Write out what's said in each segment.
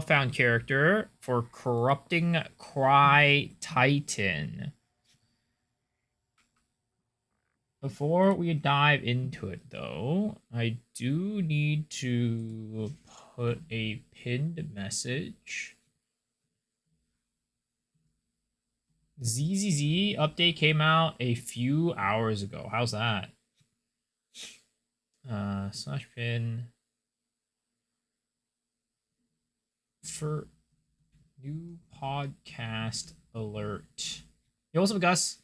Found character for Corrupting Cry Titan. Before we dive into it, though, I do need to put a pinned message. ZZZ update came out a few hours ago. How's that? Slash pin for new podcast alert. Yo, what's up, Gus?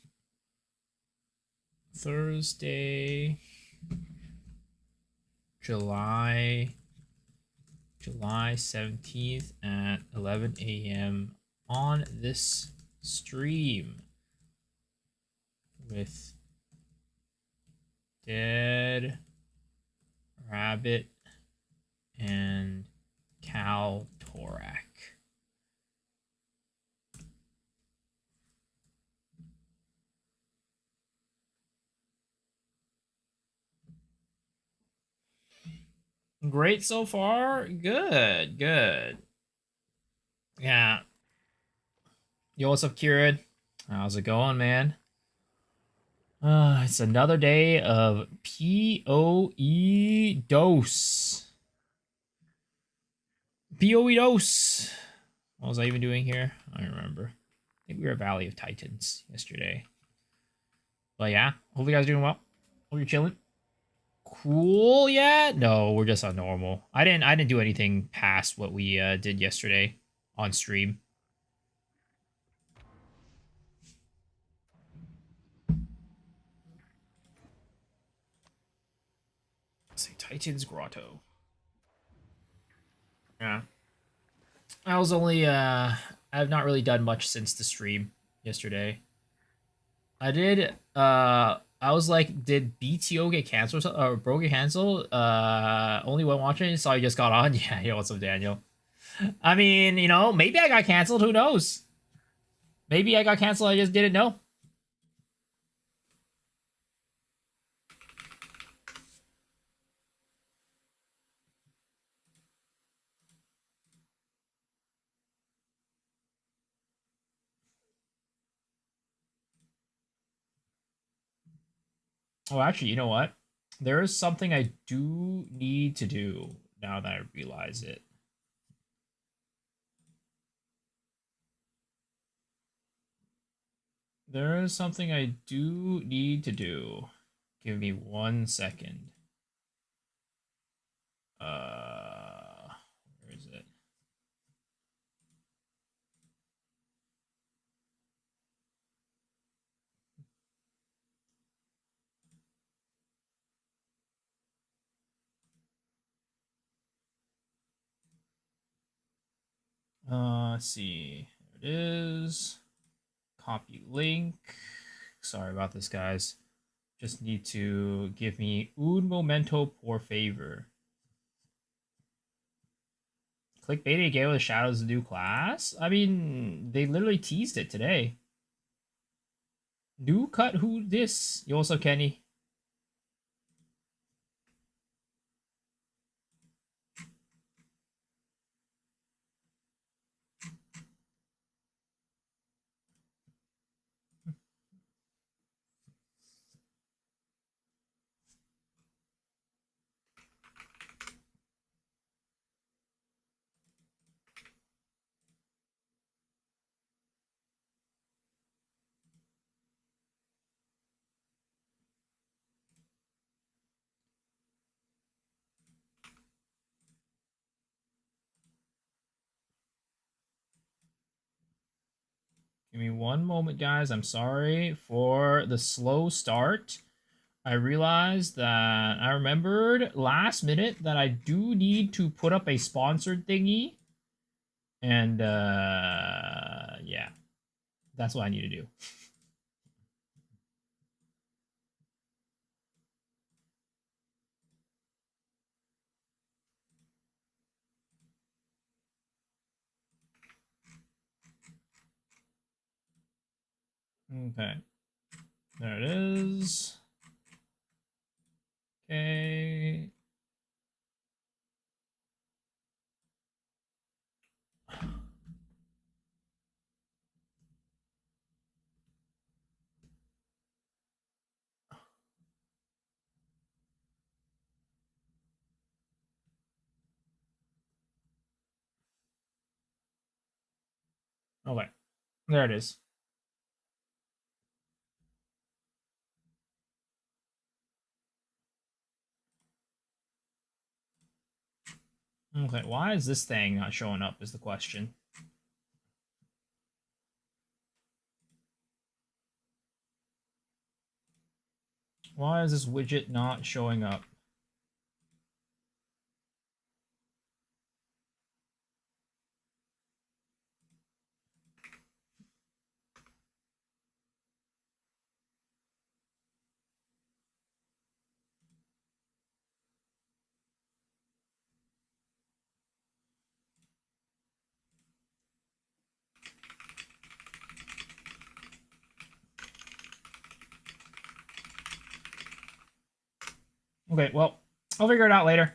Thursday, July 17th at 11 a.m. on this stream with Dead Rabbit and Cal Torak. Great so far. Good, good. Yeah. Yo, what's up, Kieran? How's it going, man? It's another day of PoE dose. PoE dose. What was I even doing here? I don't remember. I think we were at Valley of Titans yesterday. But yeah, hope you guys are doing well. Hope you're chilling. Cool yet? No, we're just on normal. I didn't do anything past what we did yesterday on stream. Let's see, Titan's Grotto. Yeah. I was only I've not really done much since the stream yesterday. I did I was like, did BTO get canceled or bro get canceled? Only one watching, so I just got on. Yeah, yo, what's up, Daniel? I mean, you know, maybe I got canceled, who knows? Maybe I got canceled, I just didn't know. Oh, actually, you know what? There is something I do need to do now that I realize it. There is something I do need to do. Give me 1 second. Where is it? Let's see. There it is. Copy link. Sorry about this, guys. Just need to give me un momento por favor. Clickbait again with Shadows of the new class? I mean, they literally teased it today. New cut who this? Yo, what's up, Kenny? Give me one moment, guys. I'm sorry for the slow start. I realized that I remembered last minute that I do need to put up a sponsored thingy. And yeah, that's what I need to do. Okay. There it is. Okay. Okay, there it is. Okay, why is this thing not showing up is the question. Why is this widget not showing up? Okay, well, I'll figure it out later.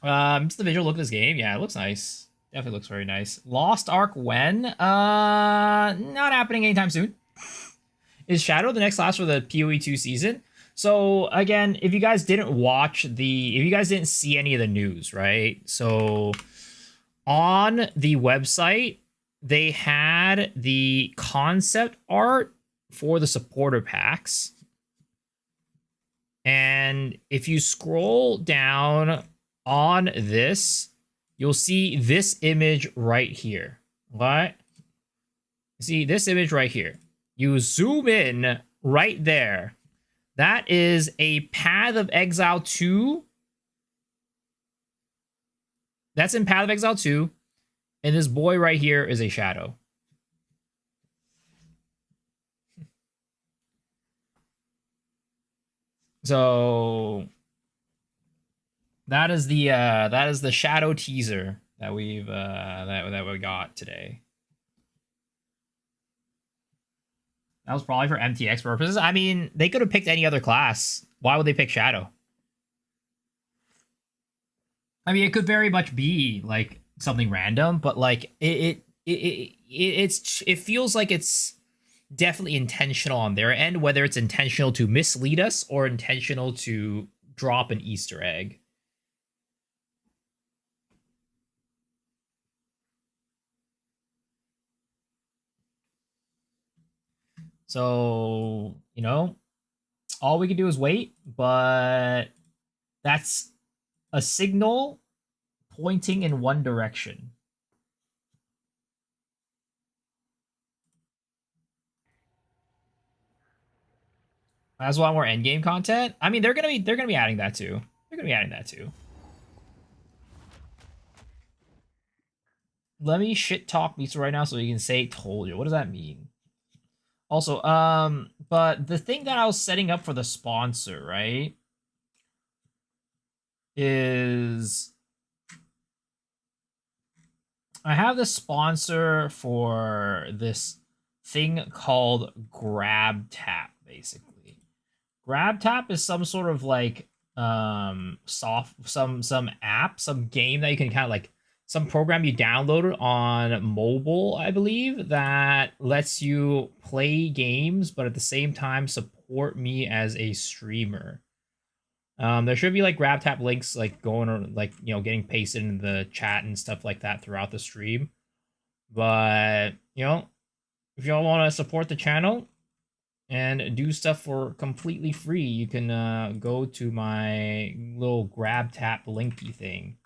Just the visual look of this game. Yeah, it looks nice. Definitely looks very nice. Lost Ark when? Not happening anytime soon. Is Shadow the next class for the PoE 2 season? So again, if you guys didn't if you guys didn't see any of the news, right? So on the website, they had the concept art for the supporter packs. And if you scroll down on this, you'll see this image right here. What? See this image right here. You zoom in right there. That is a Path of Exile 2. That's in Path of Exile 2. And this boy right here is a shadow. So that is the shadow teaser that we've that we got today. That was probably for MTX purposes. I mean, they could have picked any other class. Why would they pick Shadow? I mean, it could very much be like something random, but like it feels like it's definitely intentional on their end, whether it's intentional to mislead us or intentional to drop an Easter egg. So, all we can do is wait, but that's a signal pointing in one direction. As well, more endgame content. I mean, they're gonna be adding that too. They're gonna be adding that too. Let me shit talk Lisa right now so you can say "told you." What does that mean? Also, but the thing that I was setting up for the sponsor, right, is I have the sponsor for this thing called Grab Tap, basically. Grab Tap is some sort of like some app, some game that you can kind of like some program you download on mobile, I believe, that lets you play games but at the same time support me as a streamer. There should be like grab tap links like going or like getting pasted in the chat and stuff like that throughout the stream. But if y'all want to support the channel and do stuff for completely free, you can go to my little grab tap linky thing.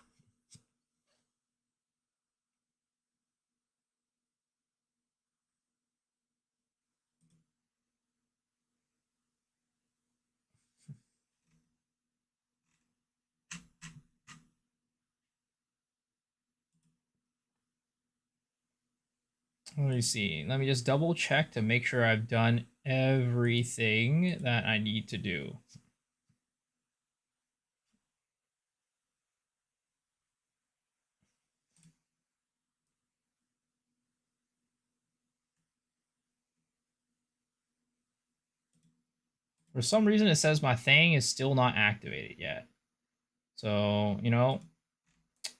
Let me see. Let me just double check to make sure I've done everything that I need to do. For some reason, it says my thing is still not activated yet. So,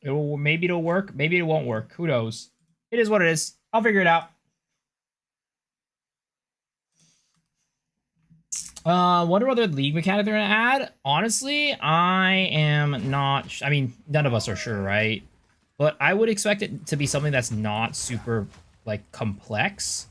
maybe it'll work, maybe it won't work. Who knows? It is what it is. I'll figure it out. Wonder what other league mechanic they're gonna add. Honestly, I am not. I mean, none of us are sure, right? But I would expect it to be something that's not super, like, complex.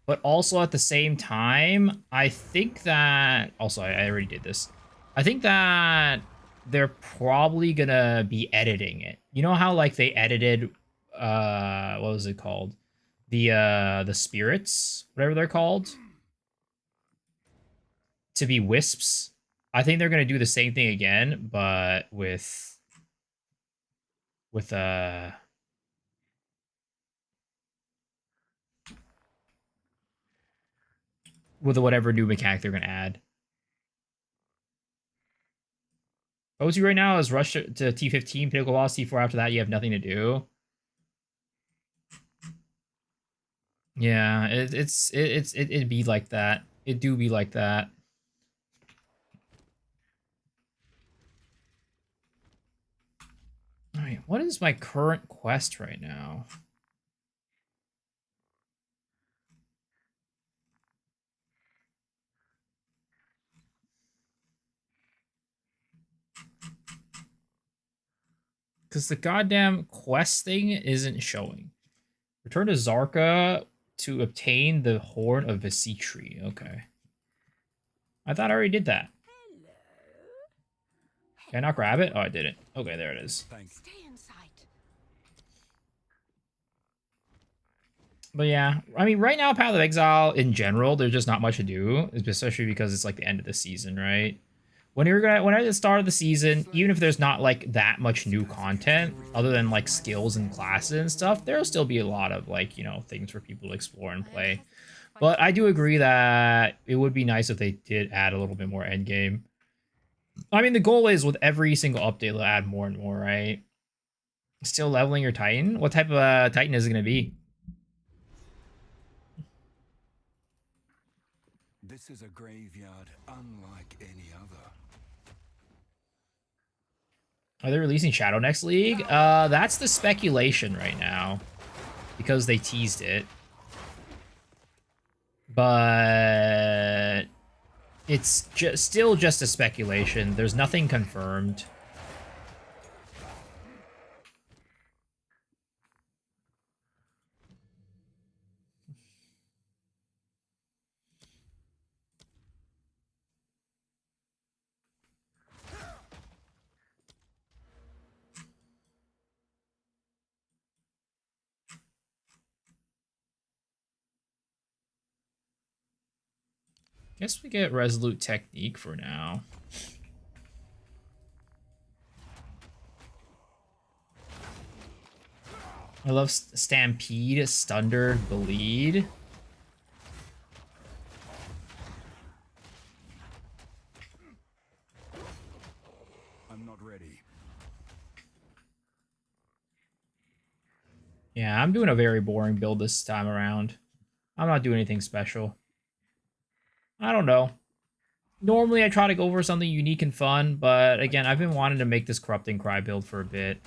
But also at the same time, I think that... Also, I already did this. I think that they're probably gonna be editing it. You know how, like, they edited... what was it called? The spirits? Whatever they're called? To be wisps. I think they're gonna do the same thing again, but with... With, with whatever new mechanic they're gonna add. OC right now is rush to T15, Pinnacle Boss, T4 after that, you have nothing to do. Yeah, it'd be like that. It do be like that. Alright, what is my current quest right now? Because the goddamn quest thing isn't showing. Return to Zarka to obtain the Horn of Visitri. Okay. I thought I already did that. Can I not grab it? Oh, I didn't. Okay, there it is. Stay in sight. But yeah, I mean, right now, Path of Exile in general, there's just not much to do, especially because it's like the end of the season, right? When at the start of the season, even if there's not like that much new content, other than like skills and classes and stuff, there'll still be a lot of like, you know, things for people to explore and play. But I do agree that it would be nice if they did add a little bit more endgame. I mean, the goal is with every single update, they'll add more and more, right? Still leveling your Titan? What type of Titan is it going to be? This is a graveyard unlike any other. Are they releasing Shadow next League? That's the speculation right now. Because they teased it. But it's still just a speculation. There's nothing confirmed. Guess we get Resolute Technique for now. I love Stampede, Stunder, Bleed. I'm not ready. Yeah, I'm doing a very boring build this time around. I'm not doing anything special. I don't know. Normally I try to go for something unique and fun, but again, I've been wanting to make this Corrupting Cry build for a bit.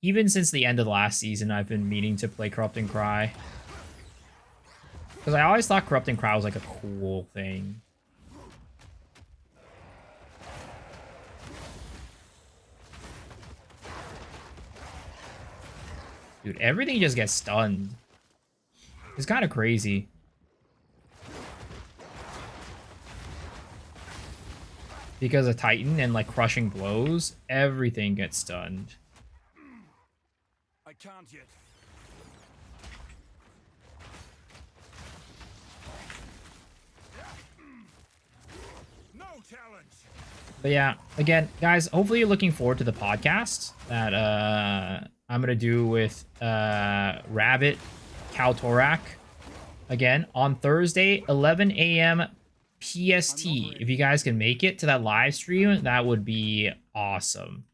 Even since the end of the last season, I've been meaning to play Corrupting Cry. Because I always thought Corrupting Cry was like a cool thing. Dude, everything just gets stunned. It's kind of crazy. Because of Titan and like crushing blows, everything gets stunned. I can't yet. No challenge. But yeah, again, guys, hopefully you're looking forward to the podcast that I'm gonna do with Rabbit Kaltorak again on Thursday, 11 a.m. PST. If you guys can make it to that live stream, that would be awesome.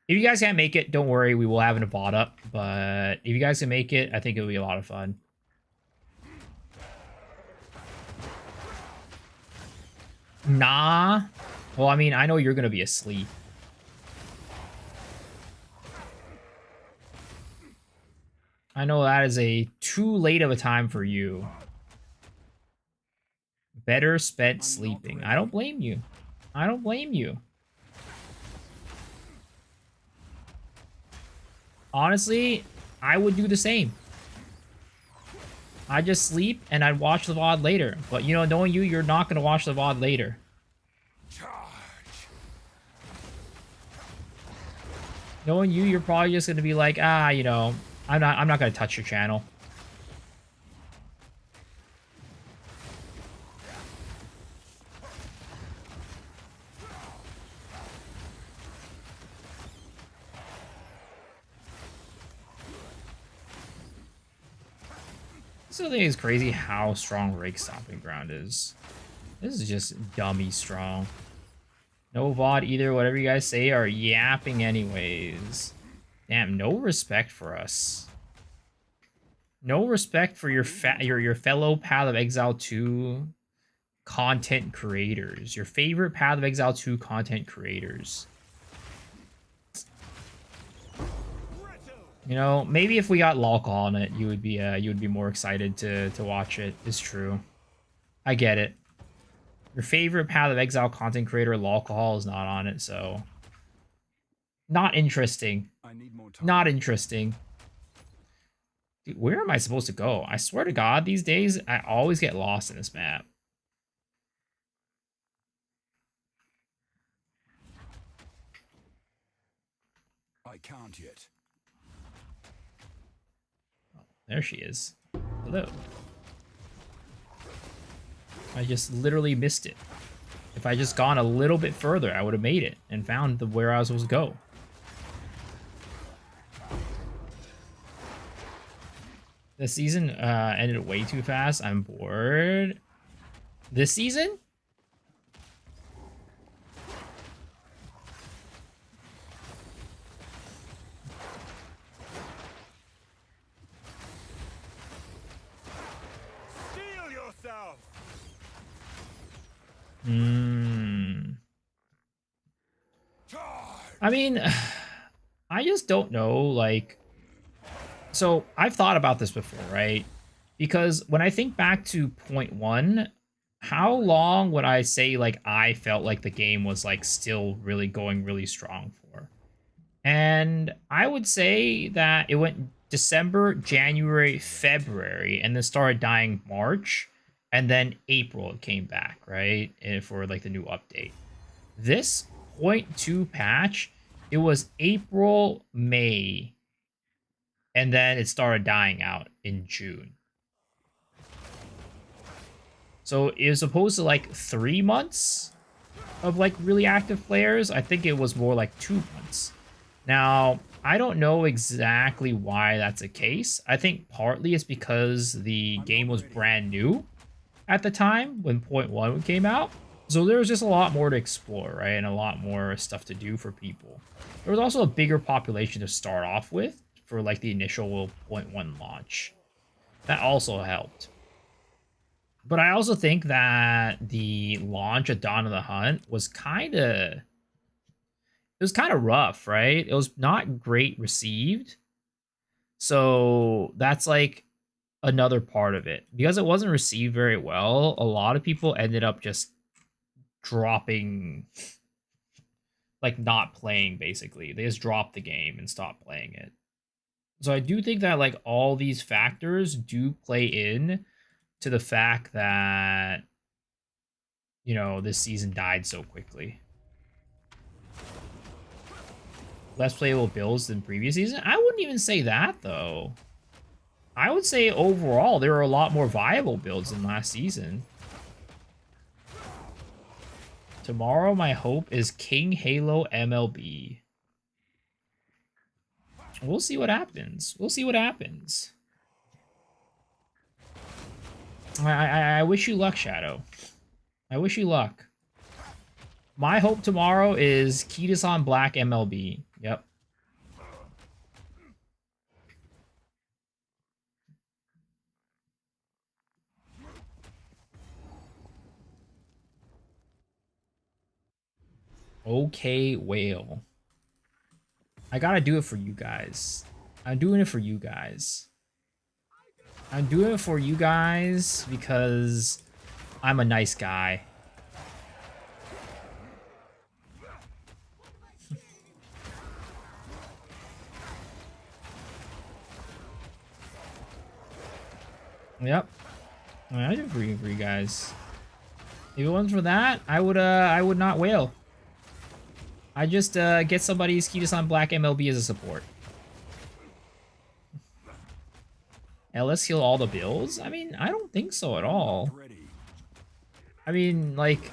If you guys can't make it, don't worry, we will have an VOD up. But if you guys can make it, I think it'll be a lot of fun. Nah. Well, I mean, I know you're gonna be asleep. I know that is a too late of a time for you. Better spent sleeping. I don't blame you. I don't blame you. honestly, I would do the same. I just sleep and I'd watch the VOD later. But you know, knowing you, you're not gonna watch the VOD later. Charge. Knowing you, you're probably just gonna be like, ah, you know, I'm not gonna touch your channel. This thing is crazy how strong Rake Stomping Ground is. This is just dummy strong. No VOD either. Whatever you guys say are yapping anyways. Damn, no respect for us. No respect for your your fellow Path of Exile 2 content creators. Your favorite Path of Exile 2 content creators. You know, maybe if we got Lolcall on it, you would be more excited to watch it. It's true. I get it. Your favorite Path of Exile content creator, Lolcall, is not on it, so not interesting. I need more time. Not interesting. Dude, where am I supposed to go? I swear to God, these days, I always get lost in this map. I can't yet. Oh, there she is. Hello. I just literally missed it. If I just gone a little bit further, I would have made it and found where I was supposed to go. The season ended way too fast. I'm bored. This season? Steel yourself. I mean, I just don't know, like... So, I've thought about this before, right? Because when I think back to point one, how long would I say, like, I felt like the game was, like, still really going really strong for? And I would say that it went December, January, February, and then started dying March, and then April it came back, right? For, like, the new update. This point two patch, it was April, May, and then it started dying out in June. So it was supposed to like 3 months of like really active players. I think it was more like 2 months. Now, I don't know exactly why that's the case. I think partly it's because the game was brand new at the time when point one came out. So there was just a lot more to explore, right? And a lot more stuff to do for people. There was also a bigger population to start off with for like the initial point one launch. That also helped. But I also think that the launch of Dawn of the Hunt was kind of rough, right? It was not great received. So that's like another part of it. Because it wasn't received very well, a lot of people ended up just dropping, like not playing basically. They just dropped the game and stopped playing it. So I do think that like all these factors do play in to the fact that, you know, this season died so quickly. Less playable builds than previous season? I wouldn't even say that, though. I would say overall, there are a lot more viable builds than last season. Tomorrow, my hope is King Halo MLB. We'll see what happens. We'll see what happens. I wish you luck, Shadow. I wish you luck. My hope tomorrow is Ketis on Black MLB. Yep. Okay, whale. I gotta do it for you guys. I'm doing it for you guys. I'm doing it for you guys because I'm a nice guy. Yep. I do agree, guys. If it wasn't for that, I would not whale. I just get somebody Skeetus on Black MLB as a support. LS heal all the builds? I mean, I don't think so at all. I mean, like,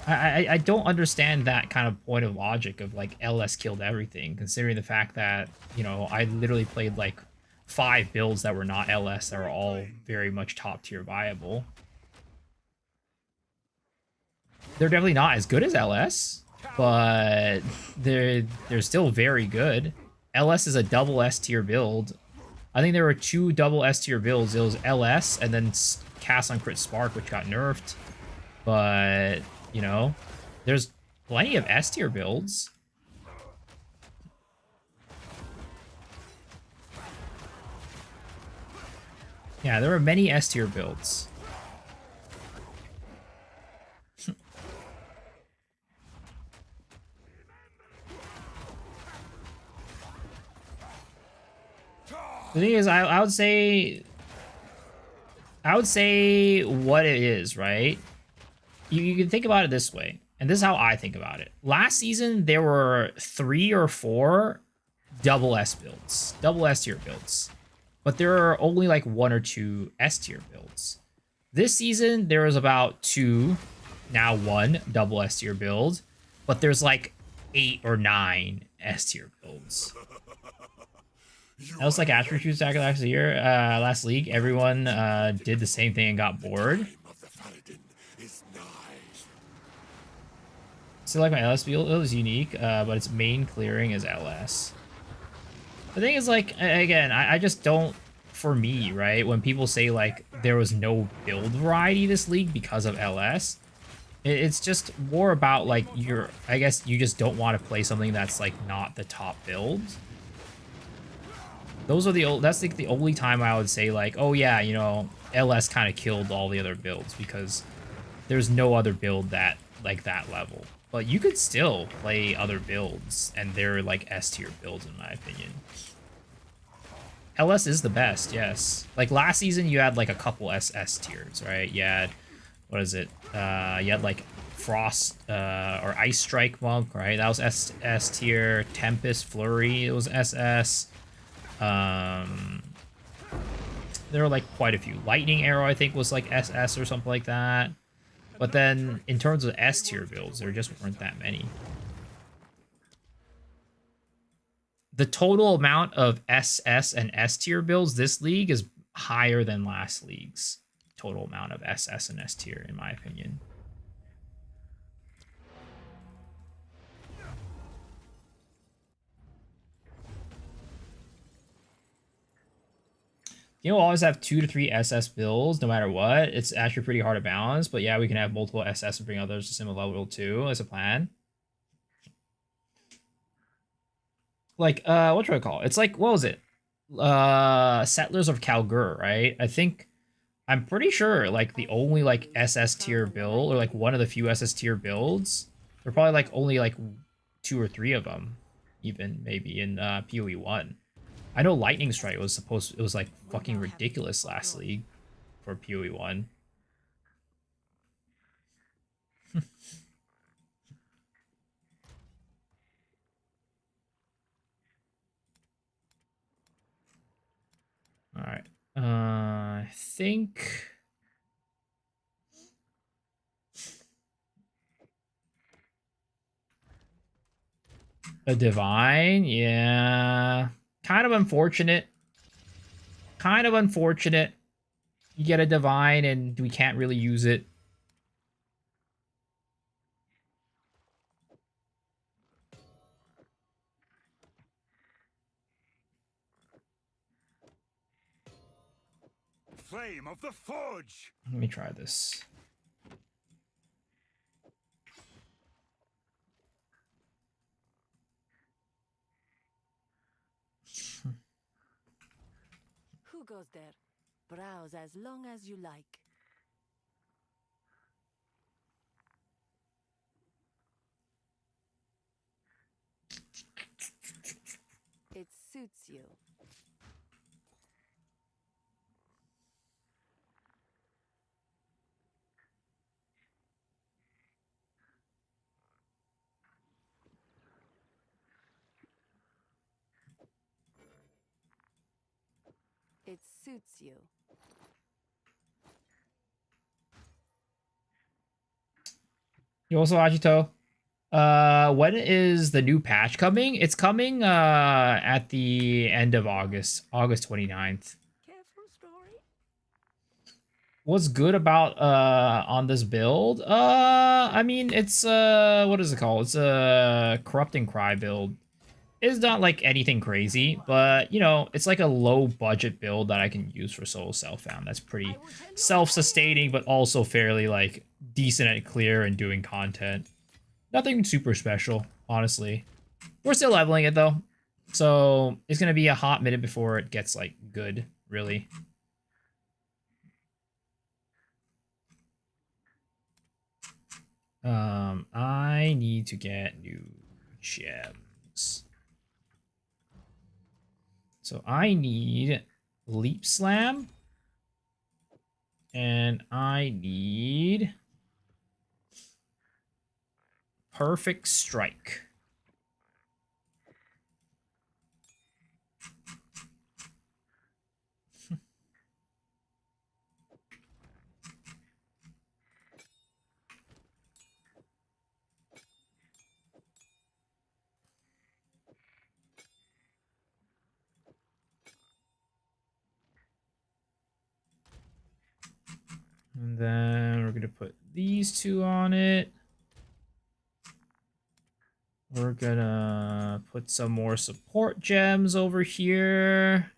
I don't understand that kind of point of logic of like LS killed everything, considering the fact that, you know, I literally played like 5 builds that were not LS that were all very much top tier viable. They're definitely not as good as LS, but they're still very good. LS is a double S tier build. I think there were 2 double S tier builds. It was LS and then Cast on Crit Spark, which got nerfed. But, you know, there's plenty of S tier builds. Yeah, there were many S tier builds. The thing is, I would say what it is, right? You can think about it this way, and this is how I think about it. Last season, there were 3 or 4 double S builds, double S tier builds, but there are only like 1 or 2 S tier builds. This season, there was about 2, now 1 double S tier build, but there's like 8 or 9 S tier builds. That was like after Shoot Attack last year, last league. Everyone did the same thing and got bored. So like my LS build, it was unique, but its main clearing is LS. The thing is, like, again, I just don't, for me, right, when people say like there was no build variety this league because of LS, it's just more about like I guess you just don't want to play something that's like not the top build. That's like the only time I would say like, oh yeah, you know, LS kind of killed all the other builds because there's no other build that like that level. But you could still play other builds and they're like S tier builds in my opinion. LS is the best, yes. Like last season you had like a couple SS tiers, right? You had, what is it? You had like Frost or Ice Strike Monk, right? That was S tier. Tempest Flurry, it was SS. There were like quite a few. Lightning Arrow, I think, was like SS or something like that. But then in terms of S tier builds, there just weren't that many. The total amount of SS and S tier builds this league is higher than last league's total amount of SS and S tier, in my opinion. You know, we'll always have 2 to 3 SS builds, no matter what. It's actually pretty hard to balance, but yeah, we can have multiple SS and bring others to similar level too, as a plan. Like, what should I call it? It's like, what was it? Settlers of Kalgur, right? I'm pretty sure, like, the only, like, SS tier build, or, like, one of the few SS tier builds, there are probably, like, only, like, 2 or 3 of them, even, maybe, in, PoE 1. I know Lightning Strike was it was, like, fucking ridiculous last league for PoE 1. Alright. I think... A Divine? Yeah. Kind of unfortunate. Kind of unfortunate. You get a Divine and we can't really use it. Flame of the Forge! Let me try this. Who goes there? Browse as long as you like. It suits you. It suits you. You also Agito. When is the new patch coming? It's coming at the end of August, August 29th. Careful story. What's good about on this build? I mean it's what is it called? It's a corrupt and cry build. It's not like anything crazy, but you know, it's like a low budget build that I can use for solo self-found. That's pretty self-sustaining, but also fairly like decent and clear and doing content. Nothing super special, honestly. We're still leveling it though, so it's gonna be a hot minute before it gets like good, really. I need to get new gems. So I need Leap Slam. And I need Perfect Strike. And then we're going to put these two on it. We're going to put some more support gems over here.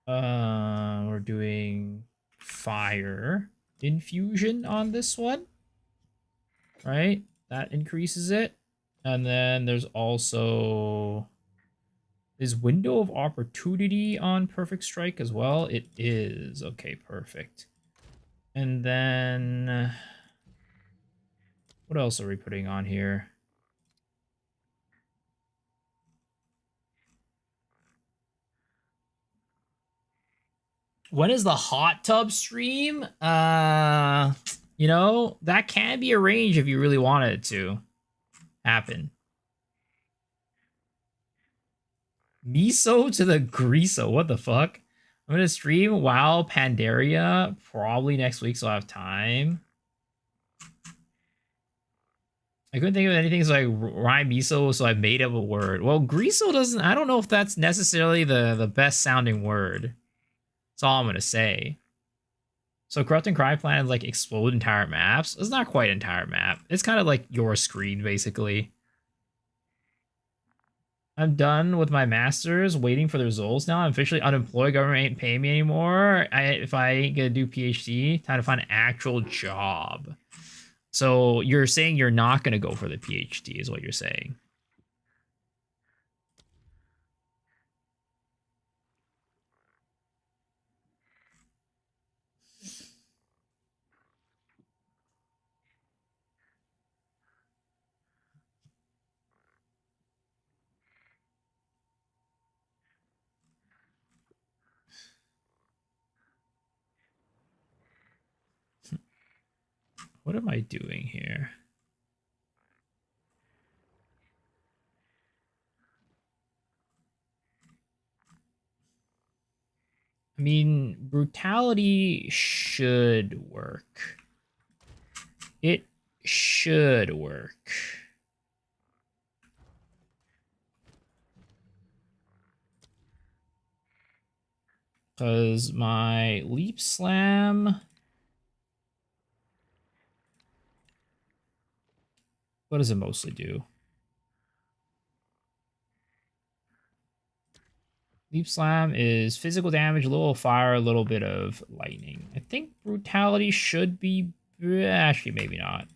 We're doing fire infusion on this one. Right? That increases it. And then there's also... Is window of opportunity on perfect strike as well? It is. Okay, perfect. And then what else are we putting on here? When is the hot tub stream? You know, that can be arranged if you really wanted it to happen. Miso to the Griso. What the fuck? I'm gonna stream WoW Pandaria probably next week, so I have time. I couldn't think of anything, so I rhyme miso, so I made up a word. Well, Griso doesn't... I don't know if that's necessarily the best sounding word. That's all I'm gonna say. So Corrupt and Cry plans like explode entire maps. It's not quite entire map. It's kind of like your screen, basically. I'm done with my masters, waiting for the results now. I'm officially unemployed. Government ain't paying me anymore. If I ain't gonna do PhD, time to find an actual job. So you're saying you're not gonna go for the PhD, is what you're saying. What am I doing here? I mean, brutality should work. It should work. Because my Leap Slam... What does it mostly do? Leap Slam is physical damage, a little fire, a little bit of lightning. I think brutality should be... Actually, maybe not.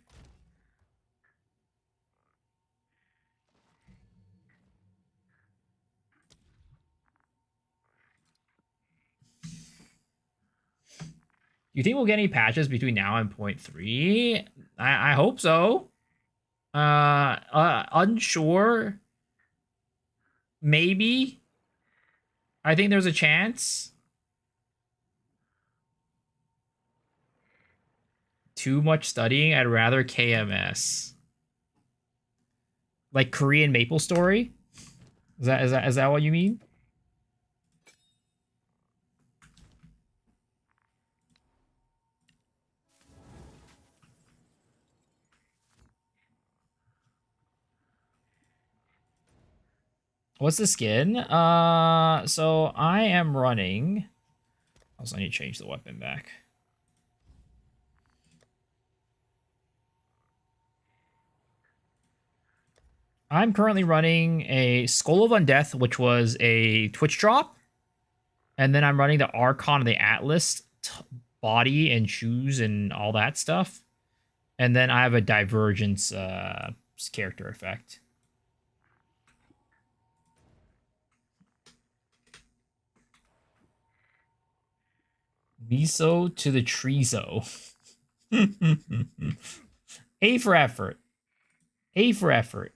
You think we'll get any patches between now and 0.3? I hope so. Unsure. Maybe. I think there's a chance. Too much studying. I'd rather KMS. Like Korean Maple Story? Is that what you mean? What's the skin? So I am running. Also, I need to change the weapon back. I'm currently running a Skull of Undeath, which was a Twitch drop. And then I'm running the Archon of the Atlas body and shoes and all that stuff. And then I have a Divergence character effect. Miso to the Trizo. A for effort. A for effort.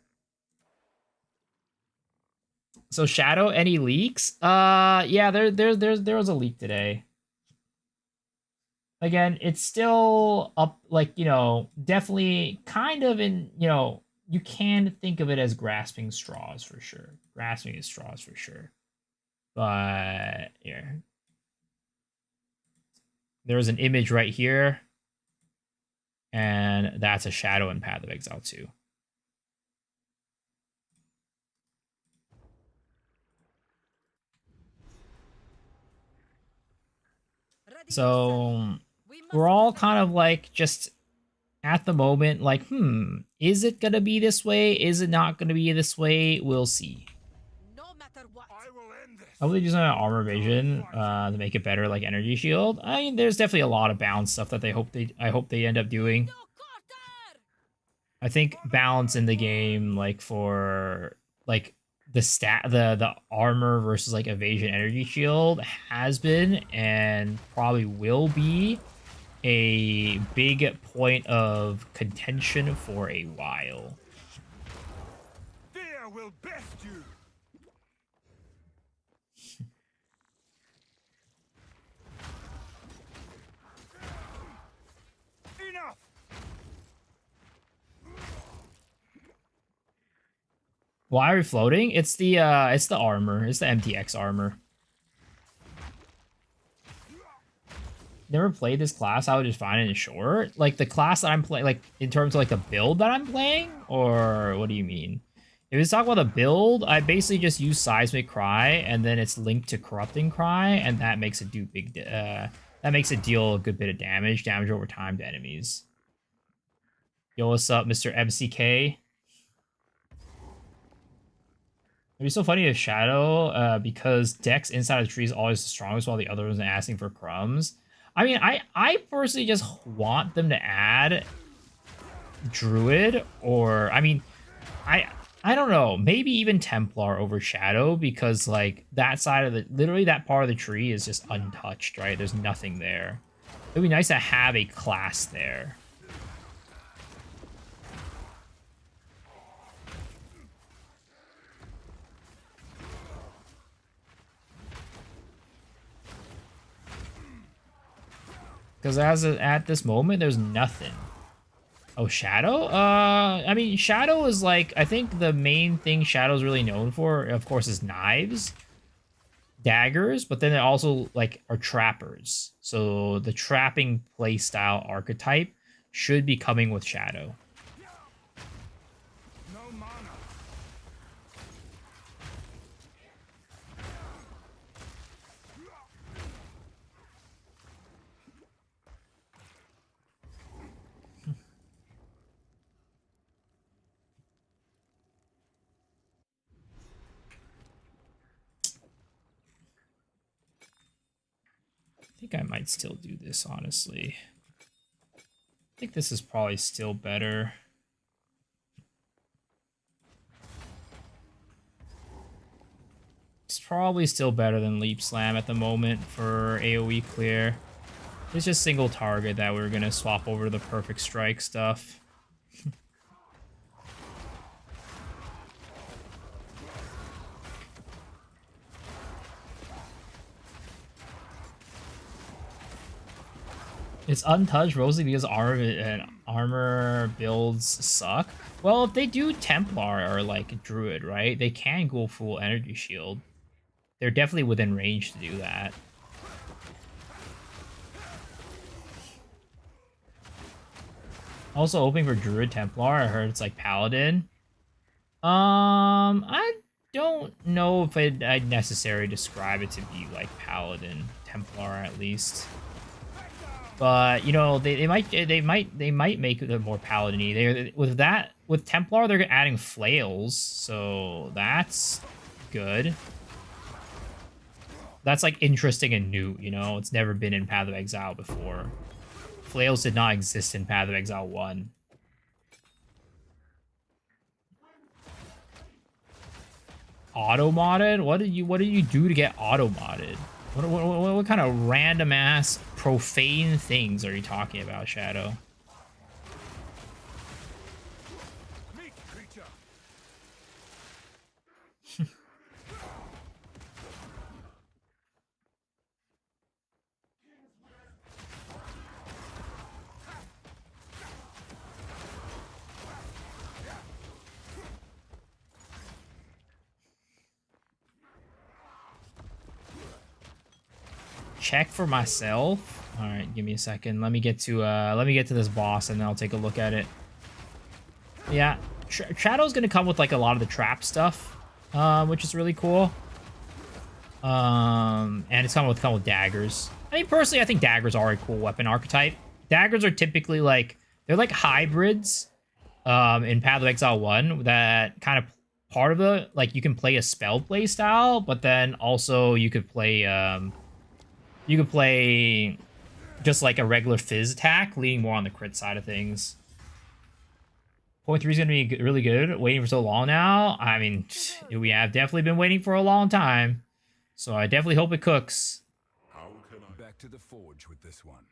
So Shadow, any leaks? Yeah, there was a leak today. Again, it's still up, like, you know, definitely kind of in, you know, you can think of it as grasping straws for sure. Grasping at straws for sure. But yeah. There's an image right here. And that's a Shadow in Path of Exile 2. So we're all kind of like just at the moment like, is it gonna be this way? Is it not gonna be this way? We'll see. No matter what. I will end this. I believe using an armor evasion to make it better, like energy shield. I mean, there's definitely a lot of balance stuff that I hope they end up doing. I think balance in the game, like for like the armor versus like evasion energy shield has been and probably will be a big point of contention for a while. Fear will best you. Enough. Why are we floating? It's the armor. It's the MTX armor. Never played this class. I would just find it in short. Like the class that I'm playing, like in terms of like the build that I'm playing, or what do you mean? If it's talking about the build, I basically just use Seismic Cry, and then it's linked to Corrupting Cry, and that makes it do big. That makes it deal a good bit of damage over time to enemies. Yo, what's up, Mr. MCK? It'd be so funny if Shadow, because Dex inside of the tree is always the strongest, while the other ones are asking for crumbs. I mean, I personally just want them to add Druid, or I mean, I don't know, maybe even Templar over Shadow, because like that side of the literally that part of the tree is just untouched, right? There's nothing there. It'd be nice to have a class there. Because at this moment, there's nothing. Oh, Shadow? I mean, Shadow is like, I think the main thing Shadow's really known for, of course, is knives, daggers, but then they also like are trappers. So the trapping playstyle archetype should be coming with Shadow. No mana. I think I might still do this, honestly. I think this is probably still better. It's probably still better than Leap Slam at the moment for AoE clear. It's just single target that we're gonna swap over to the Perfect Strike stuff. It's untouched mostly because armor builds suck. Well, if they do Templar or like Druid, right? They can go full energy shield. They're definitely within range to do that. Also hoping for Druid Templar. I heard it's like Paladin. I don't know if I'd necessarily describe it to be like Paladin Templar at least. But you know they might make it more paladin-y. They with Templar they're adding flails, so that's good. That's like interesting and new. You know, it's never been in Path of Exile before. Flails did not exist in Path of Exile 1. Auto modded? What did you do to get auto modded? What kind of random ass profane things are you talking about, Shadow? Check for myself. All right, give me a second. Let me get to this boss, and then I'll take a look at it. Yeah, Shadow's gonna come with like a lot of the trap stuff, which is really cool. And it's come with daggers. I mean, personally, I think daggers are a cool weapon archetype. Daggers are typically like they're like hybrids, in Path of Exile 1 that kind of part of it. Like you can play a spell play style, but then also you could play just like a regular fizz attack, leaning more on the crit side of things. Point 3 is going to be really good. Waiting for so long now. I mean, we have definitely been waiting for a long time. So I definitely hope it cooks. How can I back to the forge with this one?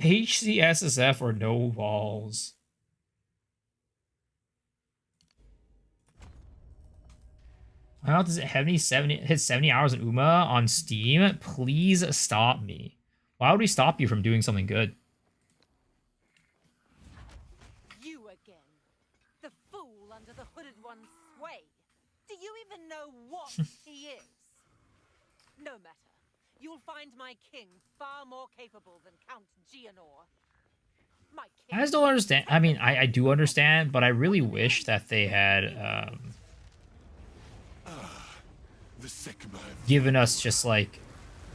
HCSSF or no balls. How does it have any 70 hours in Uma on Steam? Please stop me. Why would we stop you from doing something good? You again. The fool under the hooded one's sway. Do you even know what he is? No matter. You'll find my king far more capable than Count Gianor. My king. I just don't understand. I mean, I do understand, but I really wish that they had The sick man given us just like,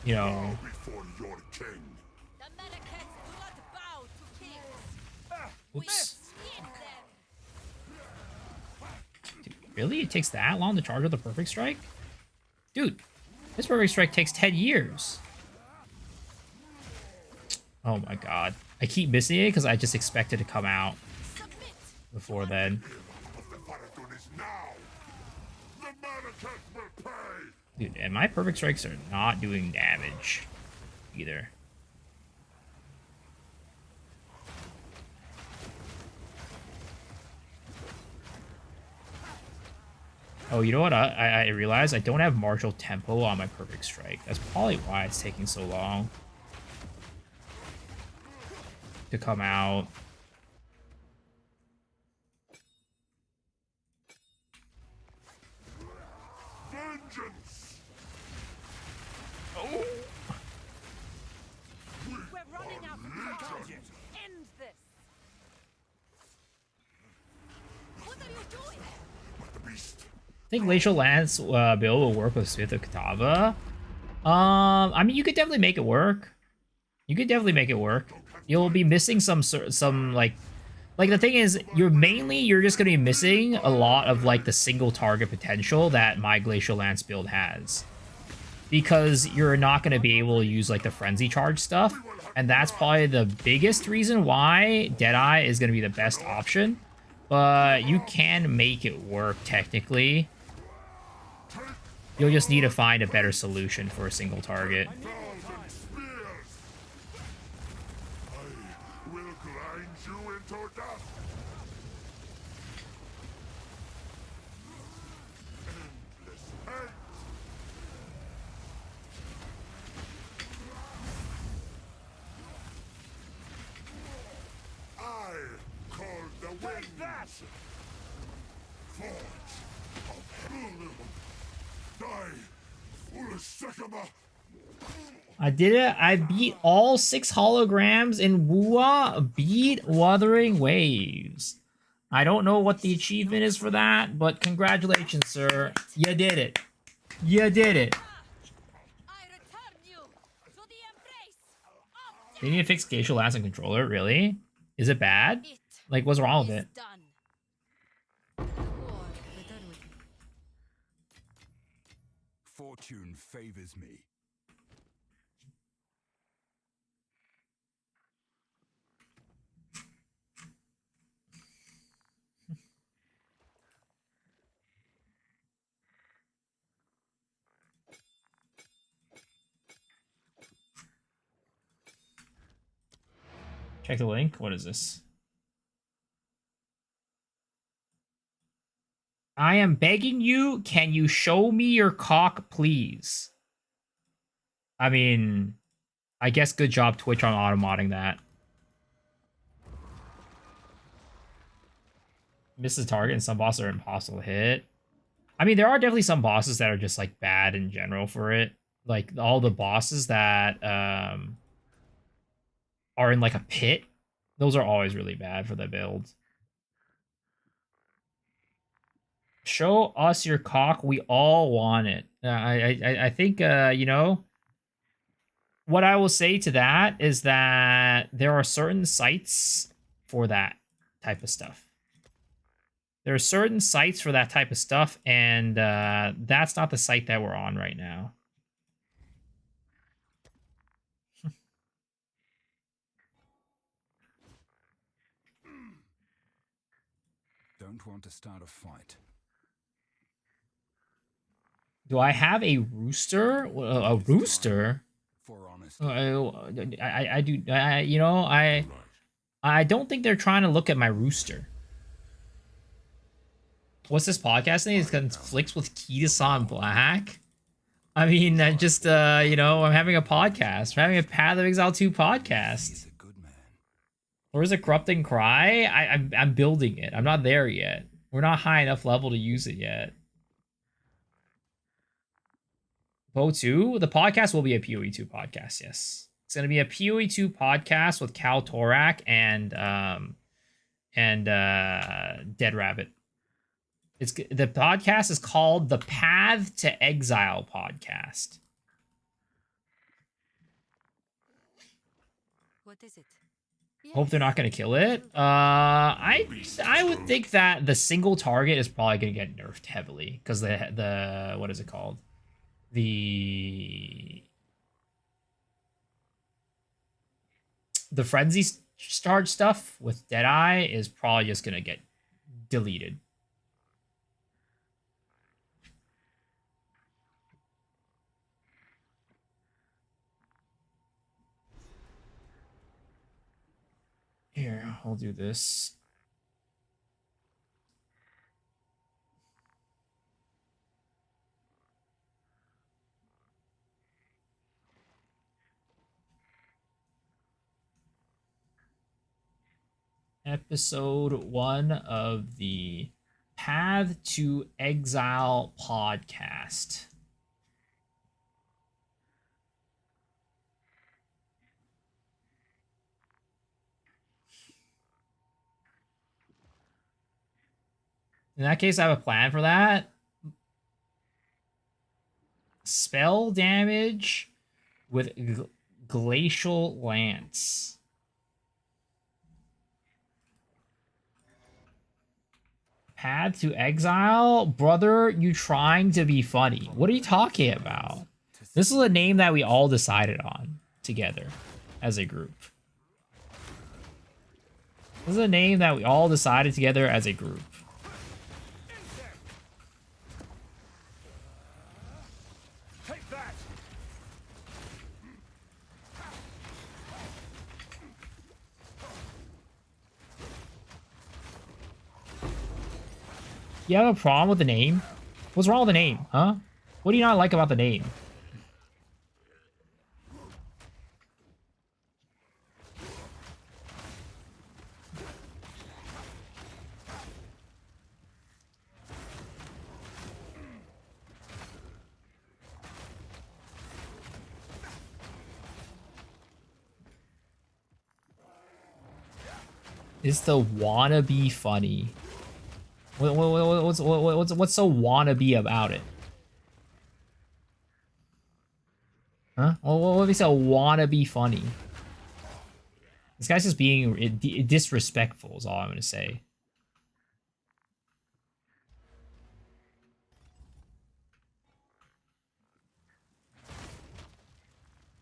you know, before your king. The Medicats do not bow to kings. oops. Hit them. Dude, really? It takes that long to charge with a perfect strike? Dude, this perfect strike takes 10 years. Oh my god. I keep missing it because I just expect it to come out before then. Dude, and my perfect strikes are not doing damage either. Oh, you know what? I realized I don't have martial tempo on my perfect strike. That's probably why it's taking so long to come out. Vengeance! We're running out of time. End this. What are you doing? But the beast. I think Glacial Lance build will work with Smith of Katava. I mean, you could definitely make it work. You could definitely make it work. You'll be missing some like the thing is, you're just gonna be missing a lot of like the single target potential that my Glacial Lance build has, because you're not gonna be able to use like the frenzy charge stuff, and that's probably the biggest reason why Deadeye is gonna be the best option. But you can make it work technically. You'll just need to find a better solution for a single target. I will grind you into dust. I did it. I beat all 6 holograms in Wua. Beat Wuthering Waves. I don't know what the achievement is for that, but congratulations, sir. You did it. You did it. I return you to the embrace of They need to fix Geisha Lance and controller. Really? Is it bad? it. Like, what's wrong with Is it? done. The war return with me. Fortune favors me. Check the link. What is this? I am begging you. Can you show me your cock, please? I mean, I guess good job, Twitch, on auto-modding that. Misses target and some bosses are impossible to hit. I mean, there are definitely some bosses that are just like bad in general for it. Like all the bosses that are in like a pit, those are always really bad for the build. Show us your cock. We all want it. I think you know what I will say to that is that there are certain sites for that type of stuff. There are certain sites for that type of stuff, and that's not the site that we're on right now. Don't want to start a fight. Do I have a rooster? A rooster? For honesty. I do. You know, I don't think they're trying to look at my rooster. What's this podcast name? It's conflicts with Kitasan Black. I mean, I just you know, I'm having a podcast. We're having a Path of Exile 2 podcast. He's a good man. Or is it Corrupting Cry? I'm building it. I'm not there yet. We're not high enough level to use it yet. Poe 2? The podcast will be a PoE 2 podcast, yes. It's gonna be a PoE 2 podcast with Cal Torak and Dead Rabbit. The podcast is called the Path to Exile podcast. What is it? Hope they're not going to kill it. I would think that the single target is probably going to get nerfed heavily because the what is it called? The frenzy charge stuff with Deadeye is probably just going to get deleted. Here, I'll do this. Episode 1 of the Path to Exile podcast. In that case, I have a plan for that. Spell damage with Glacial Lance. Path to Exile? Brother, you trying to be funny. What are you talking about? This is a name that we all decided on together as a group. This is a name that we all decided together as a group. Take that! You have a problem with the name? What's wrong with the name, huh? What do you not like about the name? It's the wannabe funny. What's so wannabe about it? Huh? What makes it wannabe funny? This guy's just being disrespectful. Is all I'm gonna say.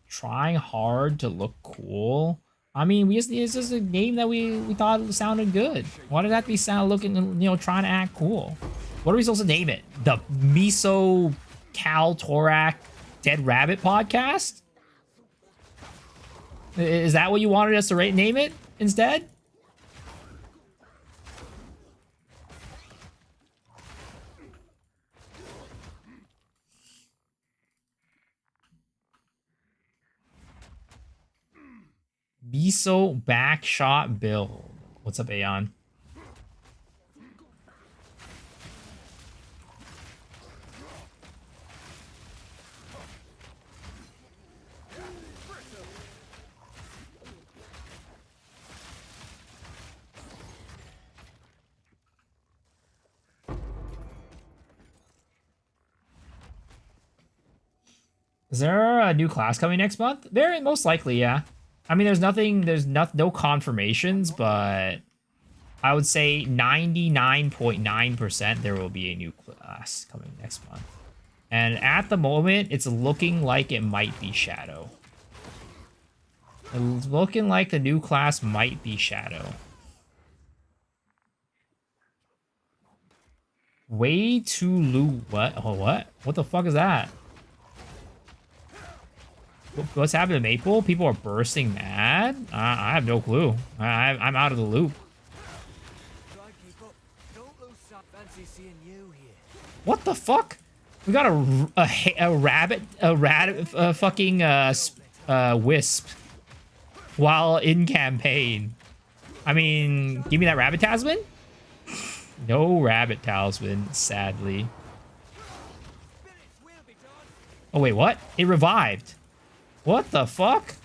Trying hard to look cool. I mean, it's just a game that we thought sounded good. Why did that be looking, trying to act cool? What are we supposed to name it? The Miso Cal Torak Dead Rabbit podcast? Is that what you wanted us to name it instead? Miso Backshot Build. What's up, Aeon? Is there a new class coming next month? Very most likely, yeah. I mean, there's no confirmations, but I would say 99.9% there will be a new class coming next month. And at the moment, it's looking like it might be Shadow. It's looking like the new class might be Shadow. Way too loot. What? Oh, what? What the fuck is that? What's happening to Maple? People are bursting mad? I have no clue. I'm out of the loop. What the fuck? We got a rabbit fucking wisp while in campaign. I mean, give me that rabbit talisman? No rabbit talisman, sadly. Oh wait, what? It revived. What the fuck?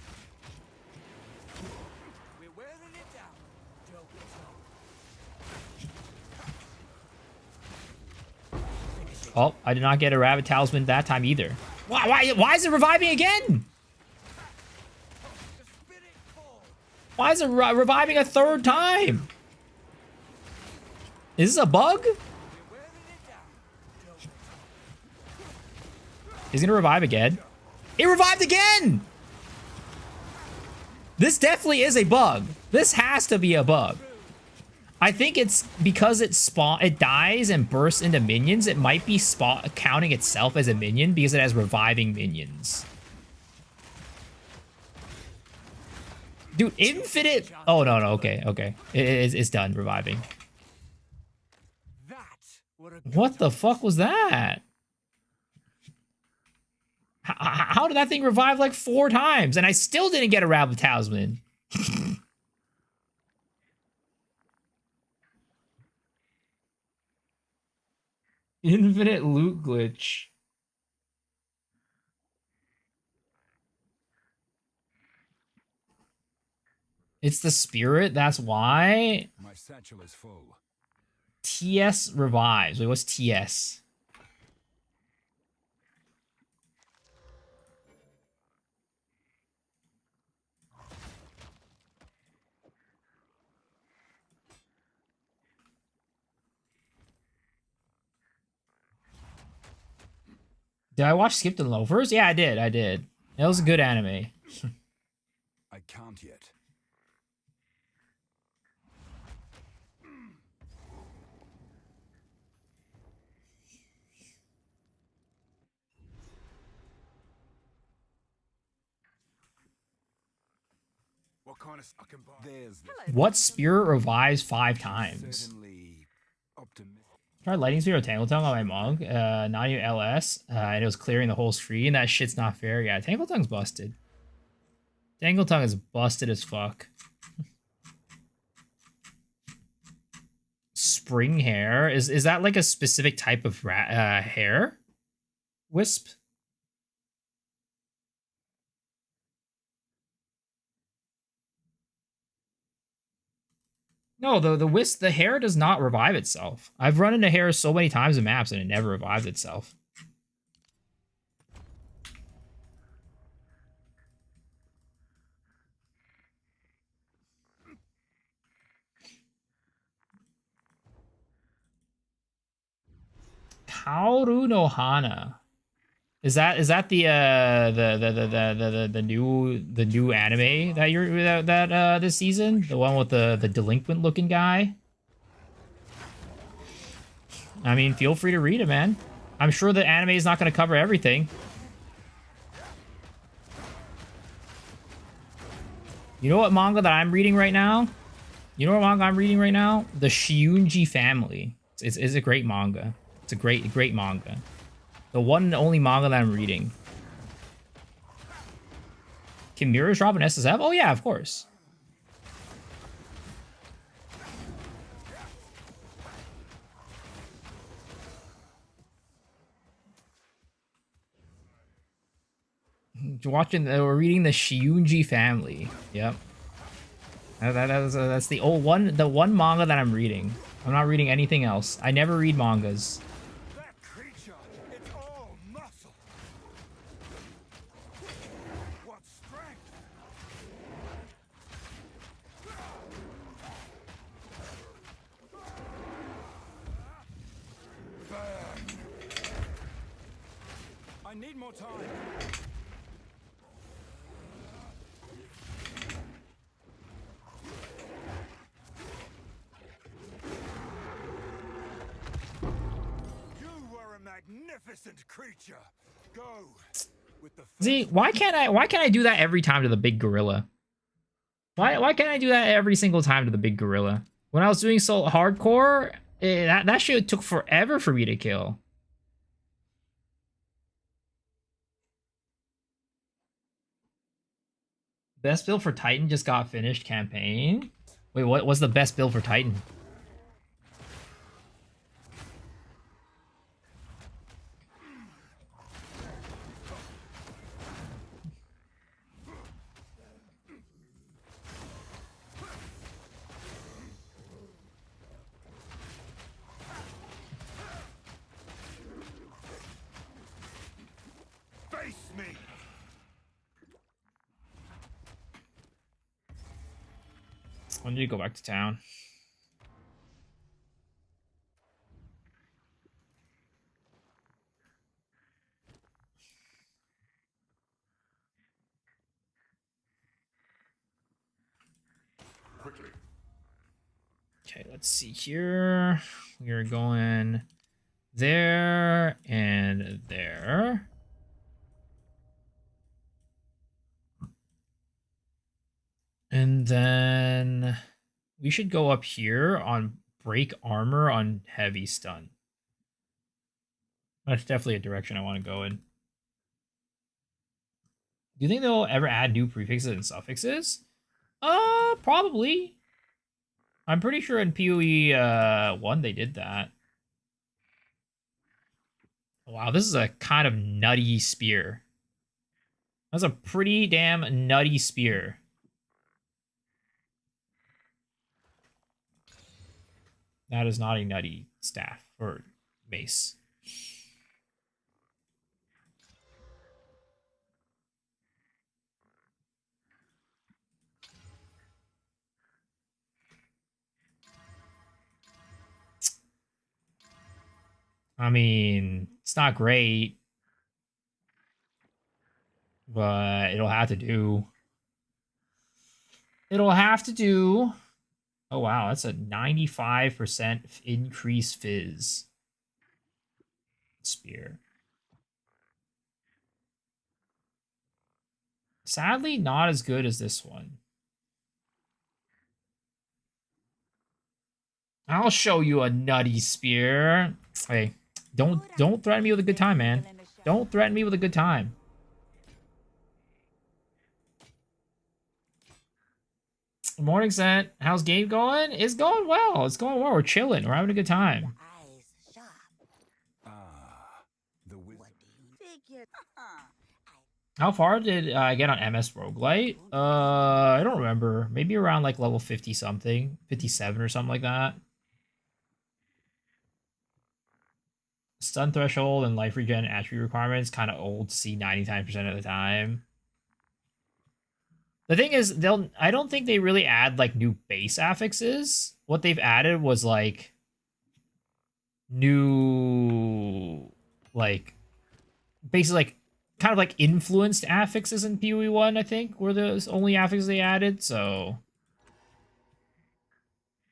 Oh, I did not get a rabbit talisman that time either. Why is it reviving again? Why is it reviving a third time? Is this a bug? Is it gonna revive again? It revived again! This definitely is a bug. This has to be a bug. I think it's because it dies and bursts into minions. It might be counting itself as a minion because it has reviving minions. Dude, infinite. Oh no, okay. It's done reviving. What the fuck was that? How did that thing revive like 4 times and I still didn't get a rabbit talisman? Infinite loot glitch. It's the spirit, that's why. My satchel is full. TS revives. Wait, what's TS? Did I watch Skipped and Loafers? Yeah, I did. It was a good anime. I can't yet. What kind of I can buy? There's What spirit revives 5 times? certainly optimistic. Tried Lightning Spear or Tangle Tongue on my Monk, not even LS, and it was clearing the whole screen. That shit's not fair. Yeah, Tangle Tongue's busted. Tangle Tongue is busted as fuck. Spring hair? Is that like a specific type of hair? Wisp? No, the hair does not revive itself. I've run into hair so many times in maps and it never revives itself. Kaoru no Hana. Is that the new anime that you're that this season? The one with the delinquent looking guy? I mean, feel free to read it, man. I'm sure the anime is not going to cover everything. You know what manga that I'm reading right now? You know what manga I'm reading right now? The Shiunji Family. It's a great manga. It's a great manga. The one and only manga that I'm reading. Can mirrors drop an SSF? Oh yeah, of course. We're reading the Shiunji Family. Yep. That's the one manga that I'm reading. I'm not reading anything else. I never read mangas. That creature, it's all muscle. What strength! Burn. I need more time. Magnificent creature. Go with the See, why can't I do that every time to the big gorilla? Why can't I do that every single time to the big gorilla? When I was doing so hardcore, that shit took forever for me to kill. Best build for Titan just got finished campaign. Wait, what was the best build for Titan? face me. When did you go back to town? Quickly. Okay, let's see here. We're going there and there. And then we should go up here on break armor on heavy stun. That's definitely a direction I want to go in. Do you think they'll ever add new prefixes and suffixes? Probably. I'm pretty sure in PoE 1 they did that. Wow, this is a kind of nutty spear. That's a pretty damn nutty spear. That is not a nutty staff or mace. I mean, it's not great, but it'll have to do. It'll have to do. Oh, wow. That's a 95% increase fizz. Spear. Sadly, not as good as this one. I'll show you a nutty spear. Hey, don't threaten me with a good time, man. Don't threaten me with a good time. Morning, Sent. How's game going? It's going well. It's going well. We're chilling. We're having a good time. Ah, the wisdom. How far did I get on MS Roguelite? I don't remember. Maybe around like level 50 something, 57 or something like that. Stun threshold and life regen attribute requirements kind of old to see 99% of the time. The thing is, I don't think they really add like new base affixes. What they've added was like new, like basically like kind of like influenced affixes in PoE 1, I think, were the only affixes they added. So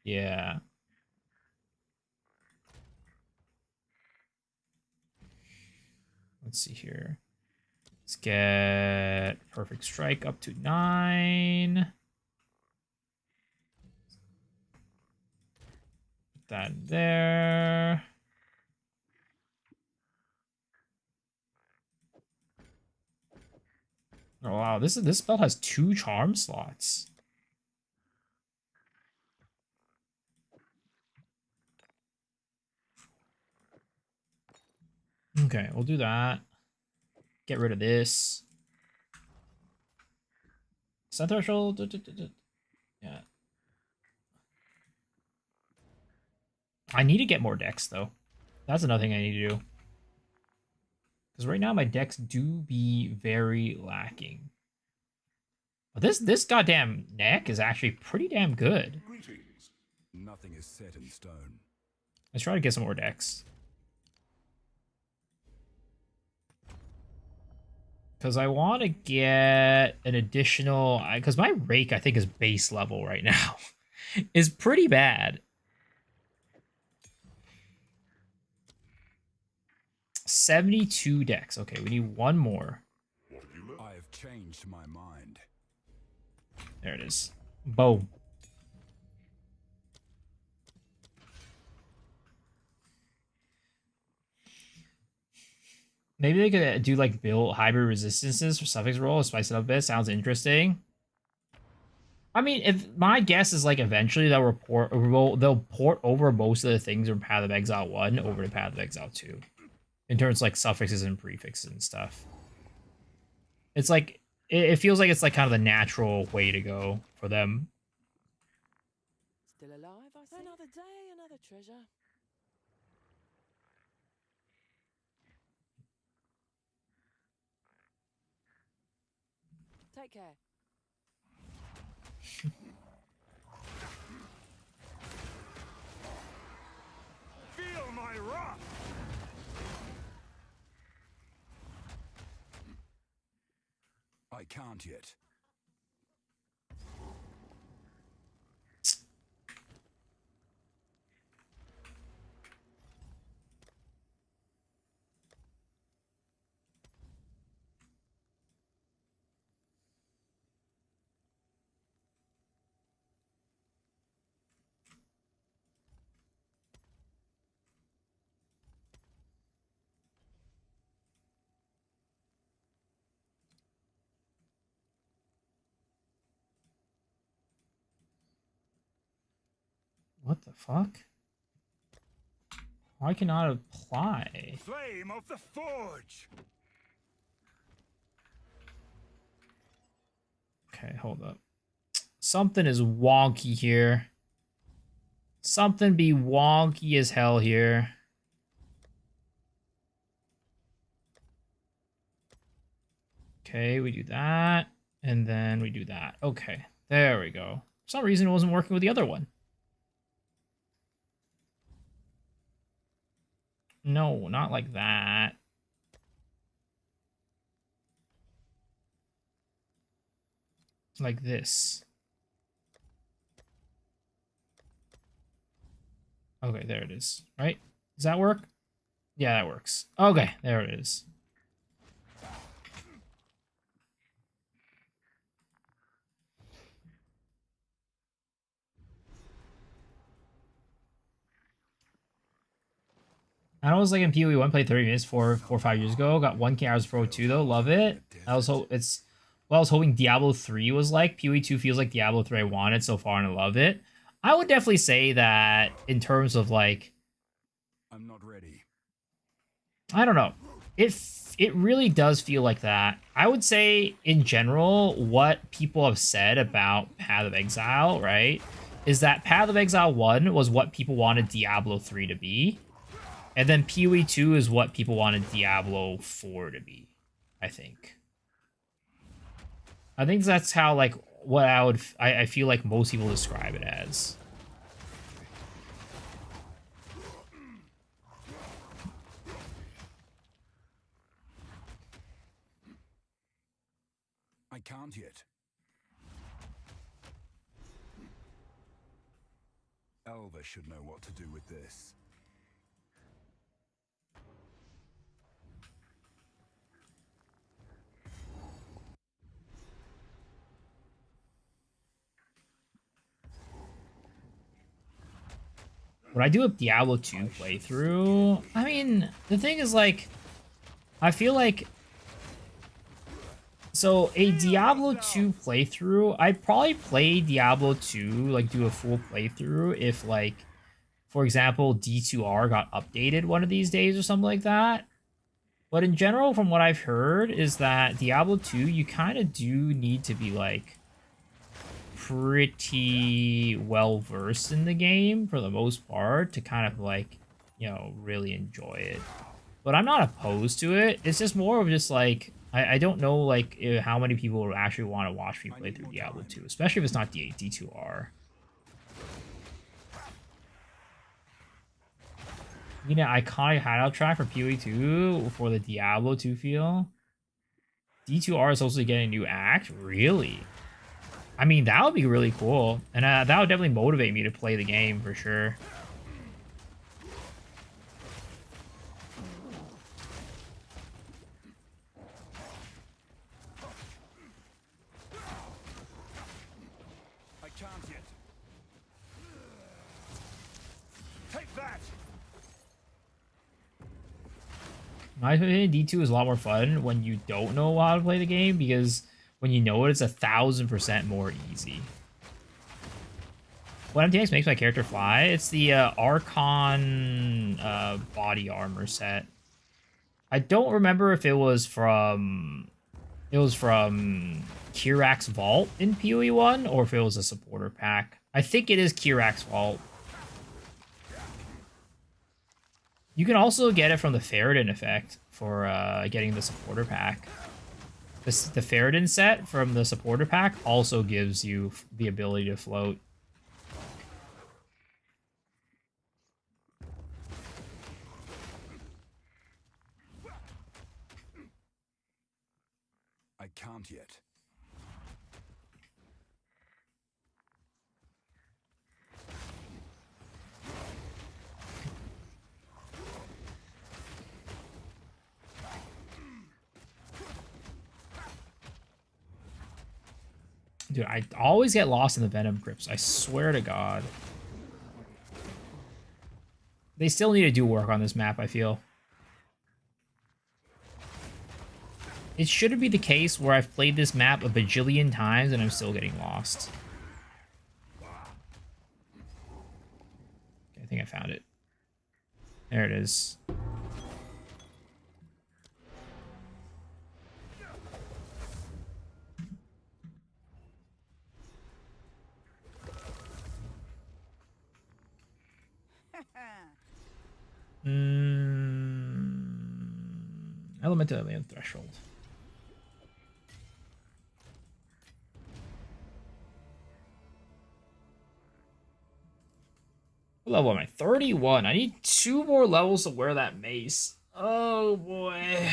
yeah. Let's see here. Let's get perfect strike up to 9. Put that there. Oh wow, this spell has 2 charm slots. Okay, we'll do that. Get rid of this. Sun threshold. Yeah. I need to get more decks though. That's another thing I need to do. Because right now my decks do be very lacking. But this goddamn neck is actually pretty damn good. Greetings. Nothing is set in stone. Let's try to get some more decks. Because I want to get an additional... Because my Rake, I think, is base level right now. Is pretty bad. 72 decks. Okay, we need one more. I have changed my mind. There it is. Boom. Maybe they could do like build hybrid resistances for suffix roll, spice it up a bit. Sounds interesting. I mean, if my guess is like eventually they'll port over most of the things from Path of Exile 1 over to Path of Exile 2. In terms of like suffixes and prefixes and stuff. It's like it feels like it's like kind of the natural way to go for them. Still alive, I see. Another day, another treasure. Take care. Feel my wrath! I can't yet. What the fuck? Why cannot apply? Flame of the Forge! Okay, hold up. Something is wonky here. Something be wonky as hell here. Okay, we do that. And then we do that. Okay, there we go. For some reason, it wasn't working with the other one. No, not like that. Like this. Okay, there it is. Right? Does that work? Yeah, that works. Okay, there it is. I was like in PoE 1, played 30 minutes 4 or 5 years ago. Got 1K hours Pro 2 though. Love it. I was it's what I was hoping Diablo 3 was like. PoE 2 feels like Diablo 3 I wanted so far and I love it. I would definitely say that in terms of like I'm not ready. I don't know. It really does feel like that. I would say in general, what people have said about Path of Exile, right, is that Path of Exile 1 was what people wanted Diablo 3 to be, and then PoE 2 is what people wanted Diablo 4 to be, I think. I think that's how, like, what I feel like most people describe it as. I can't yet. Elva should know what to do with this. When I do a Diablo 2 playthrough, I mean, the thing is, like, I feel like, so a Diablo 2 playthrough, I'd probably play Diablo 2, like, do a full playthrough if, like, for example, D2R got updated one of these days or something like that. But in general, from what I've heard, is that Diablo 2, you kind of do need to be, like, pretty well versed in the game for the most part to kind of, like, you know, really enjoy it. But I'm not opposed to it. It's just more of just, like, I don't know, like, how many people would actually want to watch me play through Diablo 2, especially if it's not D2R. You know, iconic hideout track for PoE 2 for the Diablo 2 feel. D2R is supposed to get a new act? Really? I mean, that would be really cool. And that would definitely motivate me to play the game for sure. I can't yet. Take that! My opinion, D2 is a lot more fun when you don't know how to play the game, because when you know it, it's 1,000% more easy. What MTX makes my character fly? It's the Archon body armor set. I don't remember if it was from Kirak's Vault in PoE 1 or if it was a supporter pack. I think it is Kirak's Vault. You can also get it from the Ferrodin effect for getting the supporter pack. The Ferrodin set from the supporter pack also gives you the ability to float. I can't yet. Dude, I always get lost in the Venom Crypts. I swear to God. They still need to do work on this map, I feel. It shouldn't be the case where I've played this map a bajillion times and I'm still getting lost. Okay, I think I found it. There it is. Element of Alien Threshold. What level am I? 31. I need 2 more levels to wear that mace. Oh boy.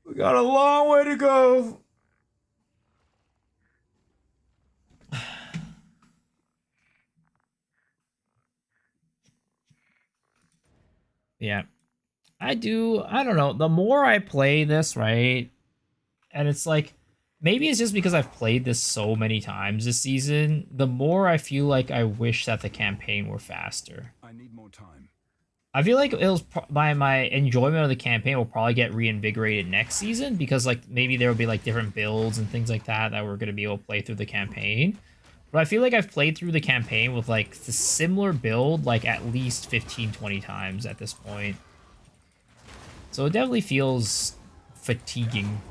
We got a long way to go. Yeah. I don't know. The more I play this, right? And it's like, maybe it's just because I've played this so many times this season, the more I feel like I wish that the campaign were faster. I need more time. I feel like it was my enjoyment of the campaign will probably get reinvigorated next season, because like maybe there will be like different builds and things like that we're going to be able to play through the campaign. But I feel like I've played through the campaign with like the similar build like at least 15-20 times at this point. So it definitely feels fatiguing.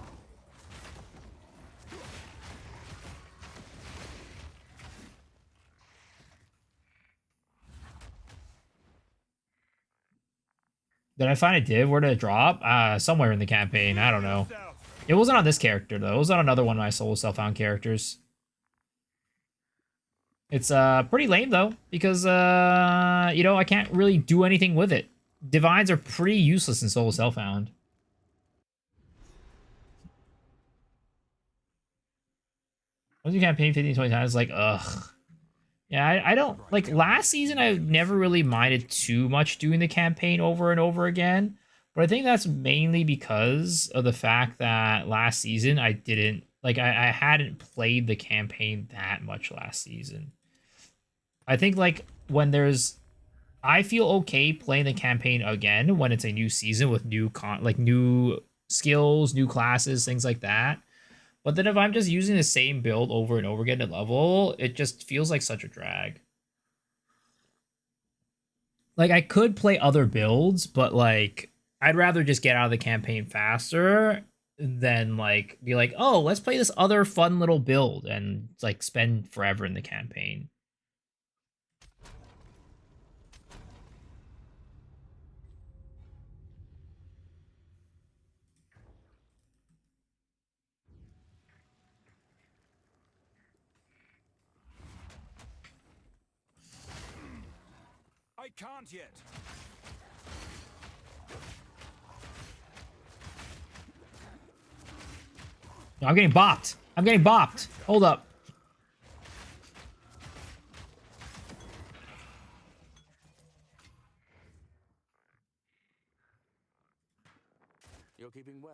Did I find a div? Where did it drop? Somewhere in the campaign. I don't know. It wasn't on this character, though. It was on another one of my solo self-found characters. It's pretty lame, though, because, you know, I can't really do anything with it. Divines are pretty useless in solo self-found. Once you campaign 15, 20 times, like, ugh. Yeah, I don't like last season. I never really minded too much doing the campaign over and over again, but I think that's mainly because of the fact that last season I didn't like I hadn't played the campaign that much last season. I think like when there's I feel okay playing the campaign again when it's a new season with new skills, new classes, things like that. But then if I'm just using the same build over and over again to level, it just feels like such a drag. Like I could play other builds, but like I'd rather just get out of the campaign faster than like be like, oh, let's play this other fun little build and like spend forever in the campaign. I can't yet. No, I'm getting bopped. I'm getting bopped. Hold up. You're keeping well.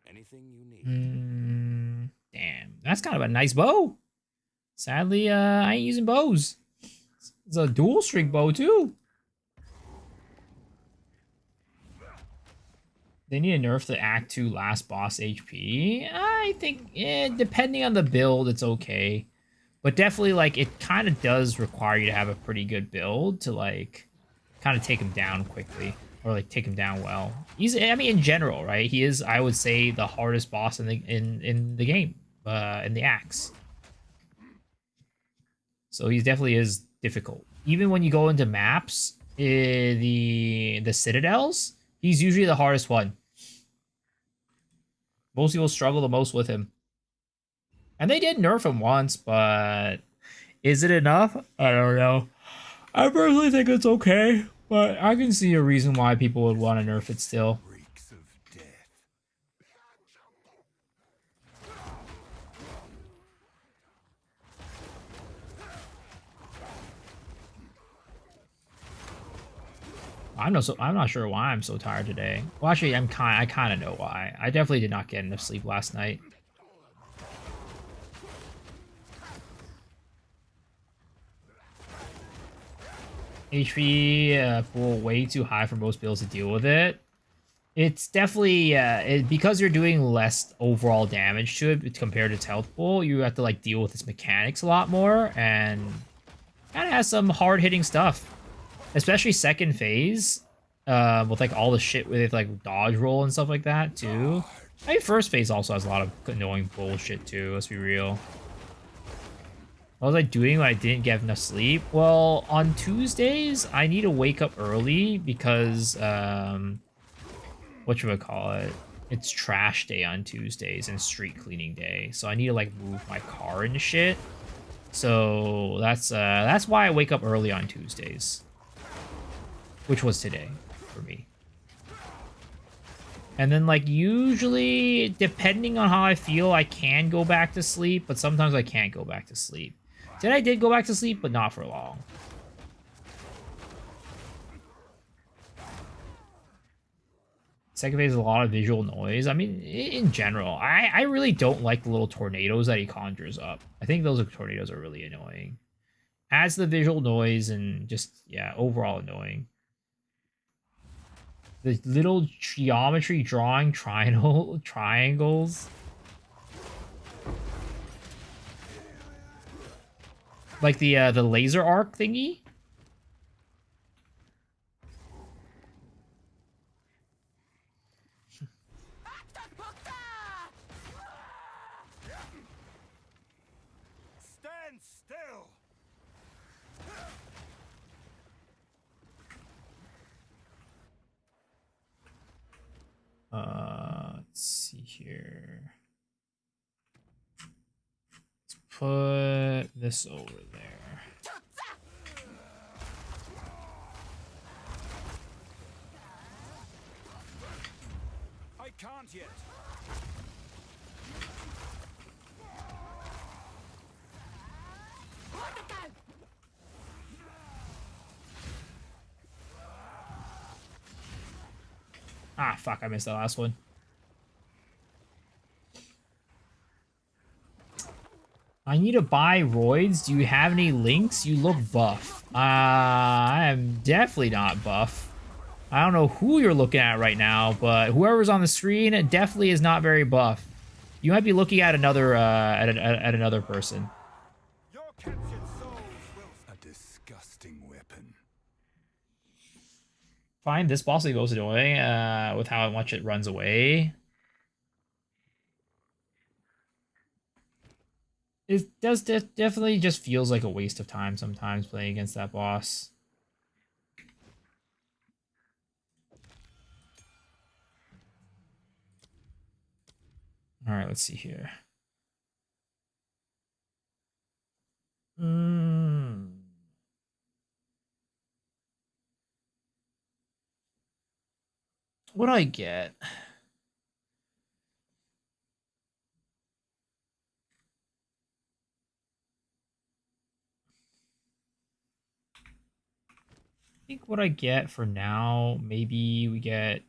Anything you need. Damn, that's kind of a nice bow. Sadly, I ain't using bows. It's a dual string bow too. They need to nerf the Act 2 last boss HP. I think, depending on the build, it's okay. But definitely, like, it kind of does require you to have a pretty good build to, like, kind of take him down quickly. Or, like, take him down well. I mean, in general, right? He is, I would say, the hardest boss in the game. In the Axe. So he definitely is difficult. Even when you go into maps, the Citadels, he's usually the hardest one. Most people struggle the most with him. And they did nerf him once, but is it enough? I don't know. I personally think it's okay, but I can see a reason why people would want to nerf it still. Reeks of death. I'm not sure why I'm so tired today. Well, actually, I kind of know why. I definitely did not get enough sleep last night. HP pool way too high for most builds to deal with it. It's definitely because you're doing less overall damage to it compared to its health pool. You have to like deal with its mechanics a lot more, and kind of has some hard hitting stuff, especially second phase, with like all the shit with like dodge roll and stuff like that too. I mean, first phase also has a lot of annoying bullshit too. Let's be real. What was I doing when I didn't get enough sleep? Well, on Tuesdays, I need to wake up early because, whatchamacallit? It's trash day on Tuesdays and street cleaning day. So I need to, like, move my car and shit. So that's why I wake up early on Tuesdays. Which was today for me. And then, like, usually, depending on how I feel, I can go back to sleep, but sometimes I can't go back to sleep. Today I did go back to sleep, but not for long. Second phase is a lot of visual noise. I mean, in general, I really don't like the little tornadoes that he conjures up. I think those tornadoes are really annoying. Adds the visual noise and just, yeah, overall annoying. The little geometry drawing triangles. Like the laser arc thingy. still. Let's see here. Let's put this over there. I can't yet. Ah, fuck, I missed that last one. I need to buy roids. Do you have any links? You look buff. I am definitely not buff. I don't know who you're looking at right now, but whoever's on the screen definitely is not very buff. You might be looking at another at another person. Your captured souls will. A disgusting weapon. Fine, this boss level is annoying with how much it runs away. It does definitely just feels like a waste of time sometimes playing against that boss. All right, let's see here. What do I get? I think what I get for now, maybe we get.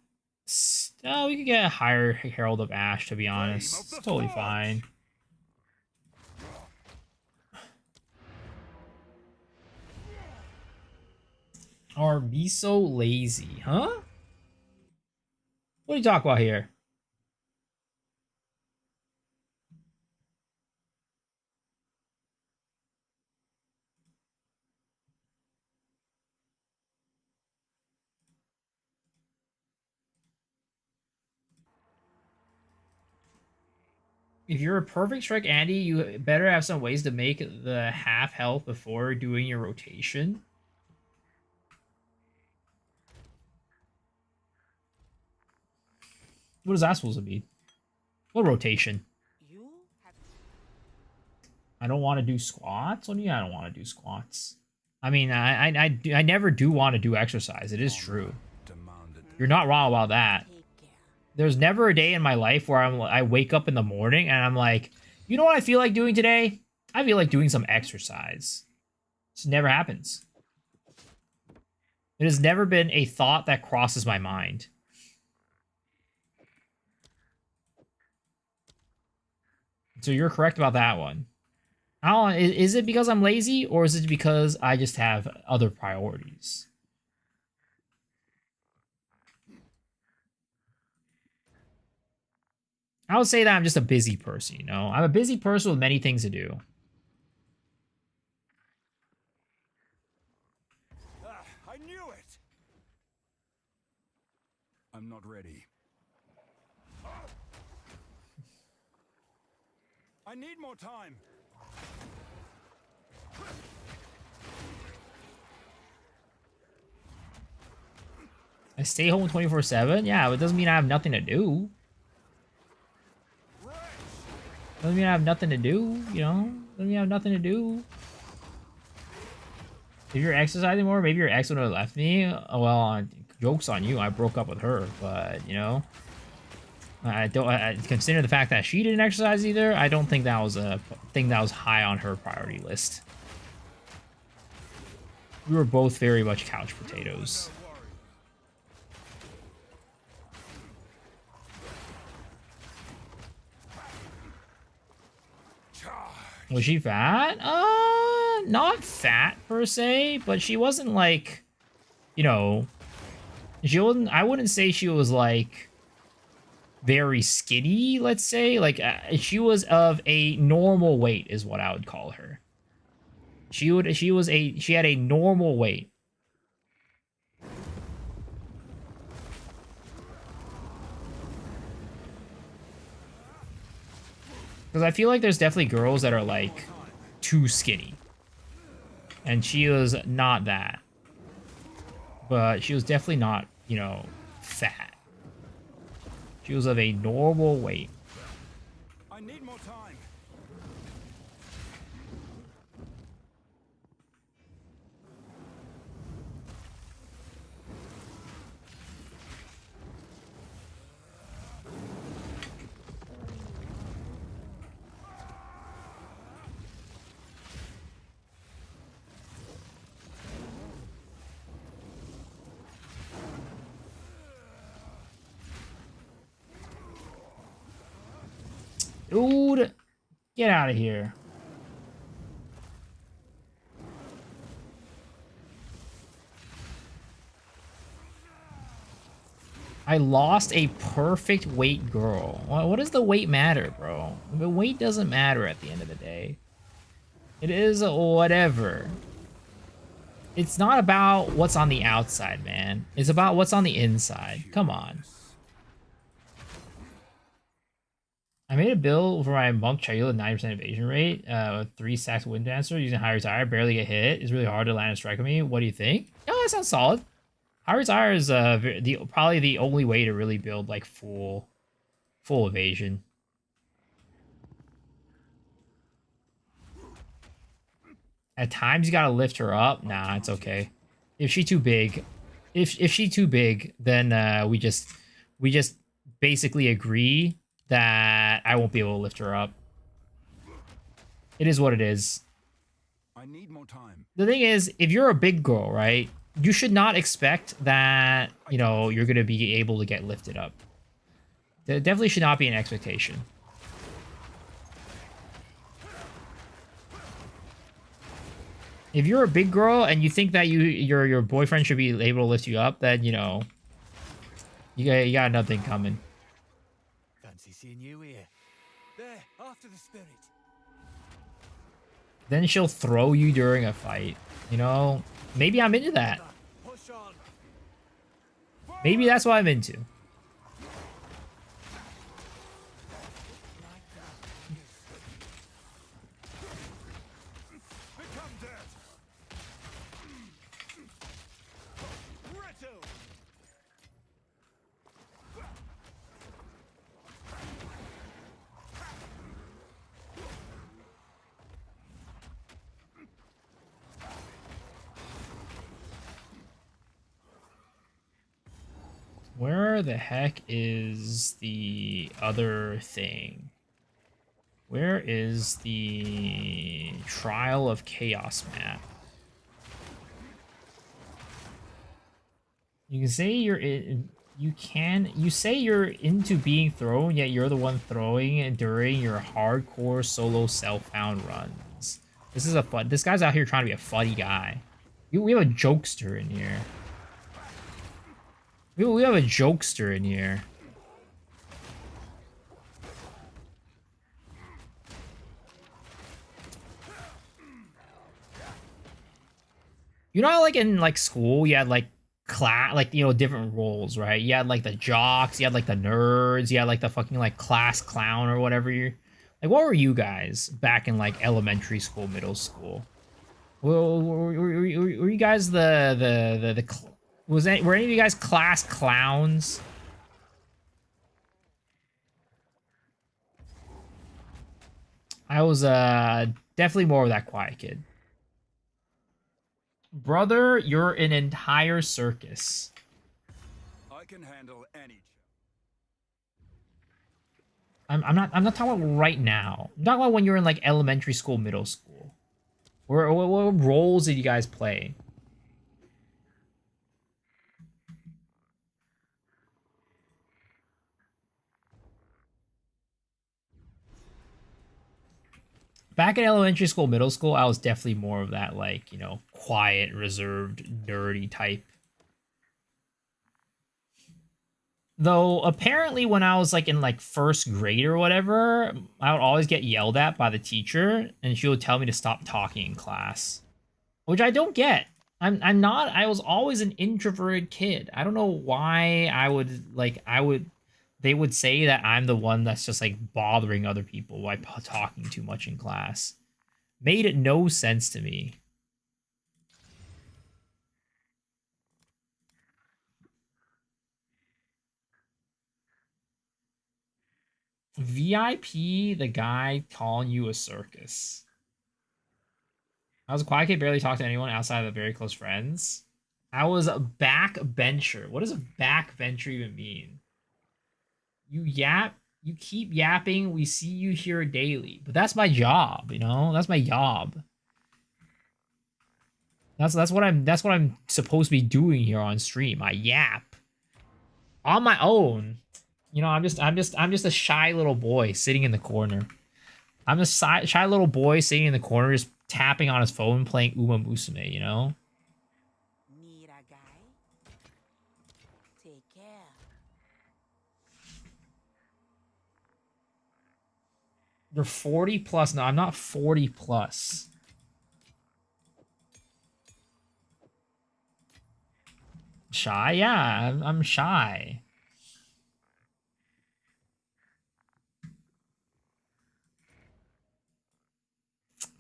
We could get a higher Herald of Ash, to be honest. It's totally fine. Are me so lazy, huh? What are you talking about here? If you're a perfect strike Andy, you better have some ways to make the half health before doing your rotation. What is that supposed to be? What rotation? You have I don't want to do squats? What do you mean I don't want to do squats? I mean, I never do want to do exercise. It is true. Demanded. You're not wrong about that. take care. There's never a day in my life where I wake up in the morning and I'm like, you know what I feel like doing today? I feel like doing some exercise. This never happens. It has never been a thought that crosses my mind. So you're correct about that one. I don't know, is it because I'm lazy or is it because I just have other priorities? I would say that I'm just a busy person, you know? I'm a busy person with many things to do. I knew it. I'm not ready. I need more time. I stay home 24/7? Yeah, but it doesn't mean I have nothing to do. Doesn't mean I have nothing to do, you know? Doesn't mean I have nothing to do. If you're exercising more, maybe your ex would have left me. Well, joke's on you. I broke up with her, but, you know? I don't consider the fact that she didn't exercise either. I don't think that was a thing that was high on her priority list. We were both very much couch potatoes. Was she fat? Not fat per se, but she wasn't like, you know, she wasn't. I wouldn't say she was like very skinny. Let's say like she was of a normal weight, is what I would call her. She had a normal weight. Because I feel like there's definitely girls that are like too skinny. And she was not that. But she was definitely not, you know, fat. She was of a normal weight. I need more time. Dude, get out of here. I lost a perfect weight girl. What does the weight matter, bro? The weight doesn't matter at the end of the day. It is whatever. It's not about what's on the outside, man. It's about what's on the inside. Come on. I made a build for my monk Chayula 90% evasion rate, 3 stacks wind dancer using high retire, barely get hit. It's really hard to land a strike with me. What do you think? Oh, that sounds solid. High retire is probably the only way to really build like full evasion. At times you gotta lift her up. Nah, it's okay. If she too big, if she too big, then we just basically agree that I won't be able to lift her up. It is what it is. I need more time. The thing is, if you're a big girl, right, you should not expect that, you know, you're going to be able to get lifted up. There definitely should not be an expectation. If you're a big girl and you think that your boyfriend should be able to lift you up, then, you know, you got nothing coming. Fancy seeing you here. There, after the spirit. Then she'll throw you during a fight. You know, maybe I'm into that. Push on. Maybe that's what I'm into. Become dead. Retto. Where the heck is the other thing? Where is the Trial of Chaos map? You can say you're in, you say you're into being thrown, yet you're the one throwing it during your hardcore solo self-found runs. This guy's out here trying to be a funny guy. We have a jokester in here. We have a jokester in here. You know how, like, in, like, school, you had, like, like, you know, different roles, right? You had, like, the jocks, you had, like, the nerds, you had, like, the fucking, like, class clown or whatever you're... Like, what were you guys back in, like, elementary school, middle school? Well, were you guys were any of you guys class clowns? I was definitely more of that quiet kid. Brother, you're an entire circus. I can handle any. I'm not talking about right now. I'm talking about when you're in like elementary school, middle school. What roles did you guys play? Back in elementary school, middle school, I was definitely more of that, like, you know, quiet, reserved, nerdy type. Though, apparently, when I was, like, in, like, first grade or whatever, I would always get yelled at by the teacher, and she would tell me to stop talking in class. Which I don't get. I was always an introverted kid. I don't know why they would say that I'm the one that's just, like, bothering other people by talking too much in class. Made no sense to me. VIP, the guy calling you a circus. I was a quiet kid, barely talked to anyone outside of very close friends. I was a backbencher. What does a backbencher even mean? You yap, you keep yapping. We see you here daily, but that's my job. You know, that's my job. That's what I'm supposed to be doing here on stream. I yap on my own. You know, I'm just a shy little boy sitting in the corner. I'm a shy little boy sitting in the corner, just tapping on his phone, playing Uma Musume. You know. Need a guy? Take care. You're 40 plus. No, I'm not 40 plus. Shy? Yeah, I'm shy.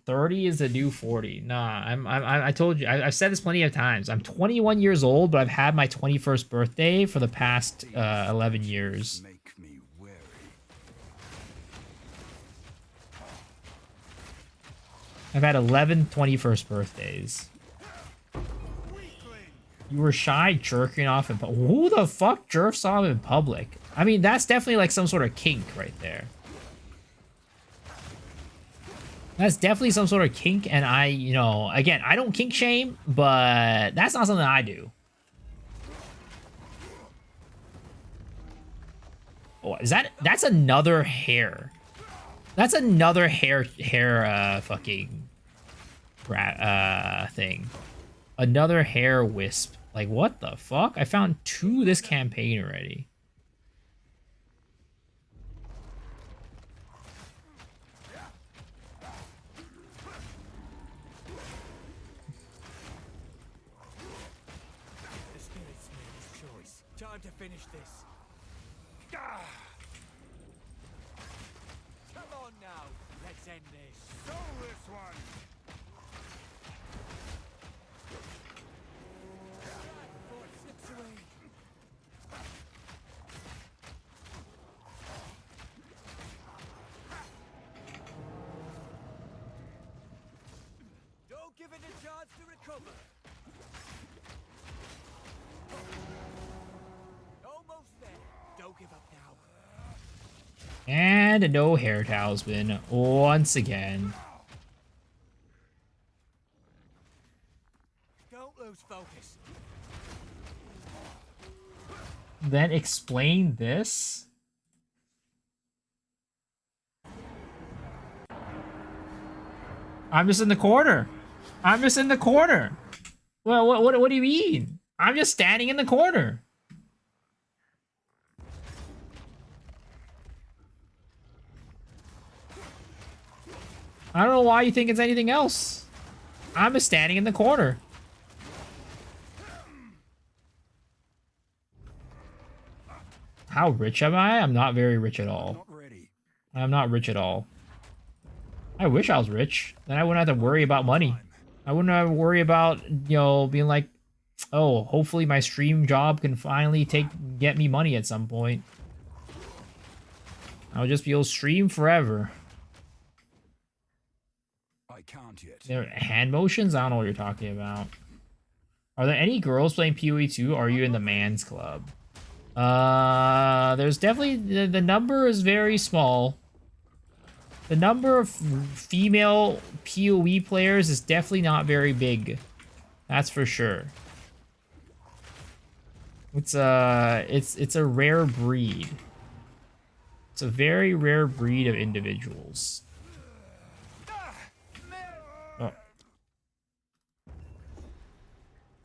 $30 is the new 40. Nah, I told you. I've said this plenty of times. I'm 21 years old, but I've had my 21st birthday for the past 11 years. Make me wary. I've had 11 21st birthdays. You were shy jerking off in public. Who the fuck jerks off in public? I mean, that's definitely like some sort of kink right there. That's definitely some sort of kink, and I, you know, again, I don't kink shame, but that's not something I do. Oh, is that's another hair. That's another hair fucking thing. Another hair wisp. Like, what the fuck? I found 2 this campaign already. The spirits made his choice. Time to finish this. Come on now. Let's end this. Soulless one. Before it slips away. Don't give it a chance to recover. Almost there. Don't give up now. And no hair talisman once again. Don't lose focus. Then explain this. I'm just in the corner. I'm just in the corner. Well, what do you mean? I'm just standing in the corner. I don't know why you think it's anything else. I'm just standing in the corner. How rich am I? I'm not very rich at all. Not ready. I'm not rich at all. I wish I was rich. Then I wouldn't have to worry about money. I wouldn't have to worry about, you know, being like, oh, hopefully my stream job can finally get me money at some point. I would just be able to stream forever. I can't yet. There hand motions? I don't know what you're talking about. Are there any girls playing PoE 2? Or are you in the man's club? There's definitely the number is very small. The number of female PoE players is definitely not very big. That's for sure. It's a rare breed. It's a very rare breed of individuals. Oh.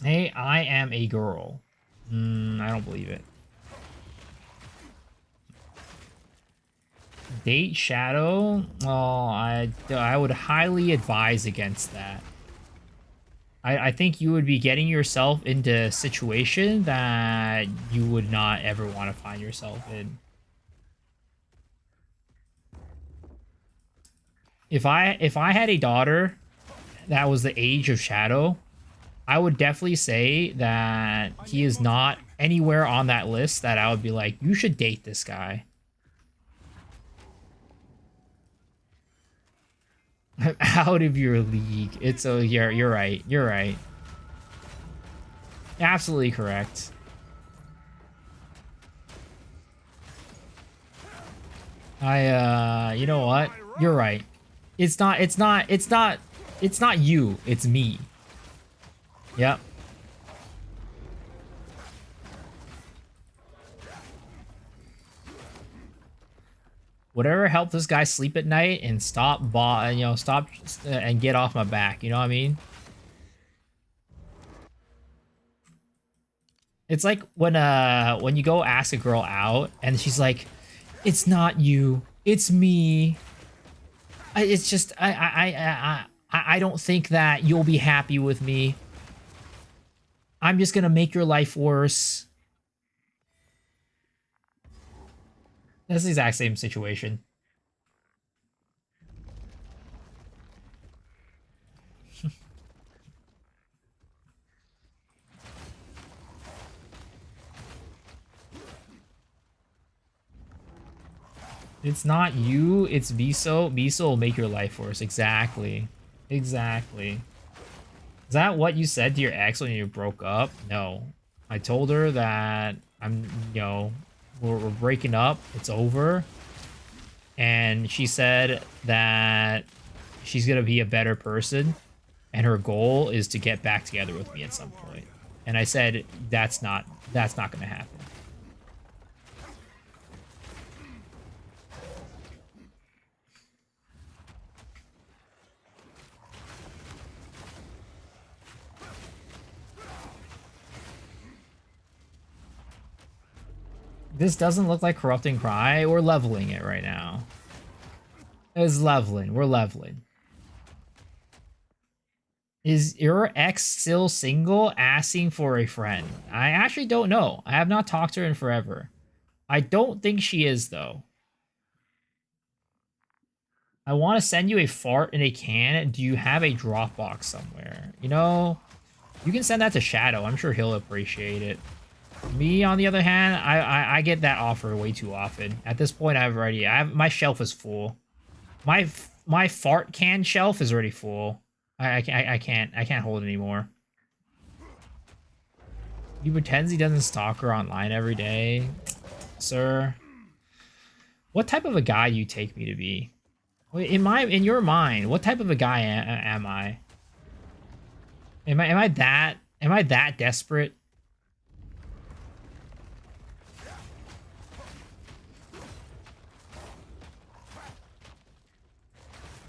Hey, I am a girl. I don't believe it. Date Shadow? Oh, I would highly advise against that. I think you would be getting yourself into a situation that you would not ever want to find yourself in. If I had a daughter that was the age of Shadow, I would definitely say that he is not anywhere on that list that I would be like, you should date this guy. I'm out of your league. It's a you're right. You're right. Absolutely correct. You know what? You're right. It's not you, it's me. Yep. Whatever helped this guy sleep at night and stop and get off my back, you know what I mean? It's like when you go ask a girl out and she's like, "It's not you, it's me." It's just I don't think that you'll be happy with me. I'm just gonna make your life worse. That's the exact same situation. It's not you, it's Miso. Miso will make your life worse. Exactly. Exactly. Is that what you said to your ex when you broke up? No. I told her that we're breaking up. It's over. And she said that she's going to be a better person. And her goal is to get back together with me at some point. And I said, that's not going to happen. This doesn't look like Corrupting Cry. We're leveling it right now. It's leveling. We're leveling. Is your ex still single, asking for a friend? I actually don't know. I have not talked to her in forever. I don't think she is, though. I want to send you a fart in a can. Do you have a Dropbox somewhere? You know, you can send that to Shadow. I'm sure he'll appreciate it. Me, on the other hand, I get that offer way too often. At this point, my shelf is full. My fart can shelf is already full. I can't hold it anymore. He pretends he doesn't stalk her online every day, sir. What type of a guy do you take me to be? In your mind, what type of a guy am I? Am I that desperate?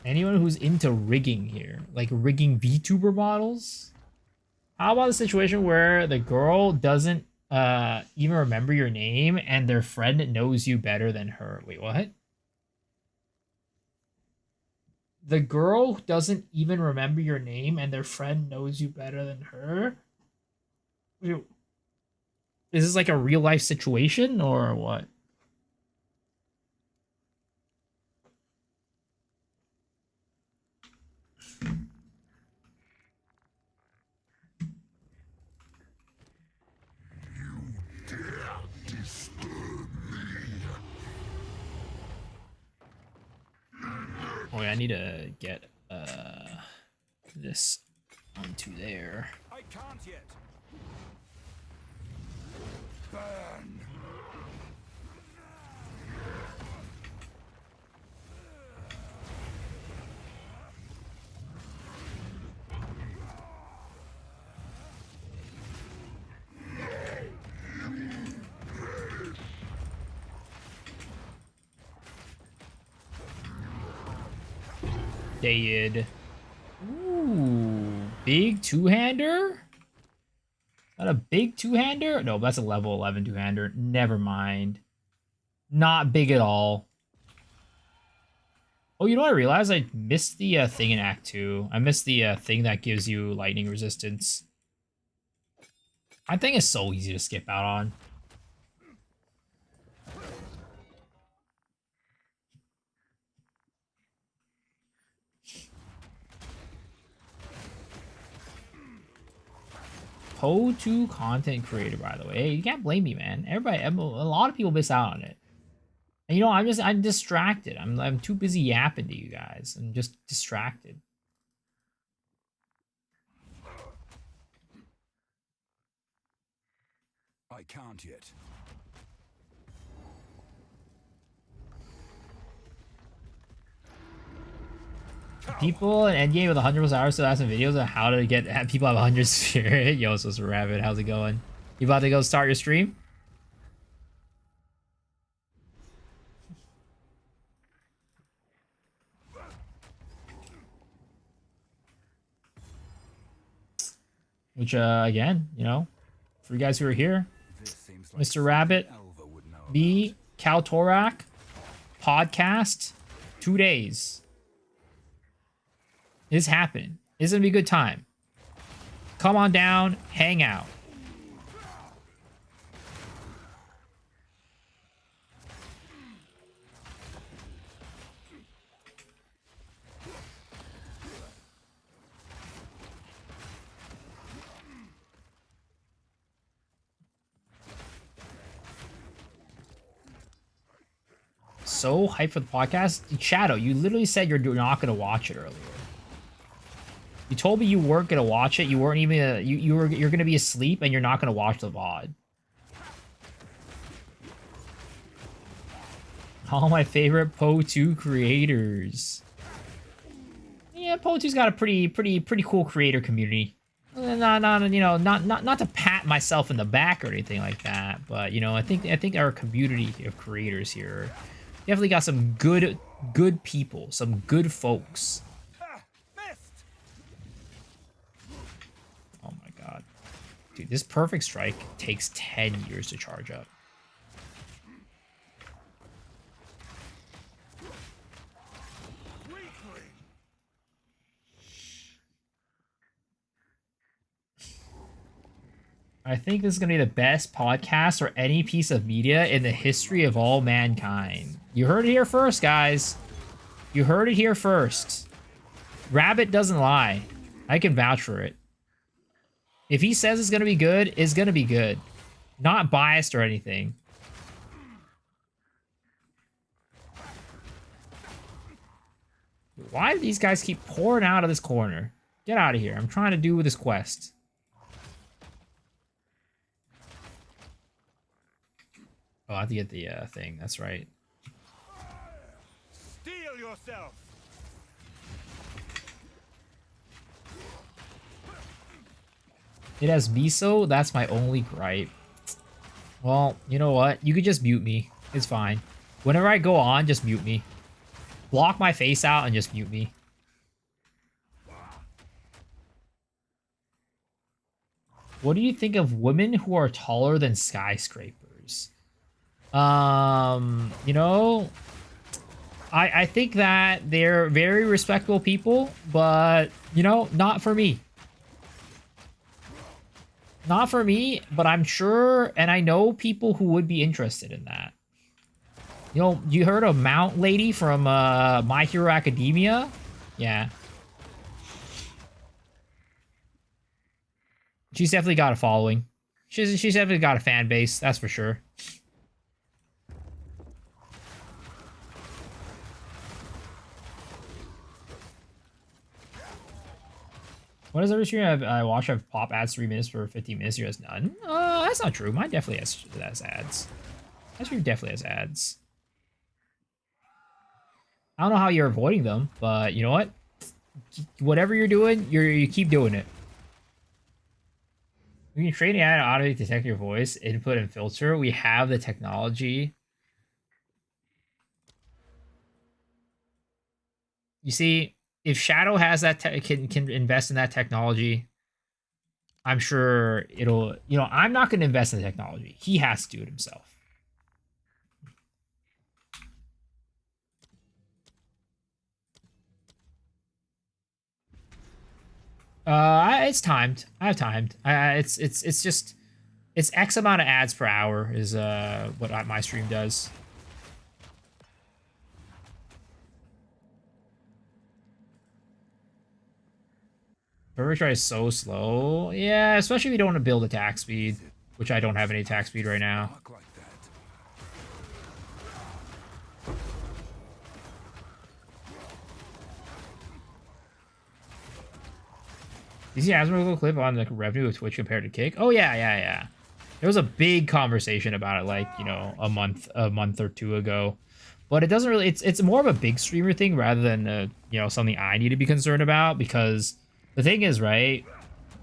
Anyone who's into rigging here, like rigging VTuber models? How about the situation where the girl doesn't even remember your name and their friend knows you better than her? Wait, what? The girl doesn't even remember your name and their friend knows you better than her? Wait, is this like a real life situation or what? Oh yeah, I need to get this onto there. I can't yet. Burn. Dead. Ooh, big two-hander? Not a big two-hander? No, that's a level 11 two-hander. Never mind. Not big at all. Oh, you know what I realized? I missed the thing in Act 2. I missed the thing that gives you lightning resistance. I think it's so easy to skip out on. Po2 content creator, by the way. You can't blame me, man. Everybody, a lot of people miss out on it. And you know, I'm distracted. I'm too busy yapping to you guys. I'm just distracted. I can't yet. People in Endgame with 100+ hours still have some videos on how to have people have 100 spirit. Yo, so Rabbit, how's it going? You about to go start your stream? Which, again, you know, for you guys who are here, Mr. Rabbit, B, Kaltorak, podcast, 2 days. It's happening. It's gonna be a good time. Come on down, hang out. So hyped for the podcast. Shadow, you literally said you're not gonna watch it earlier. You told me you weren't gonna watch it. You weren't even you're gonna be asleep and you're not gonna watch the VOD. All my favorite Po2 creators. Yeah, Po2's got a pretty cool creator community. Not to pat myself in the back or anything like that, but you know, I think our community of creators here definitely got some good people, some good folks. Oh my god. Dude, this perfect strike takes 10 years to charge up. I think this is going to be the best podcast or any piece of media in the history of all mankind. You heard it here first, guys. You heard it here first. Rabbit doesn't lie. I can vouch for it. If he says it's going to be good, it's going to be good. Not biased or anything. Why do these guys keep pouring out of this corner? Get out of here. I'm trying to do with this quest. Oh, I have to get the thing. That's right. Steel yourself. It has miso. That's my only gripe. Well, you know what? You could just mute me. It's fine. Whenever I go on, just mute me. Block my face out and just mute me. What do you think of women who are taller than skyscrapers? You know, I think that they're very respectable people, but, you know, not for me. Not for me, but I'm sure, and I know people who would be interested in that. You know, you heard of Mount Lady from My Hero Academia? Yeah. She's definitely got a following. She's definitely got a fan base, that's for sure. What is every stream I watch? I've pop ads 3 minutes for 15 minutes. Yours none. That's not true. Mine definitely has ads. That stream definitely has ads. I don't know how you're avoiding them, but you know what? Whatever you're doing, you keep doing it. We can train AI to automatically detect your voice, input, and filter. We have the technology. You see, if Shadow has that can invest in that technology, I'm sure it'll. You know, I'm not going to invest in the technology. He has to do it himself. It's timed. I have timed. It's just it's X amount of ads per hour is what my stream does. Perfect try is so slow. Yeah, especially if you don't want to build attack speed, which I don't have any attack speed right now. Spark like that. You see Asmon's little clip on the revenue of Twitch compared to Kick? Oh yeah, yeah, yeah. There was a big conversation about it, like, you know, a month or two ago. But it doesn't really. It's more of a big streamer thing rather than you know, something I need to be concerned about, because the thing is, right,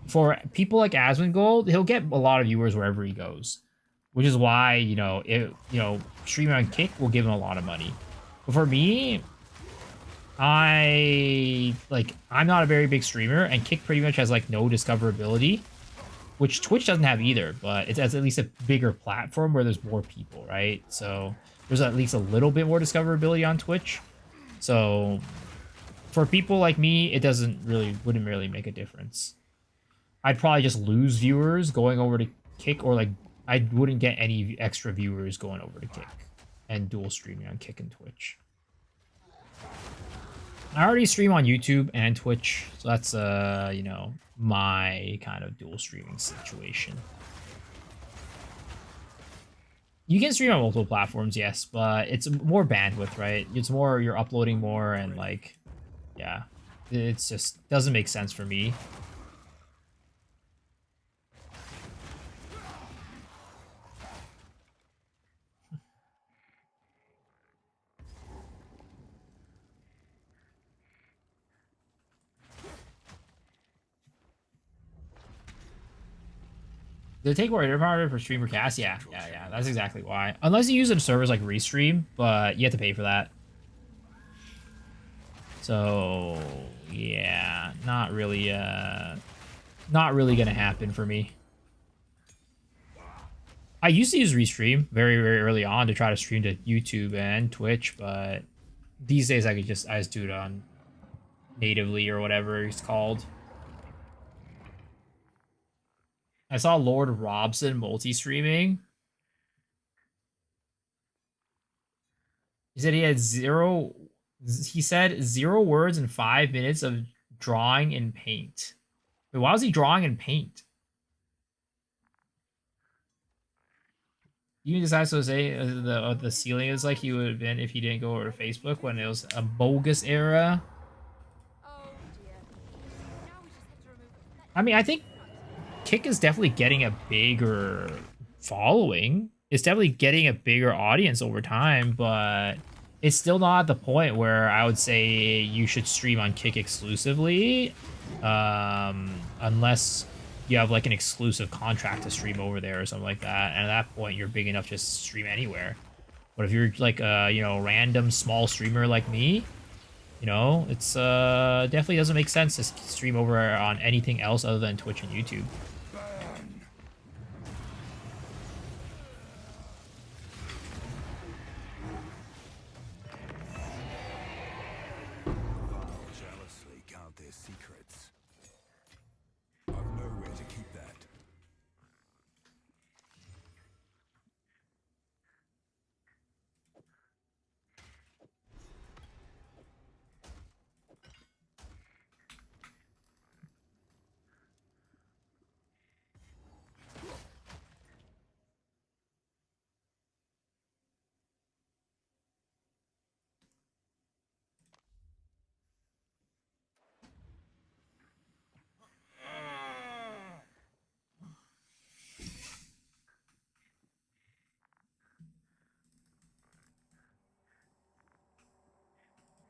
for people like Asmongold, he'll get a lot of viewers wherever he goes, which is why, you know, streaming on Kick will give him a lot of money. But for me, I'm not a very big streamer, and Kick pretty much has like no discoverability, which Twitch doesn't have either, but it has at least a bigger platform where there's more people, right? So there's at least a little bit more discoverability on Twitch. So for people like me, it wouldn't really make a difference. I'd probably just lose viewers going over to Kick, or like I wouldn't get any extra viewers going over to Kick and dual streaming on Kick and Twitch. I already stream on YouTube and Twitch, so that's you know, my kind of dual streaming situation. You can stream on multiple platforms, yes, but it's more bandwidth, right? It's more, you're uploading more, and like, yeah, it's just doesn't make sense for me. Did it take more internet power for stream or cast? Yeah, yeah, yeah. That's exactly why. Unless you use a servers like Restream, but you have to pay for that. So yeah, not really gonna happen for me. I used to use Restream very, very early on to try to stream to YouTube and Twitch, but these days I just do it on natively or whatever it's called. I saw Lord Robson multi-streaming. He said he said 0 words and 5 minutes of drawing in paint. Wait, why was he drawing in paint? You decide to say the ceiling is like he would have been if he didn't go over to Facebook when it was a bogus era. Oh dear. Now we just have to remove I mean, I think Kick is definitely getting a bigger following. It's definitely getting a bigger audience over time, but it's still not at the point where I would say you should stream on Kick exclusively, unless you have like an exclusive contract to stream over there or something like that. And at that point, you're big enough to stream anywhere. But if you're like a, you know, random small streamer like me, you know, it's definitely doesn't make sense to stream over on anything else other than Twitch and YouTube. Jealously count their secrets. I've nowhere to keep that.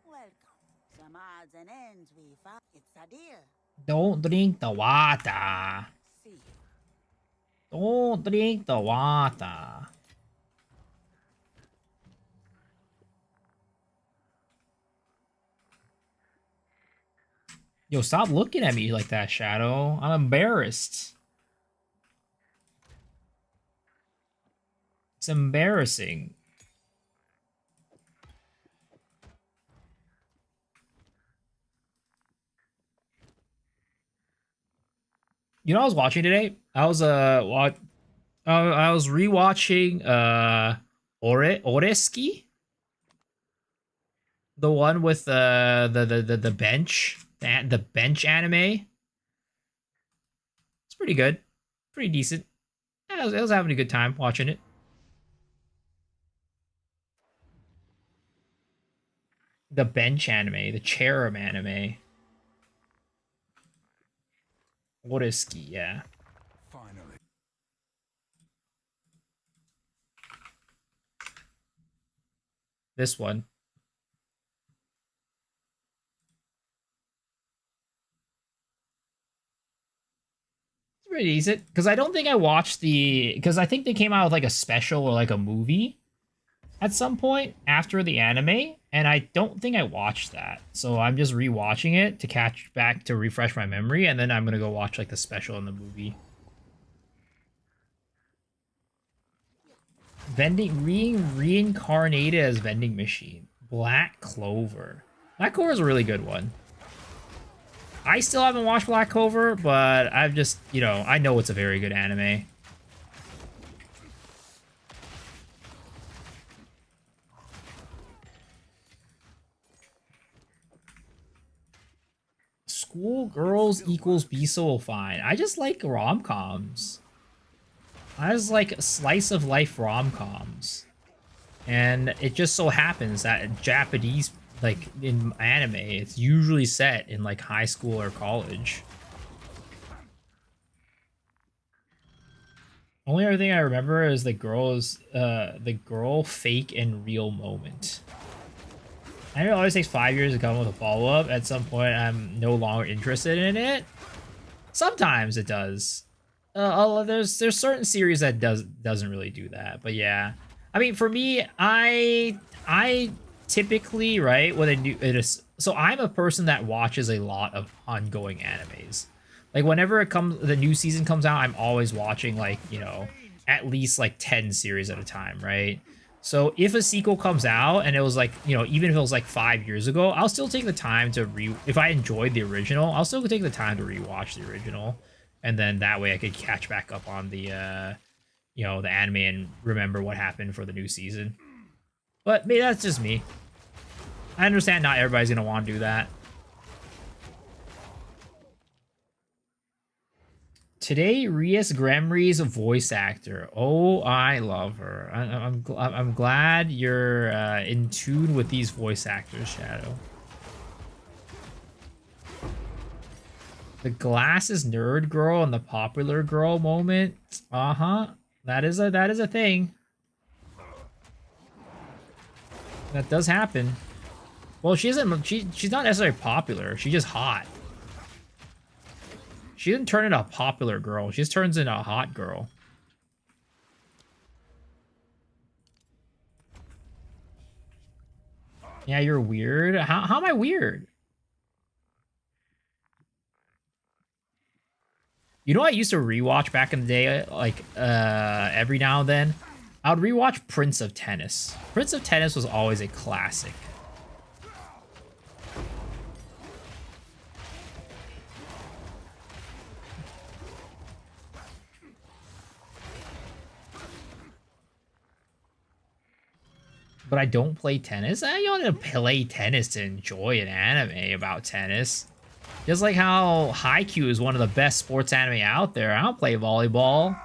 Welcome. Some odds and ends we found. It's a dear. Don't drink the water. See you. Don't drink the water. Yo, stop looking at me like that, Shadow. I'm embarrassed. It's embarrassing. You know what I was watching today? I was I was rewatching Oreski, the one with the bench, the bench anime. It's pretty good. Pretty decent. I was having a good time watching it. The bench anime, the cherub anime. Woriski, yeah. Finally. This one. It's pretty decent. Because I don't think I watched the... Because I think they came out with like a special or like a movie at some point after the anime, and I don't think I watched that. So I'm just rewatching it to catch back to refresh my memory, and then I'm gonna go watch like the special in the movie. Reincarnated as vending machine. Black Clover. Black Clover is a really good one. I still haven't watched Black Clover, but I've just, you know, I know it's a very good anime. Schoolgirls equals be so fine. I just like rom-coms. I just like slice of life rom-coms. And it just so happens that Japanese, like in anime, it's usually set in like high school or college. Only other thing I remember is the girl fake and real moment. I know it always takes 5 years to come with a follow-up. At some point, I'm no longer interested in it. Sometimes it does. There's certain series that doesn't really do that. But yeah, I mean, for me, I typically, right, when it is, so I'm a person that watches a lot of ongoing animes. Like whenever the new season comes out, I'm always watching like, you know, at least like 10 series at a time, right? So if a sequel comes out and it was like, you know, even if it was like 5 years ago, I'll still take the time to if I enjoyed the original, I'll still take the time to rewatch the original. And then that way I could catch back up on the, you know, the anime and remember what happened for the new season. But maybe that's just me. I understand not everybody's going to want to do that. Today, Rias Gremry's a voice actor. Oh, I love her. I'm glad you're in tune with these voice actors, Shadow. The glasses nerd girl and the popular girl moment. Uh-huh. That is a thing. That does happen. Well, she's not necessarily popular. She's just hot. She didn't turn into a popular girl. She just turns into a hot girl. Yeah, you're weird. How am I weird? You know what I used to rewatch back in the day, like every now and then? I would rewatch Prince of Tennis. Prince of Tennis was always a classic. But I don't play tennis. I don't want to play tennis to enjoy an anime about tennis. Just like how Haikyuu is one of the best sports anime out there. I don't play volleyball.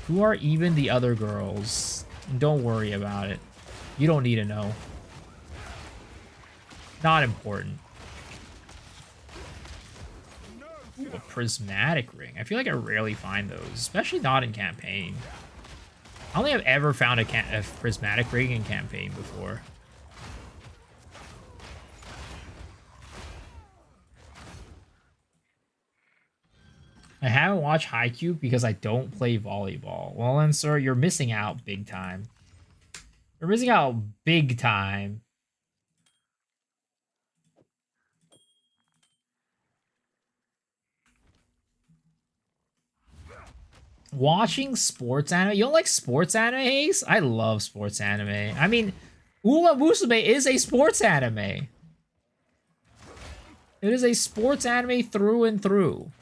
Who are even the other girls? Don't worry about it. You don't need to know. Not important. Ooh, a prismatic ring. I feel like I rarely find those, especially not in campaign. I don't think I've ever found a prismatic ring in campaign before. I haven't watched Haikyuu because I don't play volleyball. Well then, sir, you're missing out big time. You're missing out big time. Watching sports anime? You don't like sports anime, Ace? I love sports anime. I mean, Uma Musume is a sports anime. It is a sports anime through and through.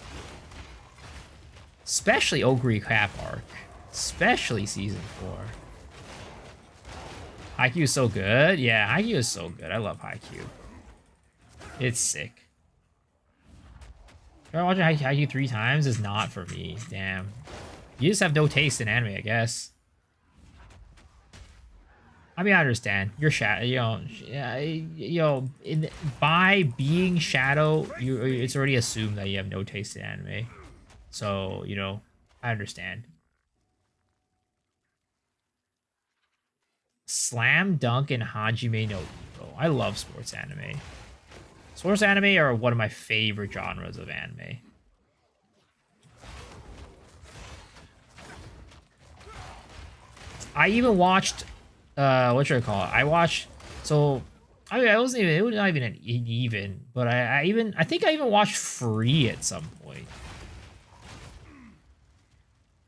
Especially Ogre Cap Arc. Especially Season 4. Haikyuu is so good. Yeah, Haikyuu is so good. I love Haikyuu. It's sick. Try watching Haikyuu 3 times is not for me. Damn. You just have no taste in anime, I guess. I mean, I understand. You're Shadow. By being Shadow, it's already assumed that you have no taste in anime. So, I understand. Slam Dunk and Hajime no Ippo. I love sports anime. Sports anime are one of my favorite genres of anime. I even watched, what should I call it? I watched, so, I mean, it was not even an even, but I think I even watched Free at some point.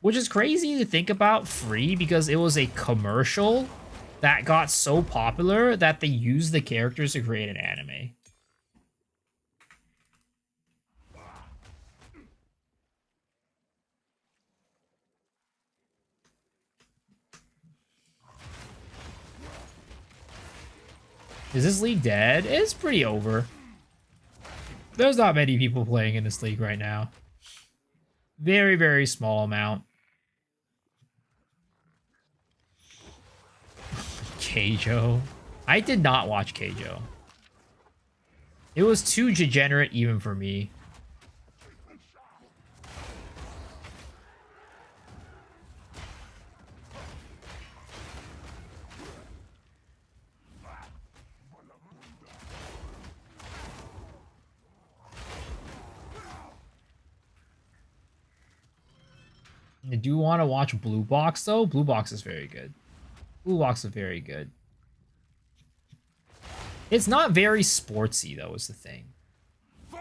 Which is crazy to think about Free because it was a commercial that got so popular that they used the characters to create an anime. Is this league dead? It's pretty over. There's not many people playing in this league right now. Very, very small amount. Keijo. I did not watch Keijo. It was too degenerate even for me. I do want to watch Blue Box, though. Blue Box is very good. Blue Box is very good. It's not very sportsy, though, is the thing.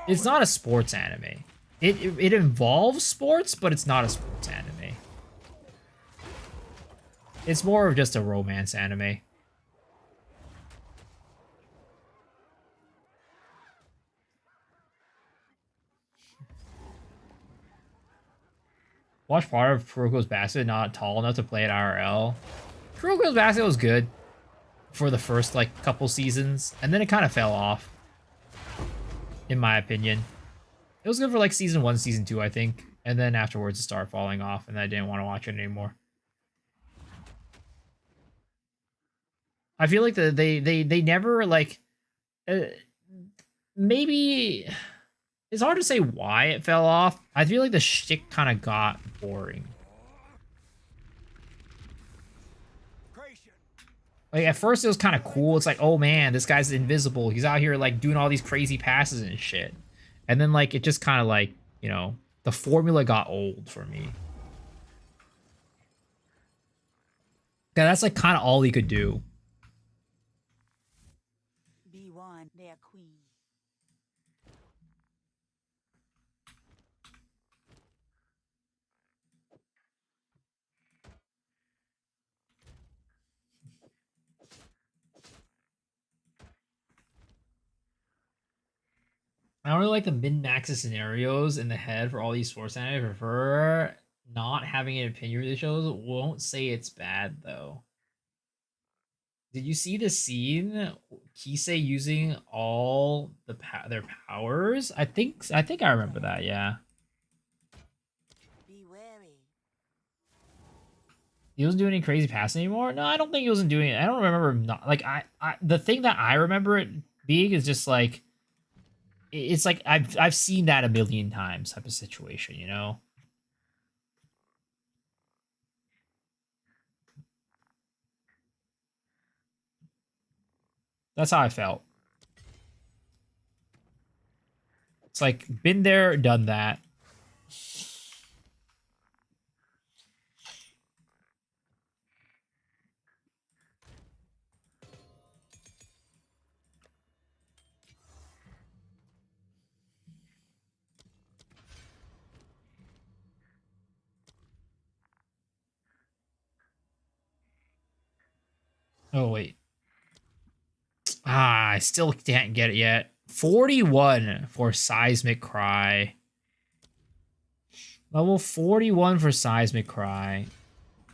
It's not a sports anime. It involves sports, but it's not a sports anime. It's more of just a romance anime. Watch part of Kuroko's Basket, not tall enough to play at IRL. Kuroko's Basket was good for the first, couple seasons, and then it kind of fell off, in my opinion. It was good for, season 1, season 2, I think, and then afterwards it started falling off, and I didn't want to watch it anymore. I feel like they never, maybe... It's hard to say why it fell off. I feel like the shtick kind of got boring. At first it was kind of cool. It's like, oh man, this guy's invisible. He's out here doing all these crazy passes and shit. And then it just kind of the formula got old for me. Yeah, that's kind of all he could do. Be one, their queen. I don't really like the min-max scenarios in the head for all these sports anime. I prefer not having an opinion with the shows. Won't say it's bad though. Did you see the scene? Kisei using all their powers? I think I remember that. Yeah. Be wary. He wasn't doing any crazy passing anymore. No, I don't think he wasn't doing it. I don't remember him not the thing that I remember it being is just it's I've seen that a million times type of situation, you know? That's how I felt. It's been there, done that. Oh, wait. I still can't get it yet. 41 for Seismic Cry. Level 41 for Seismic Cry.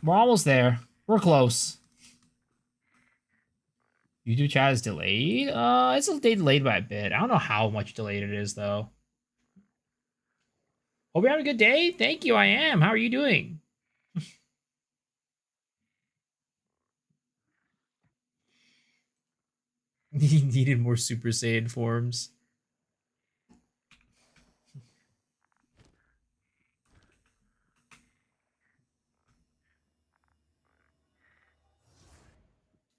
We're almost there. We're close. YouTube chat is delayed. It's delayed by a bit. I don't know how much delayed it is though. Hope you're having a good day. Thank you. I am. How are you doing? He needed more Super Saiyan forms.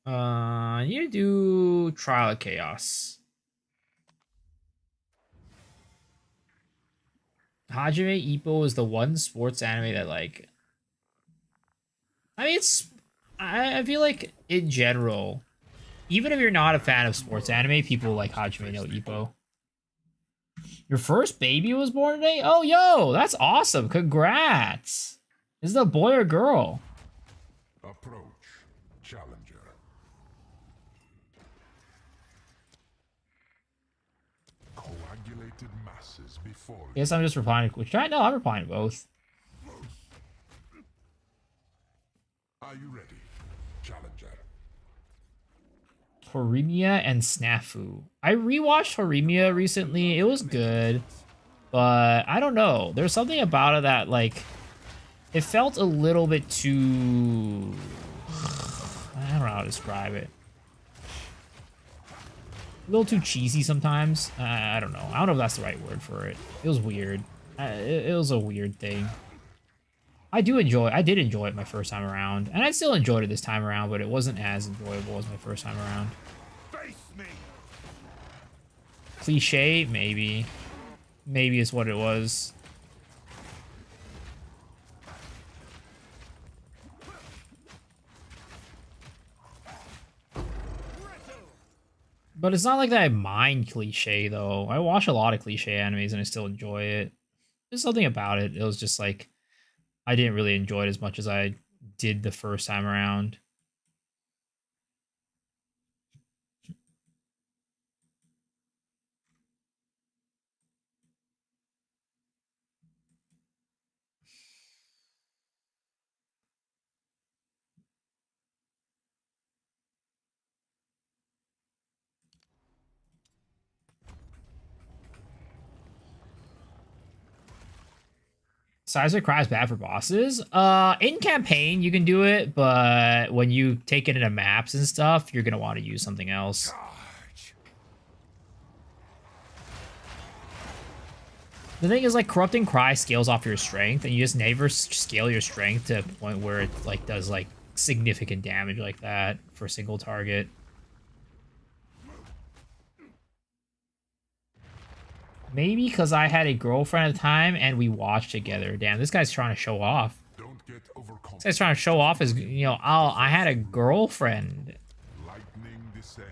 I need to do Trial of Chaos. Hajime Ippo is the one sports anime that like. I mean, I feel like in general, even if you're not a fan of sports anime, people like Hajime no Ippo. Your first baby was born today? Oh, yo, that's awesome. Congrats. Is it a boy or girl? Approach, challenger. Coagulated masses before you. Guess I'm just replying to which chat? No, I'm replying to both. Are you ready, challenger? Horimiya and Snafu. I rewatched Horimiya recently. It was good, but I don't know. There's something about it that like it felt a little bit too. I don't know how to describe it. A little too cheesy sometimes. I don't know. I don't know if that's the right word for it. It was weird. It was a weird thing. I did enjoy it my first time around, and I still enjoyed it this time around, but it wasn't as enjoyable as my first time around. Face me. Cliche, maybe. Maybe it's what it was. But it's not like that I mind cliche, though. I watch a lot of cliche animes, and I still enjoy it. There's something about it. It was just like, I didn't really enjoy it as much as I did the first time around. Seismic Cry is bad for bosses. In campaign you can do it, but when you take it into maps and stuff, you're gonna want to use something else. Charge. The thing is, like, Corrupting Cry scales off your strength, and you just never scale your strength to a point where it like does like significant damage like that for a single target. Maybe because I had a girlfriend at the time and we watched together. Damn, this guy's trying to show off. Don't get overconfident. This guy's trying to show off his, you know, oh, I had a girlfriend. Lightning descends.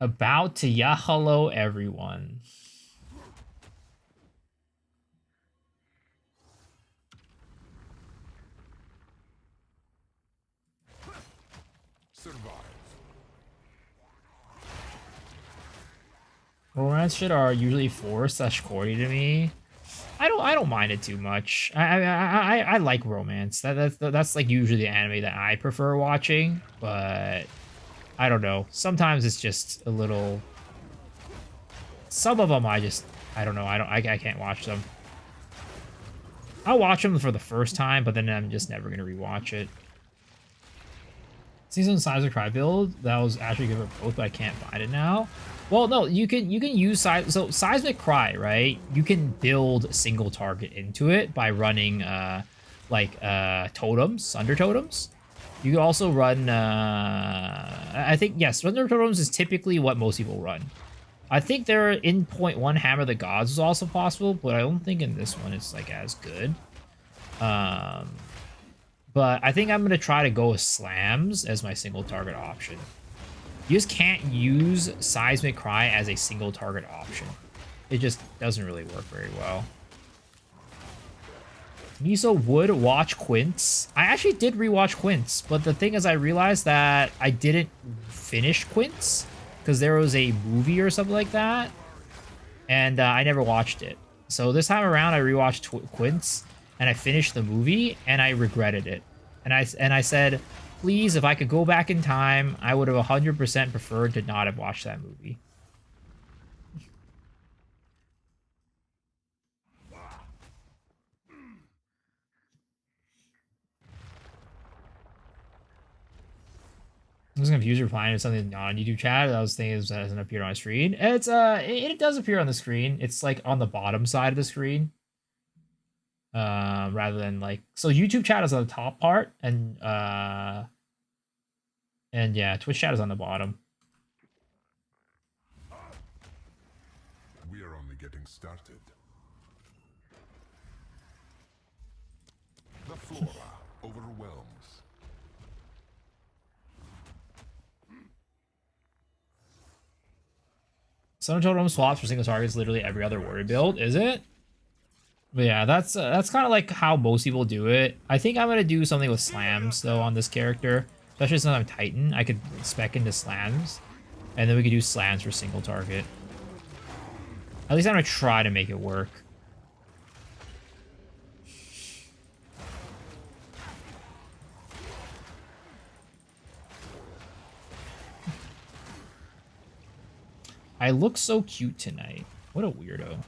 About to hello everyone. Survive. Romance shit are usually forced/corny to me. I don't mind it too much. I like romance. That's like usually the anime that I prefer watching, but I don't know. Sometimes it's just a little. Some of them I don't know. I can't watch them. I'll watch them for the first time, but then I'm just never gonna rewatch it. Season Seismic Cry build that was actually good for both, but I can't find it now. Well, no, you can use Seismic Cry, right? You can build a single target into it by running totems, Sunder totems. You can also run I think yes, Sunder totems is typically what most people run. I think there in point one Hammer of the Gods is also possible, but I don't think in this one it's like as good. But I think I'm gonna try to go with slams as my single target option. You just can't use Seismic Cry as a single target option. It just doesn't really work very well. Miso would watch Quince. I actually did rewatch Quince, but the thing is I realized that I didn't finish Quince because there was a movie or something like that, and I never watched it. So this time around I rewatched Quince, and I finished the movie and I regretted it. And I said, please, if I could go back in time, I would have 100% preferred to not have watched that movie. I was confused replying to something not on YouTube chat. I was thinking it hasn't appeared on my screen. It does appear on the screen. It's like on the bottom side of the screen. Rather than like, so YouTube chat is on the top part, and yeah, Twitch chat is on the bottom. We are only getting started. The flora overwhelms. Some total room swaps for single targets literally every other warrior build, is it? But yeah, that's kind of like how most people do it. I think I'm gonna do something with slams though on this character, especially since I'm Titan. I could spec into slams, and then we could do slams for single target. At least I'm gonna try to make it work. I look so cute tonight. What a weirdo.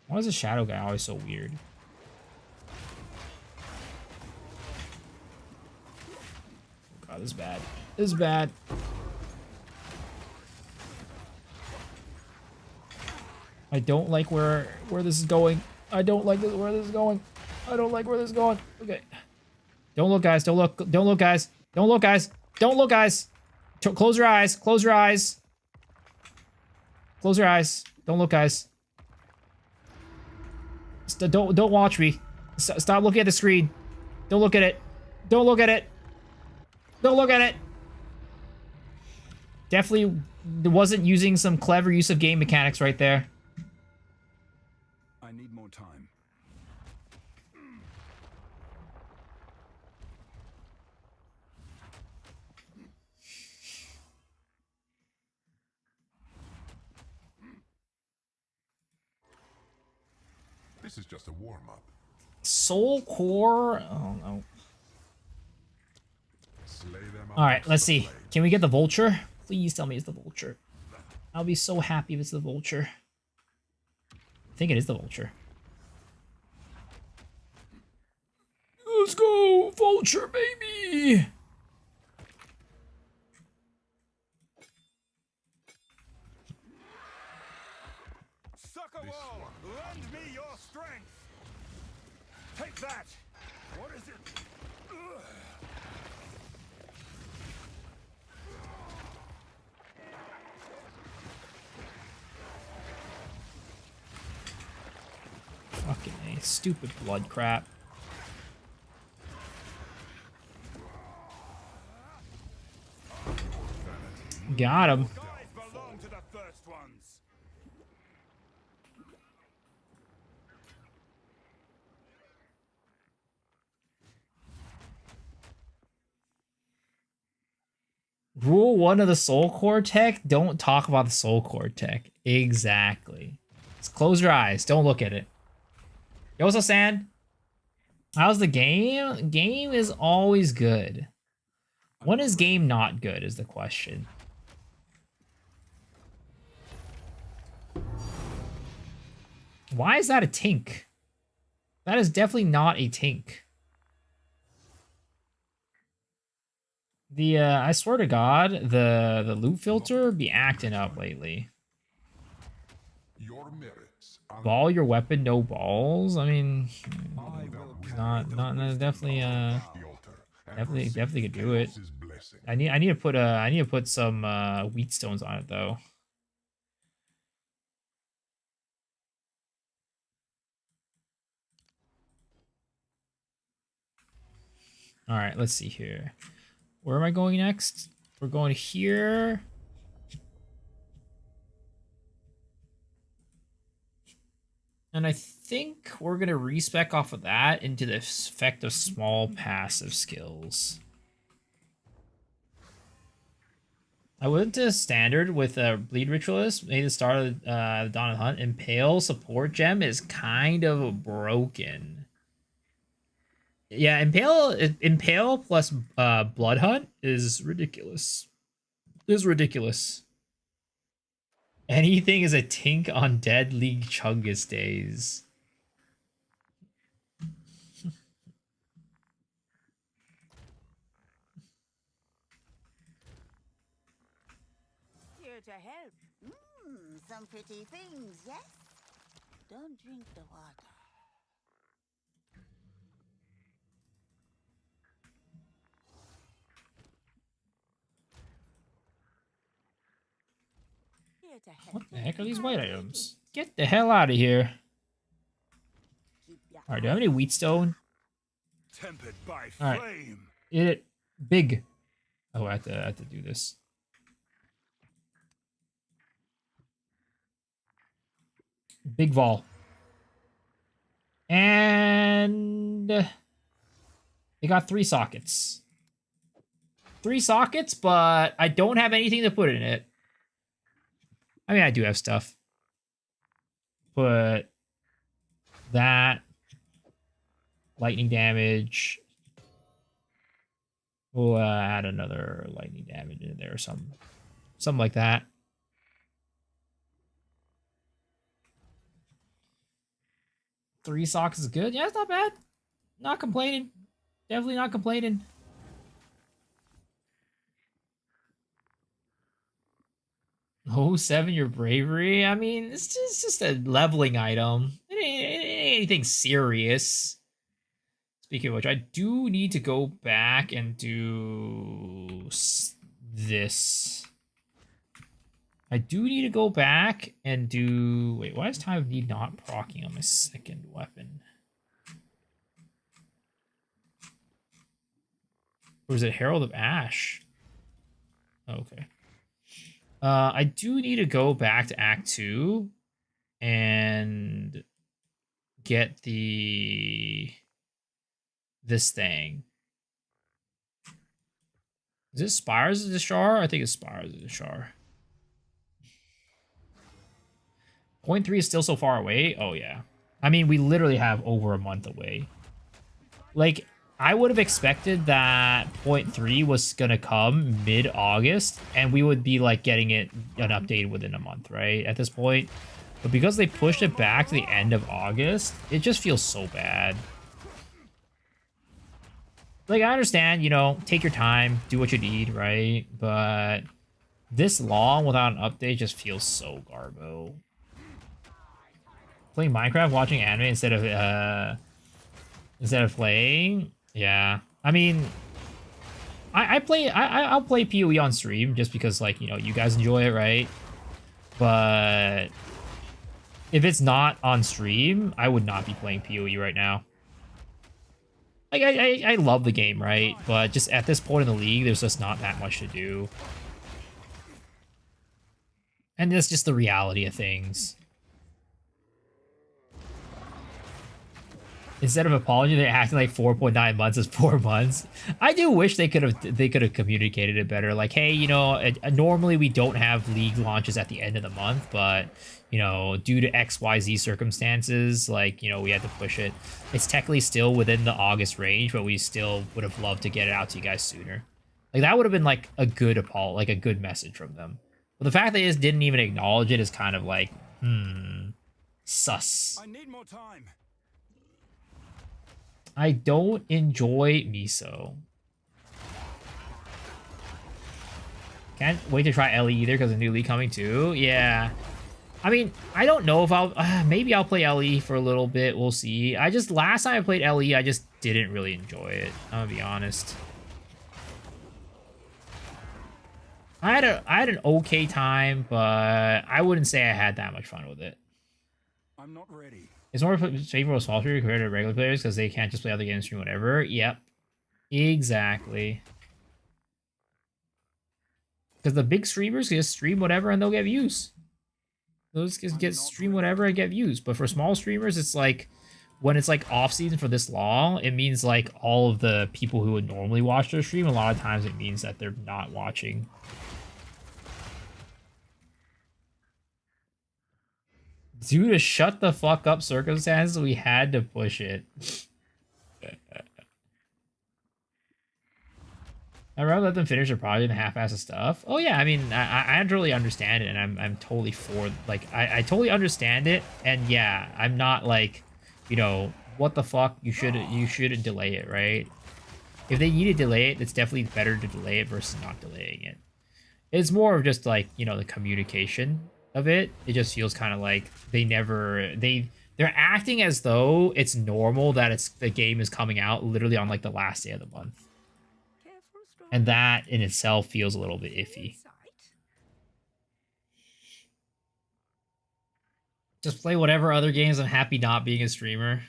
Why is the shadow guy always so weird? Oh god, this is bad. This is bad. I don't like where this is going. I don't like where this is going. I don't like where this is going. Okay. Don't look, guys. Don't look. Don't look, guys. Don't look, guys. Don't look, guys. Close your eyes. Close your eyes. Close your eyes. Don't look, guys. Don't watch me. Stop looking at the screen. Don't look at it. Don't look at it. Don't look at it. Definitely wasn't using some clever use of game mechanics right there. I need more time. This is just a warm-up. Soul Core? Oh no. Slay them Alright, amongst let's the see. flames. Can we get the vulture? Please tell me it's the vulture. I'll be so happy if it's the vulture. I think it is the vulture. Let's go, vulture, baby! Sucker wall, lend me your strength. Take that. What is it? Ugh. Fucking A. Stupid blood crap. Got him. Guys belong to the first ones. Rule 1 of the Soul Core tech, don't talk about the Soul Core tech. Exactly. Just close your eyes. Don't look at it. Yo, what's up, Sand? How's the game? Game is always good. When is game not good is the question. Why is that a tink? That is definitely not a tink. I swear to God, the loot filter be acting up lately. Your merits are Ball your weapon, no balls. I mean, I will not definitely the altar and definitely could do it. Chaos's blessing. I need to put some wheat stones on it though. All right, let's see here. Where am I going next? We're going here. And I think we're going to respec off of that into the effect of small passive skills. I went to standard with a bleed ritualist. Made the start of the Dawn of the Hunt. Impale support gem is kind of broken. Yeah, impale plus blood hunt is ridiculous. Is ridiculous. Anything is a tink on Dead League Chungus days. Here to help. Some pretty things, yes? Don't drink the water. Here to help. What the heck are these white items? Get the hell out of here. Keep your Alright, do I have any wheatstone? Tempered by All right. flame. It big. Oh, I have to do this. Big vol. And they got 3 sockets. 3 sockets, but I don't have anything to put in it. I mean, I do have stuff. But that lightning damage. We'll add another lightning damage in there or something like that. Three sockets is good. Yeah, it's not bad. Not complaining. Definitely not complaining. Oh, 7, your bravery. I mean, it's just a leveling item. It ain't anything serious. Speaking of which, I do need to go back and do this. I do need to go back and do... Wait, why is Time of Need not proccing on my second weapon? Or is it Herald of Ash? Oh, okay. I do need to go back to Act 2 and get this thing. Is it Spires of the Shar? I think it's Spires of the Shar. Point 3 is still so far away? Oh, yeah. I mean, we literally have over a month away. Like, I would have expected that point 3 was going to come mid-August, and we would be, like, getting it an update within a month, right? At this point. But because they pushed it back to the end of August, it just feels so bad. Like, I understand, you know, take your time, do what you need, right? But this long without an update just feels so garbo. Playing Minecraft, watching anime instead of playing, yeah. I mean, I'll play PoE on stream just because, like, you know, you guys enjoy it, right? But if it's not on stream, I would not be playing PoE right now. Like, I love the game, right? But just at this point in the league, there's just not that much to do. And that's just the reality of things. Instead of apology, they're acting like 4.9 months is 4 months. I do wish they could have communicated it better. Like, hey, you know, normally we don't have league launches at the end of the month, but, you know, due to XYZ circumstances, like, you know, we had to push it. It's technically still within the August range, but we still would have loved to get it out to you guys sooner. Like, that would have been like a good like a good message from them. But the fact they just didn't even acknowledge it is kind of like, sus. I need more time. I don't enjoy miso. Can't wait to try LE either because of new league coming too. Yeah. I mean, I don't know if I'll... maybe I'll play LE for a little bit. We'll see. Last time I played LE, I just didn't really enjoy it. I'm gonna be honest. I had an okay time, but I wouldn't say I had that much fun with it. I'm not ready. It's more favorable to small player compared to regular players because they can't just play other games, stream whatever. Yep. Exactly. Because the big streamers can just stream whatever and they'll get views. Those can get stream whatever and get views. But for small streamers, it's like when it's like off season for this long, it means like all of the people who would normally watch their stream, a lot of times it means that they're not watching. Due to shut the fuck up circumstances, we had to push it. I'd rather let them finish their project than half-ass stuff. Oh yeah, I mean, I totally understand it, and I'm totally for, like, I totally understand it, and yeah, I'm not like, you know, what the fuck, you shouldn't delay it, right? If they need to delay it, it's definitely better to delay it versus not delaying it. It's more of just like, you know, the communication of it. It just feels kind of like they're acting as though it's normal that the game is coming out literally on like the last day of the month. And that in itself feels a little bit iffy. Just play whatever other games. I'm happy not being a streamer.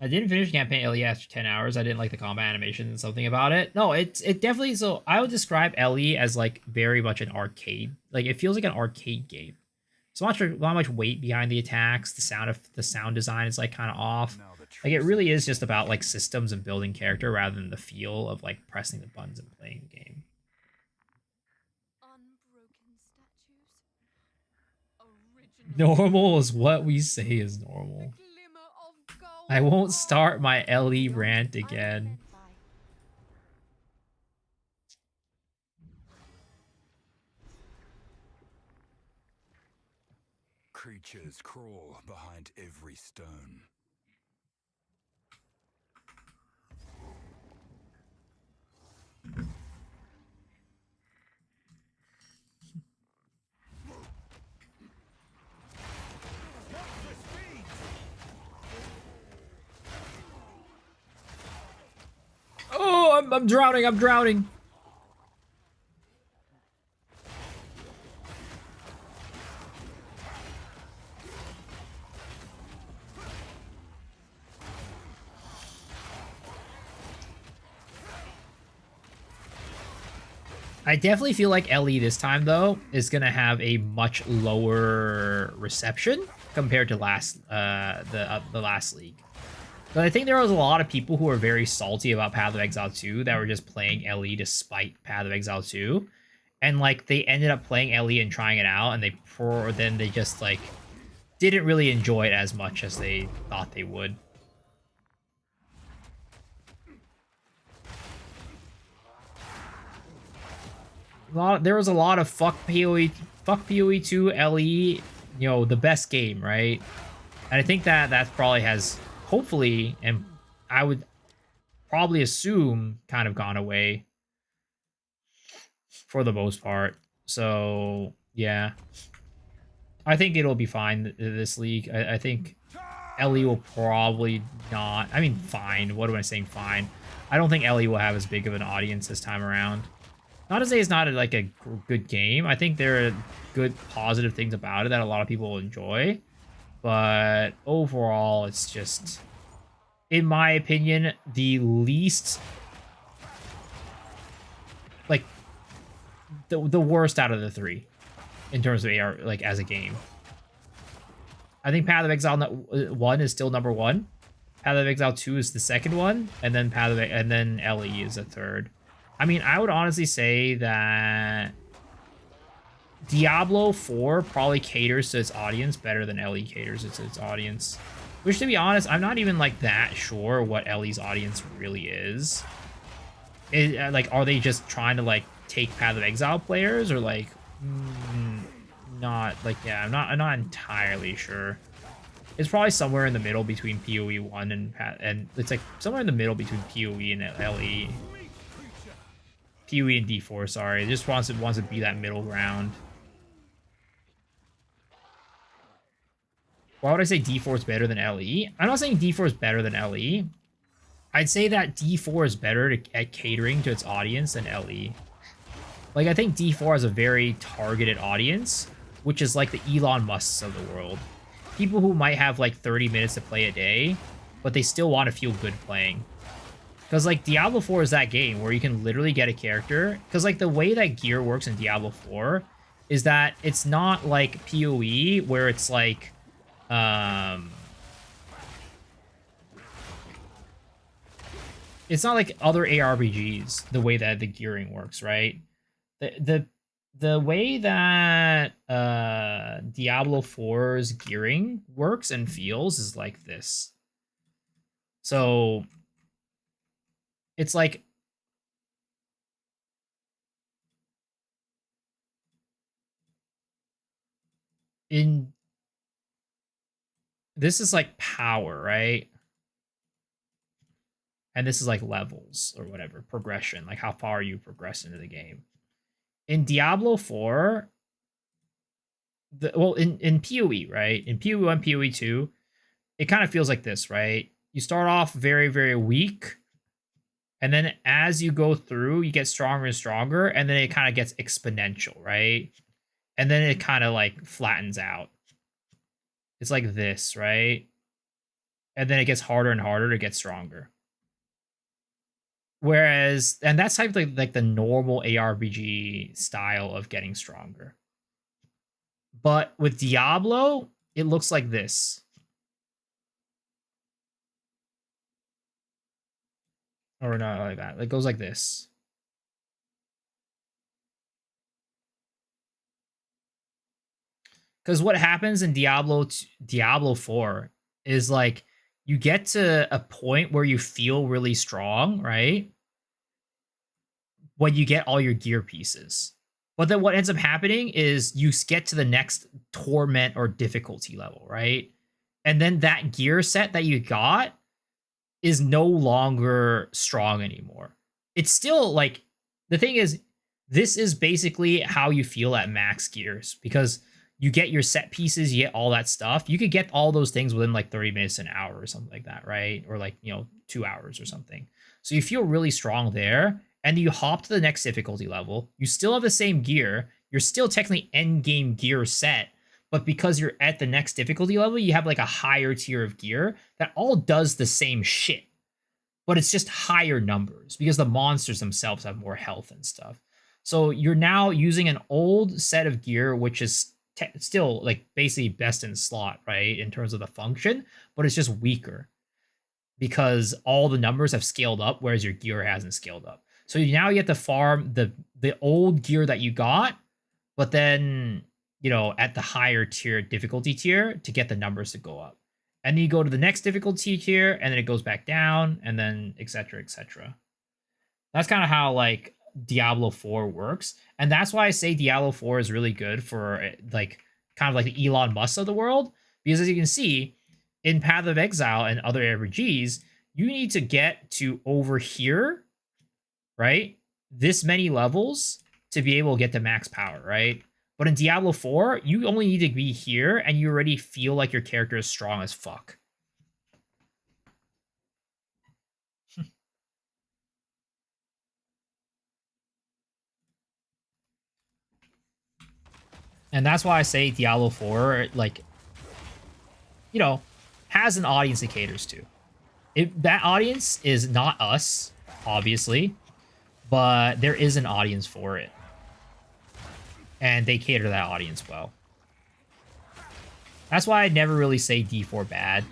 I didn't finish campaign LE after 10 hours. I didn't like the combat animation and something about it. No, it definitely, so I would describe LE as like very much an arcade. Like it feels like an arcade game. So not much weight behind the attacks. The sound design is like kind of off. Like it really is just about like systems and building character rather than the feel of like pressing the buttons and playing the game. Normal is what we say is normal. I won't start my LE rant again. Creatures crawl behind every stone. Oh, I'm drowning. I'm drowning. I definitely feel like LE this time though is gonna have a much lower reception compared to the last league. But I think there was a lot of people who were very salty about Path of Exile 2 that were just playing LE despite Path of Exile 2, and like they ended up playing LE and trying it out, and then they just like didn't really enjoy it as much as they thought they would. There was a lot of fuck PoE 2 LE, you know, the best game, right? And I think that probably has hopefully, and I would probably assume, kind of gone away for the most part. So yeah, I think it'll be fine this league. I think LE will probably not. I mean, fine. What am I saying? Fine. I don't think LE will have as big of an audience this time around. Not to say it's not like a good game. I think there are good positive things about it that a lot of people will enjoy. But overall, it's just, in my opinion, the least, like, the worst out of the three in terms of AR, like, as a game. I think Path of Exile 1 is still number 1. Path of Exile 2 is the second one, and then LE is the third. I mean, I would honestly say that Diablo 4 probably caters to its audience better than LE caters to its audience. Which, to be honest, I'm not even like that sure what LE's audience really is. Like, are they just trying to like take Path of Exile players, or like not? Like, yeah, I'm not entirely sure. It's probably somewhere in the middle between PoE 1 and it's like somewhere in the middle between PoE and LE. PoE and D4, sorry. It just wants to be that middle ground. Why would I say D4 is better than LE? I'm not saying D4 is better than LE. I'd say that D4 is better at catering to its audience than LE. Like, I think D4 has a very targeted audience, which is like the Elon Musks of the world. People who might have like 30 minutes to play a day, but they still want to feel good playing. Because, like, Diablo 4 is that game where you can literally get a character. Because, like, the way that gear works in Diablo 4 is that it's not like PoE, where it's like, it's not like other ARPGs, the way that the gearing works, right? The the way that Diablo 4's gearing works and feels is like this. So it's like in this is like power, right? And this is like levels or whatever, progression, like how far you progress into the game. In Diablo 4, in PoE, right? In PoE 1, PoE 2, it kind of feels like this, right? You start off very, very weak, and then as you go through, you get stronger and stronger, and then it kind of gets exponential, right? And then it kind of like flattens out. It's like this, right? And then it gets harder and harder to get stronger. Whereas, and that's type of like the normal ARPG style of getting stronger. But with Diablo, it looks like this. Or not like that. It goes like this. Because what happens in Diablo 4 is like you get to a point where you feel really strong, right? When you get all your gear pieces. But then what ends up happening is you get to the next torment or difficulty level, right? And then that gear set that you got is no longer strong anymore. It's still like the thing is, this is basically how you feel at max gears because you get your set pieces, you get all that stuff. You could get all those things within like 30 minutes, an hour, or something like that, right? Or like, 2 hours or something. So you feel really strong there, and you hop to the next difficulty level. You still have the same gear. You're still technically end game gear set, but because you're at the next difficulty level, you have like a higher tier of gear that all does the same shit, but it's just higher numbers because the monsters themselves have more health and stuff. So you're now using an old set of gear, which is still like basically best in slot, right, in terms of the function, but it's just weaker because all the numbers have scaled up, whereas your gear hasn't scaled up. So now you have to farm the old gear that you got, but then at the higher tier difficulty tier to get the numbers to go up. And then you go to the next difficulty tier, and then it goes back down, and then etc. etc. That's kind of how like Diablo 4 works, and that's why I say Diablo 4 is really good for like kind of like the Elon Musk of the world, because as you can see in Path of Exile and other RPGs, you need to get to over here, right? This many levels to be able to get to max power, right? But in Diablo 4, you only need to be here and you already feel like your character is strong as fuck. And that's why I say Diablo 4, like, has an audience it caters to. That audience is not us, obviously, but there is an audience for it. And they cater to that audience well. That's why I never really say D4 bad.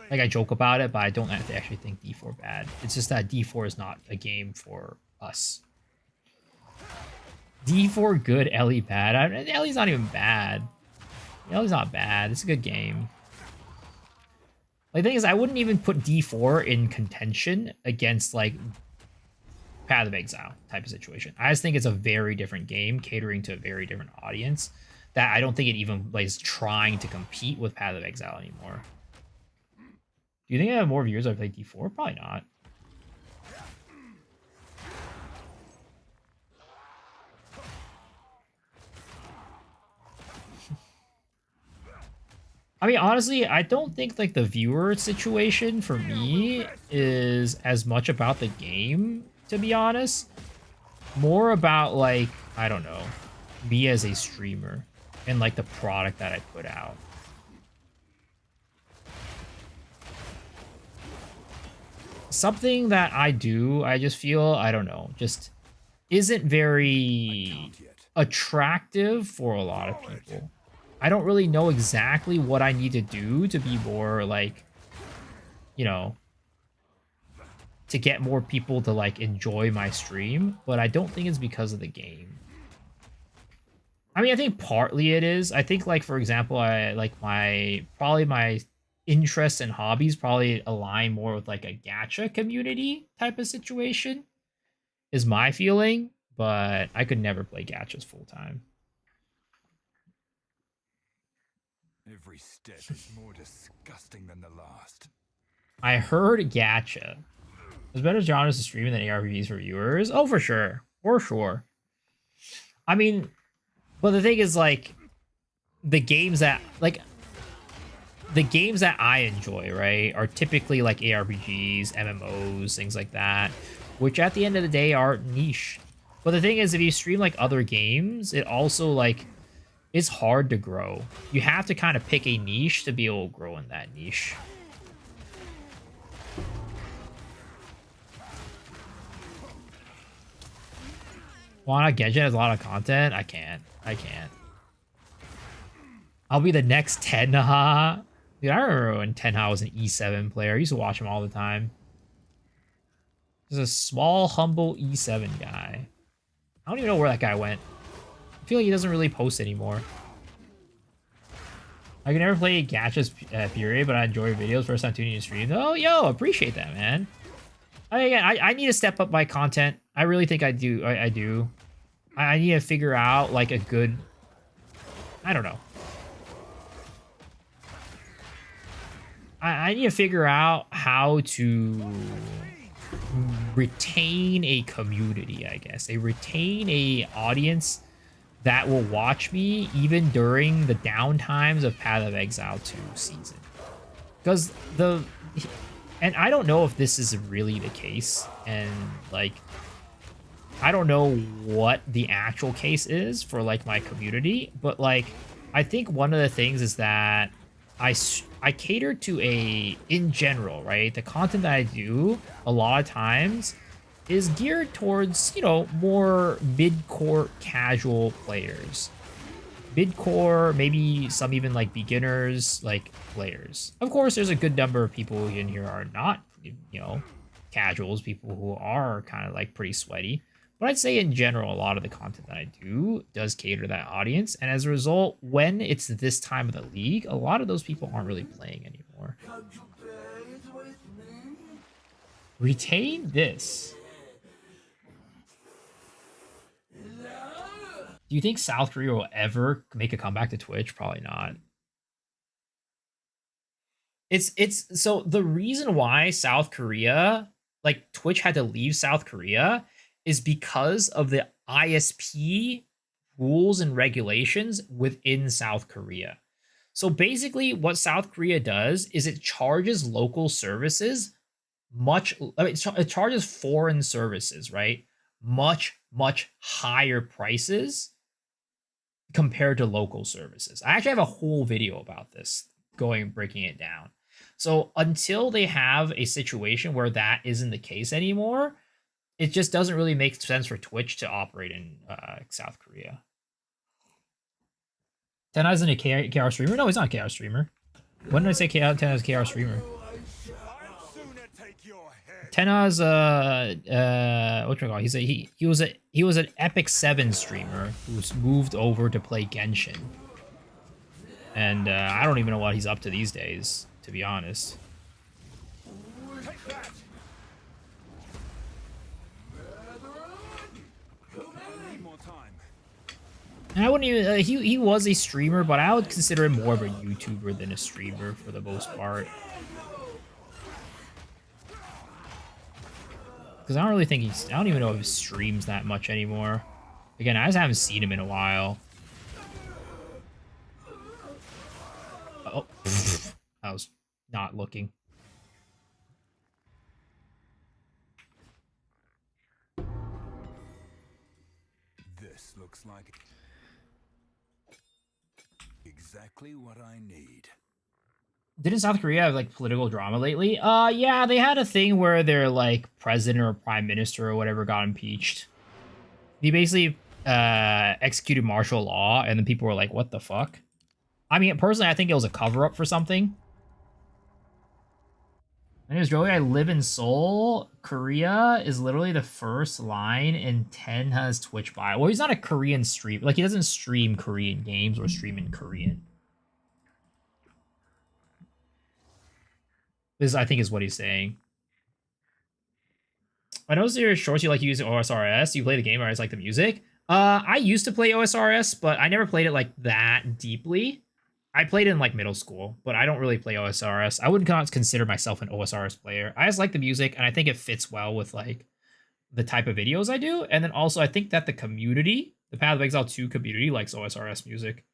Like, I joke about it, but I don't actually think D4 bad. It's just that D4 is not a game for us. D4 good, Ellie bad. Ellie's not even bad. Ellie's not bad. It's a good game. Like, the thing is, I wouldn't even put D4 in contention against, like, Path of Exile type of situation. I just think it's a very different game, catering to a very different audience, that I don't think it even like, is trying to compete with Path of Exile anymore. Do you think I have more viewers I played D4? Probably not. I mean, honestly, I don't think like the viewer situation for me is as much about the game, to be honest. More about like, I don't know, me as a streamer and like the product that I put out. Something that I do, I just feel, I don't know, just isn't very attractive for a lot of people. I don't really know exactly what I need to do to be more like, to get more people to like enjoy my stream, but I don't think it's because of the game. I mean, I think partly it is. I think, like, for example, I like my interests and hobbies probably align more with like a gacha community type of situation, is my feeling. But I could never play gachas full time. Every step is more disgusting than the last. I heard gacha. There's better genres to streaming than ARPGs for viewers. Oh, for sure. For sure. I mean, but the thing is, like, the games that I enjoy, right, are typically like ARPGs, MMOs, things like that, which at the end of the day are niche. But the thing is, if you stream like other games, it also like it's hard to grow. You have to kind of pick a niche to be able to grow in that niche. Wanna Genshin has a lot of content? I can't. I'll be the next Tenha. Dude, I remember when Tenha was an E7 player. I used to watch him all the time. Just a small, humble E7 guy. I don't even know where that guy went. I feel like he doesn't really post anymore. I can never play Gacha's period, but I enjoy videos. First time tuning in stream. Oh, yo, appreciate that, man. I need to step up my content. I really think I do. I do. I need to figure out like a good. I don't know. I need to figure out how to retain a community, I guess. Retain a audience that will watch me even during the downtimes of Path of Exile 2 season. Because and I don't know if this is really the case, and like I don't know what the actual case is for like my community, but like I think one of the things is that I cater to in general, right? The content that I do a lot of times is geared towards, you know, more mid-core casual players. Mid-core, maybe some even like beginners, like players. Of course, there's a good number of people in here are not, you know, casuals, people who are kind of like pretty sweaty. But I'd say in general, a lot of the content that I do does cater to that audience. And as a result, when it's this time of the league, a lot of those people aren't really playing anymore. Retain this. Do you think South Korea will ever make a comeback to Twitch? Probably not. It's so the reason why South Korea, like Twitch had to leave South Korea, is because of the ISP rules and regulations within South Korea. So basically what South Korea does is it charges local services it charges foreign services, right? Much higher prices compared to local services. I actually have a whole video about this, breaking it down. So until they have a situation where that isn't the case anymore, it just doesn't really make sense for Twitch to operate in South Korea. Tenha isn't a KR streamer? No, he's not a KR streamer. When did I say Tenha is a KR streamer? Tenha's whatchamacallit? He was an Epic 7 streamer who's moved over to play Genshin. And I don't even know what he's up to these days, to be honest. And I wouldn't even he was a streamer, but I would consider him more of a YouTuber than a streamer for the most part. Because I don't really think I don't even know if he streams that much anymore. Again, I just haven't seen him in a while. Oh, I was not looking. This looks like exactly what I need. Didn't South Korea have like political drama lately? Yeah, they had a thing where their like president or prime minister or whatever got impeached. He basically executed martial law, and then people were like, "What the fuck?" I mean, personally, I think it was a cover up for something. My name is Joey. I live in Seoul. Korea is literally the first line in Tenha's Twitch bio. Well, he's not a Korean stream. Like, he doesn't stream Korean games or stream in Korean. This, I think, is what he's saying. I noticed your shorts you like using OSRS. You play the game or I just like the music. I used to play OSRS, but I never played it like that deeply. I played it in like middle school, but I don't really play OSRS. I wouldn't consider myself an OSRS player. I just like the music, and I think it fits well with like the type of videos I do. And then also, I think that the community, the Path of Exile 2 community, likes OSRS music.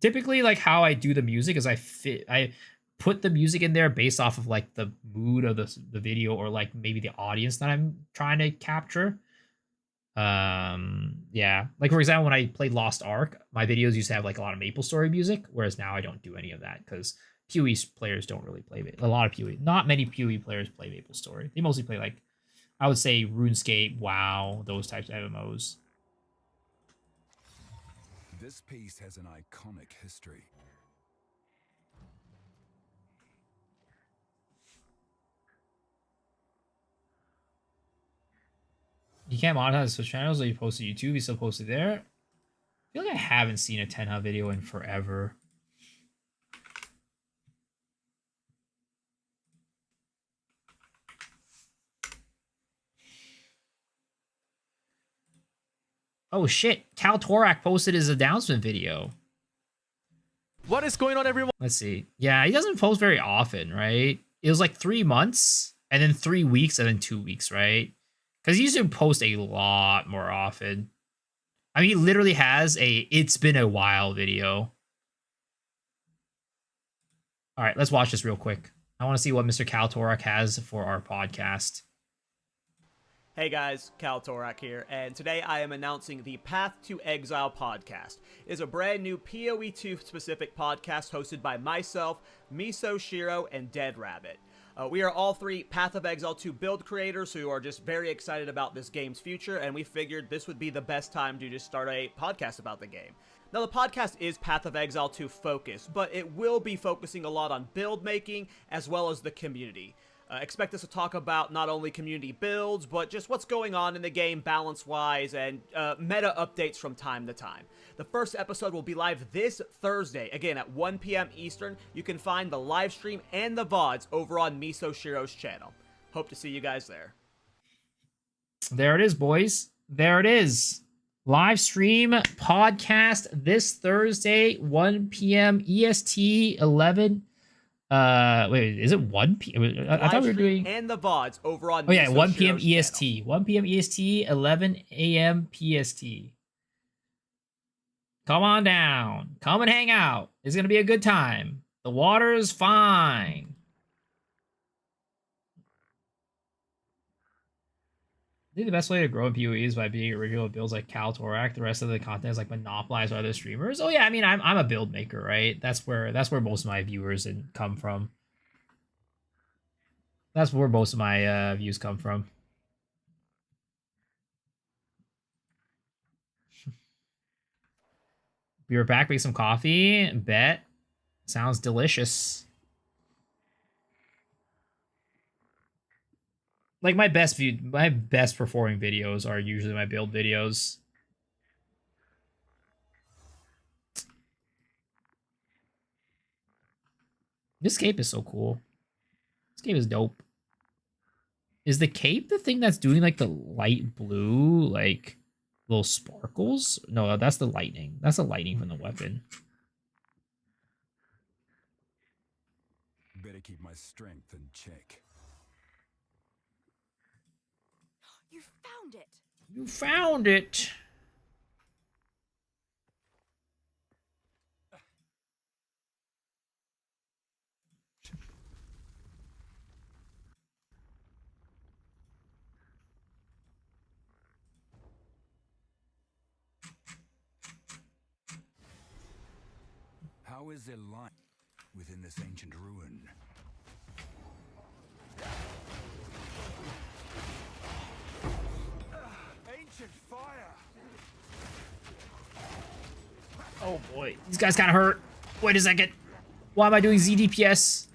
Typically, like how I do the music is I put the music in there based off of like the mood of the video or like maybe the audience that I'm trying to capture. Yeah, like for example, when I played Lost Ark, my videos used to have like a lot of Maple Story music, whereas now I don't do any of that because PoE players don't really play a lot of PoE. Not many PoE players play Maple Story. They mostly play like, I would say, RuneScape, WoW, those types of MMOs. This piece has an iconic history. You can't monetize Switch channels that you post to YouTube. You still post it there. I feel like I haven't seen a Tenha video in forever. Oh shit, Cal Torak posted his announcement video. What is going on, everyone? Let's see. Yeah, he doesn't post very often, right? It was like 3 months, and then 3 weeks, and then 2 weeks, right? Because he used to post a lot more often. I mean, he literally has a "It's been a while" video. All right, let's watch this real quick. I want to see what Mr. Cal Torak has for our podcast. Hey guys, Cal Torak here, and today I am announcing the Path to Exile podcast. It is a brand new PoE2 specific podcast hosted by myself, Miso Shiro, and Dead Rabbit. We are all three Path of Exile 2 build creators who are just very excited about this game's future, and we figured this would be the best time to just start a podcast about the game. Now, the podcast is Path of Exile 2 focused, but it will be focusing a lot on build making as well as the community. Expect us to talk about not only community builds, but just what's going on in the game balance-wise and meta updates from time to time. The first episode will be live this Thursday, again at 1 p.m. Eastern. You can find the live stream and the VODs over on Miso Shiro's channel. Hope to see you guys there. There it is, boys. There it is. Live stream podcast this Thursday, 1 p.m. EST, 11. Wait, is it 1 p.m.? I thought we were doing. And the VODs over on. Oh yeah, Miso 1 p.m. Shiro's EST. channel. 1 p.m. EST, 11 a.m. PST. Come on down. Come and hang out. It's gonna be a good time. The water's fine. I think the best way to grow in PoE is by being original builds like Cal Torak. The rest of the content is like monopolized by other streamers. Oh yeah, I mean I'm a build maker, right? That's where most of my viewers come from. That's where most of my views come from. We were back, make some coffee. Bet. Sounds delicious. Like my best performing videos are usually my build videos. This cape is so cool. This cape is dope. Is the cape the thing that's doing like the light blue, like little sparkles? No, that's the lightning. That's the lightning from the weapon. Better keep my strength in check. You found it! You found it! How is there light within this ancient ruin? Ancient fire! Oh boy, these guys kind of hurt. Wait a second. Why am I doing ZDPS?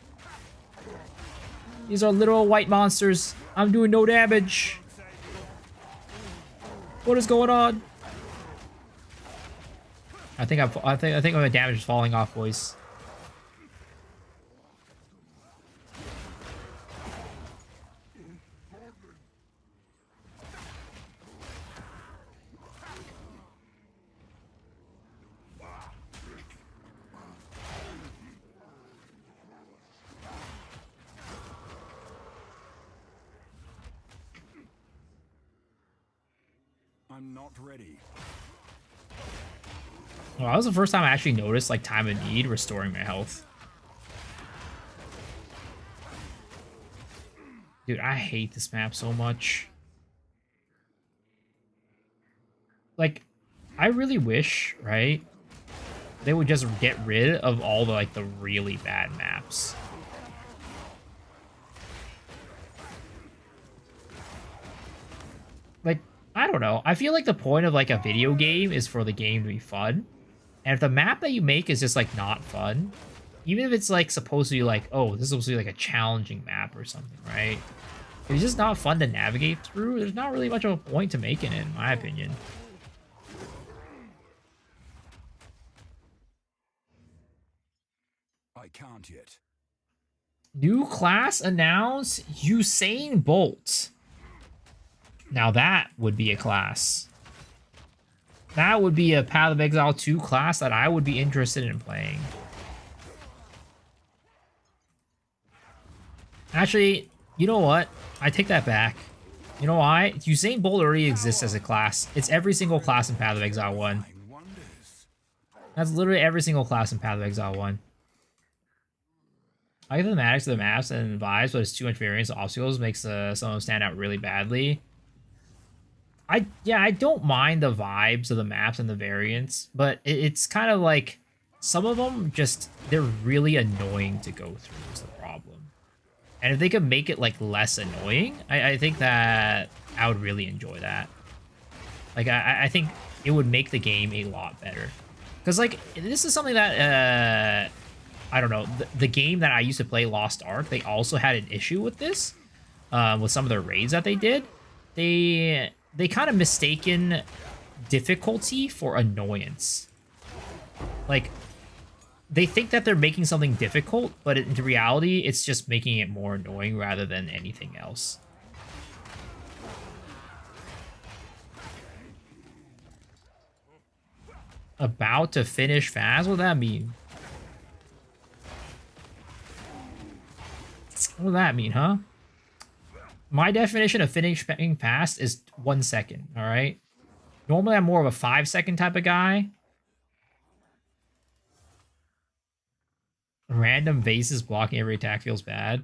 These are literal white monsters. I'm doing no damage. What is going on? I think my damage is falling off, boys. I'm not ready. Well, that was the first time I actually noticed like time of need restoring my health. Dude, I hate this map so much. Like, I really wish, right, they would just get rid of all the like the really bad maps. Like, I don't know. I feel like the point of like a video game is for the game to be fun. And if the map that you make is just like not fun, even if it's like supposed to be like, oh, this is supposed to be like a challenging map or something, right? If it's just not fun to navigate through, there's not really much of a point to making it, in my opinion. I can't yet. New class announced, Usain Bolt. Now that would be a class. That would be a Path of Exile 2 class that I would be interested in playing. Actually, you know what? I take that back. You know why? Usain Bolt already exists as a class. It's every single class in Path of Exile 1. That's literally every single class in Path of Exile 1. I like the thematics of the maps and vibes, but it's too much variance of obstacles makes some of them stand out really badly. I don't mind the vibes of the maps and the variants, but it's kind of like some of them just, they're really annoying to go through is the problem. And if they could make it like less annoying, I think that I would really enjoy that. Like I think it would make the game a lot better. Because like this is something that I don't know, the game that I used to play, Lost Ark, they also had an issue with this, with some of the raids that they did. They kind of mistaken difficulty for annoyance. Like, they think that they're making something difficult, but in reality, it's just making it more annoying rather than anything else. About to finish fast? What does that mean? What does that mean, huh? My definition of finishing fast is 1 second, all right? Normally, I'm more of a 5-second type of guy. Random vases blocking every attack feels bad.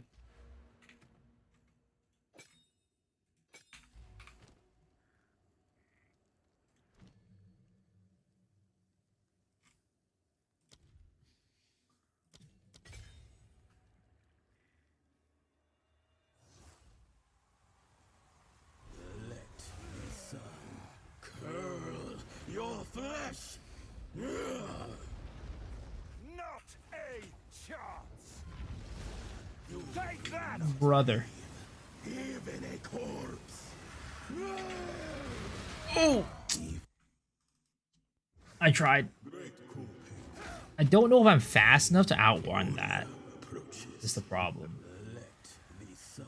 Flesh! Not a chance! Take that! Brother. Even a corpse! Oh! I tried. I don't know if I'm fast enough to outrun that. Is the problem. Let the sun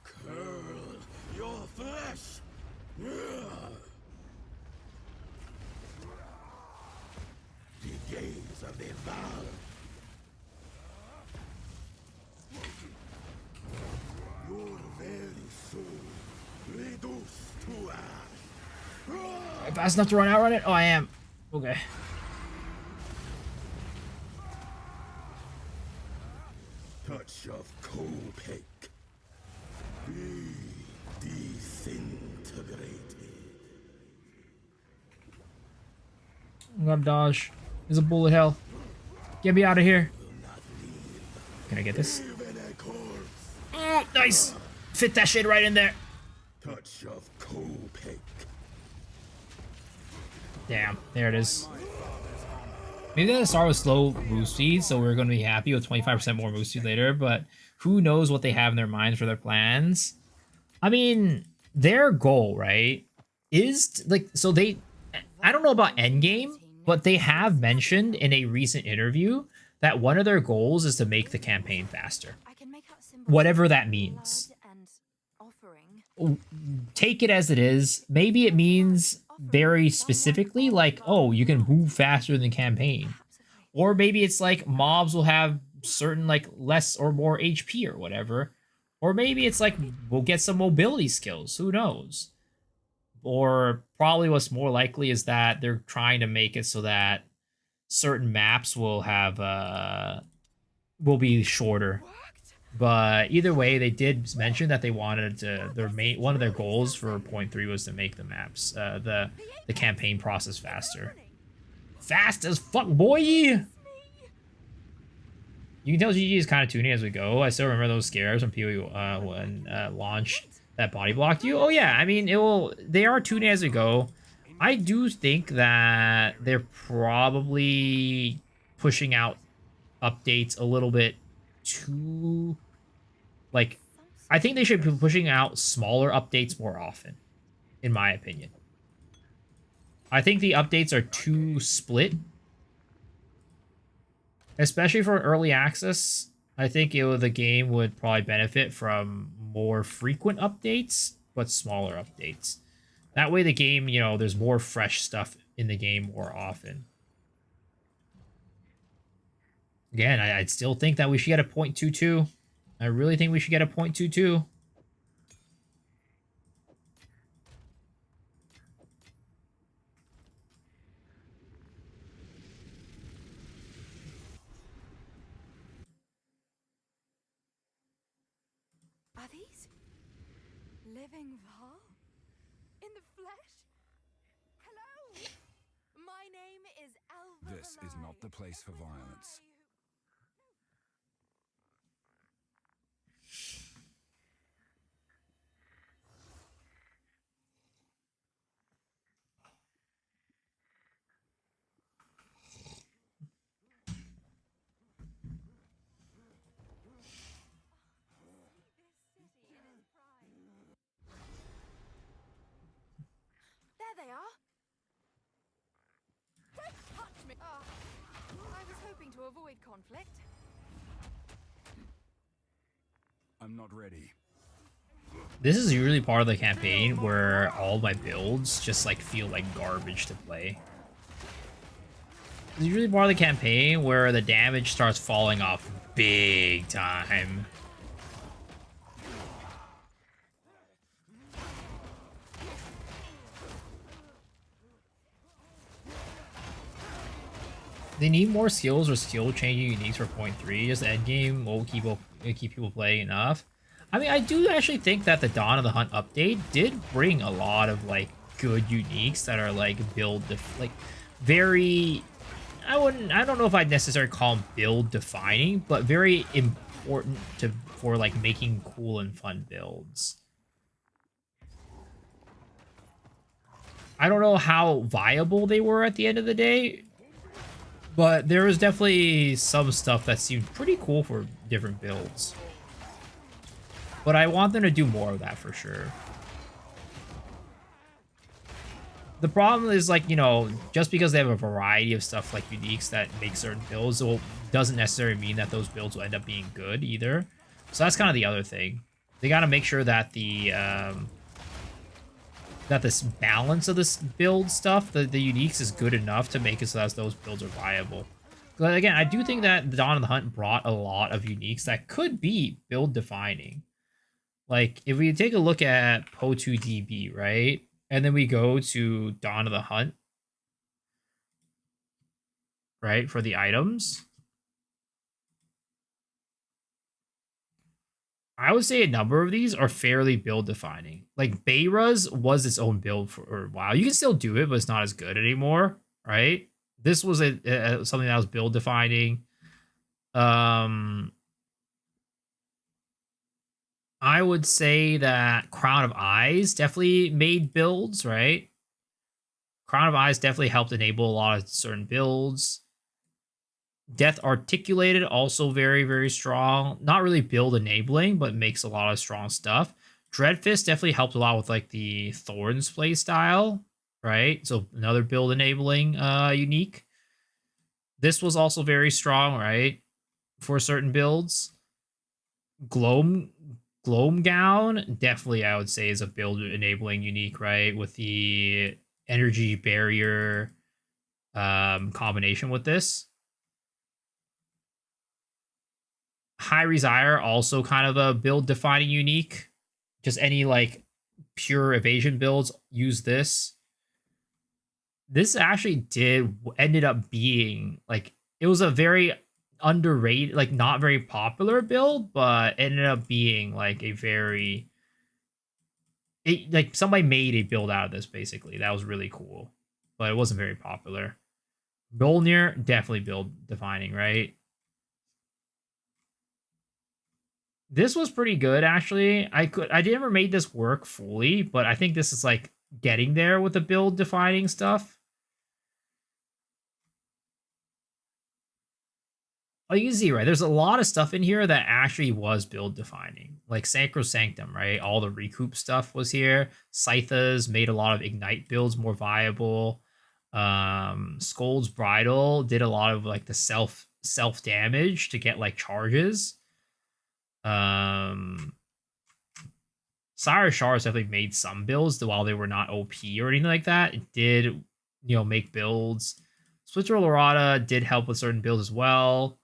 curl your flesh! The gaze of the Val. Your very soul reduced to ash. Am I fast enough to outrun it? Oh, I am. Okay. Touch of Kopek. Be disintegrated. I'm gonna dodge. There's a bullet hell. Get me out of here. Can I get this? Oh, nice. Fit that shit right in there. Touch of Kopek. Damn, there it is. Maybe they'll start with slow move speed, so we're going to be happy with 25% more move speed later, but who knows what they have in their minds for their plans. I mean, their goal, right, is like, so they, I don't know about Endgame, but they have mentioned in a recent interview that one of their goals is to make the campaign faster. Whatever that means. Take it as it is. Maybe it means very specifically like, oh, you can move faster than the campaign. Or maybe it's like mobs will have certain like less or more HP or whatever. Or maybe it's like we'll get some mobility skills. Who knows? Or probably what's more likely is that they're trying to make it so that certain maps will have will be shorter. But either way, they did mention that they wanted to their main one of their goals for point 3 was to make the maps the campaign process faster. Fast as fuck, boy. You can tell GG is kind of tuning as we go. I still remember those scares when PoE when launched that body blocked you. Oh yeah, I mean it will. They are tuning as we go. I do think that they're probably pushing out updates a little bit too. Like, I think they should be pushing out smaller updates more often, in my opinion. I think the updates are too split. Especially for early access, I think the game would probably benefit from more frequent updates, but smaller updates. That way the game, you know, there's more fresh stuff in the game more often. Again, I'd still think that we should get a 0.22. I really think we should get a 0.22. Are these living Val? In the flesh? Hello? My name is Alva. This is not the place for violence. There they are. Don't touch me. Oh, I was hoping to avoid conflict. I'm not ready. This is usually part of the campaign where all my builds just like feel like garbage to play. It's usually part of the campaign where the damage starts falling off big time. They need more skills or skill changing uniques for point 3. Just endgame will keep people playing enough. I mean, I do actually think that the Dawn of the Hunt update did bring a lot of like good uniques that are like like very. I don't know if I'd necessarily call them build defining, but very important for like making cool and fun builds. I don't know how viable they were at the end of the day, but there was definitely some stuff that seemed pretty cool for different builds. But I want them to do more of that for sure. The problem is, like, you know, just because they have a variety of stuff like uniques that make certain builds, doesn't necessarily mean that those builds will end up being good either. So that's kind of the other thing. They got to make sure that that this balance of this build stuff, the uniques, is good enough to make it so that those builds are viable. But again, I do think that Dawn of the Hunt brought a lot of uniques that could be build defining. Like, if we take a look at Po2DB, right? And then we go to Dawn of the Hunt, right, for the items. I would say a number of these are fairly build defining. Like, Beira's was its own build for a while. You can still do it, but it's not as good anymore, right? This was something that was build defining. I would say that Crown of Eyes definitely made builds, right? Crown of Eyes definitely helped enable a lot of certain builds. Death Articulated, also very, very strong. Not really build enabling, but makes a lot of strong stuff. Dreadfist definitely helped a lot with like the Thorns play style, right? So another build enabling unique. This was also very strong, right? For certain builds. Gloam Gown, definitely I would say is a build enabling unique, right? With the energy barrier combination with this. High Resire, also kind of a build defining unique. Just any like pure evasion builds use this. This actually ended up being like, it was a very underrated, like not very popular build, but ended up being like a very, like somebody made a build out of this basically. That was really cool, but it wasn't very popular. Mjolnir, definitely build defining, right? This was pretty good actually. I never made this work fully, but I think this is like getting there with the build defining stuff. Oh, you can see, right? There's a lot of stuff in here that actually was build defining. Like Sacrosanctum, right? All the recoup stuff was here. Scythas made a lot of ignite builds more viable. Scold's Bridle did a lot of like the self damage to get like charges. Cyrus Shars definitely made some builds while they were not OP or anything like that. It did, make builds. Splinter Lorata did help with certain builds as well.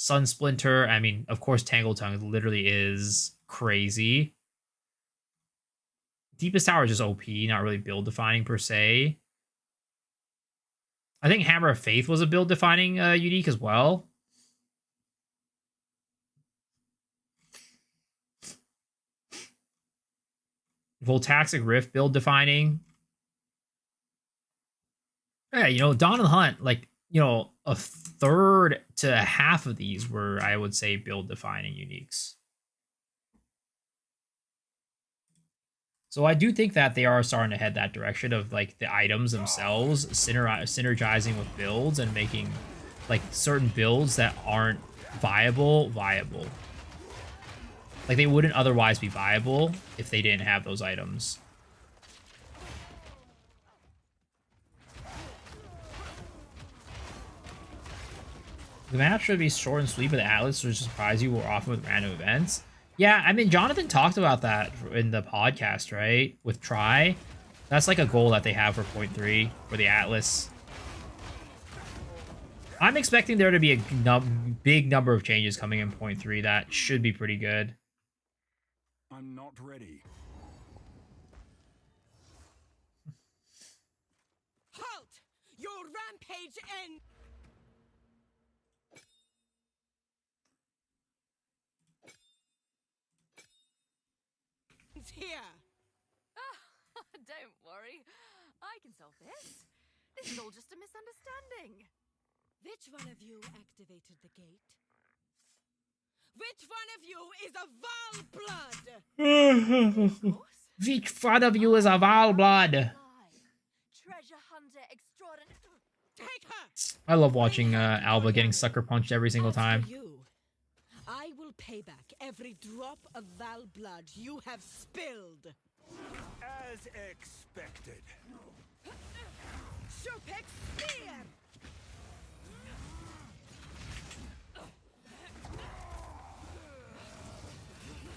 Sun Splinter, I mean, of course, Tangle Tongue literally is crazy. Deepest Tower is just OP, not really build defining per se. I think Hammer of Faith was a build defining unique as well. Voltaxic Rift build defining. Yeah, Dawn of the Hunt, like, a third to half of these were, I would say, build defining uniques. So I do think that they are starting to head that direction of like the items themselves synergizing with builds and making like certain builds that aren't viable. Like they wouldn't otherwise be viable if they didn't have those items. The map should be short and sweet, but the Atlas will surprise you more often with random events. Yeah, I mean, Jonathan talked about that in the podcast, right? With Try. That's like a goal that they have for point 3 for the Atlas. I'm expecting there to be a big number of changes coming in point 3 that should be pretty good. I'm not ready. Halt! Your rampage ends! Here. Don't worry. I can solve this. This is all just a misunderstanding. Which one of you activated the gate? Which one of you is a Val blood? Which one of you is a Val blood? Treasure hunter extraordinary. Take her! I love watching Alba getting sucker punched every single time. I will pay back every drop of Val blood you have spilled. As expected. Shopek spear!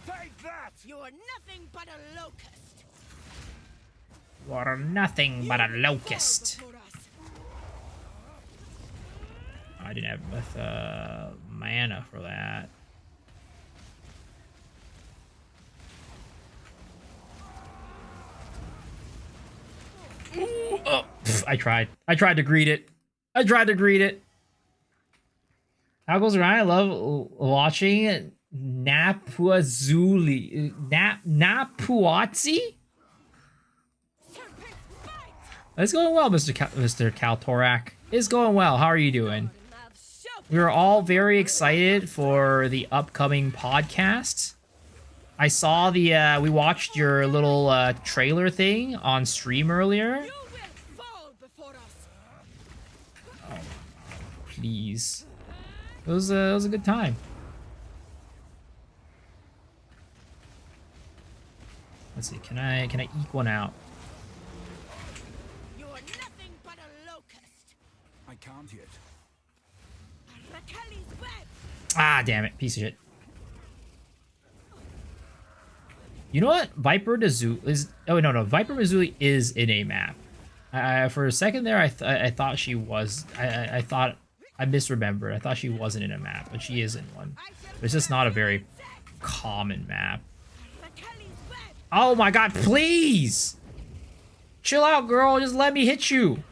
Take that! You are nothing but a locust. You are nothing but a locust. I didn't have enough mana for that. Ooh, oh, I tried. I tried to greet it. How goes around? I love watching Napuazuli. Napuazzi? It's going well, Mr. Kaltorak. It's going well. How are you doing? We are all very excited for the upcoming podcast. I saw the, we watched your little trailer thing on stream earlier. Oh, please. It was a good time. Let's see. Can I eke one out? You're nothing but a locust. I can't yet. Rakali's web. Ah, damn it. Piece of shit. You know what? Viper Mazuli is... Oh, no. Viper Mazuli is in a map. For a second there, I thought she was... I thought... I misremembered. I thought she wasn't in a map, but she is in one. But it's just not a very common map. Rakali's web. Oh my god, please! Chill out, girl. Just let me hit you.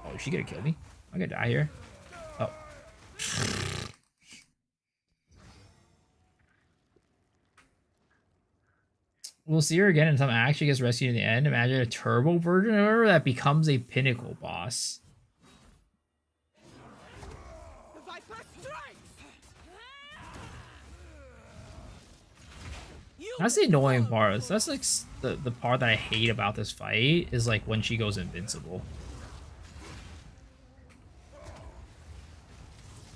Oh, is she gonna kill me? I'm gonna die here. Oh. We'll see her again until actually gets rescued in the end. Imagine a turbo version of her that becomes a pinnacle boss. The Viper strikes. You That's the annoying part. That's like the part that I hate about this fight is like when she goes invincible.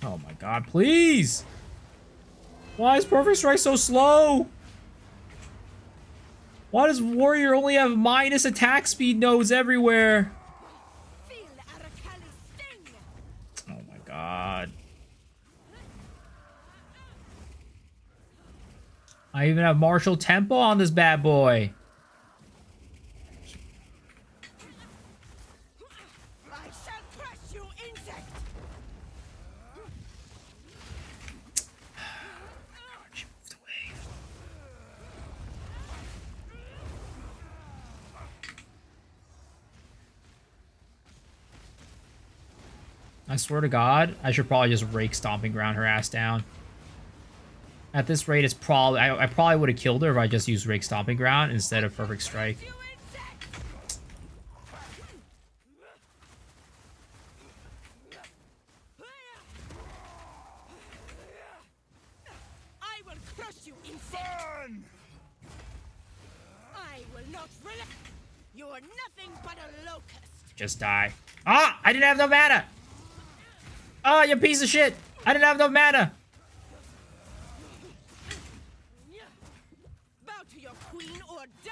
Oh my god, please! Why is Perfect Strike so slow? Why does Warrior only have minus attack speed nodes everywhere? feel Arakali's sting. Oh my god. I even have martial tempo on this bad boy. I shall crush you, insect. She moved away. I swear to God, I should probably just rake stomping ground her ass down. At this rate, it's probably I probably would have killed her if I just used rake stomping ground instead of perfect strike. You insect. I will crush you, insect. Burn! I will not relax. You're nothing but a locust. Just die. Ah! I didn't have no mana! Oh, you piece of shit! I didn't have no mana! Bow to your queen or die.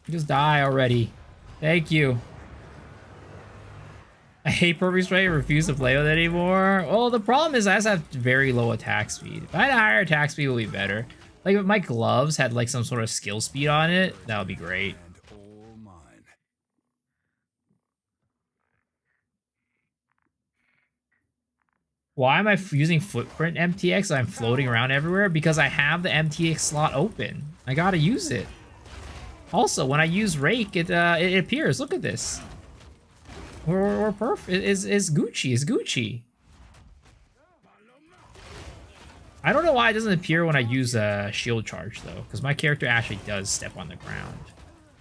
Just die already. Thank you. I hate Perfect Strike and refuse to play with it anymore. Well, the problem is I just have very low attack speed. If I had a higher attack speed, it would be better. Like, if my gloves had, like, some sort of skill speed on it, that would be great. And all mine. Why am I using Footprint MTX? I'm floating around everywhere because I have the MTX slot open. I gotta use it. Also, when I use Rake, it appears. Look at this. We're perfect. It's Gucci. It's Gucci. I don't know why it doesn't appear when I use a shield charge though, because my character actually does step on the ground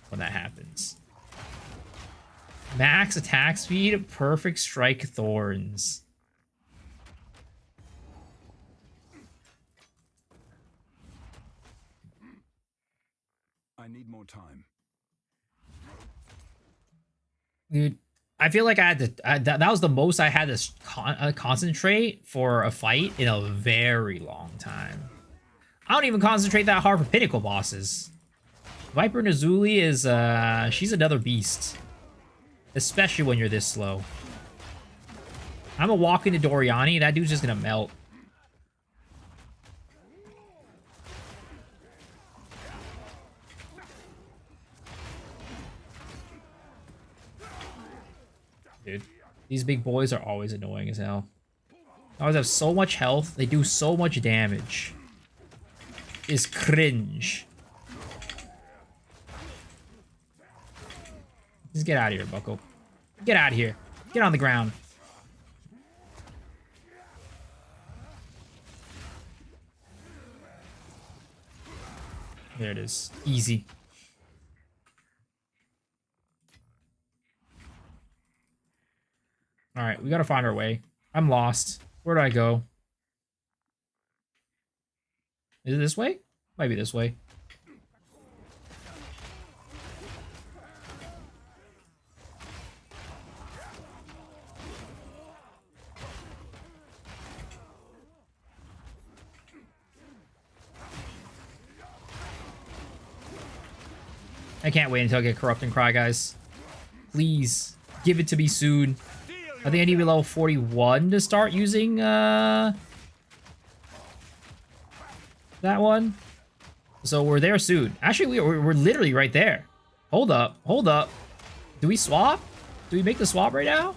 when that happens. Max attack speed, perfect strike thorns. I need more time. Dude, I feel like I had to. That was the most I had to concentrate for a fight in a very long time. I don't even concentrate that hard for pinnacle bosses. Viper Nazuli is she's another beast, especially when you're this slow. I'm a walk into Doriani. That dude's just gonna melt. Dude, these big boys are always annoying as hell. They always have so much health. They do so much damage. Is cringe. Just get out of here, Bucko. Get out of here. Get on the ground. There it is. Easy. Alright, we gotta find our way. I'm lost. Where do I go? Is it this way? Might be this way. I can't wait until I get Corrupt and Cry, guys. Please, give it to me soon. I think I need to be level 41 to start using, that one. So we're there soon. Actually, we're literally right there. Hold up, hold up. Do we swap? Do we make the swap right now?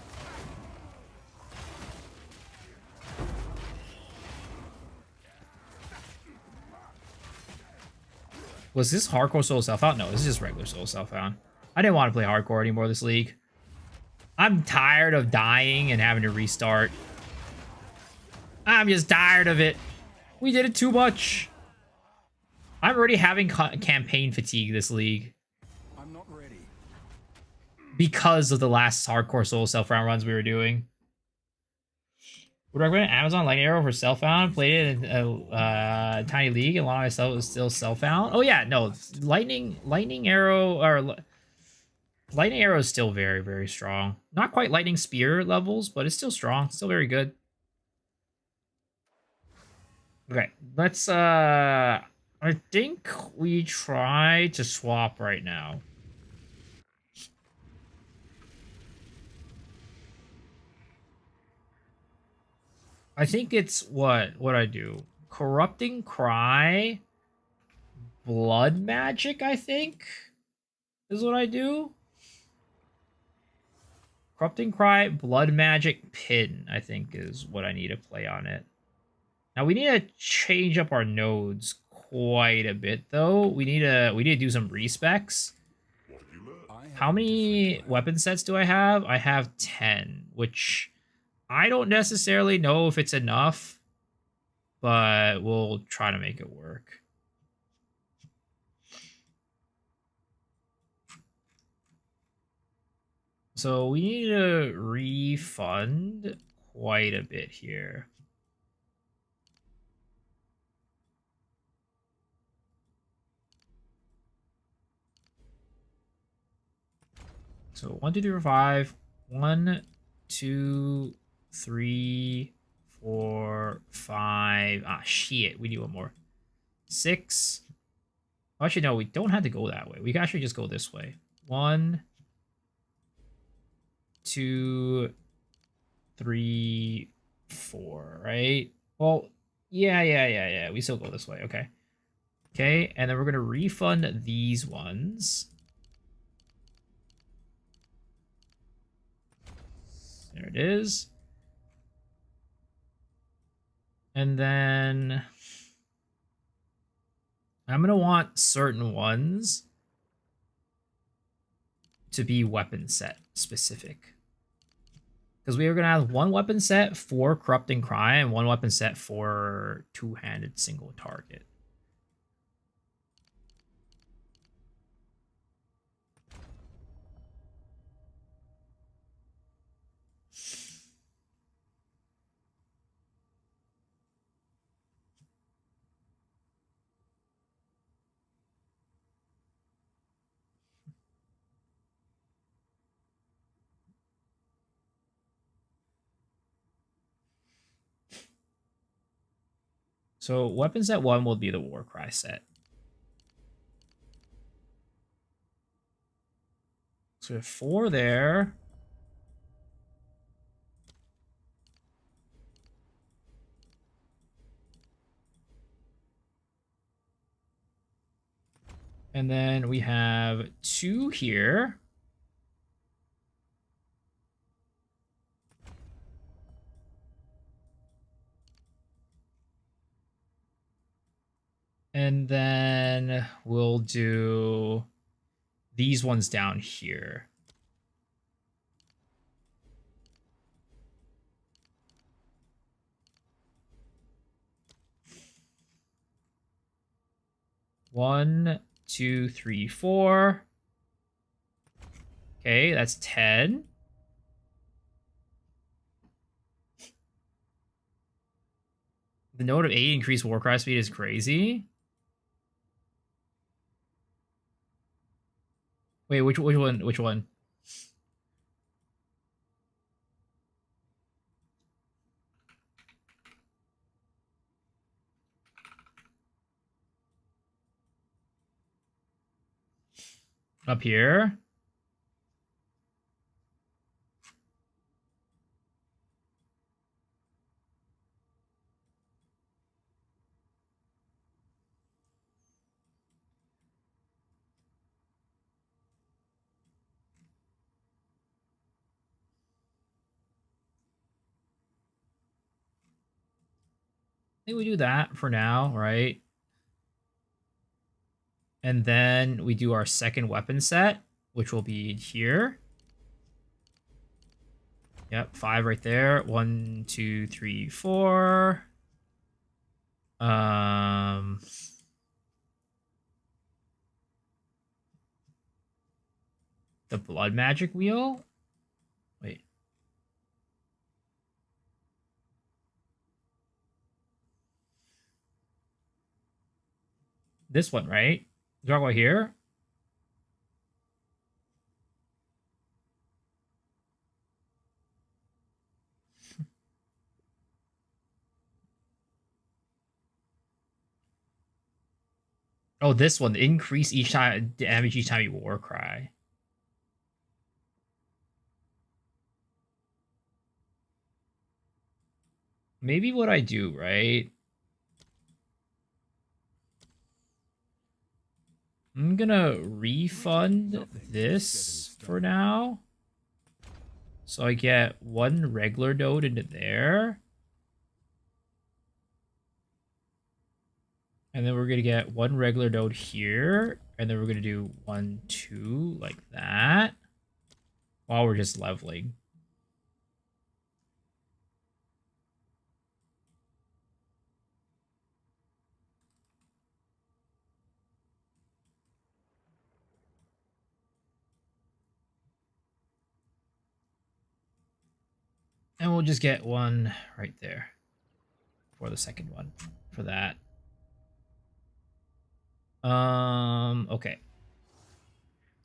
Was this hardcore solo self-found? No, this is just regular solo self-found. I didn't want to play hardcore anymore this league. I'm tired of dying and having to restart. I'm just tired of it. We did it too much. I'm already having campaign fatigue this league. I'm not ready. Because of the last hardcore solo self-found runs we were doing. Would recommend Amazon Lightning Arrow for self-found. Played it in a tiny league, and a lot of myself was still self-found. Oh yeah, no, Lightning Arrow is still very, very strong. Not quite Lightning Spear levels, but it's still strong. Still very good. Okay, let's I think we try to swap right now. I think it's what I do. Corrupting Cry, Blood Magic, I think, is what I do. Corrupting Cry, Blood Magic, Pin, I think is what I need to play on it. Now we need to change up our nodes quite a bit though. We need to do some respecs. How many weapon sets do I have? I have 10, which I don't necessarily know if it's enough, but we'll try to make it work. So we need to refund quite a bit here. So 1, 2, 3, 4, 5. 1, 2, 3, 4, 5. Ah, shit. We need one more. 6. Actually, no, we don't have to go that way. We can actually just go this way. 1, 2, 3, 4, right? Well, yeah. We still go this way. Okay. Okay, and then we're going to refund these ones. There it is. And then I'm going to want certain ones to be weapon set specific. Because we are going to have one weapon set for Corrupting Cry and one weapon set for two-handed single target. So weapon set 1 will be the Warcry set. So we have 4 there. And then we have 2 here. And then we'll do these ones down here. One, 2, 3, 4. Okay, that's 10. The note of 8 increased Warcry speed is crazy. Wait, which one? Which one? Up here. I think we do that for now, right? And then we do our second weapon set, which will be here. Yep, 5 right there. 1, 2, 3, 4. The blood magic wheel. Wait. This one, right? You talking about here? Oh, this one. Increase each time damage each time you war cry. Maybe what I do, right? I'm gonna refund this for now. So I get 1 regular node into there. And then we're gonna get 1 regular node here. And then we're gonna do 1, 2, like that. While we're just leveling. And we'll just get 1 right there. For the second one. For that. Okay.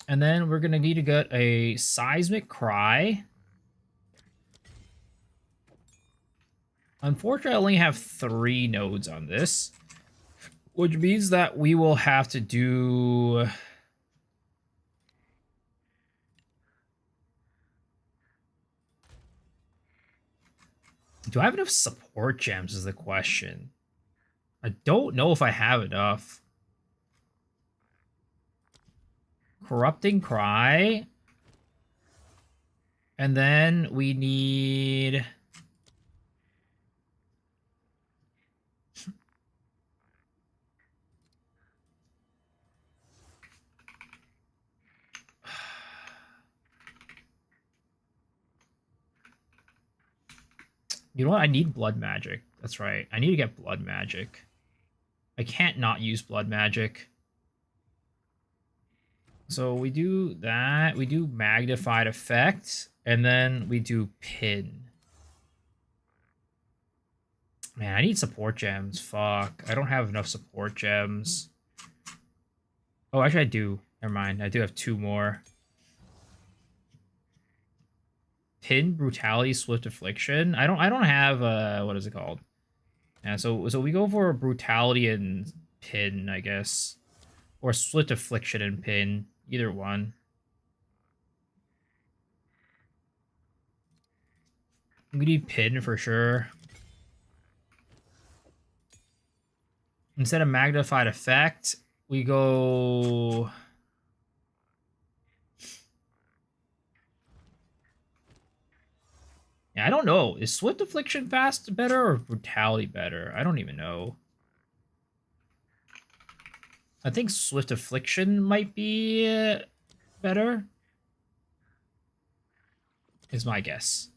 And then we're gonna need to get a seismic cry. Unfortunately, I only have 3 nodes on this, which means that we will have to do... Do I have enough support gems is the question. I don't know if I have enough. Corrupting Cry. And then we need... You know what? I need blood magic. That's right. I need to get blood magic. I can't not use blood magic. So we do that. We do magnified effect. And then we do pin. Man, I need support gems. Fuck. I don't have enough support gems. Oh, actually I do. Never mind. I do have 2 more. Pin, brutality, swift affliction. I don't have what is it called? Yeah, so we go for brutality and pin, I guess. Or swift affliction and pin. Either one. We need pin for sure. Instead of magnified effect, we go... Yeah, I don't know. Is Swift Affliction fast better or Brutality better? I don't even know. I think Swift Affliction might be better. Is my guess.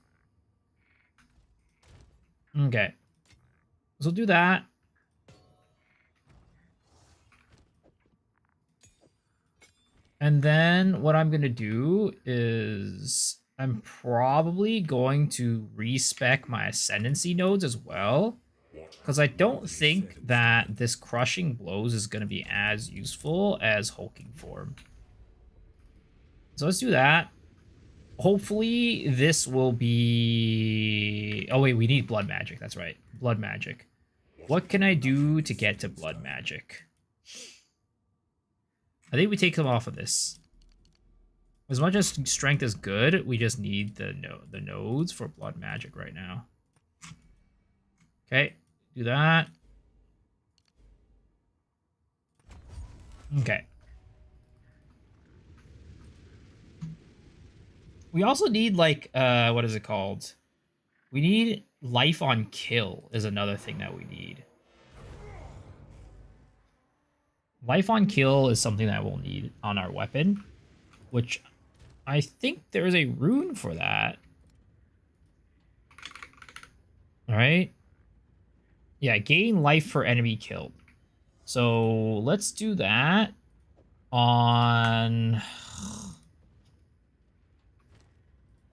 Okay. So do that. And then what I'm going to do is I'm probably going to respec my Ascendancy nodes as well. Because I don't think that this Crushing Blows is going to be as useful as Hulking Form. So let's do that. Hopefully this will be... Oh wait, we need Blood Magic. That's right. Blood Magic. What can I do to get to Blood Magic? I think we take them off of this. As much as strength is good, we just need the nodes for blood magic right now. Okay, do that. Okay. We also need like what is it called? We need life on kill is another thing that we need. Life on kill is something that we'll need on our weapon, which I think there is a rune for that. All right. Yeah, gain life for enemy killed. So let's do that on...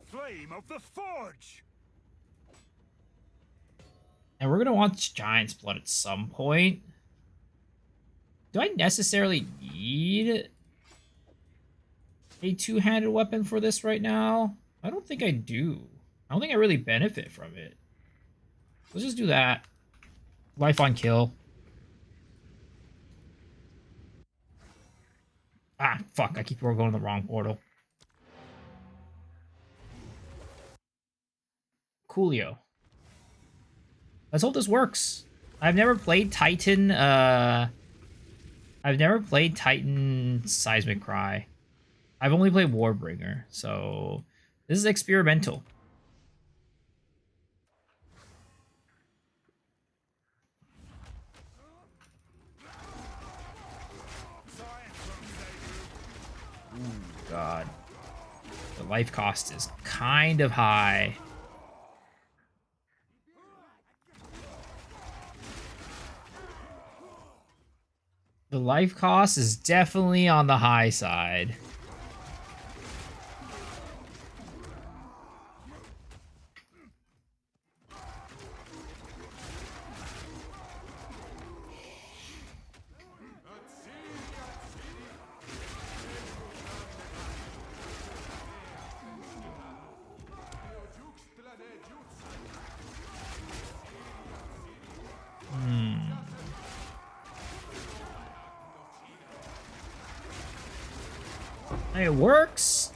Flame of the Forge! And we're going to want Giant's Blood at some point. Do I necessarily need a two-handed weapon for this right now? I don't think I do. I don't think I really benefit from it. Let's just do that. Life on kill. Ah, fuck. I keep going to the wrong portal. Coolio. Let's hope this works. I've never played Titan, I've never played Titan Seismic Cry. I've only played Warbringer, so this is experimental. Ooh, God. The life cost is kind of high. The life cost is definitely on the high side. It works,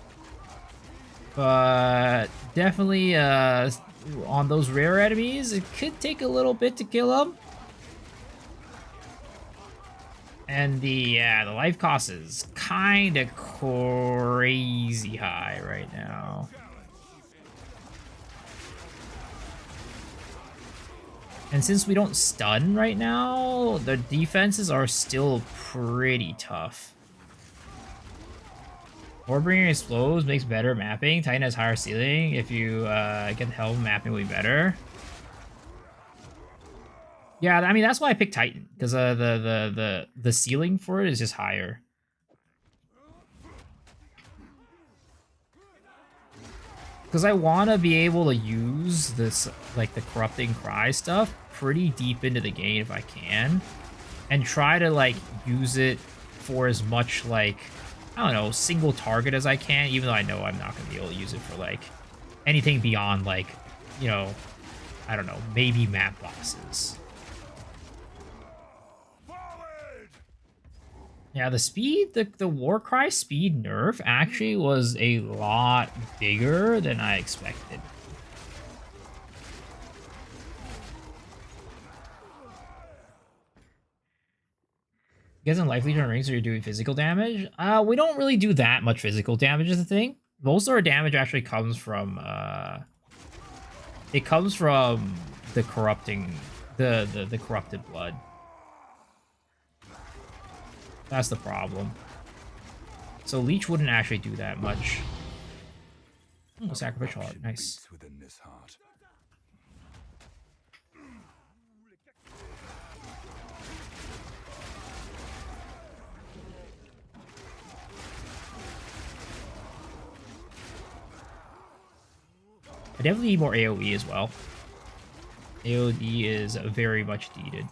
but definitely on those rare enemies, it could take a little bit to kill them. And the life cost is kind of crazy high right now. And since we don't stun right now, the defenses are still pretty tough. Warbringer explodes, makes better mapping. Titan has higher ceiling. If you get the helm, mapping will be better. Yeah, I mean that's why I picked Titan, because the ceiling for it is just higher. Because I want to be able to use this, like the corrupting cry stuff, pretty deep into the game if I can, and try to like use it for as much like, I don't know, single target as I can, even though I know I'm not going to be able to use it for, like, anything beyond, like, you know, I don't know, maybe map bosses. Yeah, the speed, the Warcry speed nerf actually was a lot bigger than I expected. You guys in Life Legion rings, are you doing physical damage? We don't really do that much physical damage is the thing. Most of our damage actually comes from it comes from the corrupting the corrupted blood. That's the problem. So Leech wouldn't actually do that much. Oh, sacrificial heart, nice. Within this heart. I definitely need more AoE as well. AoE is very much needed.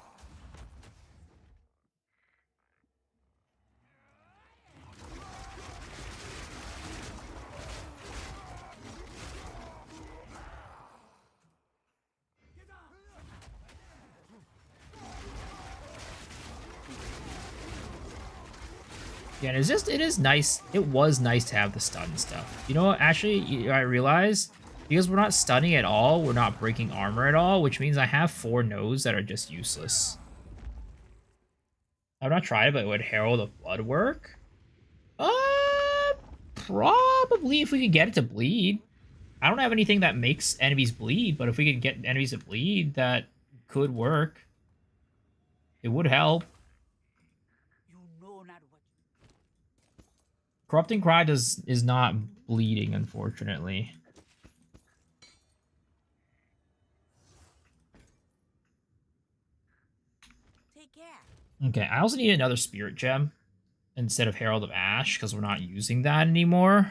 Yeah, and it is nice. It was nice to have the stun stuff. You know what? Actually, I realize because we're not stunning at all, we're not breaking armor at all, which means I have 4 nodes that are just useless. I've not tried it, but would Herald of Blood work? Probably if we could get it to bleed. I don't have anything that makes enemies bleed, but if we could get enemies to bleed, that could work. It would help. You know not what. Corrupting Cry is not bleeding, unfortunately. Take care. Okay, I also need another Spirit Gem instead of Herald of Ash, because we're not using that anymore.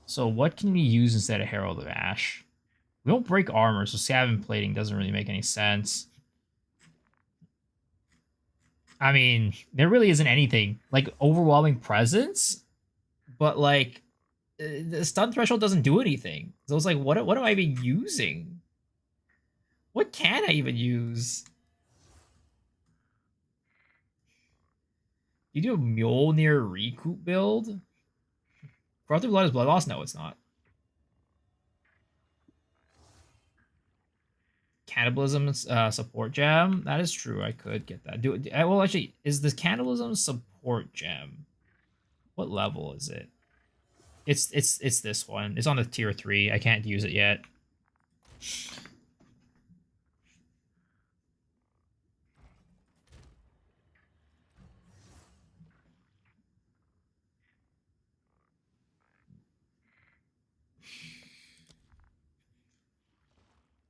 So what can we use instead of Herald of Ash? We don't break armor, so Scavenge Plating doesn't really make any sense. I mean, there really isn't anything. Like, Overwhelming Presence? But, like, the stun threshold doesn't do anything. So it's like, what am I even using? What can I even use? You do a Mjolnir Recoup build? Corrupted Blood is Blood Loss? No, it's not. Cannibalism support gem? That is true. I could get that. Well, actually, is the cannibalism support gem? What level is it? It's this one. It's on the tier 3. I can't use it yet.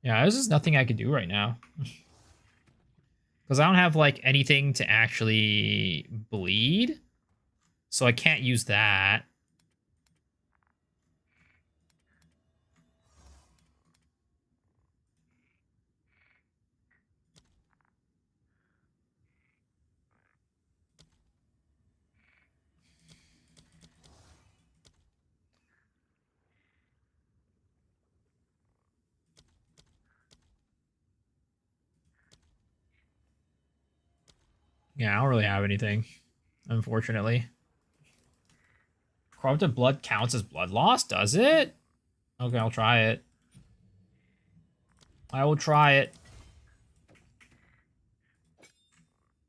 Yeah, there's just nothing I can do right now. Because I don't have, like, anything to actually bleed. So I can't use that. Yeah, I don't really have anything, unfortunately. Corrupted blood counts as blood loss, does it? Okay, I'll try it. I will try it.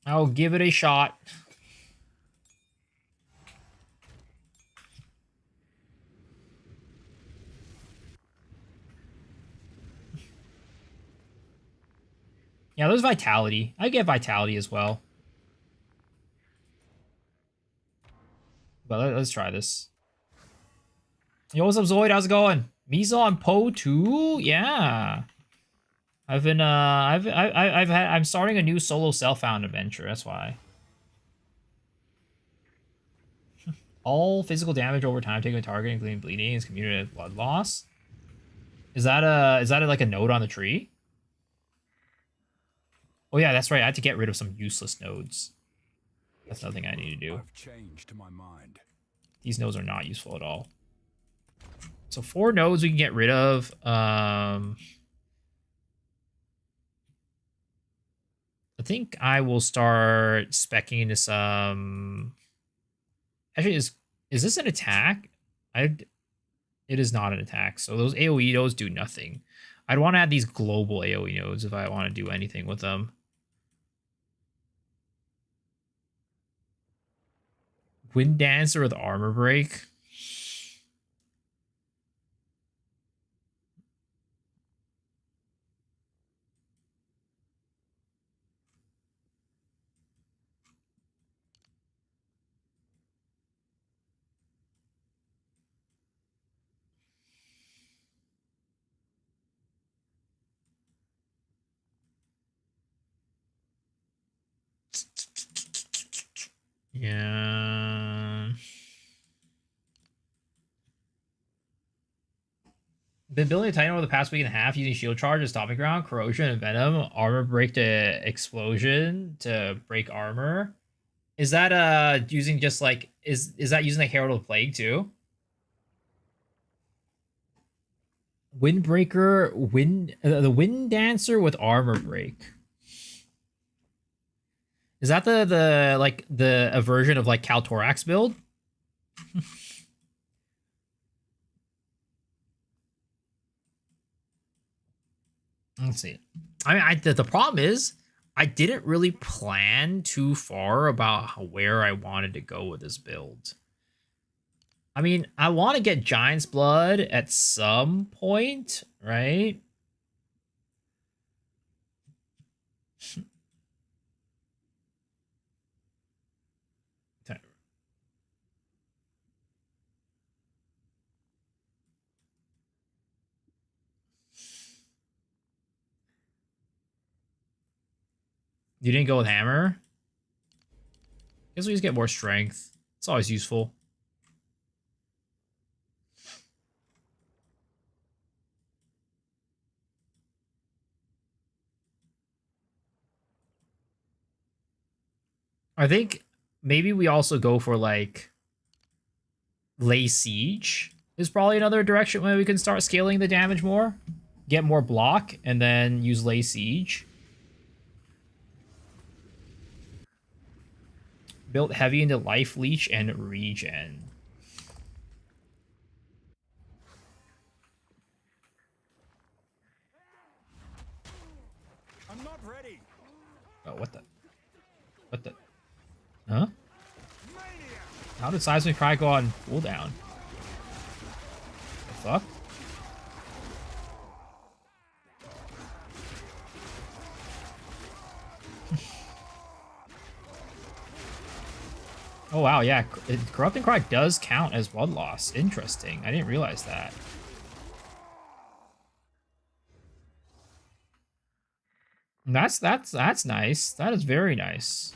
I will give it a shot. Yeah, there's Vitality. I get Vitality as well. But let's try this. Yo, what's up, Zoid? How's it going? Misa on Poe 2? Yeah. I've been, I'm starting a new solo self-found adventure, that's why. All physical damage over time taken a target, including bleeding, is commuted as blood loss. Is that like a node on the tree? Oh yeah, that's right. I had to get rid of some useless nodes. That's nothing I need to do. I've changed my mind. These nodes are not useful at all. So 4 nodes we can get rid of. I think I will start speccing into some. Actually, is this an attack? It is not an attack. So those AoE nodes do nothing. I'd want to add these global AoE nodes if I want to do anything with them. Wind Dancer with armor break. Yeah. Been building a Titan over the past week and a half using shield charge, stomping ground, corrosion, and venom, armor break to explosion to break armor. Is that using just like is that using the Herald of Plague too? Windbreaker, the Wind Dancer with armor break. Is that the like the a version of like Kaltorax build? Let's see. I mean, the problem is I didn't really plan too far about where I wanted to go with this build. I mean, I want to get Giant's Blood at some point, right? You didn't go with Hammer? Guess we just get more strength. It's always useful. I think maybe we also go for like Lay Siege is probably another direction where we can start scaling the damage more. Get more block and then use Lay Siege. Built heavy into Life Leech and Regen. I'm not ready. Oh, what the? What the? Huh? Maniac! How did Seismic Cry go on cooldown? The fuck? Oh wow, yeah. Corrupting Cry does count as blood loss. Interesting. I didn't realize that. That's nice. That is very nice.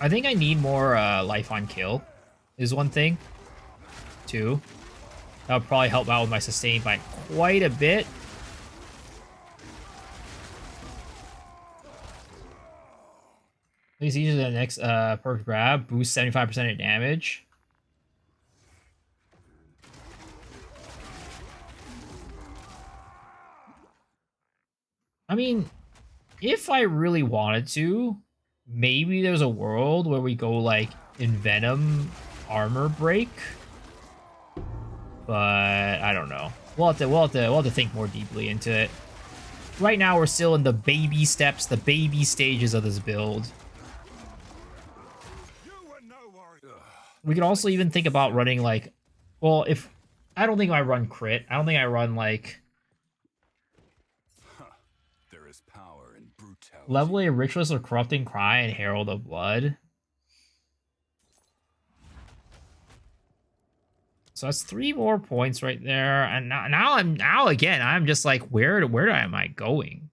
I think I need more life on kill is one thing. Two. That would probably help out with my sustain by quite a bit. Please use the next perfect grab. Boost 75% of damage. I mean, if I really wanted to, maybe there's a world where we go like Envenom armor break. But I don't know. We'll have to think more deeply into it. Right now we're still in the baby steps, the baby stages of this build. We could also even think about running like, well, if I don't think I run crit. I don't think I run like There is power in brutality. level A Ritualist or Corrupting Cry and Herald of Blood. So that's 3 more points right there. And now again, I'm just like, where am I going?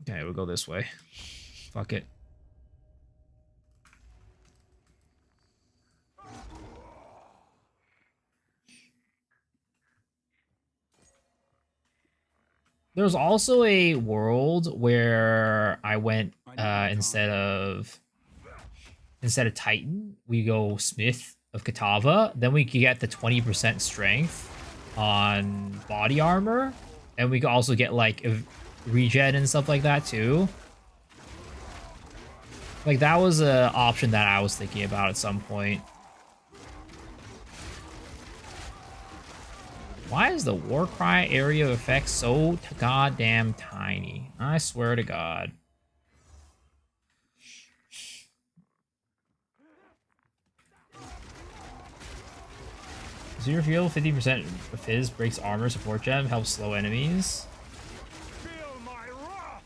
Okay, we'll go this way. Fuck it. There's also a world where I went instead of Titan, we go Smith of Katava. Then we can get the 20% strength on body armor, and we can also get like regen and stuff like that too. Like that was an option that I was thinking about at some point. Why is the Warcry area of effect so goddamn tiny? I swear to God. Zero Fuel, 50% of Fizz, breaks armor, support gem, helps slow enemies. Feel my wrath!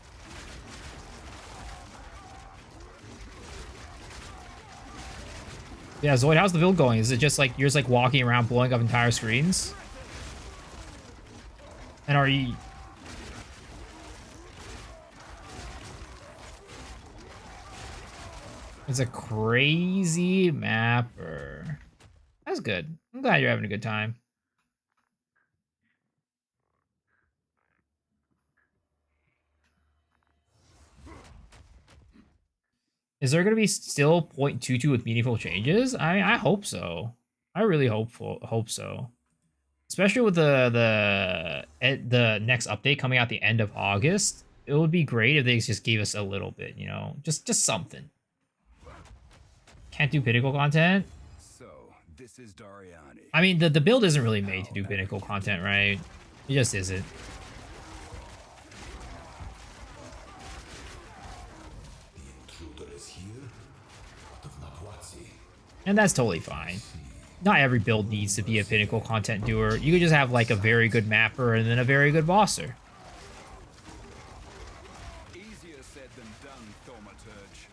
Yeah, Zoid, how's the build going? Is it just like, you're just like walking around blowing up entire screens? And are you... It's a crazy mapper. That's good. I'm glad you're having a good time. Is there going to be still 0.22 with meaningful changes? I hope so. I really hope so. Especially with the next update coming out the end of August, it would be great if they just gave us a little bit, you know, just something. Can't do pinnacle content. So, this is Dariani. I mean, the build isn't really made to do pinnacle content, right? It just isn't. And that's totally fine. Not every build needs to be a pinnacle content doer. You could just have like a very good mapper and then a very good bosser. Easier said than done, Thaumaturge.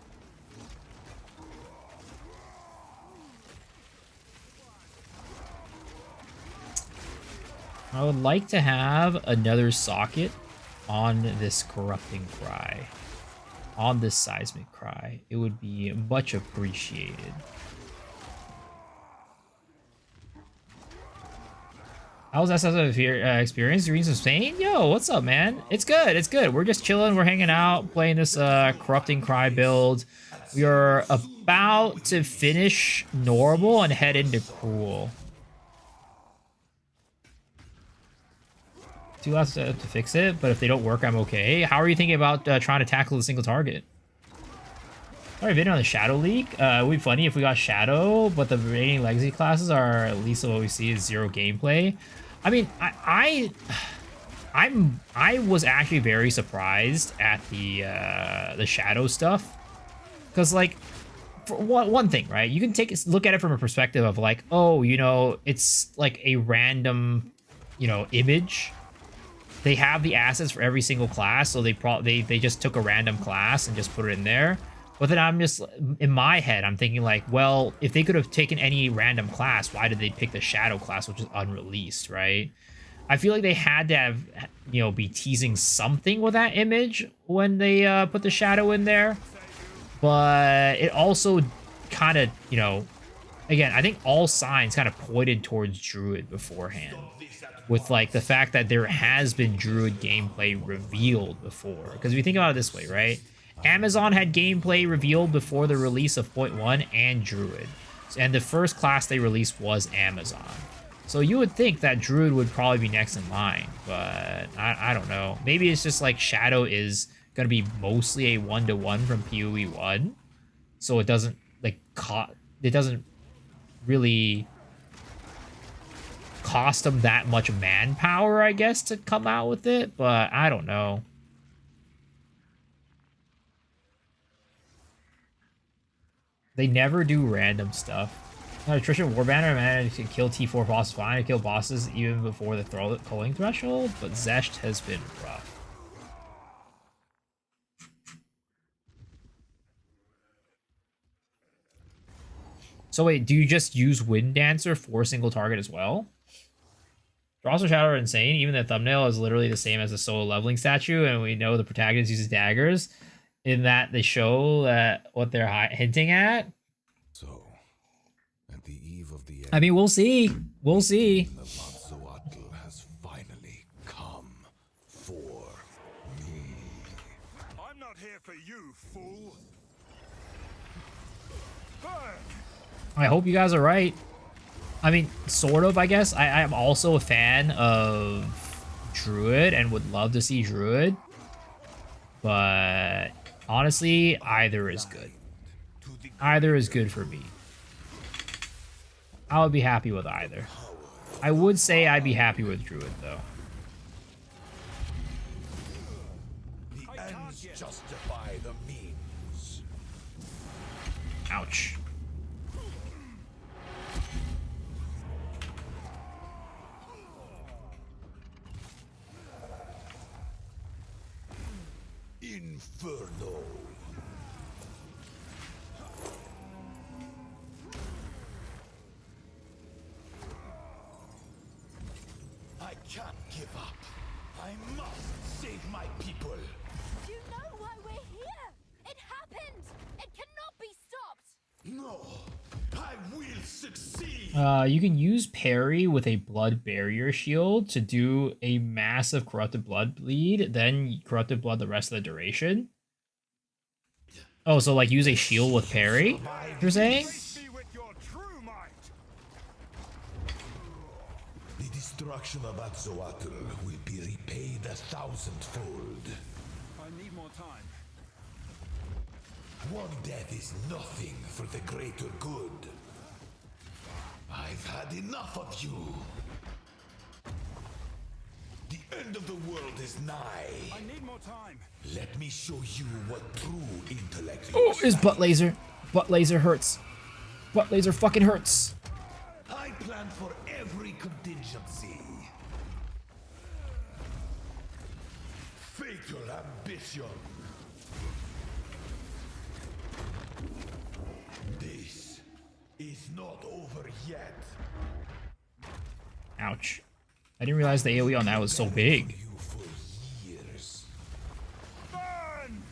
I would like to have another socket on this corrupting cry. On this seismic cry. It would be much appreciated. How was that such an experience? Dreams of Spain? Yo, what's up, man? It's good. It's good. We're just chilling. We're hanging out, playing this corrupting cry build. We are about to finish normal and head into cruel. 2 laps to fix it, but if they don't work, I'm okay. How are you thinking about trying to tackle the single target? Already been on the Shadow League. It would be funny if we got Shadow, but the remaining legacy classes are, at least what we see, is 0 gameplay. I mean, I was actually very surprised at the Shadow stuff, because like, for one thing, right? You can look at it from a perspective of like, oh, you know, it's like a random, you know, image. They have the assets for every single class, so they just took a random class and just put it in there. But then I'm just, in my head, I'm thinking like, well, if they could have taken any random class, why did they pick the Shadow class, which is unreleased, right? I feel like they had to have, you know, be teasing something with that image when they put the Shadow in there. But it also kind of, you know, again, I think all signs kind of pointed towards Druid beforehand. With like the fact that there has been Druid gameplay revealed before. Because if you think about it this way, right? Amazon had gameplay revealed before the release of 0.1 and Druid. And the first class they released was Amazon. So you would think that Druid would probably be next in line, but I don't know. Maybe it's just like Shadow is going to be mostly a 1-to-1 from PoE 1. So it doesn't like it doesn't really cost them that much manpower, I guess, to come out with it, but I don't know. They never do random stuff. Attrition Warbanner managed to kill T4 bosses fine, to kill bosses even before the culling threshold, but Zesht has been rough. So wait, do you just use Wind Dancer for single target as well? Draws of Shadow are insane. Even the thumbnail is literally the same as a solo leveling statue, and we know the protagonist uses daggers. In that they show that what they're hinting at. So, at the eve of the end, I mean, we'll see. We'll see. the Matsuatl has finally come for me. I'm not here for you, fool. Burn! I hope you guys are right. I mean, sort of, I guess. I am also a fan of Druid and would love to see Druid. But honestly, either is good. Either is good for me. I would be happy with either. I would say I'd be happy with Druid, though. The ends justify the means. Ouch. Inferno. I can't give up. I must save my people. Do you know why we're here? It happened! It cannot be stopped! No, I will succeed. You can use parry with a blood barrier shield to do a massive corrupted blood bleed, then corrupted blood the rest of the duration. Oh, so like use a shield with parry, you're saying? Face me with your true might. The destruction of Atzoatl will be repaid 1,000-fold. I need more time. One death is nothing for the greater good. I've had enough of you. The end of the world is nigh. I need more time. Let me show you what true intellect Oh, looks his like. butt laser. Butt laser hurts. Butt laser fucking hurts. I plan for every contingency. Fatal ambition. This is not over yet. Ouch. I didn't realize the AoE on that was so big. You for years. Burn!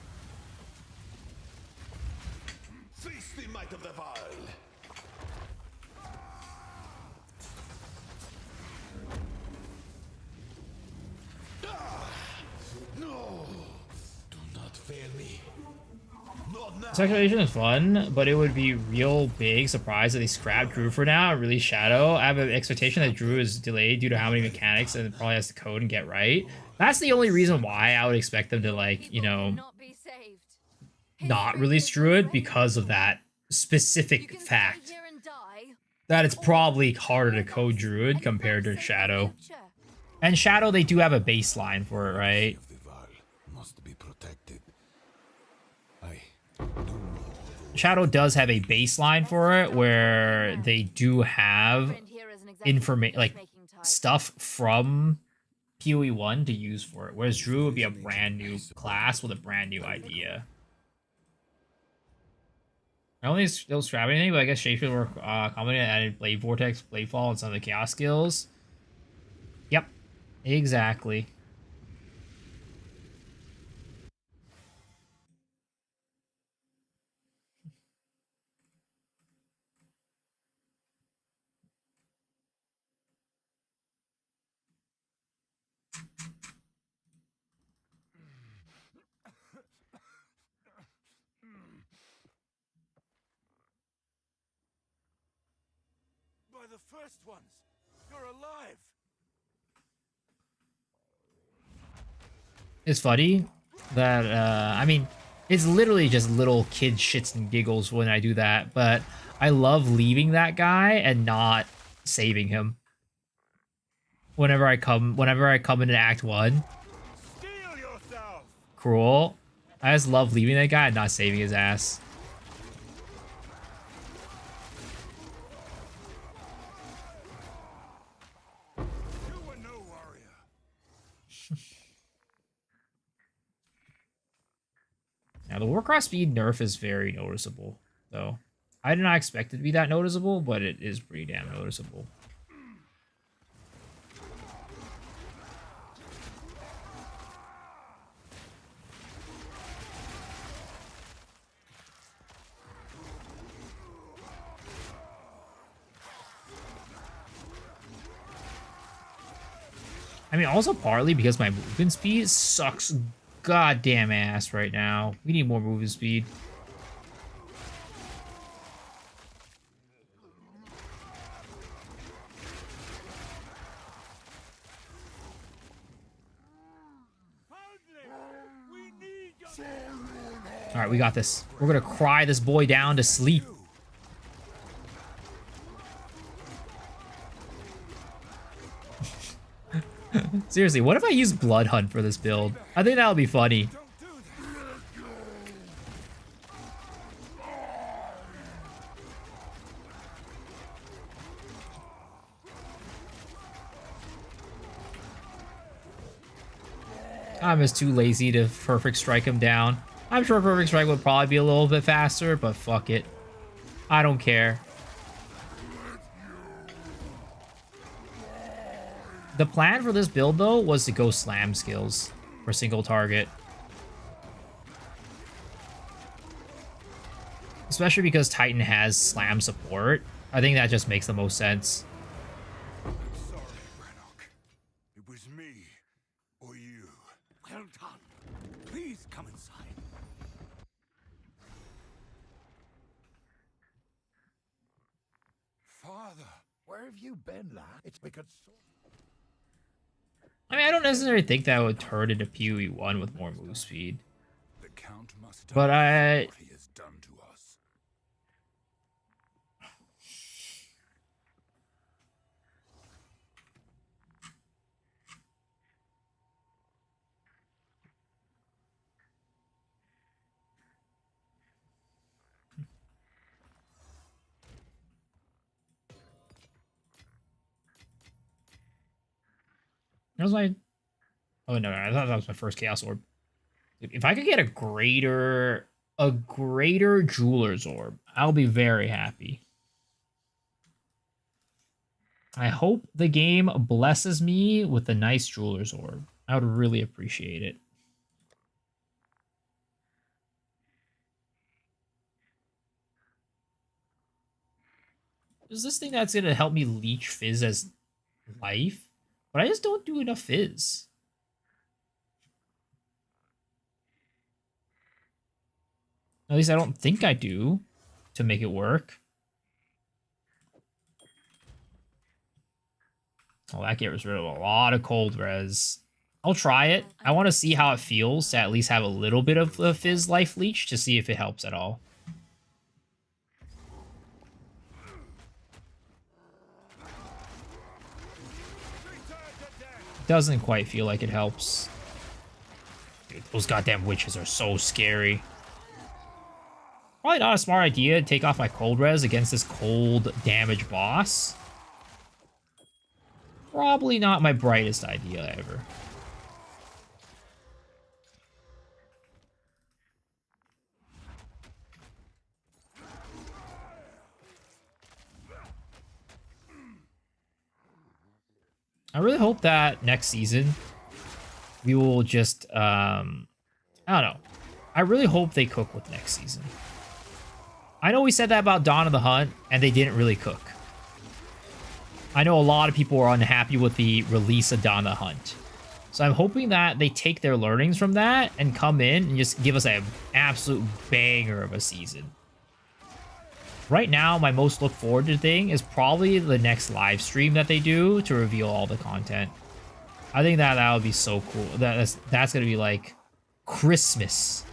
Face the might of the Val. No! Do not fail me. Not now. Speculation is fun, but it would be real big surprise if they scrap Drew for now and release Shadow. I have an expectation that Drew is delayed due to how many mechanics and it probably has to code and get right. That's the only reason why I would expect them to, like, you know, Not be saved. not release Druid because of that You specific can stay fact here and die, that it's probably harder to code Druid and compared to that's the Shadow. future. And Shadow, they do have a baseline for it, right? Of the Val must be protected. I do know. Shadow does have a baseline for it where they do have Friend here isn't exactly information, the like matchmaking type. stuff from PoE 1 to use for it, whereas Drew would be a brand new class with a brand new idea. I don't think it's still scrapping anything, but I guess Shapeshift were commenting and added Blade Vortex, Blade Fall, and some of the Chaos skills. Yep, exactly. By the first ones, you're alive. It's funny that, I mean, it's literally just little kid shits and giggles when I do that, but I love leaving that guy and not saving him. Whenever I come into Act 1, Steel yourself. cruel. I just love leaving that guy and not saving his ass. You were no warrior. Now, the Warcraft speed nerf is very noticeable, though. I did not expect it to be that noticeable, but it is pretty damn noticeable. I mean, also partly because my movement speed sucks goddamn ass right now. We need more movement speed. We need your All right, we got this. We're gonna cry this boy down to sleep. Seriously, what if I use Blood Hunt for this build? I think that'll be funny. Don't do this. I'm just too lazy to perfect strike him down. I'm sure perfect strike would probably be a little bit faster, but fuck it. I don't care. The plan for this build, though, was to go slam skills for single target. Especially because Titan has slam support. I think that just makes the most sense. Sorry, Brannock. It was me or you. Well done. Please come inside. you been, lad? It's because. I mean, I don't necessarily think that would turn into PoE 1 with more move speed. The Count must But die for what he has done to us. That was my... Oh, no, I thought that was my first Chaos Orb. If I could get a greater Jeweler's Orb, I'll be very happy. I hope the game blesses me with a nice Jeweler's Orb. I would really appreciate it. Is this thing that's going to help me leech Fizz as life? But I just don't do enough Fizz. At least I don't think I do to make it work. Oh, that gets rid of a lot of cold res. I'll try it. I want to see how it feels to at least have a little bit of the Fizz life leech to see if it helps at all. Doesn't quite feel like it helps. Dude, those goddamn witches are so scary. Probably not a smart idea to take off my cold res against this cold damage boss. Probably not my brightest idea ever. I really hope that next season we will just, I don't know. I really hope they cook with next season. I know we said that about Dawn of the Hunt, and they didn't really cook. I know a lot of people are unhappy with the release of Dawn of the Hunt. So I'm hoping that they take their learnings from that and come in and just give us an absolute banger of a season. Right now, my most look forward to thing is probably the next live stream that they do to reveal all the content. I think that would be so cool. That's going to be like Christmas.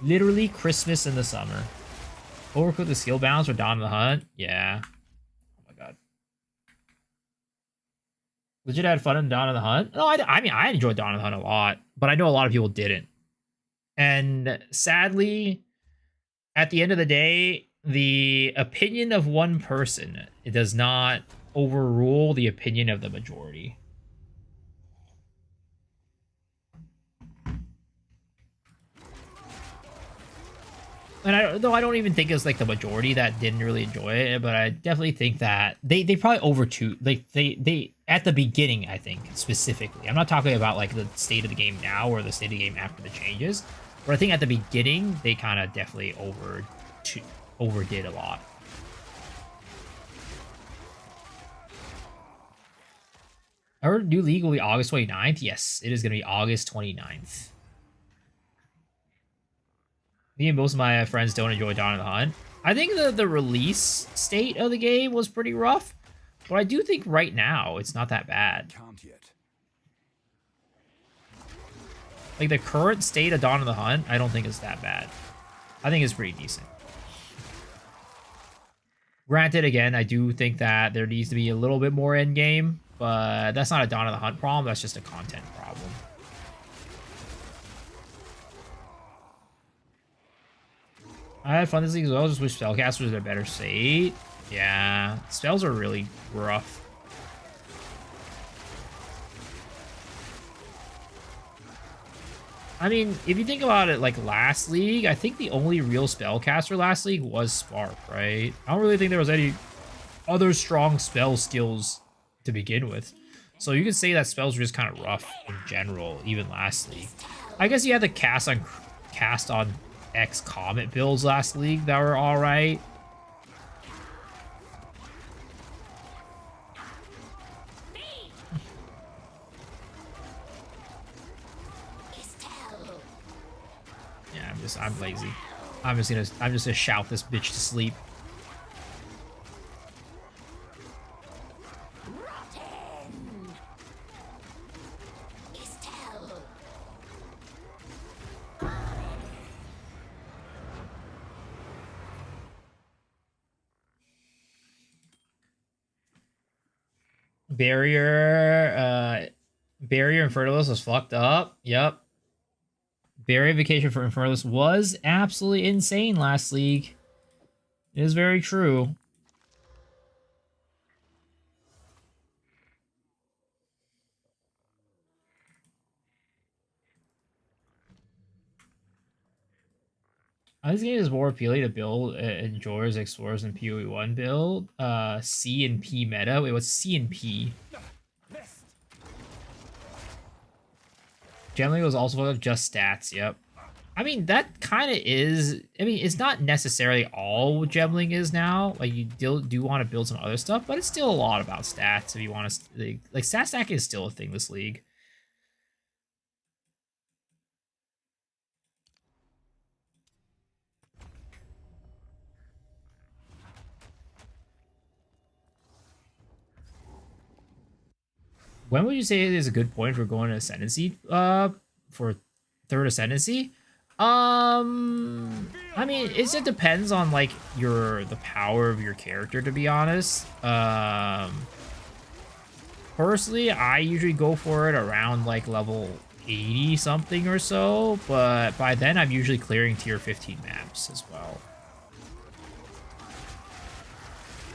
Literally Christmas in the summer. Overcook the skill balance for Dawn of the Hunt? Yeah. Oh my god. Legit had fun in Dawn of the Hunt? No, I mean, I enjoyed Dawn of the Hunt a lot, but I know a lot of people didn't. And sadly, at the end of the day, the opinion of one person, it does not overrule the opinion of the majority. And though I don't even think it's like the majority that didn't really enjoy it, but I definitely think that they probably they at the beginning, I think, specifically. I'm not talking about like the state of the game now or the state of the game after the changes, but I think at the beginning they kind of definitely overdid a lot. I heard new league will be August 29th. Yes, it is going to be August 29th. Me and most of my friends don't enjoy Dawn of the Hunt. I think the release state of the game was pretty rough, but I do think right now it's not that bad. Can't yet. Like the current state of Dawn of the Hunt, I don't think is that bad. I think it's pretty decent. Granted, again, I do think that there needs to be a little bit more endgame, but that's not a Dawn of the Hunt problem. That's just a content problem. I had fun this league as well. Just wish spellcasters had a better state. Yeah, spells are really rough. I mean, if you think about it, like last league, I think the only real spellcaster last league was Spark, right? I don't really think there was any other strong spell skills to begin with. So you could say that spells were just kind of rough in general, even last league. I guess you had the cast on X Comet builds last league that were all right. Yeah, I'm lazy. I'm just gonna shout this bitch to sleep. Barrier Infernalis was fucked up. Yep. Barrier Vacation for Infernalis was absolutely insane last league. It is very true. This game is more appealing to build enjoyers, explorers, and PoE1 build. C and P meta. Wait, what's C and P? Generally, was also just stats. Yep. I mean, that kind of is. I mean, it's not necessarily all gemming is now. Like, you do want to build some other stuff, but it's still a lot about stats if you want to. Like stat stacking is still a thing this league. When would you say it is a good point for going to Ascendancy? For third Ascendancy? I mean, it just depends on like the power of your character, to be honest. Personally, I usually go for it around like level 80 something or so, but by then I'm usually clearing tier 15 maps as well.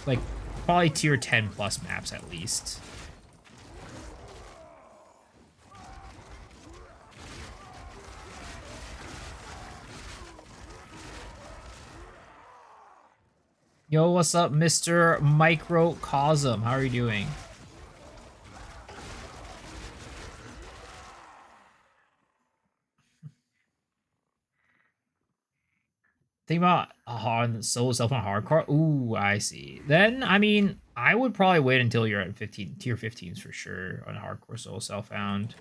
Like probably tier 10 plus maps at least. Yo, what's up, Mr. Microcosm? How are you doing? Think about hard solo self on hardcore. Ooh, I see. Then, I mean, I would probably wait until you're at 15 tier 15s for sure on hardcore solo self found.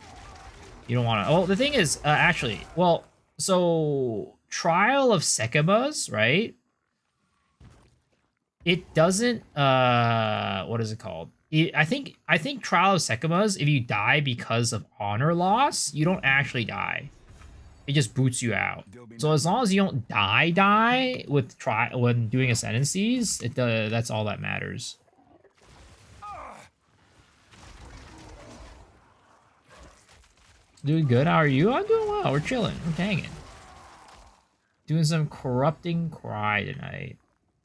You don't want to. Oh, the thing is, actually, well, so Trial of Sekimas, right? It doesn't. What is it called? I think Trial of Sekimas, if you die because of honor loss, you don't actually die. It just boots you out. So as long as you don't die with when doing ascendancies, that's all that matters. Doing good. How are you? I'm doing well. We're chilling. We're hanging. Doing some corrupting cry tonight.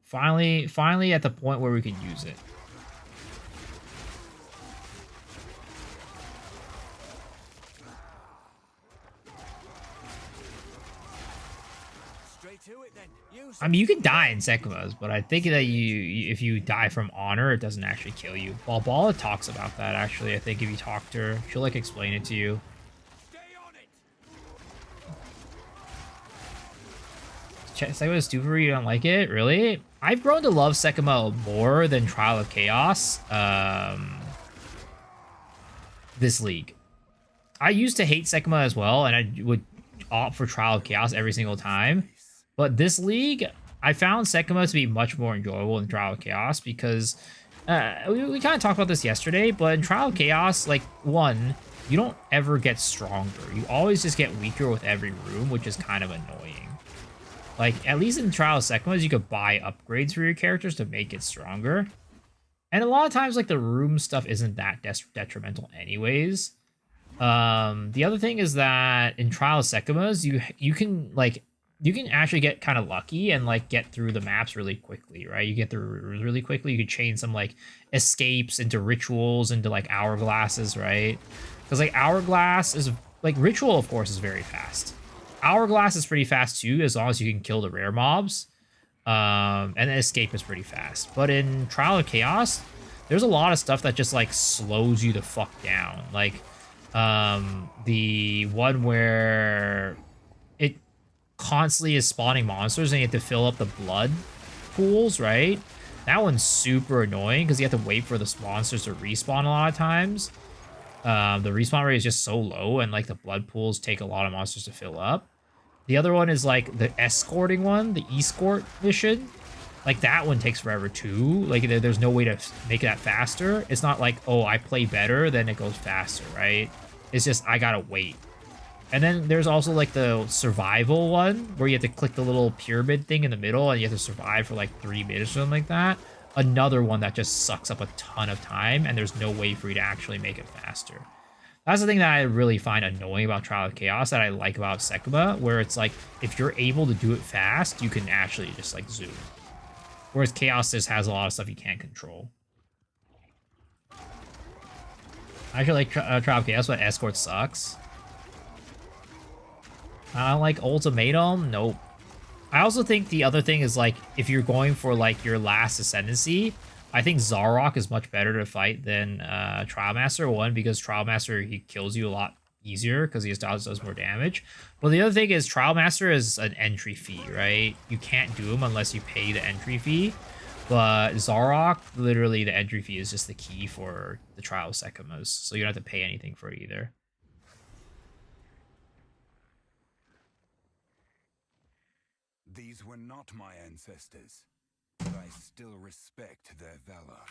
Finally at the point where we can use it. I mean, you can die in Sekimas, but I think that if you die from honor, it doesn't actually kill you. Balbala talks about that, actually. I think if you talk to her, she'll, like, explain it to you. Sekima's Stupery, you don't like it? Really? I've grown to love Sekima more than Trial of Chaos this league. I used to hate Sekima as well, and I would opt for Trial of Chaos every single time. But this league, I found Sekima to be much more enjoyable than Trial of Chaos because we kind of talked about this yesterday, but in Trial of Chaos, like, one, you don't ever get stronger. You always just get weaker with every room, which is kind of annoying. Like, at least in Trial of Sekimas, you could buy upgrades for your characters to make it stronger. And a lot of times, like, the room stuff isn't that detrimental anyways. The other thing is that in Trial of Sekimas, you can actually get kind of lucky and, like, get through the maps really quickly, right? You get through really quickly. You could chain some, like, escapes into rituals, into, like, hourglasses, right? Because, like, hourglass is, like, ritual, of course, is very fast. Hourglass is pretty fast too, as long as you can kill the rare mobs. And then escape is pretty fast. But in Trial of Chaos, there's a lot of stuff that just, like, slows you the fuck down. Like, the one where it constantly is spawning monsters and you have to fill up the blood pools, right? That one's super annoying because you have to wait for the monsters to respawn a lot of times. The respawn rate is just so low, and, like, the blood pools take a lot of monsters to fill up. The other one is, like, the escorting one, the escort mission. Like, that one takes forever too. Like, there's no way to make that faster. It's not like, oh, I play better, then it goes faster, right? It's just, I gotta wait. And then there's also, like, the survival one, where you have to click the little pyramid thing in the middle, and you have to survive for, like, 3 minutes or something like that. another one that just sucks up a ton of time, and there's no way for you to actually make it faster. That's the thing that I really find annoying about Trial of Chaos that I like about Sekuma, where it's like, if you're able to do it fast, you can actually just like zoom. Whereas Chaos just has a lot of stuff you can't control. I actually like Trial of Chaos, but Escort sucks. I don't like Ultimatum, nope. I also think the other thing is, like, if you're going for, like, your last Ascendancy, I think Zarok is much better to fight than Trial Master. One, because Trial Master, he kills you a lot easier because he just does more damage. But the other thing is Trial Master is an entry fee, right? You can't do him unless you pay the entry fee. But Zarok, literally, the entry fee is just the key for the Trial Sekumas. So you don't have to pay anything for it either. These were not my ancestors, but I still respect their valor.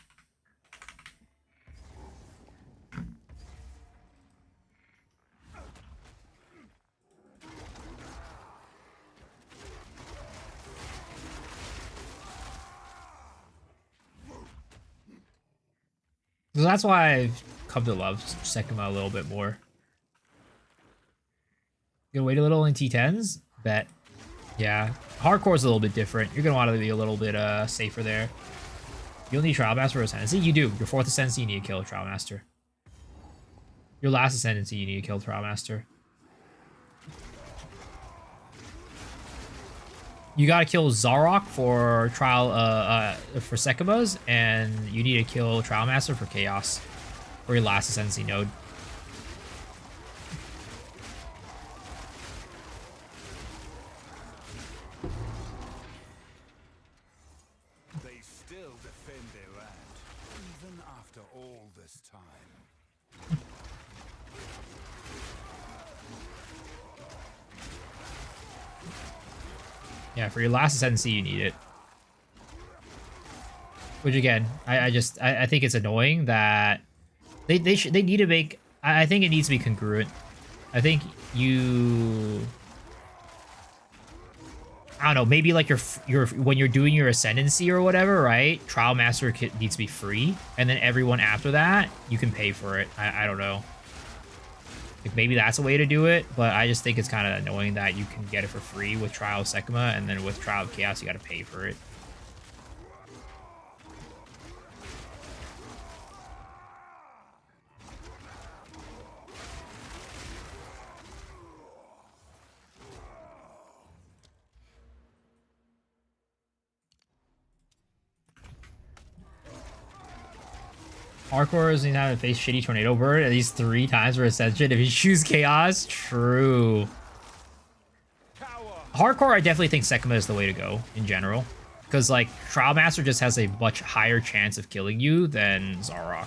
So that's why I've come to love Sekima a little bit more. Gonna wait a little in T10s? Bet. Yeah. Hardcore's a little bit different. You're gonna want to be a little bit safer there. You'll need Trial Master or Ascendancy? You do. Your 4th Ascendancy, you need to kill Trial Master. Your last Ascendancy, you need to kill Trial Master. You gotta kill Zarok for for Sekumas, and you need to kill Trial Master for Chaos. For your last Ascendancy node. They still defend their land, even after all this time. Yeah, for your last Ascendancy, you need it. Which again, I think it's annoying that they need to make. I think it needs to be congruent. I think you. I don't know. Maybe like your when you're doing your Ascendancy or whatever, right? Trial Master needs to be free, and then everyone after that you can pay for it. I don't know. Like maybe that's a way to do it, but I just think it's kind of annoying that you can get it for free with Trial of Sekima, and then with Trial of Chaos you got to pay for it. Hardcore is having to face shitty Tornado Bird at least 3 times for Ascension. If you choose Chaos, true. Hardcore, I definitely think Sekima is the way to go in general. Because, like, Trial Master just has a much higher chance of killing you than Zarok.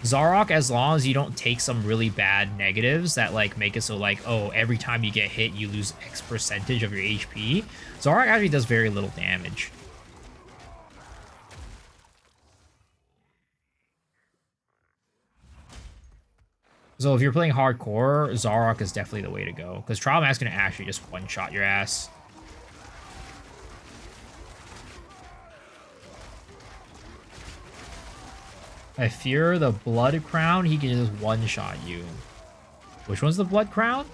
Zarok, as long as you don't take some really bad negatives that, like, make it so, like, oh, every time you get hit, you lose X percentage of your HP, Zarok actually does very little damage. So if you're playing hardcore, Zarok is definitely the way to go. Because Trial Master can actually just one-shot your ass. I fear the Blood Crown, he can just one-shot you. Which one's the Blood Crown?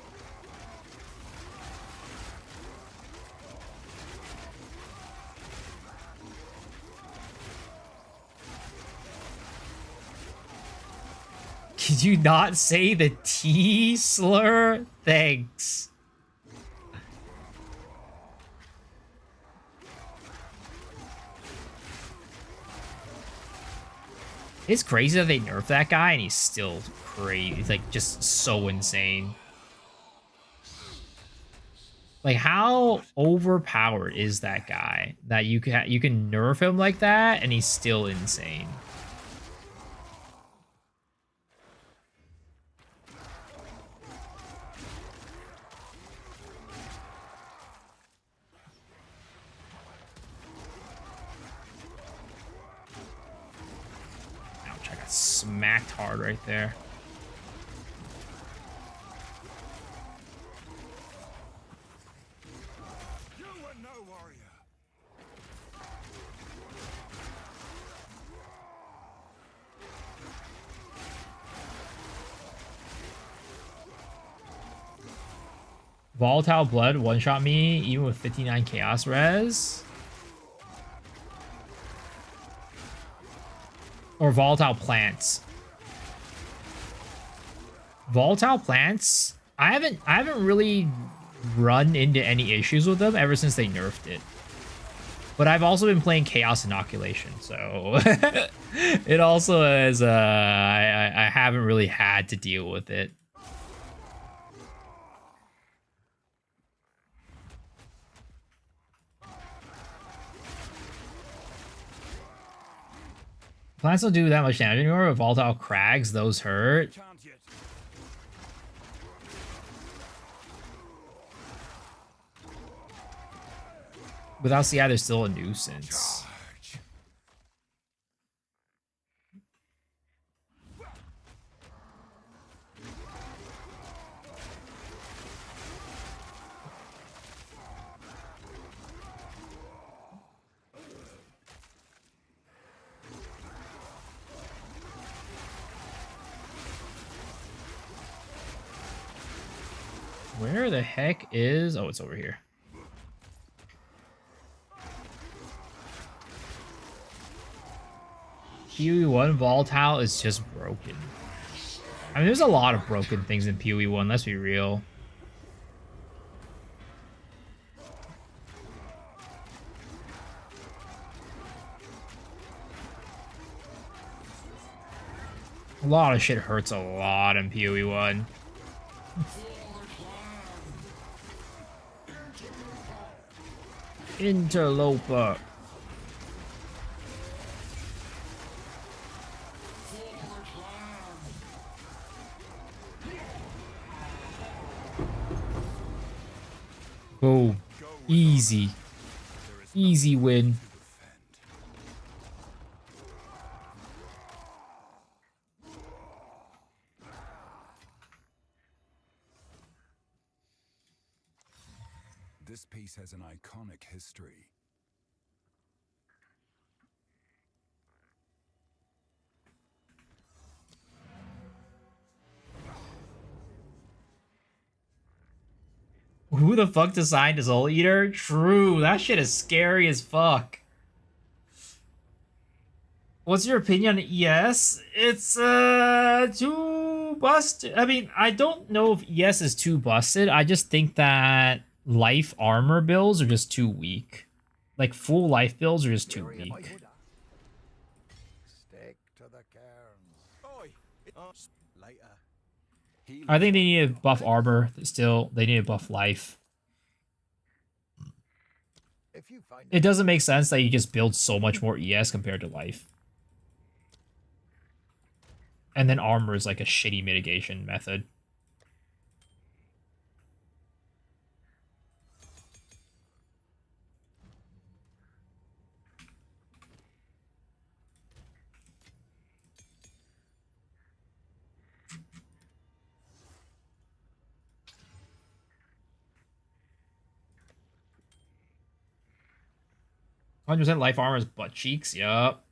Could you not say the T slur? Thanks. It's crazy that they nerfed that guy and he's still crazy. He's like just so insane. Like how overpowered is that guy that you can nerf him like that and he's still insane? Ouch, I got smacked hard right there. Volatile Blood one-shot me even with 59 Chaos Res. Or Volatile Plants. Volatile Plants, I haven't really run into any issues with them ever since they nerfed it. But I've also been playing Chaos Inoculation, so it also is I haven't really had to deal with it. Plants don't do that much damage anymore. With Volatile Crags, those hurt. Can't yet. Without CI, they're still a nuisance. Charge. Where the heck is... Oh, it's over here. PoE1 Volatile is just broken. I mean, there's a lot of broken things in PoE1, let's be real. A lot of shit hurts a lot in PoE1. Interloper. Boom. Easy. Easy win. This piece has an iconic history. Who the fuck designed a Soul Eater? True, that shit is scary as fuck. What's your opinion on ES? It's too busted. I mean, I don't know if ES is too busted. I just think that life armor builds are just too weak. Like full life builds are just too weak. Stick to the cairns. Oi. Later. I think they need to buff armor still. They need to buff life. If you find It doesn't make sense that you just build so much more ES compared to life. And then armor is like a shitty mitigation method. %100% life armor is butt cheeks. Yup.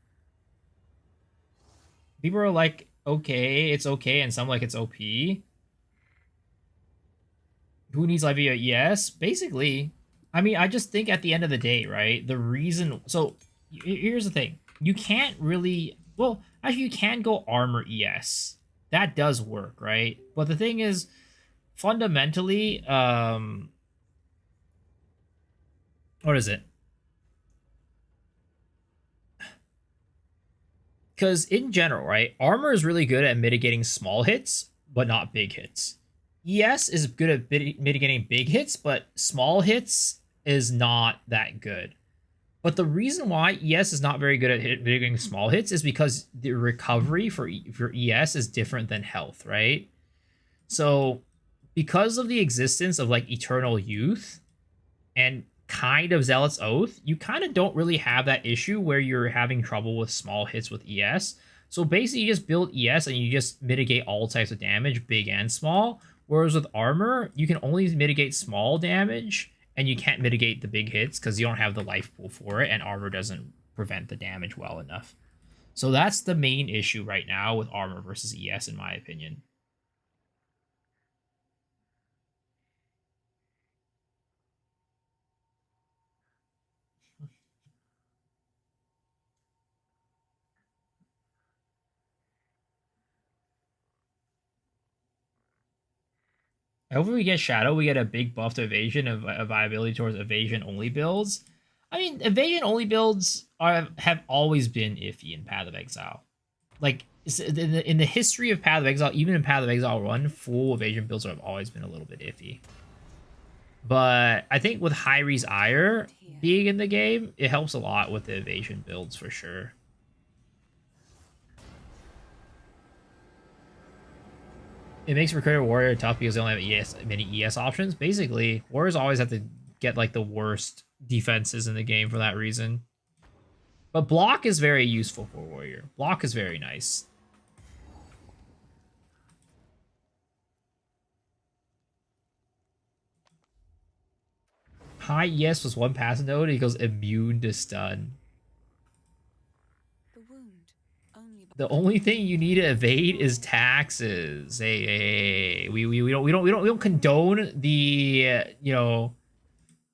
People are like, okay, it's okay, and some like it's OP. Who needs life via ES? Basically, I mean, I just think at the end of the day, right? The reason... So, here's the thing. You can't really... Well, actually, you can go armor ES. That does work, right? But the thing is, fundamentally, what is it? Because in general, right, armor is really good at mitigating small hits, but not big hits. ES is good at mitigating big hits, but small hits is not that good. But the reason why ES is not very good at mitigating small hits is because the recovery for ES is different than health, right? So because of the existence of like Eternal Youth and kind of Zealot's Oath, you kind of don't really have that issue where you're having trouble with small hits with ES. So basically you just build ES and you just mitigate all types of damage, big and small. Whereas with armor, you can only mitigate small damage and you can't mitigate the big hits because you don't have the life pool for it, and armor doesn't prevent the damage well enough. So that's the main issue right now with armor versus ES, in my opinion. Hopefully we get Shadow, we get a big buff to evasion, a viability towards evasion only builds. I mean, evasion only builds have always been iffy in Path of Exile. Like in the history of Path of Exile, even in Path of Exile 1, full evasion builds have always been a little bit iffy. But I think with Hyri's Ire being in the game, it helps a lot with the evasion builds for sure. It makes Recruiter Warrior tough because they only have many ES options. Basically, Warriors always have to get like the worst defenses in the game for that reason. But block is very useful for Warrior. Block is very nice. High ES was one passive node. He goes immune to stun. The only thing you need to evade is taxes. Hey. We don't condone the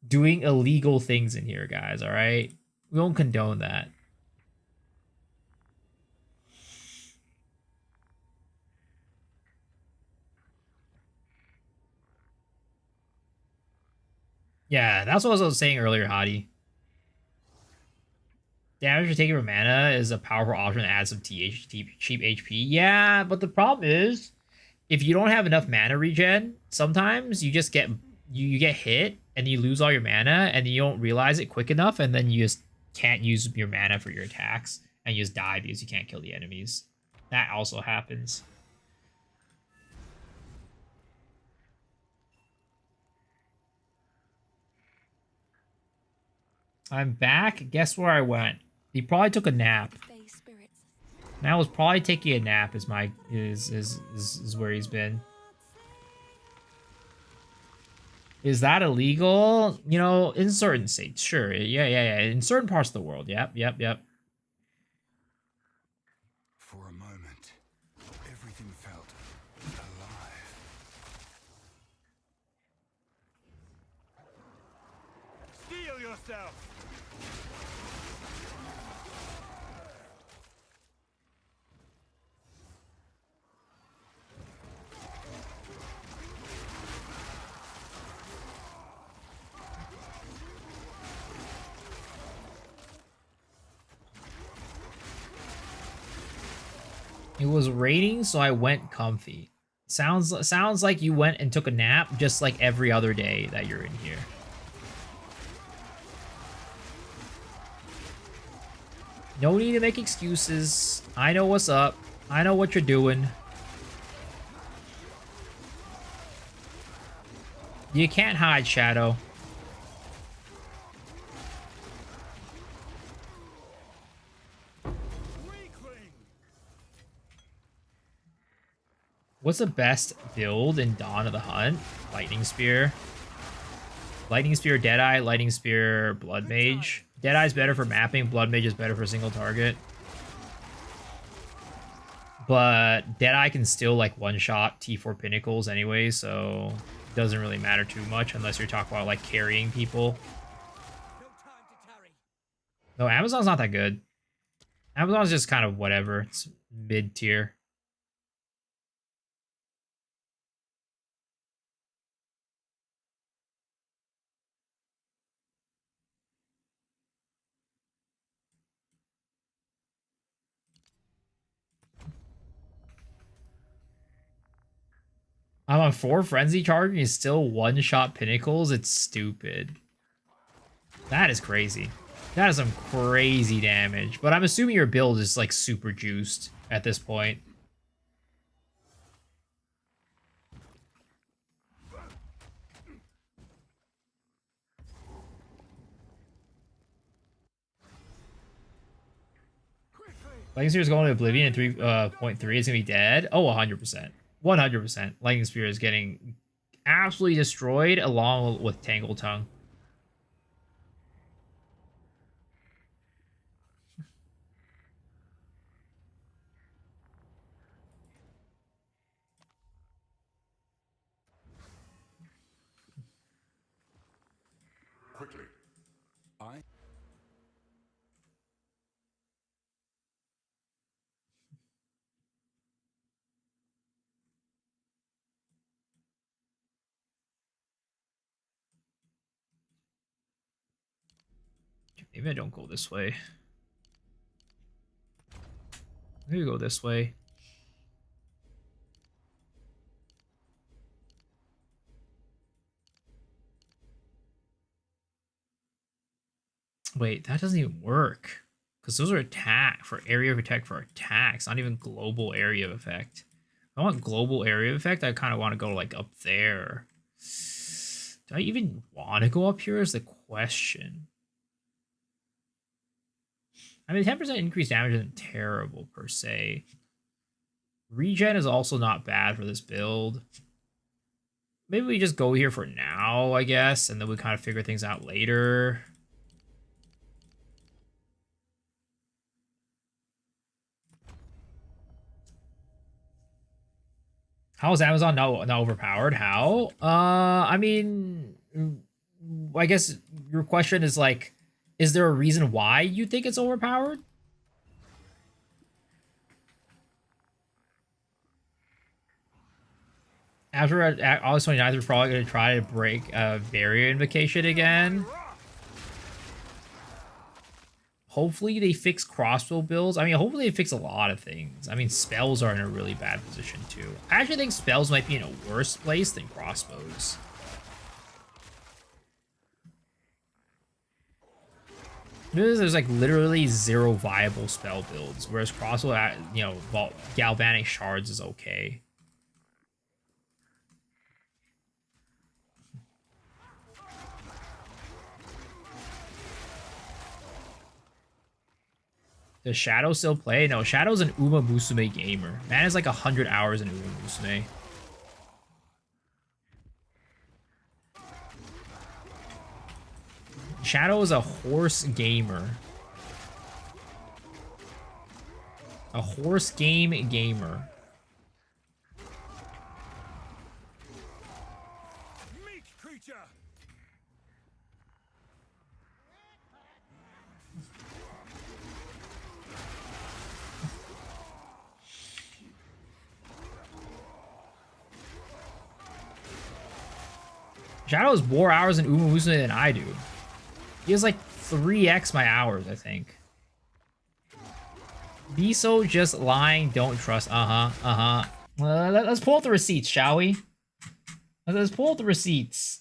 doing illegal things in here, guys. All right, we don't condone that. Yeah, that's what I was saying earlier, Hottie. Damage you're taking from mana is a powerful option that adds some cheap HP. Yeah, but the problem is, if you don't have enough mana regen, sometimes you just get you get hit and you lose all your mana and you don't realize it quick enough, and then you just can't use your mana for your attacks and you just die because you can't kill the enemies. That also happens. I'm back. Guess where I went? He probably took a nap. Now was probably taking a nap is where he's been. Is that illegal? You know, in certain states, sure. Yeah. In certain parts of the world. Yep. For a moment, everything felt alive. Steel yourself! It was raining, so I went comfy. Sounds like you went and took a nap just like every other day that you're in here. No need to make excuses. I know what's up. I know what you're doing. You can't hide, Shadow. What's the best build in Dawn of the Hunt? Lightning Spear. Lightning Spear, Deadeye, Lightning Spear, Blood Mage. Deadeye's better for mapping, Blood Mage is better for single target. But Deadeye can still like one-shot T4 Pinnacles anyway, so it doesn't really matter too much unless you're talking about like carrying people. No, Amazon's not that good. Amazon's just kind of whatever. It's mid-tier. I'm on 4 Frenzy charge and he's still one-shot Pinnacles. It's stupid. That is crazy. That is some crazy damage. But I'm assuming your build is like super juiced at this point. Lightning Spear is going to Oblivion at 3.3. It's going to be dead. Oh, 100%. 100%. Lightning Spear is getting absolutely destroyed along with Tangle Tongue. Quickly. I... Maybe I don't go this way. Maybe go this way. Wait, that doesn't even work. Because those are attack for area of attack for attacks, not even global area of effect. If I want global area of effect, I kind of want to go like up there. Do I even want to go up here is the question. I mean, 10% increased damage isn't terrible per se. Regen is also not bad for this build. Maybe we just go here for now, I guess, and then we kind of figure things out later. How is Amazon not overpowered? How? I mean, I guess your question is like, is there a reason why you think it's overpowered? After August 29th, we're probably going to try to break barrier invocation again. Hopefully they fix crossbow builds. I mean, hopefully they fix a lot of things. I mean, spells are in a really bad position too. I actually think spells might be in a worse place than crossbows. There's like literally 0 viable spell builds, whereas crossbow, you know, galvanic shards is okay. Does Shadow still play? No, Shadow's an Uma Musume gamer. Man is like 100 hours in Uma Musume. Shadow is a horse gamer. A horse game gamer. Meat creature! Shadow has more hours in Uma Musume than I do. He has like 3x my hours, I think. Biso just lying, don't trust. Let's pull out the receipts, shall we? Let's pull out the receipts.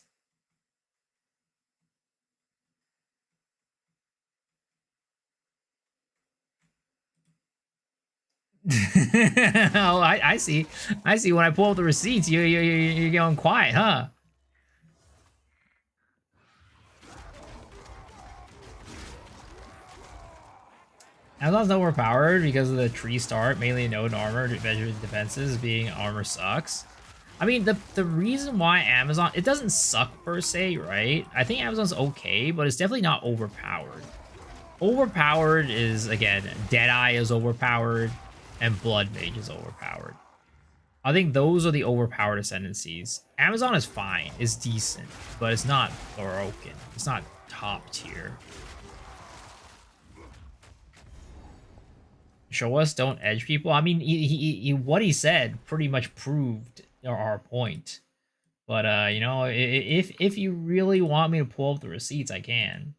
Oh, I see. I see. When I pull out the receipts, you're going quiet, huh? Amazon's overpowered because of the tree start, mainly node armor, veteran defenses being armor sucks. I mean, the reason why Amazon, it doesn't suck per se, right? I think Amazon's okay, but it's definitely not overpowered. Overpowered is, again, Deadeye is overpowered, and Blood Mage is overpowered. I think those are the overpowered ascendancies. Amazon is fine, it's decent, but it's not broken. It's not top tier. Show us, don't edge people. I mean, what he said pretty much proved our point. But you know, if you really want me to pull up the receipts, I can.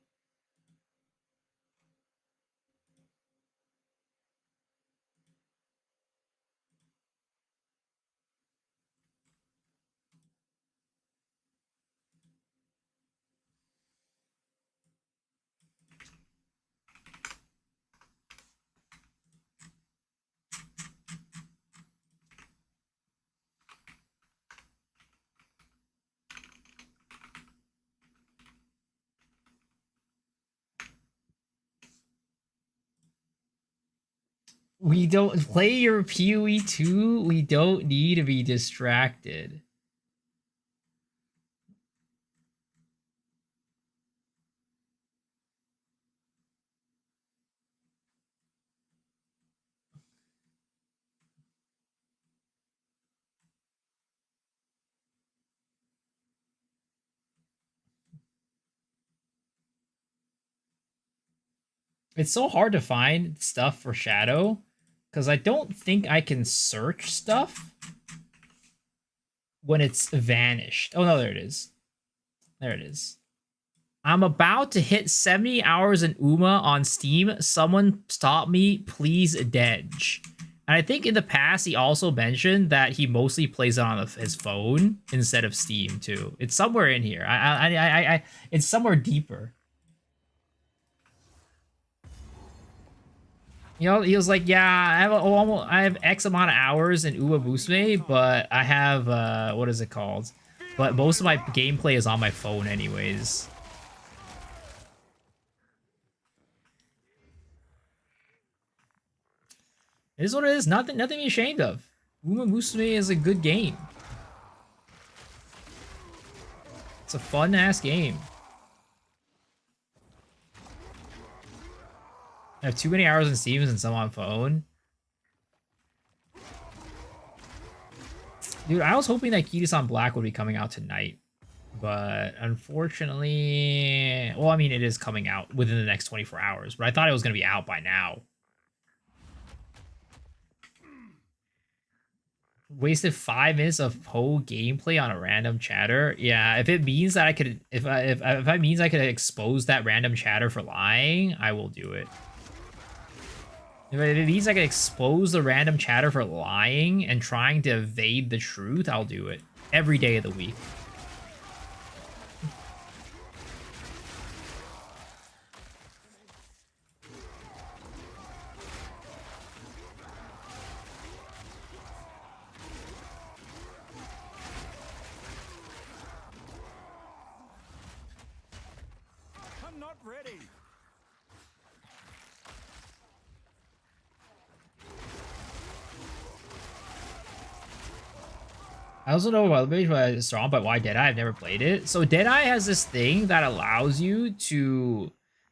We don't play your PoE 2. We don't need to be distracted. It's so hard to find stuff for Shadow because I don't think I can search stuff when it's vanished. Oh no, there it is. There it is. I'm about to hit 70 hours in Uma on Steam. Someone stop me, please, Dej. And I think in the past he also mentioned that he mostly plays it on his phone instead of Steam too. It's somewhere in here. It's somewhere deeper. You know, he was like, yeah, I have X amount of hours in Uma Musume, but I have what is it called? But most of my gameplay is on my phone anyways. It is what it is. Nothing to be ashamed of. Uma Musume is a good game. It's a fun-ass game. I have too many hours in Steam and some on phone. Dude, I was hoping that Kiri-san Black would be coming out tonight. But unfortunately... Well, I mean, it is coming out within the next 24 hours. But I thought it was going to be out by now. Wasted 5 minutes of Poe gameplay on a random chatter. Yeah, if it means that I could... If it means I could expose that random chatter for lying, I will do it. If it means I can expose the random chatter for lying and trying to evade the truth, I'll do it. Every day of the week. I'm not ready. I also know about maybe strong, but why Deadeye? I've never played it. So Deadeye has this thing that allows you to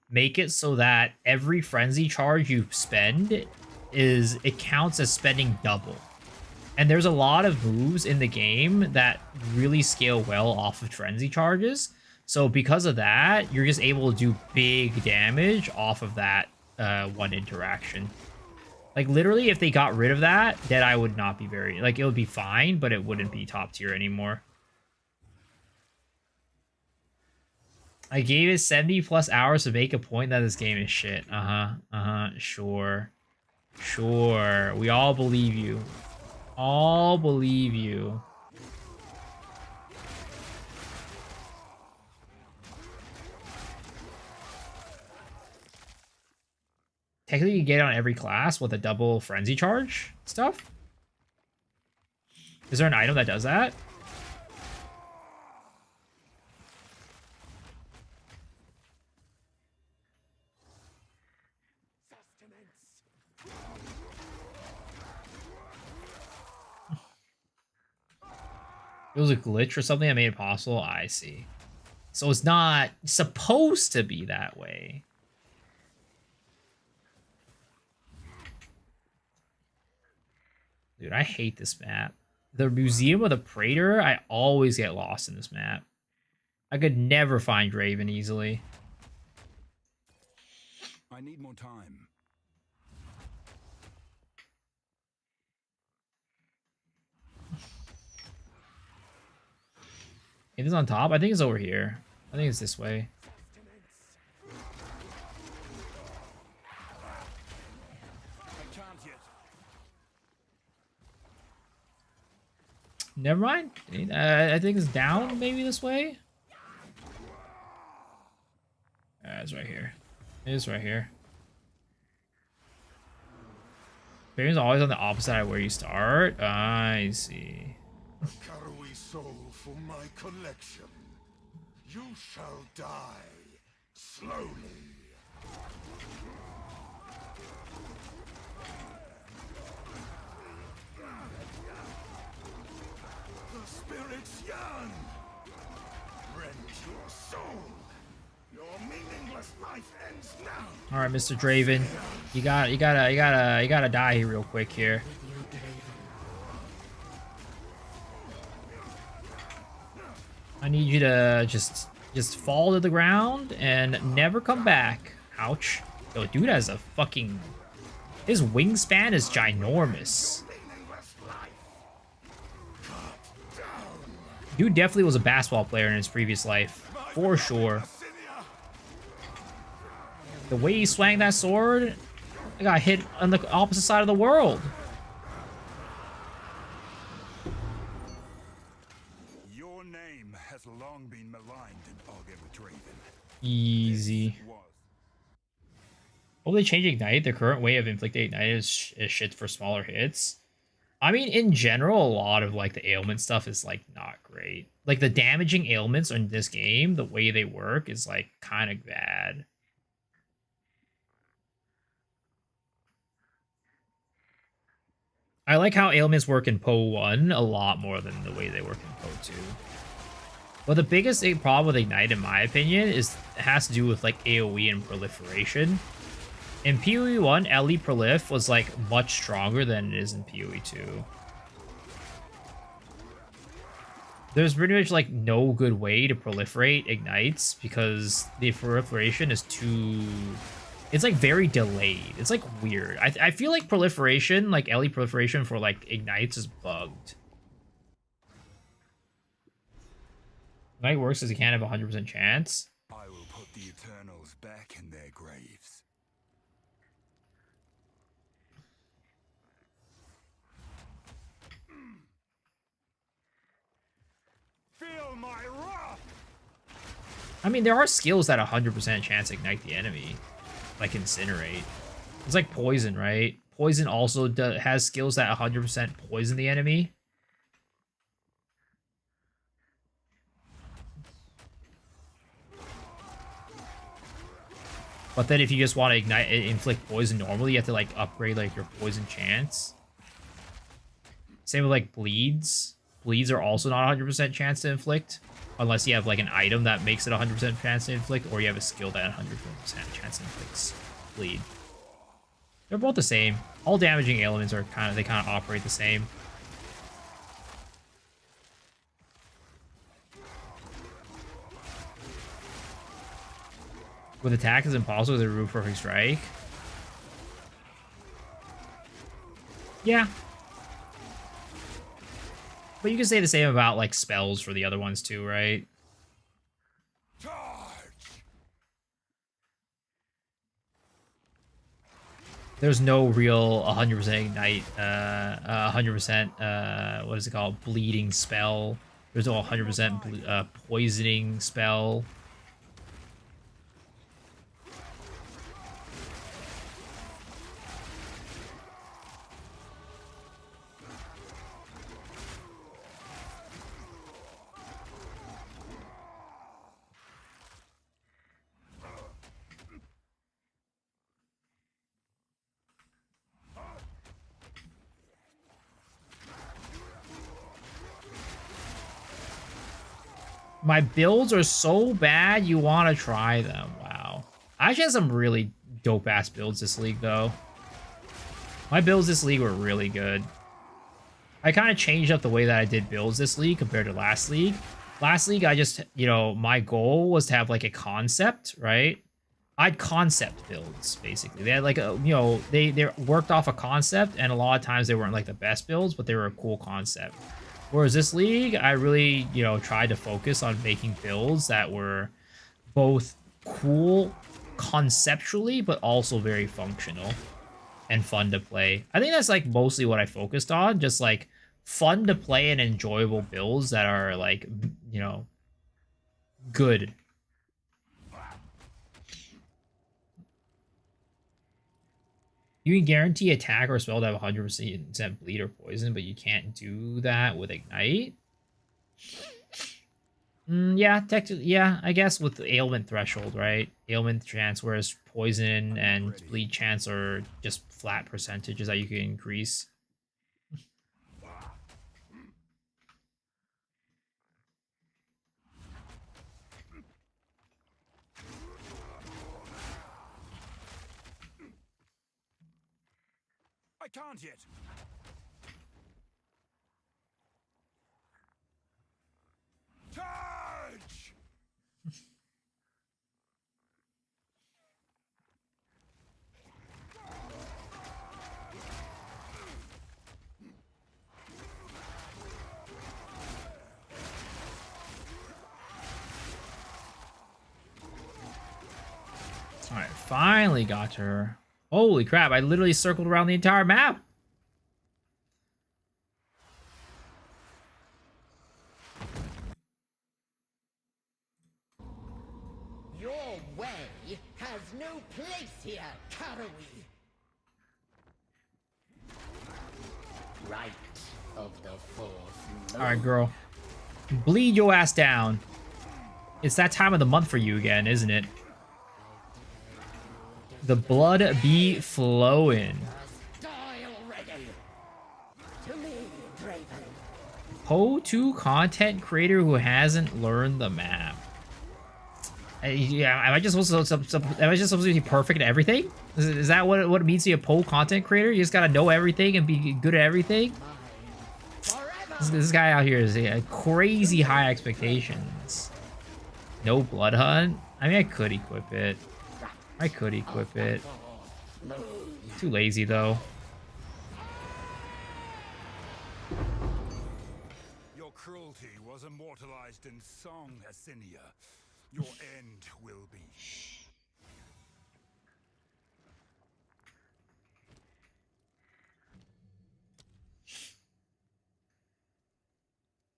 make it so that every frenzy charge you spend it counts as spending double. And there's a lot of moves in the game that really scale well off of frenzy charges. So because of that, you're just able to do big damage off of that one interaction. Like, literally, if they got rid of that, Deadeye would not be very... Like, it would be fine, but it wouldn't be top tier anymore. I gave it 70 plus hours to make a point that this game is shit. Sure. Sure. We all believe you. All believe you. Technically, you get it on every class with a double frenzy charge stuff. Is there an item that does that? It was a glitch or something that made it possible? I see. So it's not supposed to be that way. Dude, I hate this map. The Museum of the Praetor, I always get lost in this map. I could never find Raven easily. I need more time. It is on top? I think it's over here. I think it's this way. I can't yet. Never mind. I think it's down maybe this way. It's right here. It is right here. Barion's always on the opposite side of where you start. I see. A Karui soul for my collection. You shall die slowly. The spirits yearn. Rend your soul. Your meaningless life ends now. All right, Mr. Draven, you gotta die here real quick here. I need you to just fall to the ground and never come back. Ouch. Yo, dude has a fucking... His wingspan is ginormous. Dude definitely was a basketball player in his previous life. For sure. The way he swung that sword, I got hit on the opposite side of the world. Your name has long been maligned in Argent. Easy. Will they change Ignite? The current way of inflicting Ignite is shit for smaller hits. I mean, in general, a lot of like the ailment stuff is like not great. Like the damaging ailments in this game, the way they work is like kind of bad. I like how ailments work in PoE 1 a lot more than the way they work in PoE 2. But the biggest problem with Ignite, in my opinion, is it has to do with like AoE and proliferation. In PoE 1, LE Prolif was like much stronger than it is in PoE 2. There's pretty much like no good way to proliferate Ignites because the proliferation is too... It's like very delayed. It's like weird. I feel like proliferation, like LE proliferation for like Ignites is bugged. Ignite works as it can have a 100% chance. I will put the Eternals back in their graves. Feel my wrath! I mean, there are skills that 100% chance ignite the enemy, like Incinerate. It's like Poison, right? Poison also has skills that 100% poison the enemy. But then if you just want to inflict poison normally, you have to like upgrade like your poison chance. Same with like bleeds. Bleeds are also not 100% chance to inflict. Unless you have like an item that makes it 100% chance to inflict, or you have a skill that 100% chance to inflict bleed. They're both the same. All damaging elements are kind of operate the same. With attack is impossible with a Remove Perfect Strike. Yeah. But you can say the same about like spells for the other ones too, right? There's no real 100% ignite, 100%, what is it called? Bleeding spell. There's no 100% poisoning spell. My builds are so bad, you want to try them. Wow. I actually had some really dope-ass builds this league, though. My builds this league were really good. I kind of changed up the way that I did builds this league compared to last league. Last league, I just, you know, my goal was to have, like, a concept, right? I had concept builds, basically. They had, like, a, you know, they worked off a concept, and a lot of times they weren't, like, the best builds, but they were a cool concept. Whereas this league, I really, you know, tried to focus on making builds that were both cool conceptually, but also very functional and fun to play. I think that's like mostly what I focused on, just like fun to play and enjoyable builds that are like, you know, good. You can guarantee attack or spell to have 100% bleed or poison, but you can't do that with Ignite. Yeah, technically, yeah, I guess with the ailment threshold, right? Ailment chance, whereas poison and bleed chance are just flat percentages that you can increase. I can't yet. Charge! Alright, finally got to her. Holy crap, I literally circled around the entire map. Your way has no place here, Karowi. Right of the fourth. Alright, girl. Bleed your ass down. It's that time of the month for you again, isn't it? The blood be flowing. Die already. To me, Draven. Poe 2 content creator who hasn't learned the map. Yeah, am I just supposed to be perfect at everything? Is that what it means to be a Poe content creator? You just gotta know everything and be good at everything? This guy out here is crazy high expectations. No blood hunt? I mean, I could equip it. Too lazy, though. Your cruelty was immortalized in song, Asinia. Your end will be.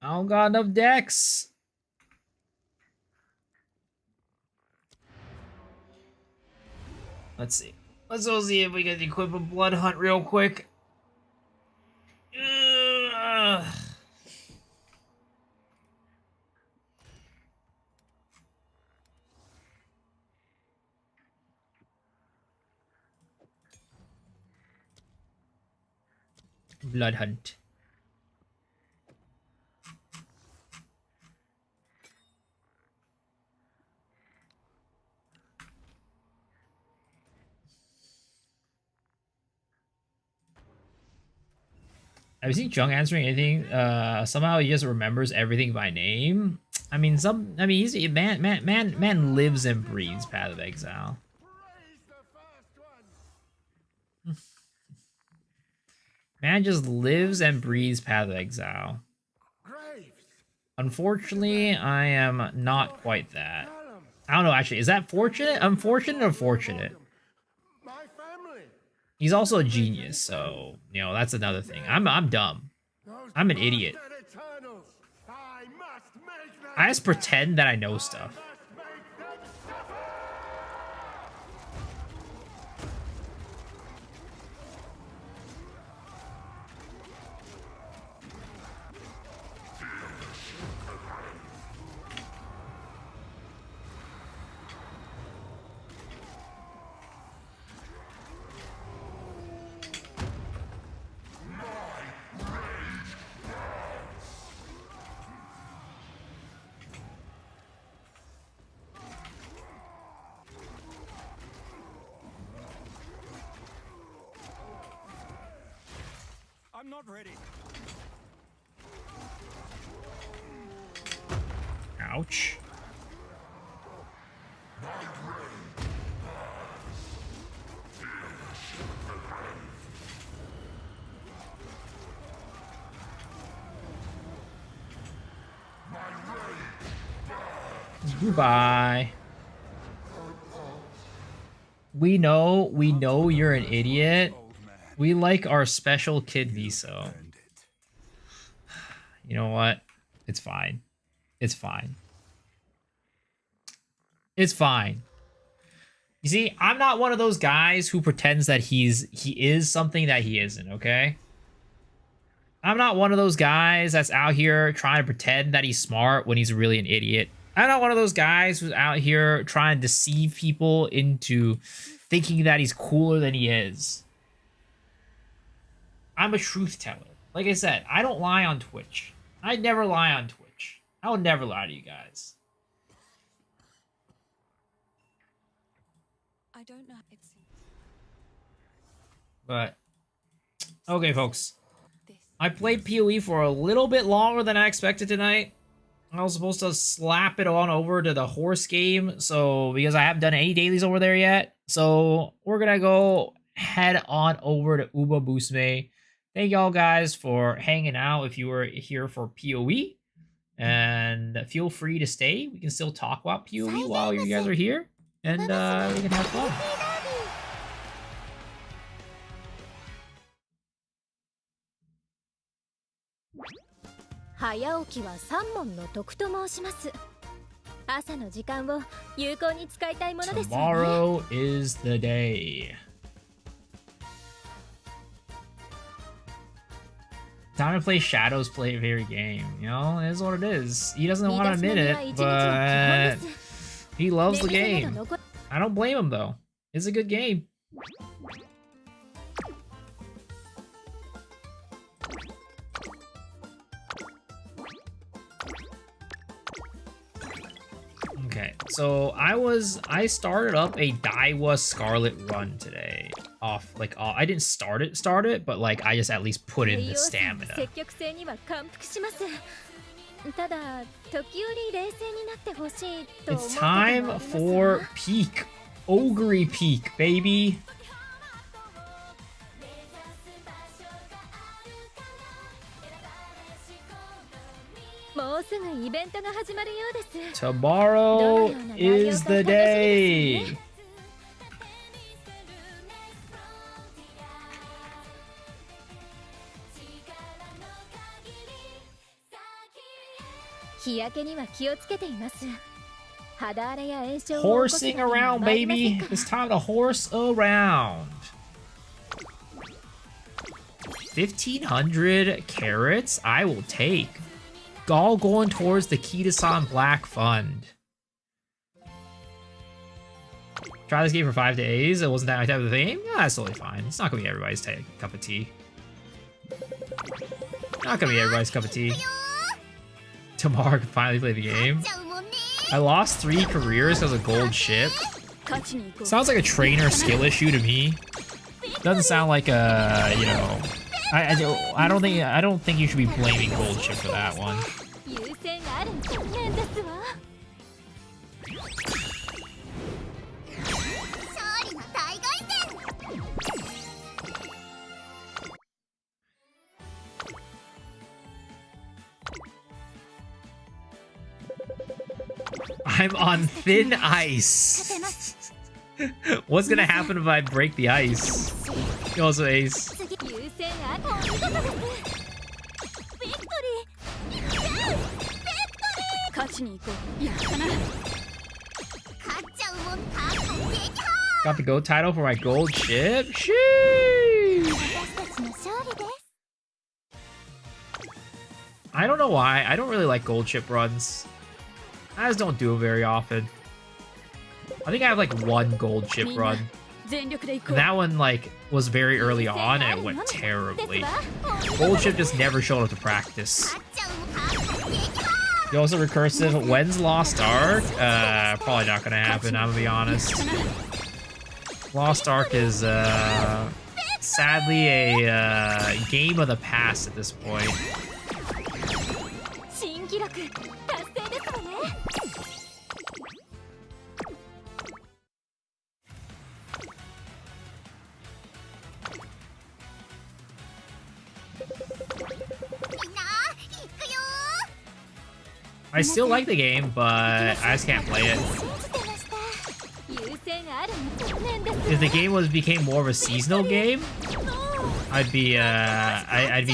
I don't got enough decks. Let's see. Let's go see if we can equip a blood hunt real quick. Ugh. Blood hunt. Have you seen Jung answering anything? Somehow he just remembers everything by name. I mean, he's man lives and breathes Path of Exile. Man just lives and breathes Path of Exile. Unfortunately, I am not quite that. I don't know, actually. Is that fortunate? Unfortunate or fortunate? He's also a genius, so, you know, that's another thing. I'm dumb. I'm an idiot. I just pretend that I know stuff. I'm not ready. Ouch. Goodbye. We know you're an idiot. We like our special kid Viso. You know what? It's fine. It's fine. It's fine. You see, I'm not one of those guys who pretends that he is something that he isn't, okay? I'm not one of those guys that's out here trying to pretend that he's smart when he's really an idiot. I'm not one of those guys who's out here trying to deceive people into thinking that he's cooler than he is. I'm a truth teller. Like I said, I don't lie on Twitch. I never lie on Twitch. I will never lie to you guys. I don't know. It's But, okay, folks. I played PoE for a little bit longer than I expected tonight. I was supposed to slap it on over to the horse game, so because I haven't done any dailies over there yet. So we're gonna go head on over to Uba Busme. Thank y'all guys for hanging out if you were here for PoE. And feel free to stay. We can still talk about PoE while you guys are here. and we can have fun. 早起きは三問の徳と申します。朝の時間を有効に使いたいものですよね。 Tomorrow is the day. Time to play Shadow's very game. You know, it is what it is. He doesn't want to admit it, but he loves the game. I don't blame him though. It's a good game. Okay, so I started up a Daiwa Scarlet run today. I didn't start it, but like I just at least put in the stamina. 積極性には感服します。ただ時折冷静になってほしいと思う It's こともあり time ますが for peak. Ogre peak, baby. もうすぐイベントが始まるようです。 Tomorrow is the day. Horsing around, baby. It's time to horse around. 1,500 carrots? I will take. All going towards the Kita-san Black Fund. Try this game for 5 days. It wasn't that my type of game? Yeah, that's totally fine. It's not gonna be everybody's cup of tea. Not gonna be everybody's cup of tea. Tomorrow can finally play the game. I lost 3 careers because of gold ship. Sounds like a trainer skill issue to me. Doesn't sound like a, you know. I don't think you should be blaming gold chip for that one. I'm on thin ice. What's gonna happen if I break the ice? You also ace. Got the gold title for my gold ship? Sheesh! I don't know why. I don't really like gold ship runs. I just don't do them very often. I think I have like 1 gold chip run. And that one like was very early on and it went terribly. Gold chip just never showed up to practice. You also recursive. When's Lost Ark? Probably not gonna happen, I'm gonna be honest. Lost Ark is sadly a game of the past at this point. I still like the game, but I just can't play it. If the game became more of a seasonal game, I'd be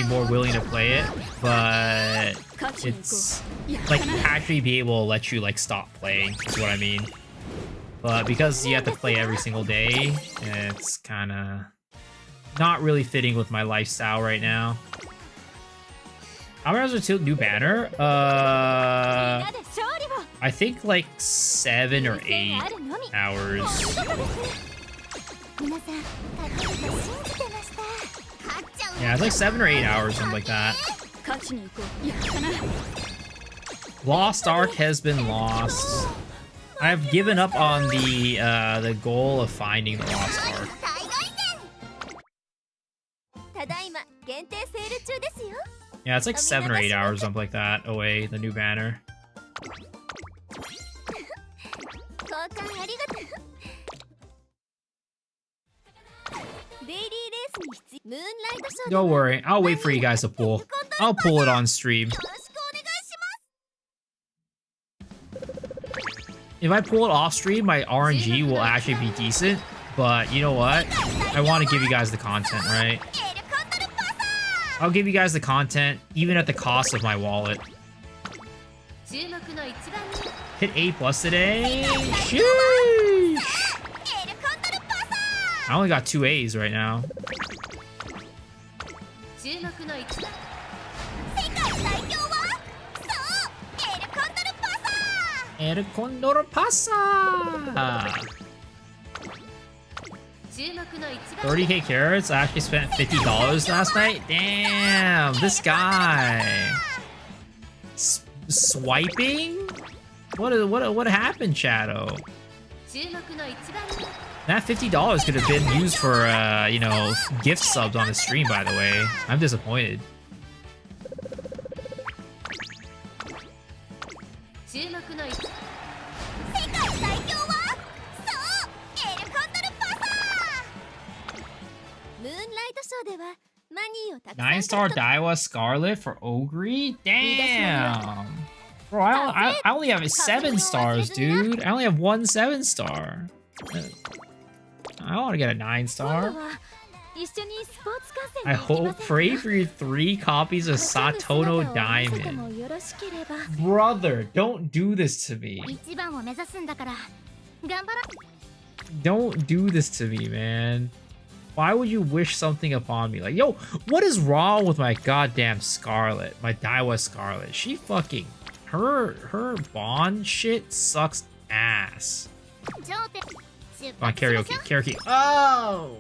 more willing to play it. But it's like actually be able to let you like stop playing is what I mean. But because you have to play every single day, it's kind of not really fitting with my lifestyle right now. How many hours until new banner? I think like 7 or 8 hours. Yeah, it's like 7 or 8 hours, something like that. Lost Ark has been lost. I've given up on the goal of finding the Lost Ark. Yeah, it's like 7 or 8 hours, something like that, away, the new banner. Don't worry, I'll wait for you guys to pull. I'll pull it on stream. If I pull it off stream, my RNG will actually be decent. But you know what? I want to give you guys the content, right? I'll give you guys the content, even at the cost of my wallet. Hit A+ today. Sheesh. I only got 2 A's right now. El Condor pasa. 30k carrots. I actually spent $50 last night. Damn, this guy. Swiping? What happened, Shadow? That $50 could have been used for, you know, gift subs on the stream, by the way. I'm disappointed. Nine-star Daiwa Scarlet for Ogre? Damn! Bro, I only have 7 stars, dude. I only have 1 7-star. I want to get a 9-star. I pray for your 3 copies of Satono Diamond. Brother, don't do this to me. Don't do this to me, man. Why would you wish something upon me? Like, yo, what is wrong with my goddamn Scarlet? My Daiwa Scarlet. She fucking... Her bond shit sucks ass. Come on, karaoke. Karaoke. Oh!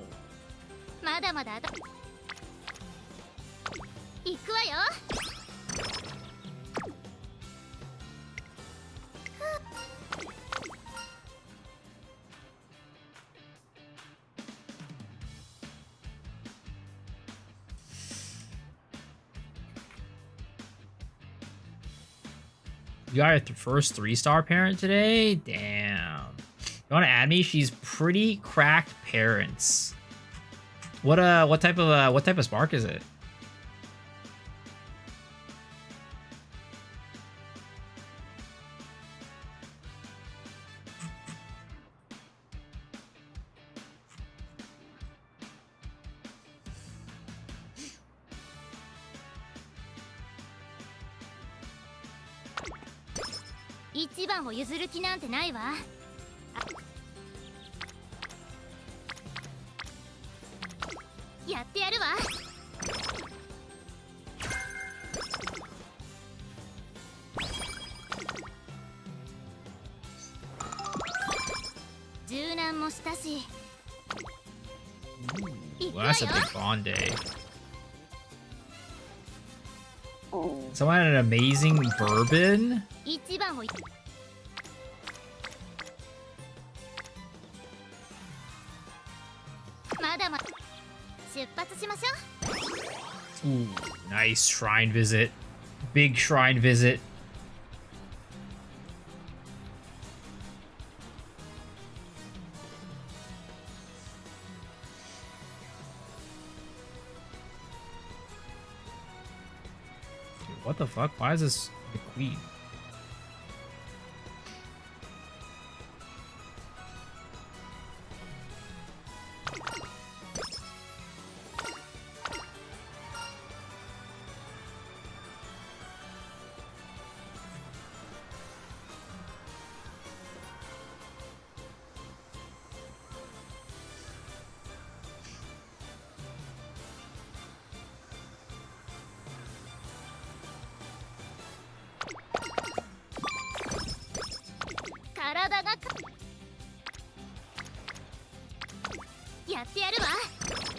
You got your first 3-star parent today? Damn. You want to add me? She's pretty cracked parents. What type of spark is it? Well, that's a big bond day. Someone had an amazing bourbon? Ooh, nice shrine visit. Big shrine visit. What the fuck? Why is this the queen?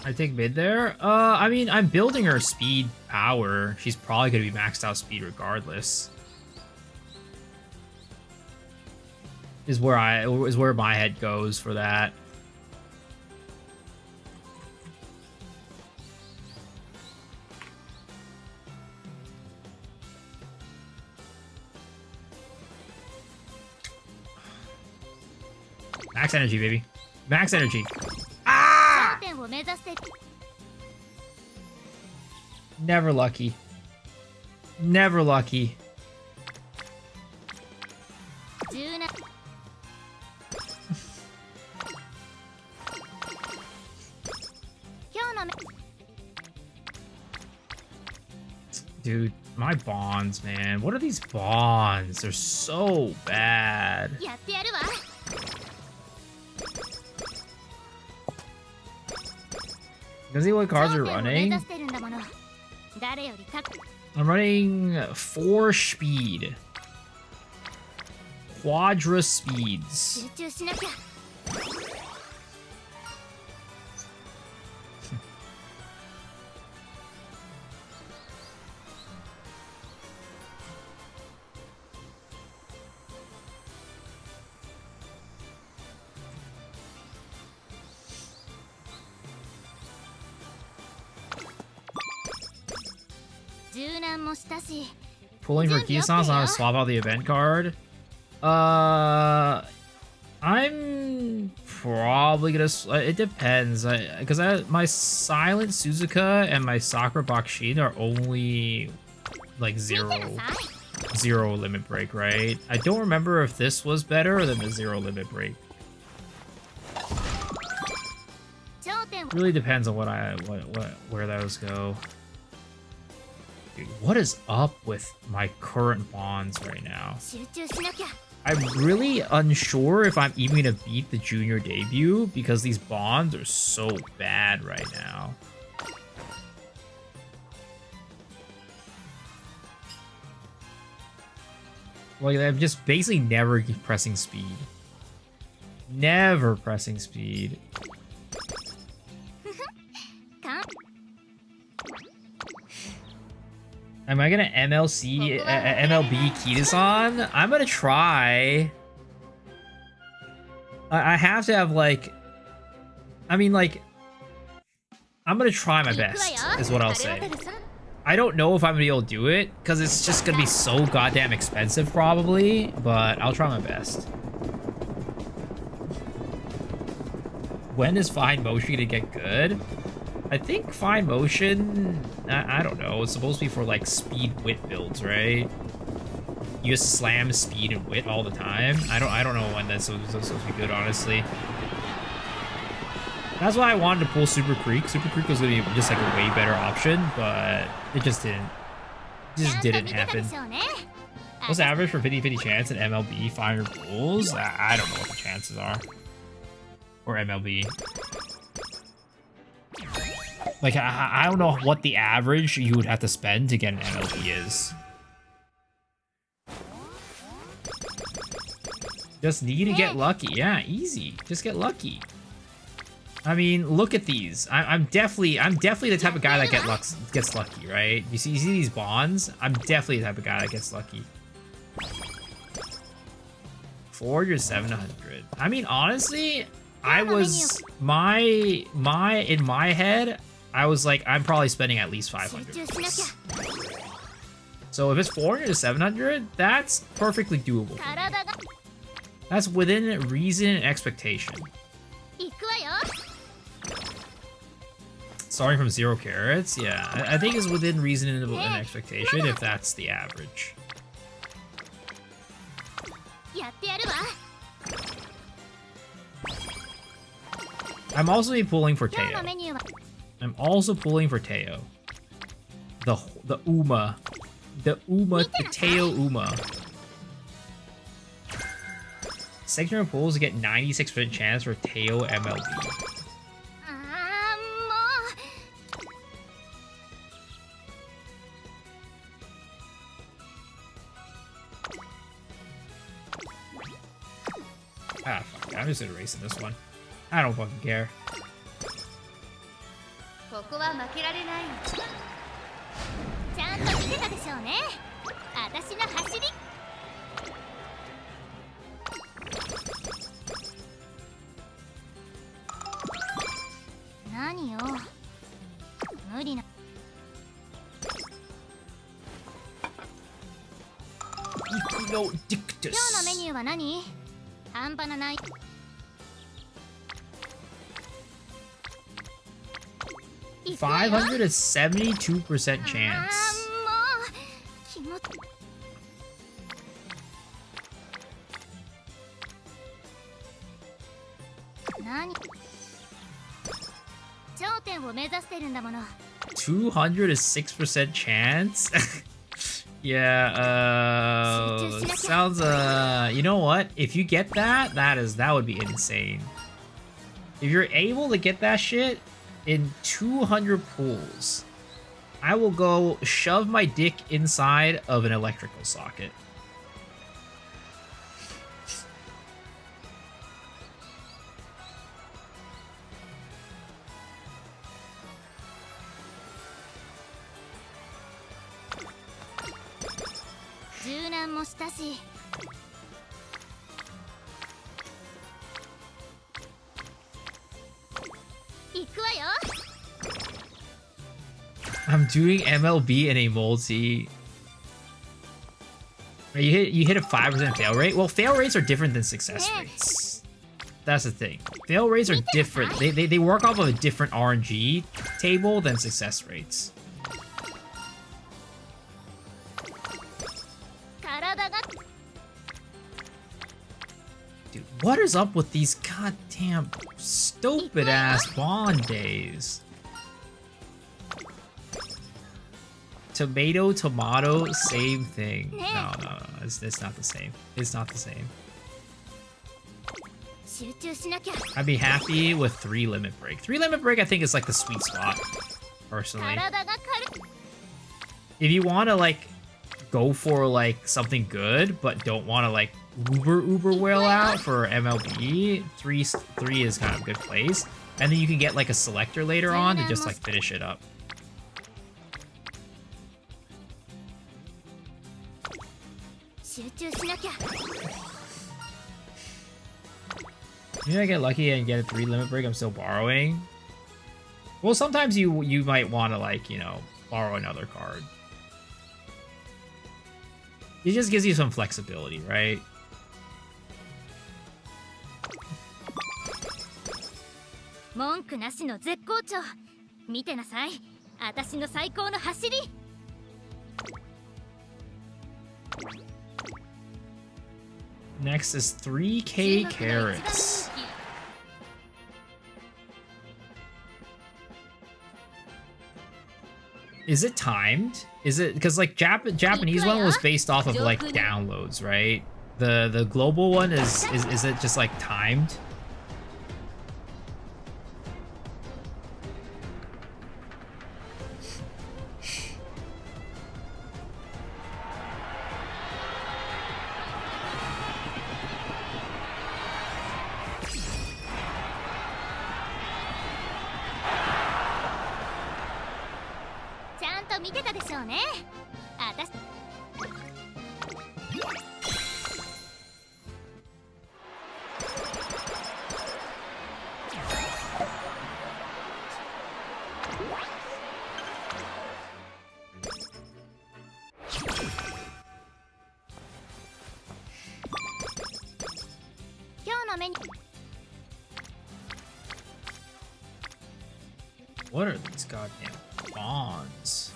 I take mid there? I mean, I'm building her speed power. She's probably gonna be maxed out speed regardless. Is where my head goes for that. Max energy, baby. Max energy. Ah! Never lucky. Never lucky. Dude, my bonds, man. What are these bonds? They're so bad. やってやるわ Can see what cards are 頂点を目指 running? してるんだもの誰より高く I'm running 4 speed. Quadra speeds. 集中しなきゃ 柔軟もしたし Pulling for Kisan, so I'm gonna swap out the event card. I'm probably gonna. It depends, because my Silent Suzuka and my Sakura Bakushin are only like zero limit break, right? I don't remember if this was better than the 0 limit break. 頂点 Really depends on where those go. Dude, what is up with my current bonds right now? 集中しなきゃ I'm really unsure if I'm even gonna beat the junior debut because these bonds are so bad right now. Like, I'm just basically never pressing speed. Never pressing speed. かん Am I gonna MLB Kitasan? I'm gonna try. I have to have like, I mean like, I'm gonna try my best is what I'll say. I don't know if I'm gonna be able to do it because it's just gonna be so goddamn expensive probably, but I'll try my best. When is Fine Motion gonna get good? I think Fine Motion, I don't know, it's supposed to be for like speed wit builds, right? You just slam speed and wit all the time. I don't know when that's supposed to be good, honestly. That's why I wanted to pull Super Creek. Super Creek was gonna be just like a way better option, but it just didn't. It just didn't happen. What's the average for 50-50 chance in MLB 500 pulls? I don't know what the chances are. Or MLB. Like, I don't know what the average you would have to spend to get an MLB is. Just need to get lucky. Yeah, easy. Just get lucky. I mean, look at these. I'm definitely the type of guy that gets lucky, right? You see these bonds? I'm definitely the type of guy that gets lucky. 400, 700. I mean, honestly, I was in my head, I was like, I'm probably spending at least 500. So if it's 400 to 700, that's perfectly doable. That's within reason and expectation. Starting from 0 carats, yeah, I think it's within reason and expectation if that's the average. I'm also pulling for Teo. I'm also pulling for Teo. The Uma. The Teo Uma. Secondary pulls to get 96% chance for Teo MLB. Ah, fuck. I'm just erasing this one. I don't fucking care. ここは負けられないちゃんと見てたでしょうね私の走り何よ無理な今日のメニューは何半端なない 572% chance. 206% chance? Yeah, sounds, you know what? If you get that, that would be insane. If you're able to get that shit in 200 pulls, I will go shove my dick inside of an electrical socket. I'm doing MLB in a multi. You hit a 5% fail rate? Well, fail rates are different than success rates. That's the thing. Fail rates are different. They work off of a different RNG table than success rates. Dude, what is up with these goddamn stupid ass bond days? Tomato, same thing. No, it's not the same. It's not the same. I'd be happy with 3 limit break. 3 limit break, I think, is like the sweet spot, personally. If you want to like go for like something good, but don't want to like uber whale out for MLB, 3 is kind of a good place. And then you can get like a selector later on to just like finish it up. Maybe I get lucky and get a 3 limit break. I'm still borrowing. Well, sometimes you might want to like, you know, borrow another card. It just gives you some flexibility, right? Next is 3K carrots. Is it timed? Is it because like Japanese one was based off of like downloads, right? The global one is it just like timed? What are these goddamn bonds?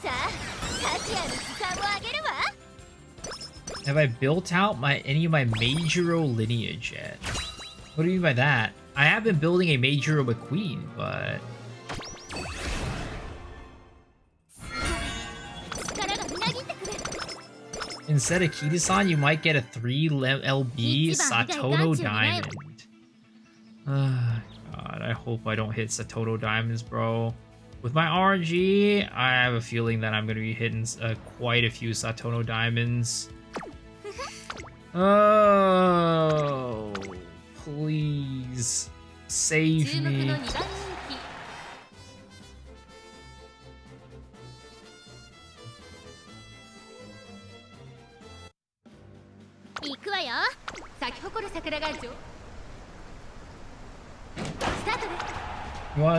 Have I built out any of my Majuro lineage yet? What do you mean by that? I have been building a Majuro McQueen, but... Instead of Kitasan, you might get a 3 LB Satono Diamond. God, I hope I don't hit Satono Diamonds, bro. With my RNG, I have a feeling that I'm going to be hitting quite a few Satono Diamonds. Oh, please save me.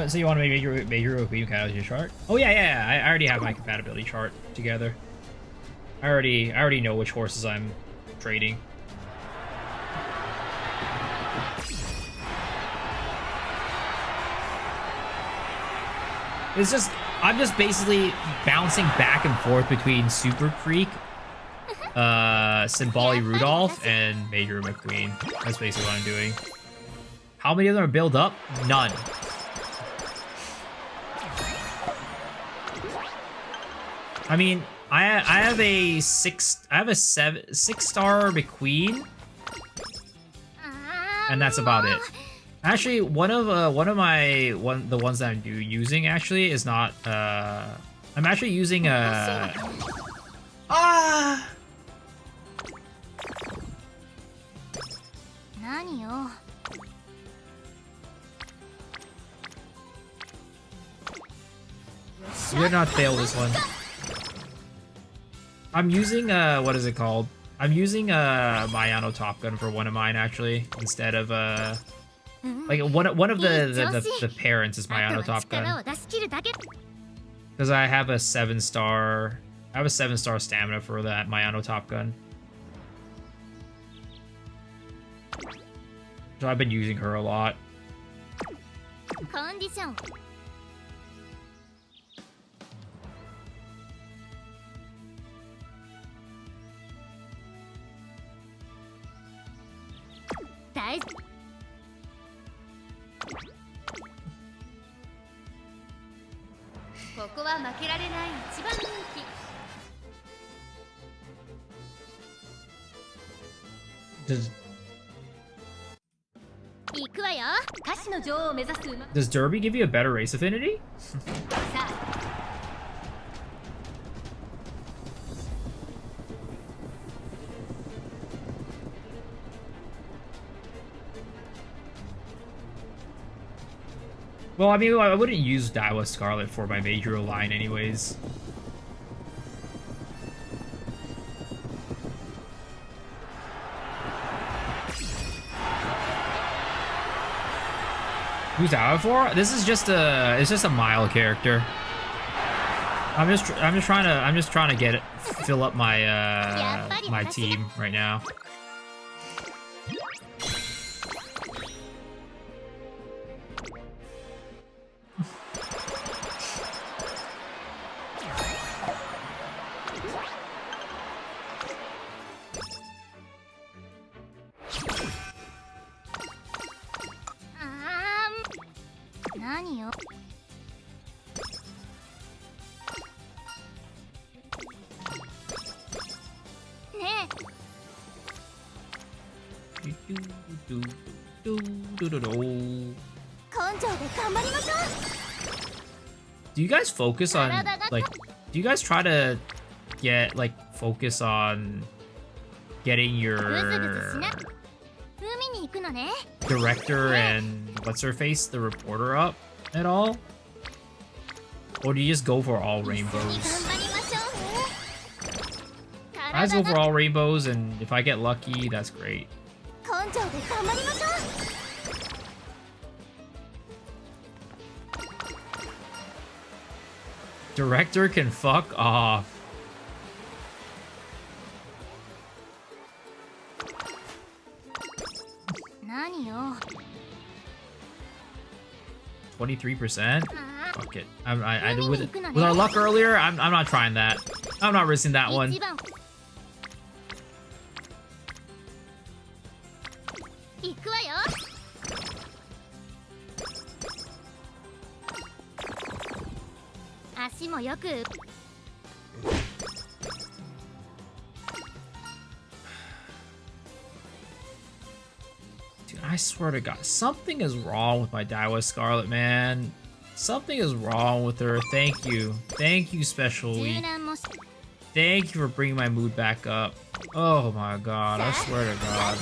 So you want to make your Queen kind of your chart? Oh yeah. I already have my compatibility chart together. I already know which horses I'm trading. It's just I'm just basically bouncing back and forth between Super Creek, Symboli Rudolph, and Major McQueen. That's basically what I'm doing. How many of them are built up? None. I mean, I have a 6-star McQueen, and that's about it. Actually, one of the ones that I'm using actually is not. I'm actually using You did not fail this one. I'm using what is it called? I'm using Mayano Top Gun for one of mine actually, instead of like one of the parents is Mayano Top Gun. Because I have a 7-star stamina for that Mayano Top Gun. So I've been using her a lot. Does Derby give you a better race affinity? Well, I mean, I wouldn't use Daiwa Scarlet for my major line anyways. Who's Daiwa for? This is just it's just a mild character. I'm just trying to get it, fill up my my team right now. Do you guys focus on, like, do you guys try to get, like, focus on getting your director and what's-her-face, the reporter, up at all? Or do you just go for all rainbows? I just go for all rainbows, and if I get lucky, that's great. Director can fuck off. $23%? Fuck it. With our luck earlier, I'm not trying that. I'm not risking that one. Dude, I swear to God, something is wrong with my Daiwa Scarlet, man. Something is wrong with her. Thank you. Thank you, Special Week. Thank you for bringing my mood back up. Oh my God, I swear to God.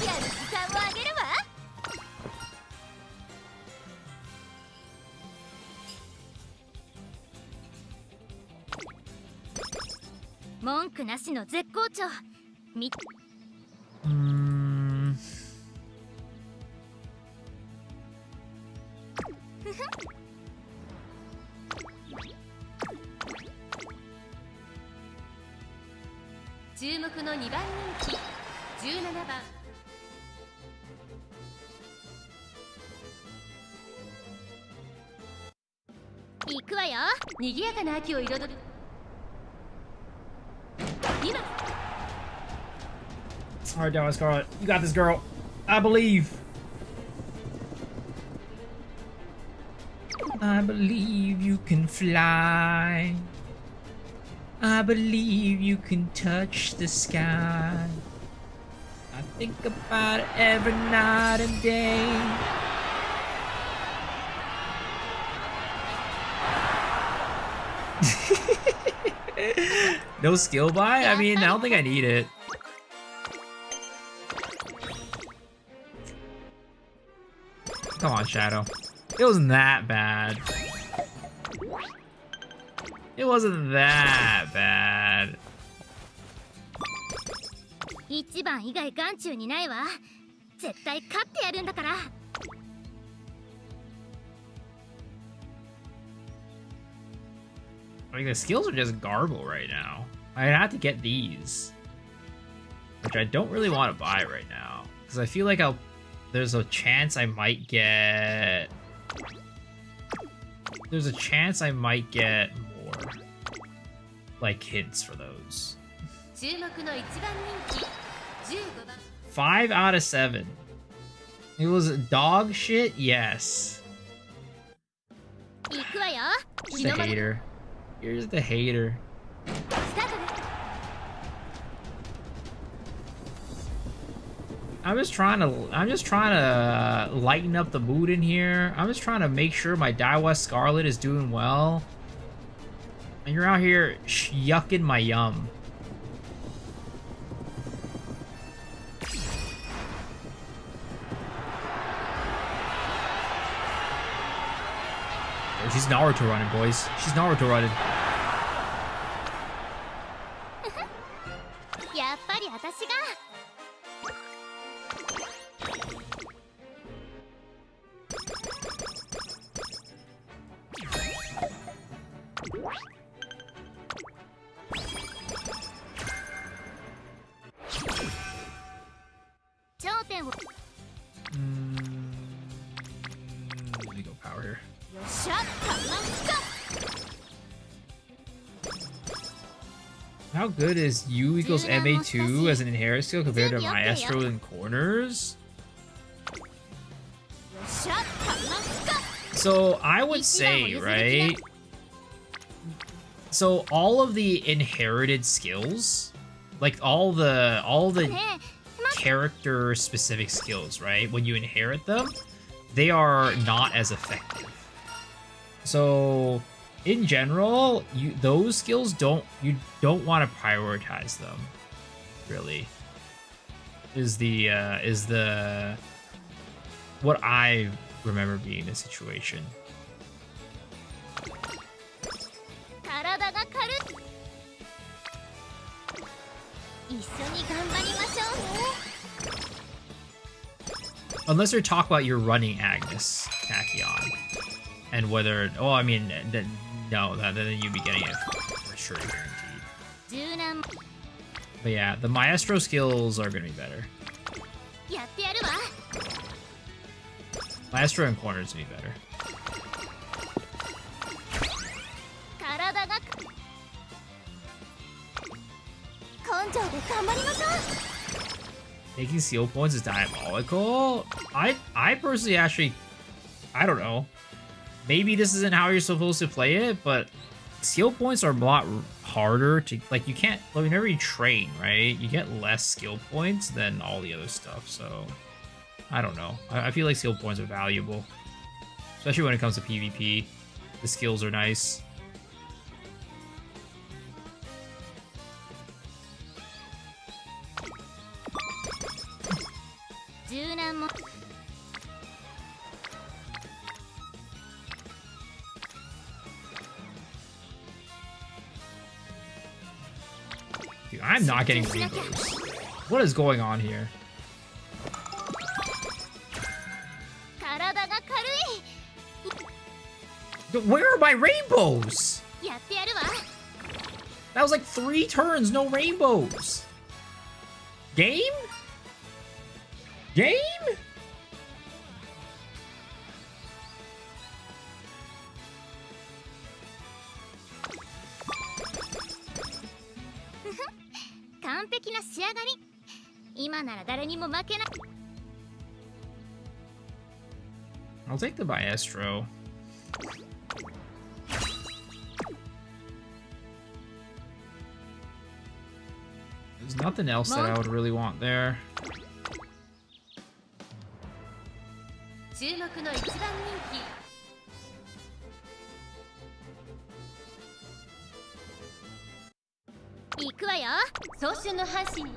Alright, Daiwa Scarlet, you got this, girl. I believe. I believe you can fly. I believe you can touch the sky. I think about it every night and day. No skill buy? I mean, I don't think I need it. Come on, Shadow. It wasn't that bad. It wasn't that bad. 一番以外眼中にないわ。絶対勝ってやるんだから。I mean, the skills are just garble right now. I have to get these, which I don't really want to buy right now because I feel like there's a chance I might get. There's a chance I might get more, like, hints for those. 5 out of 7. It was dog shit, yes. 行くわよ。 Just a hater. Here's the hater. スタートです。 I'm just trying to lighten up the mood in here. I'm just trying to make sure my Daiwa Scarlet is doing well. And you're out here yucking my yum. Oh, she's Naruto running, boys. She's Naruto running. やっぱり私が。 頂点を。 Let me go power here. よっしゃ、かますか。 How good is U equals MA2 as an inherit skill compared to Maestro in corners? よっしゃ、かますか。 So I would say, right? So all of the inherited skills, like all the character specific skills, right? When you inherit them, they are not as effective. So in general, those skills you don't want to prioritize them. Really, is the what I remember being the situation. 体が軽い。一緒に頑張りましょうね。 Unless you're talking about your running Agnes Tachyon, and whether I mean no, then you'd be getting it for sure, guaranteed. 柔軟。 But yeah, the Maestro skills are gonna be better. やってやるわ。 Maestro and corners would be better. 体が。根性で頑張りましょう。 Taking skill points is diabolical. I personally actually, I don't know. Maybe this isn't how you're supposed to play it, but skill points are a lot harder to, like, you can't, whenever you train, right? You get less skill points than all the other stuff, so I don't know. I feel like skill points are valuable, especially when it comes to PvP. The skills are nice. Dude, I'm not getting rainbows. What is going on here? Where are my rainbows? That was like 3 turns, no rainbows. Game? Game? I'll take the Maestro. There's nothing else that I would really want there. 注目の一番人気行くわよ早春の阪神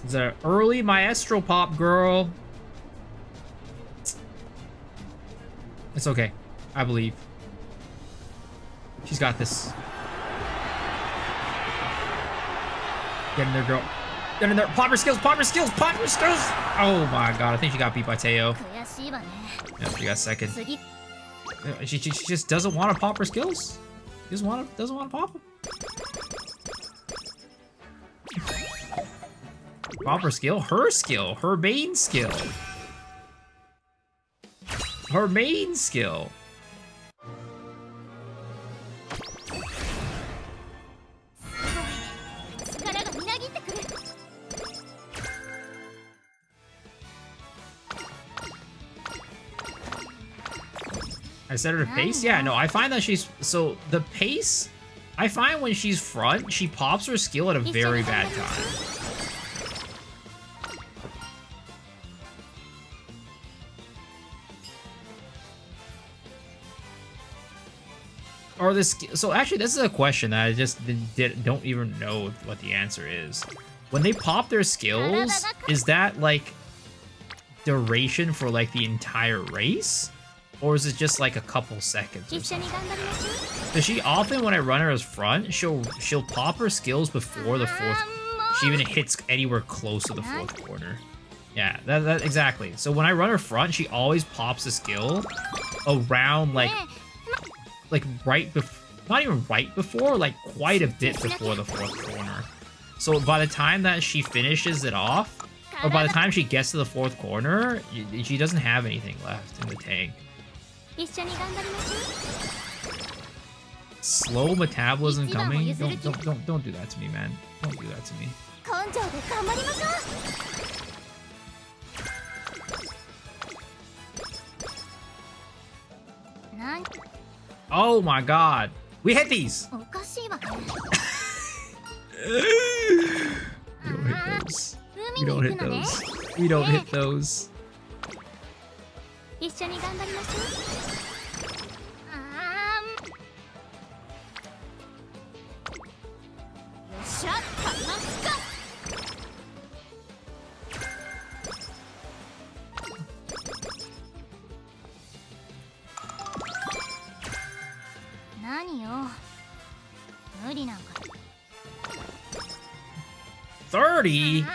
Is that an early Maestro pop, girl? It's okay. I believe. She's got this. Get in there, girl. Get in there. Pop her skills, pop her skills, pop her skills! Oh my god, I think she got beat by Teo. Yeah, she got second. She just doesn't want to pop her skills. She doesn't want to pop them. Pop her skill? Her skill. Her main skill. Her main skill. I set her to pace? Yeah, no, I find that she's... So, the pace... I find when she's front, she pops her skill at a very bad time. Or this... So, actually, this is a question that I just don't even know what the answer is. When they pop their skills, is that, like, duration for, like, the entire race? Or is it just like a couple seconds or something like that? Does she often, when I run her as front, she'll pop her skills before the fourth... She even hits anywhere close to the fourth corner. Yeah, that exactly. So when I run her front, she always pops a skill around, like right before... Not even right before, like quite a bit before the fourth corner. So by the time that she finishes it off, or by the time she gets to the fourth corner, she doesn't have anything left in the tank. Slow metabolism coming? Don't do that to me, man. Don't do that to me. Oh my god. We hit these! We don't hit those. We don't hit those. 一緒に頑張りましょう。よっしゃ、開幕か。何よ。無理なんか。30?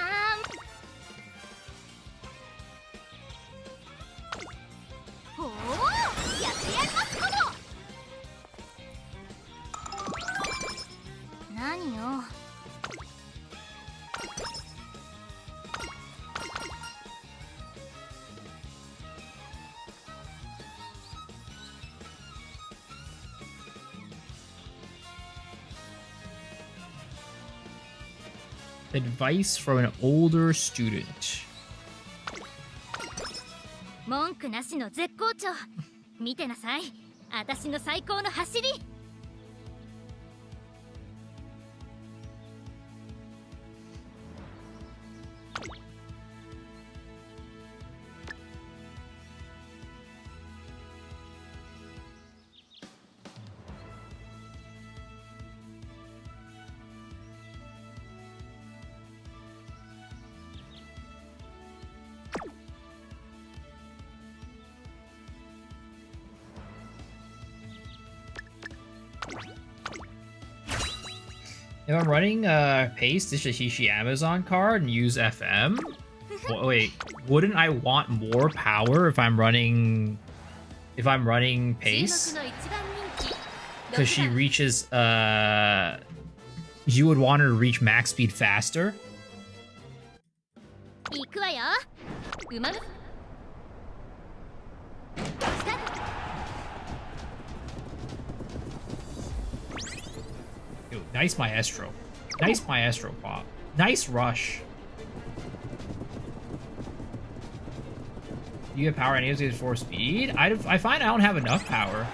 Advice from an older student. 文句なしの絶好調。見てなさい。私の最高の走り。If I'm running Pace, this Shishishi Amazon card and use FM? Wait, wouldn't I want more power if I'm running Pace? Because she reaches you would want her to reach max speed faster? Dude, nice Maestro. Nice Maestro pop. Nice rush. You get power and he has 4 speed? I find I don't have enough power.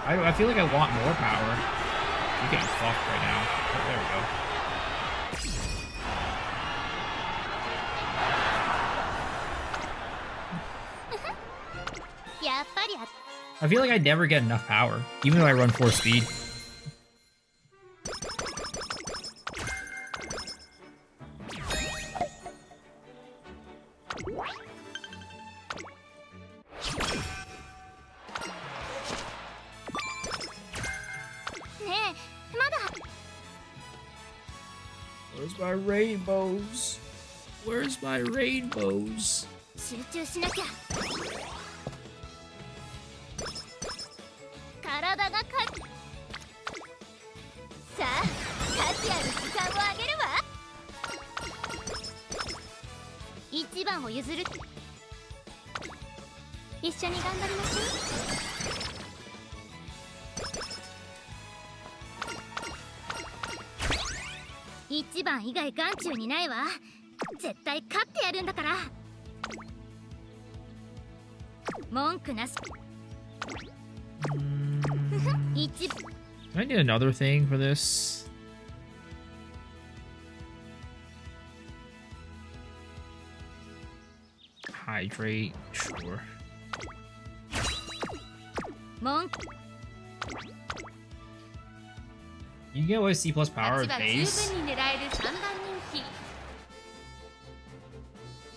I feel like I want more power. You're getting fucked right now. Oh, there we go. I feel like I never get enough power, even though I run 4 speed. Where's my rainbows? Where's my rainbows? 集中しなきゃ。体がかさあ、価値ある時間をあげるわ。一番を譲る。一緒に頑張りましょう。一番以外眼中にないわ。絶対勝ってやるんだから。文句なし。一。 Can I need another thing for this? Hydrate, sure. 文句。 You can get away C plus power 勝ちは base. 十分に狙える3番人気。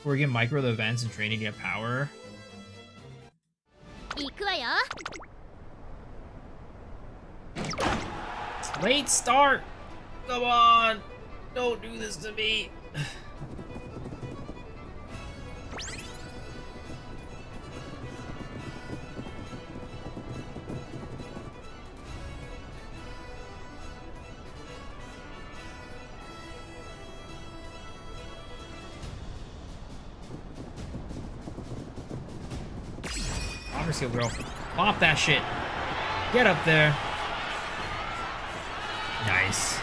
Where you get micro the events and training to get power. 行くわよ。 Late start! Come on! Don't do this to me! Honor Seal Girl. Pop that shit! Get up there! Nice.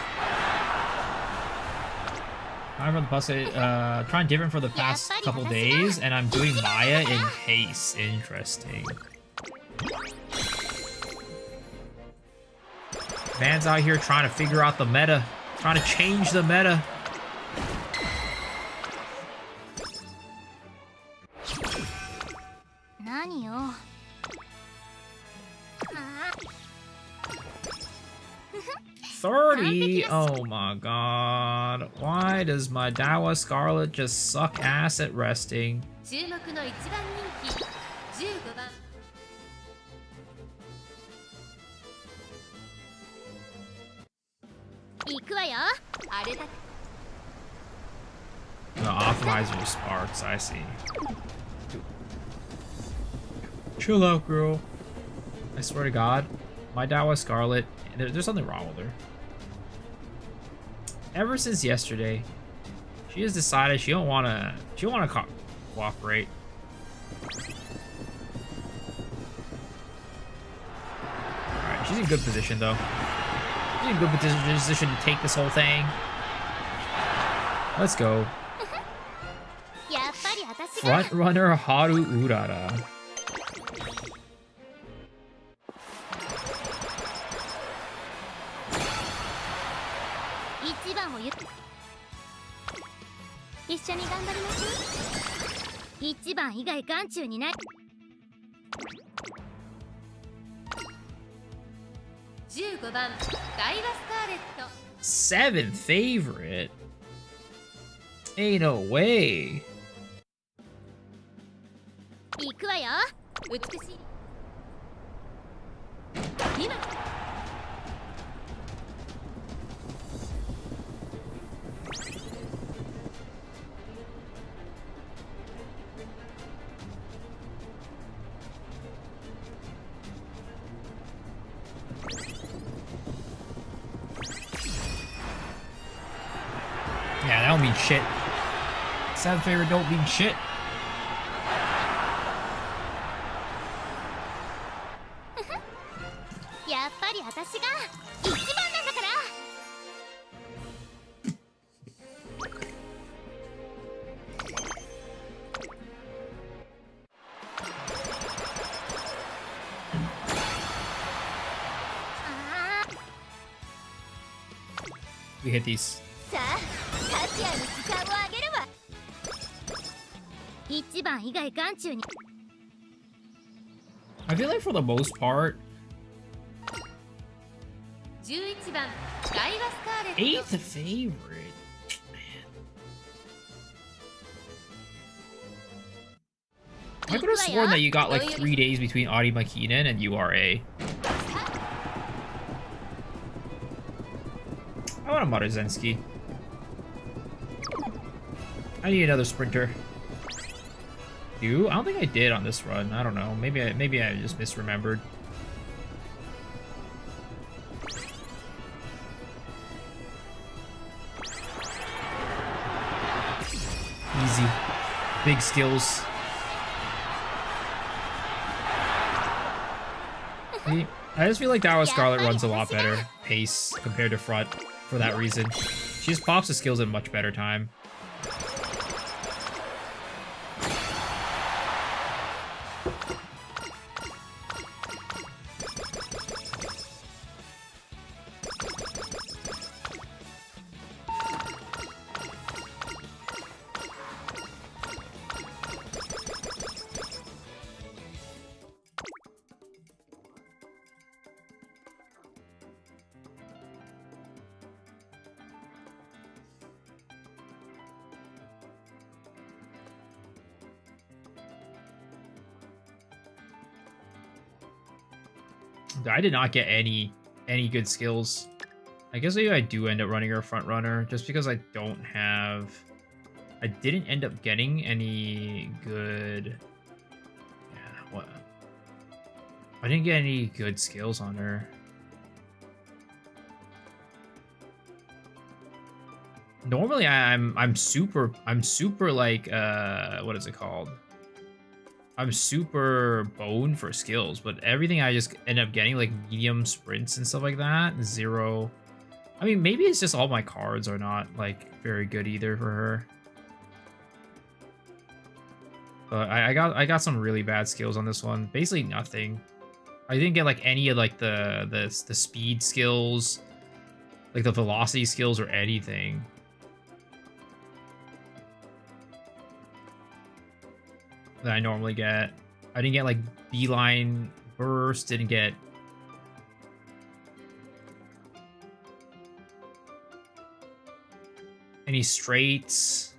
I'm on the bus. Trying different for the past couple days, and I'm doing Maya in haste. Interesting. Man's out here trying to figure out the meta, trying to change the meta. Nani yo? 30? Oh my god. Why does my Dawa Scarlet just suck ass at resting? 注目の一番人気15番。 行くわよ。あれだ。 The optimizer sparks, I see. Chill out, girl. I swear to God, my Dawa Scarlet, there's something wrong with her. Ever since yesterday, she has decided she don't wanna cooperate. Alright, she's in good position though. She's in good position to take this whole thing. Let's go. やっぱり私が。 Front runner Haru Urara. Ichibanを一緒に頑張りましょう。一番以外眼中にない。15番ダイワスカーレット。 Seventh favorite? Ain't no way. 行くわよ。美しい。今。 Yeah, that don't mean shit. Seventh favorite don't mean shit. Yeah, やっぱり私が一番なんだから。 Alright, we hit these. さあカチアに時間をあげるわ。一番以外眼中に I feel like for the most part, 11番ライバスカーレット eighth favorite. I could have sworn that you got like 3 days between Adi Makinen and URA. I want a Maruzensky. I need another sprinter. You? I don't think I did on this run. I don't know. Maybe I just misremembered. Easy. Big skills. See, I just feel like that was Scarlet runs a lot better pace compared to front for that reason. She just pops the skills in much better time. I did not get any good skills. I guess maybe I do end up running her front runner just because I don't have... I didn't end up getting any good... Yeah, what? I didn't get any good skills on her. Normally I'm super like what is it called? I'm super boned for skills, but everything I just end up getting, like medium sprints and stuff like that, 0. I mean, maybe it's just all my cards are not like very good either for her. But I got some really bad skills on this one. Basically nothing. I didn't get like any of like the speed skills, like the velocity skills or anything. That I normally get. I didn't get like beeline burst, didn't get any straights.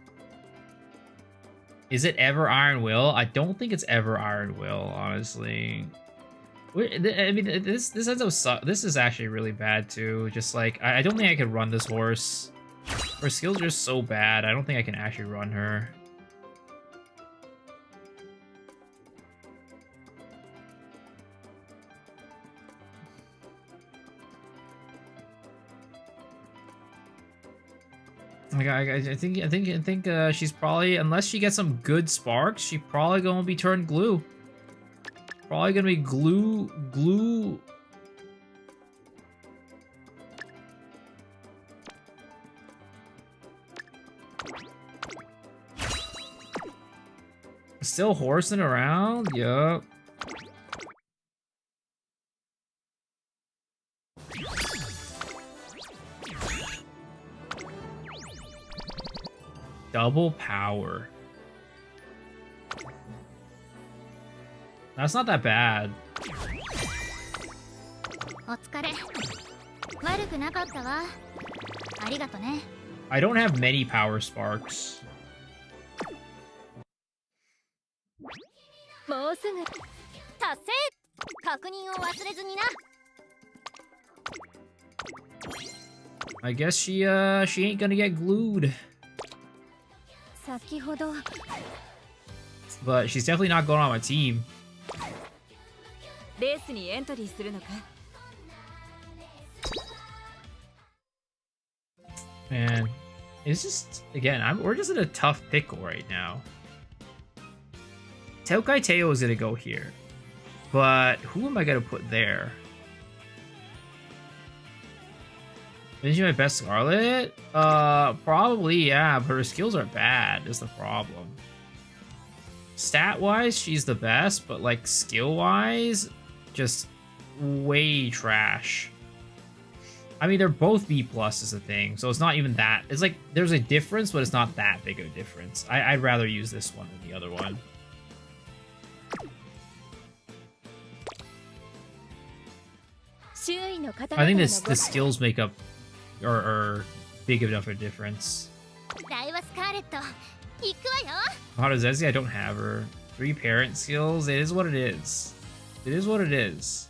Is it ever Iron Will? I don't think it's ever Iron Will, honestly. I mean, this ends up this is actually really bad too. Just like I don't think I could run this horse. Her skills are so bad. I don't think I can actually run her. Like I think she's probably, unless she gets some good sparks, she's probably gonna be turned glue. Probably gonna be glue. Still horsing around? Yup. Double power. That's not that bad. I don't have many power sparks. I guess she ain't gonna get glued. But she's definitely not going on my team. Man, it's just, again, we're just in a tough pickle right now. Teokai Teo is gonna go here, but who am I gonna put there? Is she my best Scarlet? Probably, yeah, but her skills are bad, is the problem. Stat-wise, she's the best, but, like, skill-wise, just way trash. I mean, they're both B plus is the thing, so it's not even that. It's like there's a difference, but it's not that big of a difference. I'd rather use this one than the other one. I think the skills make up are big enough a difference. How does Ezzy? I don't have her. 3 parent skills. It is what it is. It is what it is.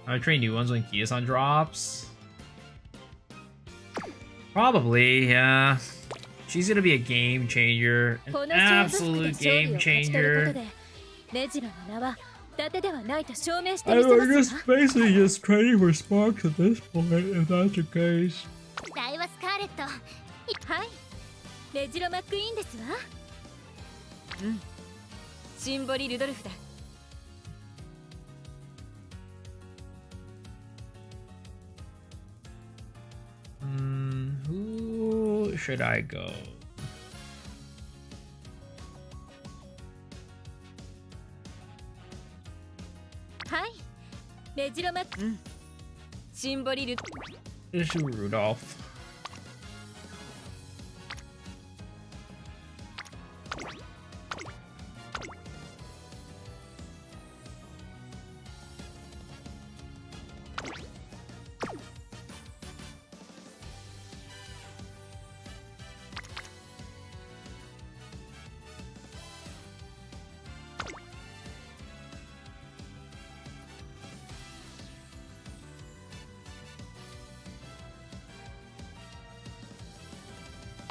I train new ones when Kiyosan drops. Probably, yeah. She's gonna be a game changer. An absolute game changer. I guess basically just training for sparks at this point, if that's the case. Who should I go? Issue Rudolph.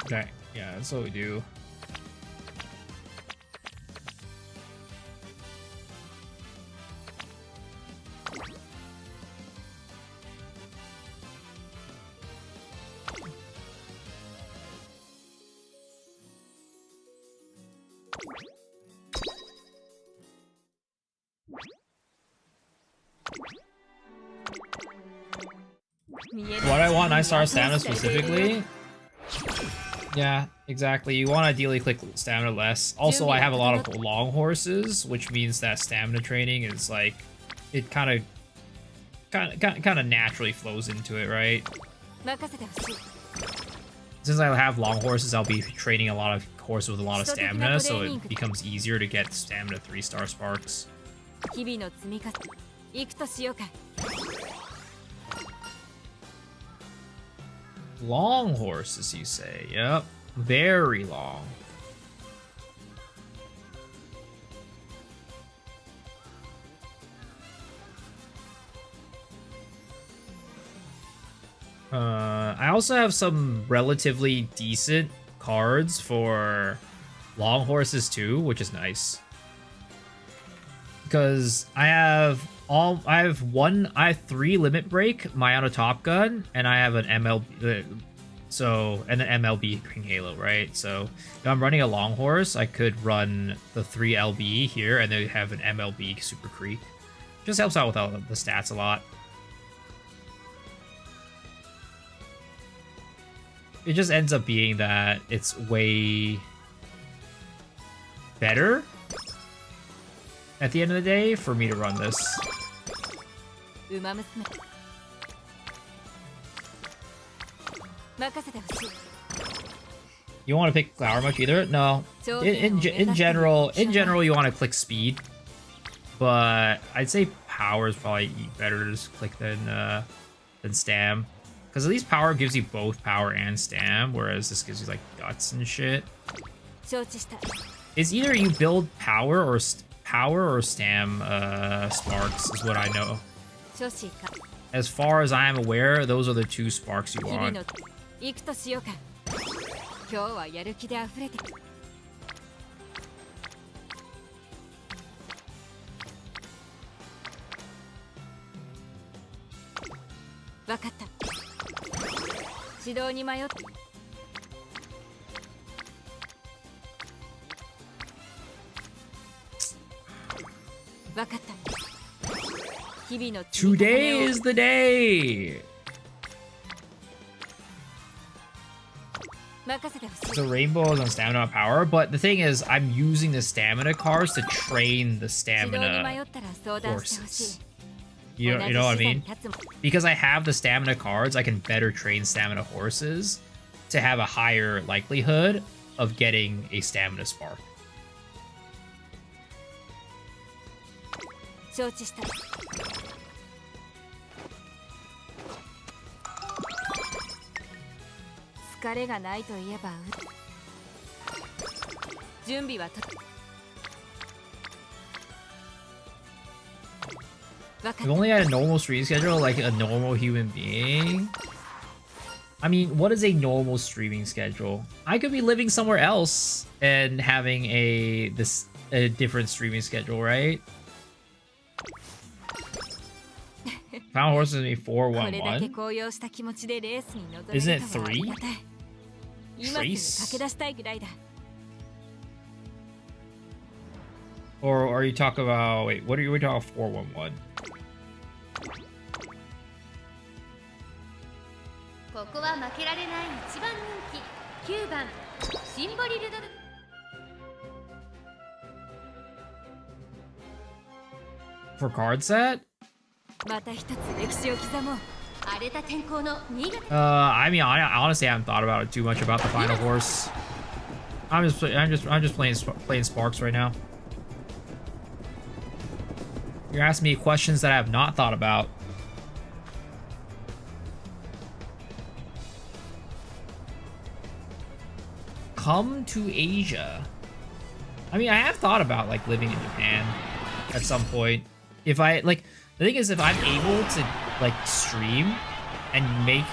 Okay, yeah, that's what we do. What I want 9-star stamina specifically? Yeah, exactly. You want to ideally click stamina less. Also, I have a lot of long horses, which means that stamina training is like, it kind of naturally flows into it, right? Since I have long horses, I'll be training a lot of horses with a lot of stamina, so it becomes easier to get stamina 3-star sparks. Long horses, you say? Yep. Very long. I also have some relatively decent cards for long horses too, which is nice. Because I have 3 limit break, my auto top gun, and I have an MLB, and an MLB Green Halo, right? So if I'm running a long horse, I could run the 3 LB here, and then have an MLB Super Creek. Just helps out with all the stats a lot. It just ends up being that it's way better at the end of the day for me to run this. You want to pick flower much either? No. In general, you want to click speed, but I'd say power is probably better to just click than stam, because at least power gives you both power and stam, whereas this gives you like guts and shit. It's either you build power or stam sparks is what I know. As far as I am aware, those are the 2 sparks you want. 指導に迷っ分かった。日々の積み重ね Today を is the day. 任せてほしい。 So rainbow is on stamina power, but the thing is, I'm using the stamina cards to train the 指導に迷 stamina ったら相談してほしい。 forces. You know what I mean? Because I have the stamina cards, I can better train stamina horses to have a higher likelihood of getting a stamina spark. 承知した。疲れがないといえば準備はIf only I had a normal streaming schedule like a normal human being. I mean, what is a normal streaming schedule? I could be living somewhere else and having a different streaming schedule, right? Final Horse is me 411. Isn't it 3? Trace? Or are you talking about... Wait, what are you talking about 411? ここは負けられない一番人気9番シンボリルドル For card set? また一つ歴史を刻もう荒れた天候の新潟 I mean, I honestly haven't thought about it too much about the Final Horse. I'm just playing Sparks right now. You're asking me questions that I have not thought about. Come to Asia. I mean, I have thought about like living in Japan at some point. If I like, the thing is, if I'm able to like stream and make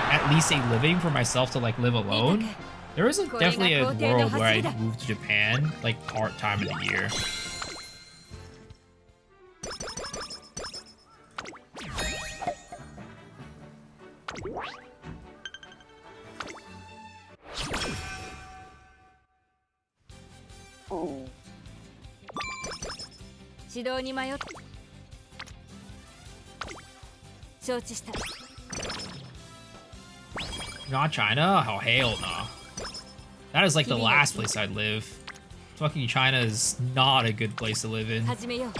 at least a living for myself to like live alone, there is definitely a world where I move to Japan like part time of the year. Not China? Oh, hell no. That is like the last place I'd live. Fucking China is not a good place to live in. 始めよう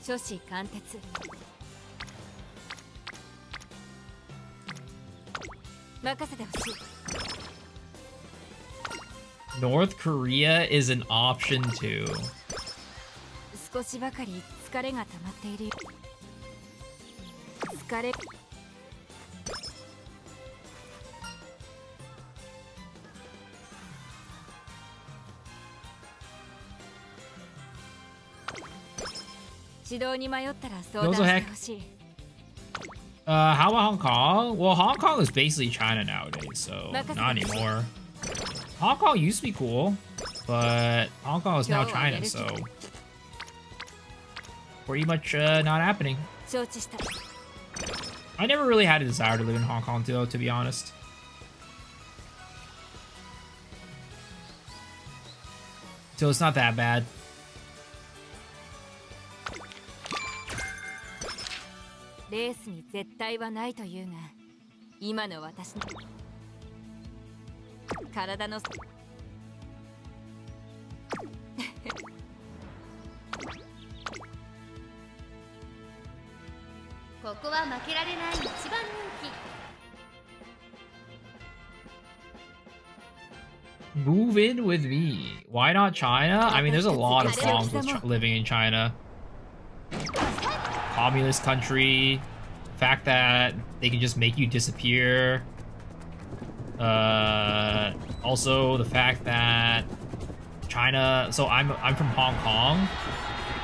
諸子貫徹 任せてほしい North Korea is an option too. 少しばかり疲れが溜まっている疲れ 指導に迷ったら相談してほしい How about Hong Kong? Well, Hong Kong is basically China nowadays, so not anymore. Hong Kong used to be cool, but Hong Kong is now China, so pretty much not happening. 承知した I never really had a desire to live in Hong Kong, though, to be honest. So it's not that bad. レースに絶対はないというが今の私の体のここは負けられない一番人気 Move in with me. Why not China? I mean, there's a lot of problems with living in China. Communist country. The fact that they can just make you disappear. Also, the fact that China... So I'm from Hong Kong.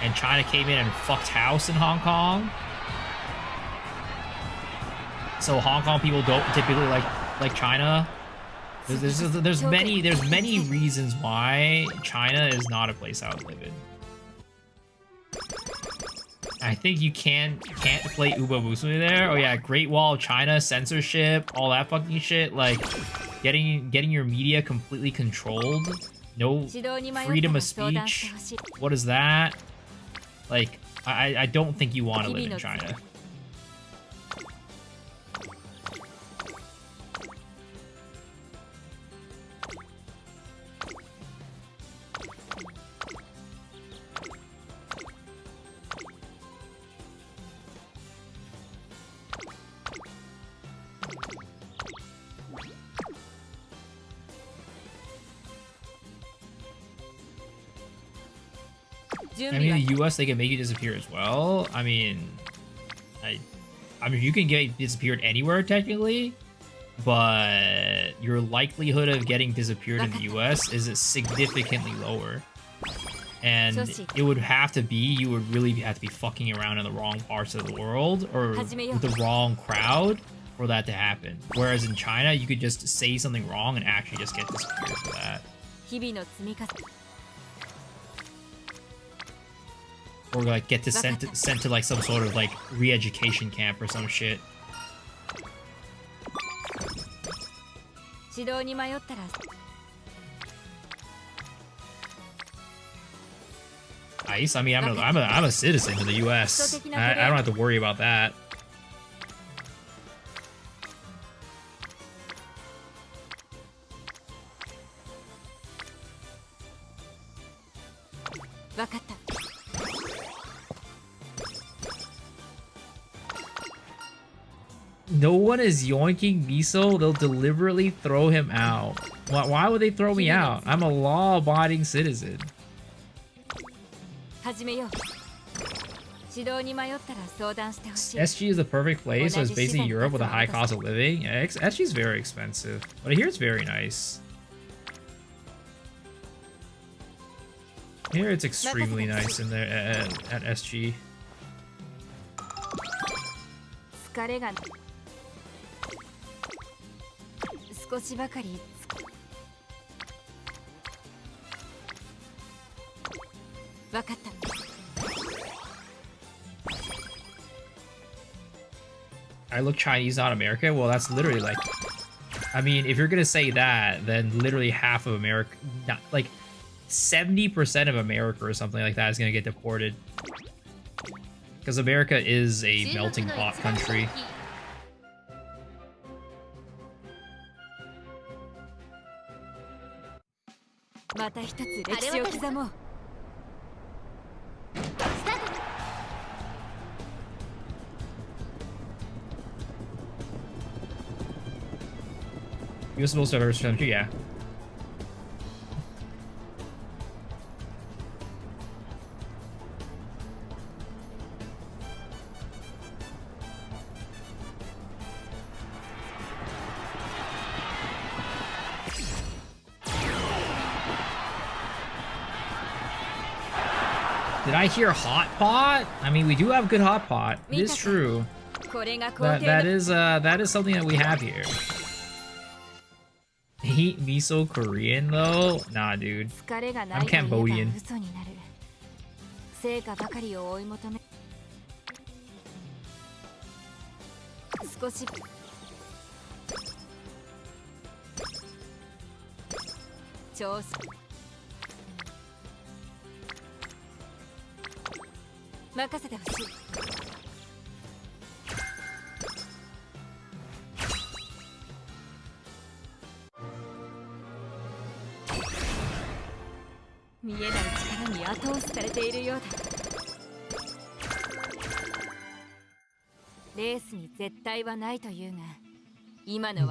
And China came in and fucked house in Hong Kong. So Hong Kong people don't typically like China. There's many reasons why China is not a place I would live in. I think you can't play Uba Musume there. Oh yeah, Great Wall of China, censorship, all that fucking shit. Like getting your media completely controlled. No freedom of speech. What is that? Like I don't think you want to live in China. I mean, in the US, they can make you disappear as well. I mean, I mean, you can get disappeared anywhere technically, but your likelihood of getting disappeared in the US is significantly lower. And it would have to be, you would really have to be fucking around in the wrong parts of the world or with the wrong crowd for that to happen. Whereas in China, you could just say something wrong and actually just get disappeared for that. Or like get to sent to like some sort of like re-education camp or some shit. Ice? I mean, I'm a citizen of the U.S. I don't have to worry about that. No one is yoinking Miso. They'll deliberately throw him out. Why would they throw me out? I'm a law-abiding citizen. SG is the perfect place, so it's based in Europe with a high cost of living. Yeah, SG is very expensive, but here it's very nice. Here it's extremely nice in there at SG. 少しばかりわかった。I look Chinese, not America? Well, that's literally like... I mean, if you're gonna say that, then literally half of America... Not, like, 70% of America or something like that is gonna get deported. Because America is a melting pot country. You're supposed to have a country, yeah. Did I hear hot pot? I mean, we do have good hot pot. It is true. That is something that we have here. Eat miso Korean though? Nah, dude. I'm Cambodian.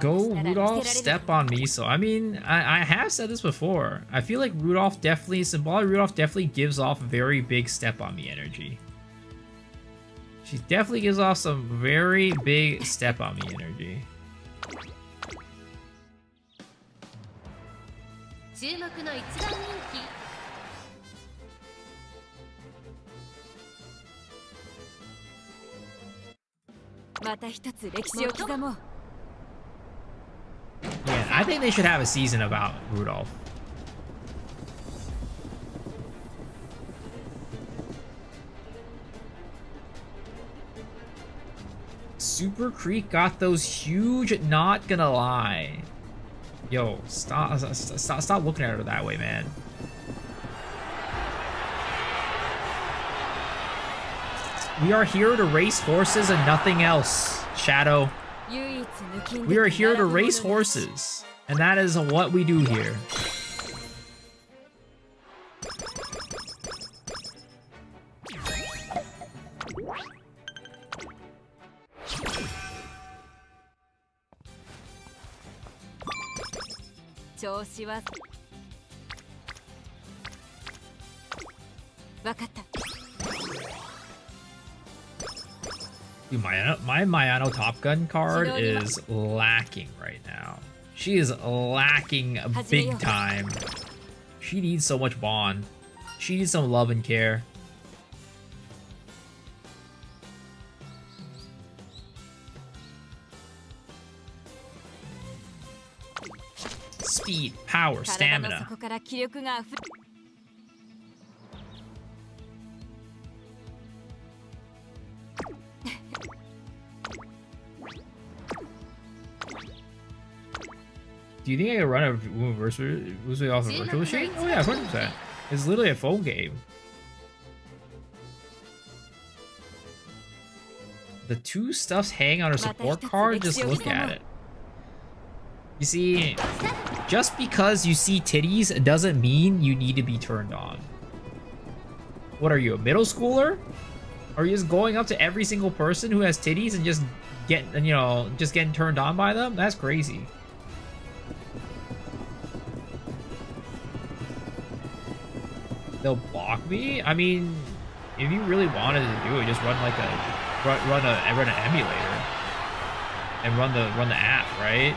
Go Rudolph, step on Miso. I mean, I have said this before. I feel like Rudolph definitely gives off very big step on me energy. She definitely gives off some very big step on me energy. Yeah, I think they should have a season about Rudolph. Super Creek got those huge, not gonna lie. Yo, stop looking at her that way, man. We are here to race horses and nothing else, Shadow. We are here to race horses, and that is what we do here. Dude, my Mayano Top Gun card is lacking right now. She is lacking big time. She needs so much bond. She needs some love and care. Speed, power, stamina. Do you think I can run a reverse off a virtual machine? Oh yeah, 100%. It's literally a phone game. The two stuffs hang on her support card, just look at it. You see, just because you see titties doesn't mean you need to be turned on. What are you, a middle schooler? Are you just going up to every single person who has titties and just getting turned on by them? That's crazy. They'll block me? I mean, if you really wanted to do it, just run like run an emulator and run the app, right?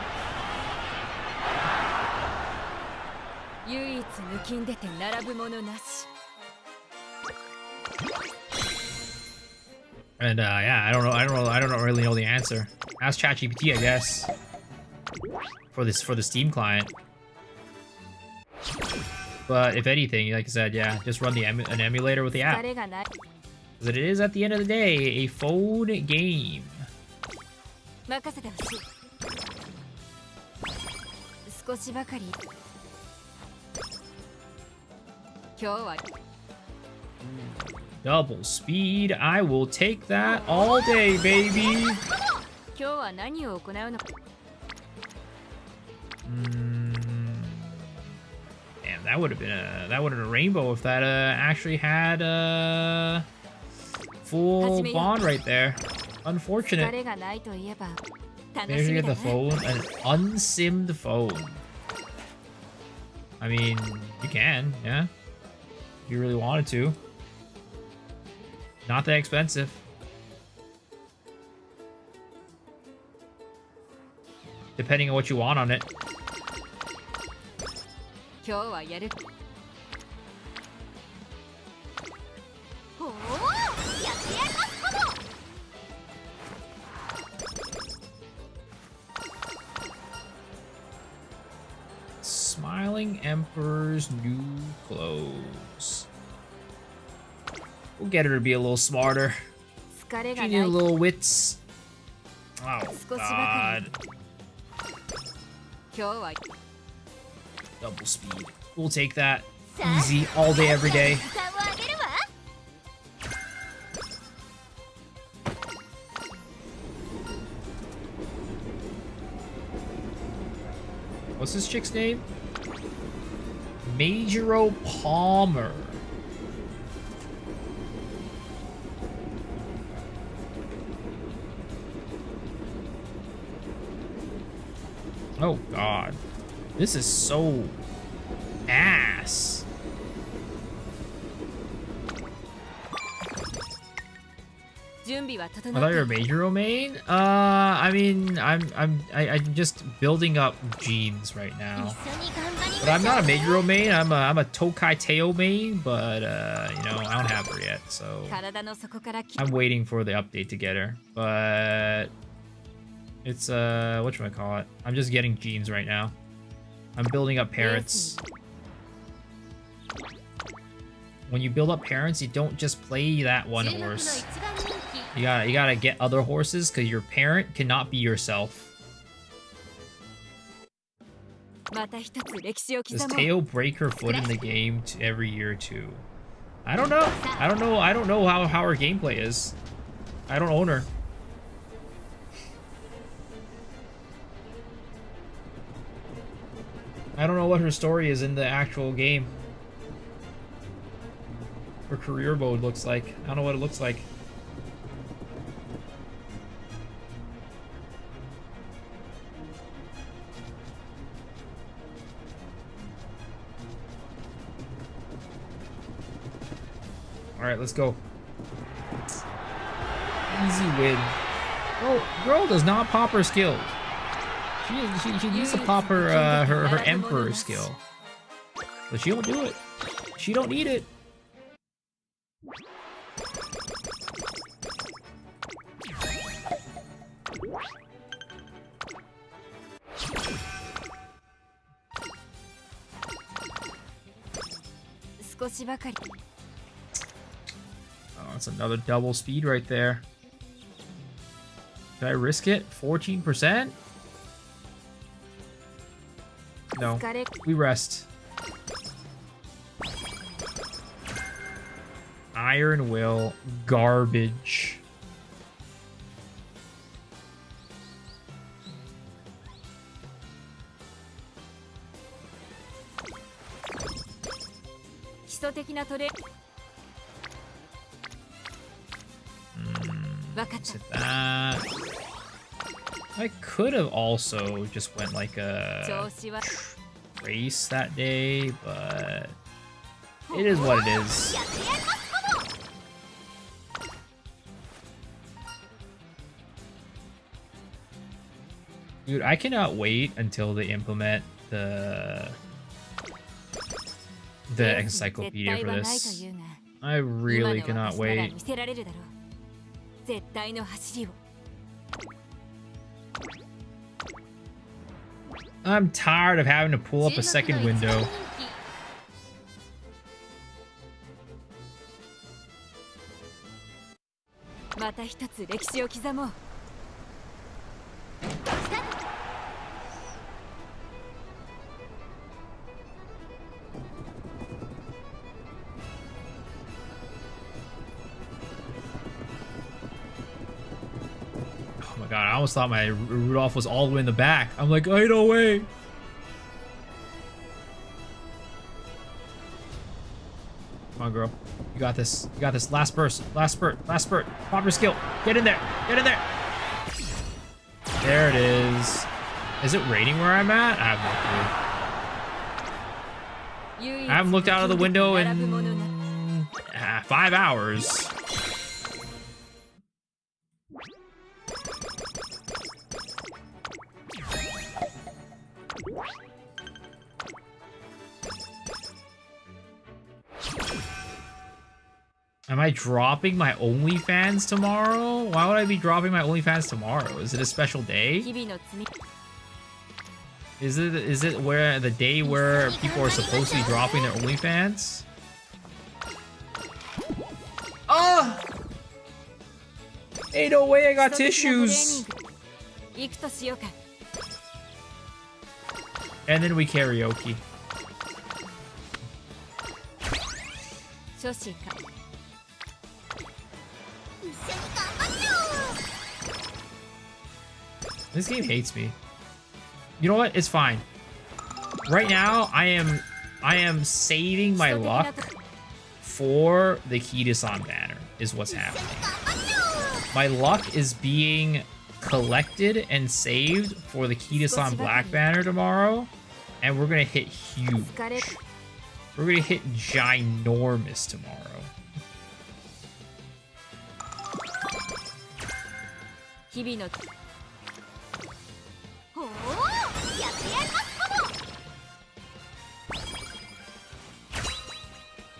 And yeah, I don't really know the answer. Ask ChatGPT, I guess. For the Steam client. But if anything, like I said, yeah, just run an emulator with the app. Because it is, at the end of the day, a phone game. Double speed, I will take that all day, baby. Damn, that would have been a rainbow if that actually had full bond right there. Unfortunate. There's you get the phone, an unsimmed phone. I mean, you can, yeah, if you really wanted to. Not that expensive. Depending on what you want on it. Smiling Emperor's new clothes. We'll get her to be a little smarter. She need a little wits. Oh god. Double speed. We'll take that. Easy, all day, every day. What's this chick's name? Majoro Palmer. Oh god. This is so ass. I thought you were a Major main. I mean, I'm just building up genes right now. But I'm not a Major main. I'm a Tokai Teo main, but you know, I don't have her yet, so I'm waiting for the update to get her. But it's whatchamacallit? I'm just getting genes right now. I'm building up parents. When you build up parents, you don't just play that one horse. You gotta get other horses because your parent cannot be yourself. Does Teo break her foot in the game every year too? I don't know. I don't know how her gameplay is. I don't own her. I don't know what her story is in the actual game. Her career mode looks like. I don't know what it looks like. Alright, let's go. Easy win. Girl does not pop her skills. She needs to pop her her Emperor skill. But she don't do it. She don't need it. Oh, that's another double speed right there. Did I risk it? 14%? No. We rest. Iron Will. Garbage. Is it that? I could have also just went like a race that day, but it is what it is. Dude, I cannot wait until they implement the encyclopedia for this. I really cannot wait. I'm tired of having to pull up a second window. Oh my god, I almost thought my Rudolph was all the way in the back. I'm like, oh, no way. Come on, girl. You got this. You got this. Last burst. Last spurt. Last spurt. Pop your skill. Get in there. Get in there. There it is. Is it raining where I'm at? I have no clue. I haven't looked out of the window in 5 hours. Am I dropping my OnlyFans tomorrow? Why would I be dropping my OnlyFans tomorrow? Is it a special day? Is it where the day where people are supposed to be dropping their OnlyFans? Oh! Ain't no way I got tissues. And then we karaoke. This game hates me. You know what? It's fine. Right now, I am saving my luck for the Kida-san banner, is what's happening. My luck is being collected and saved for the Kida-san black banner tomorrow, and we're gonna hit huge. We're gonna hit ginormous tomorrow.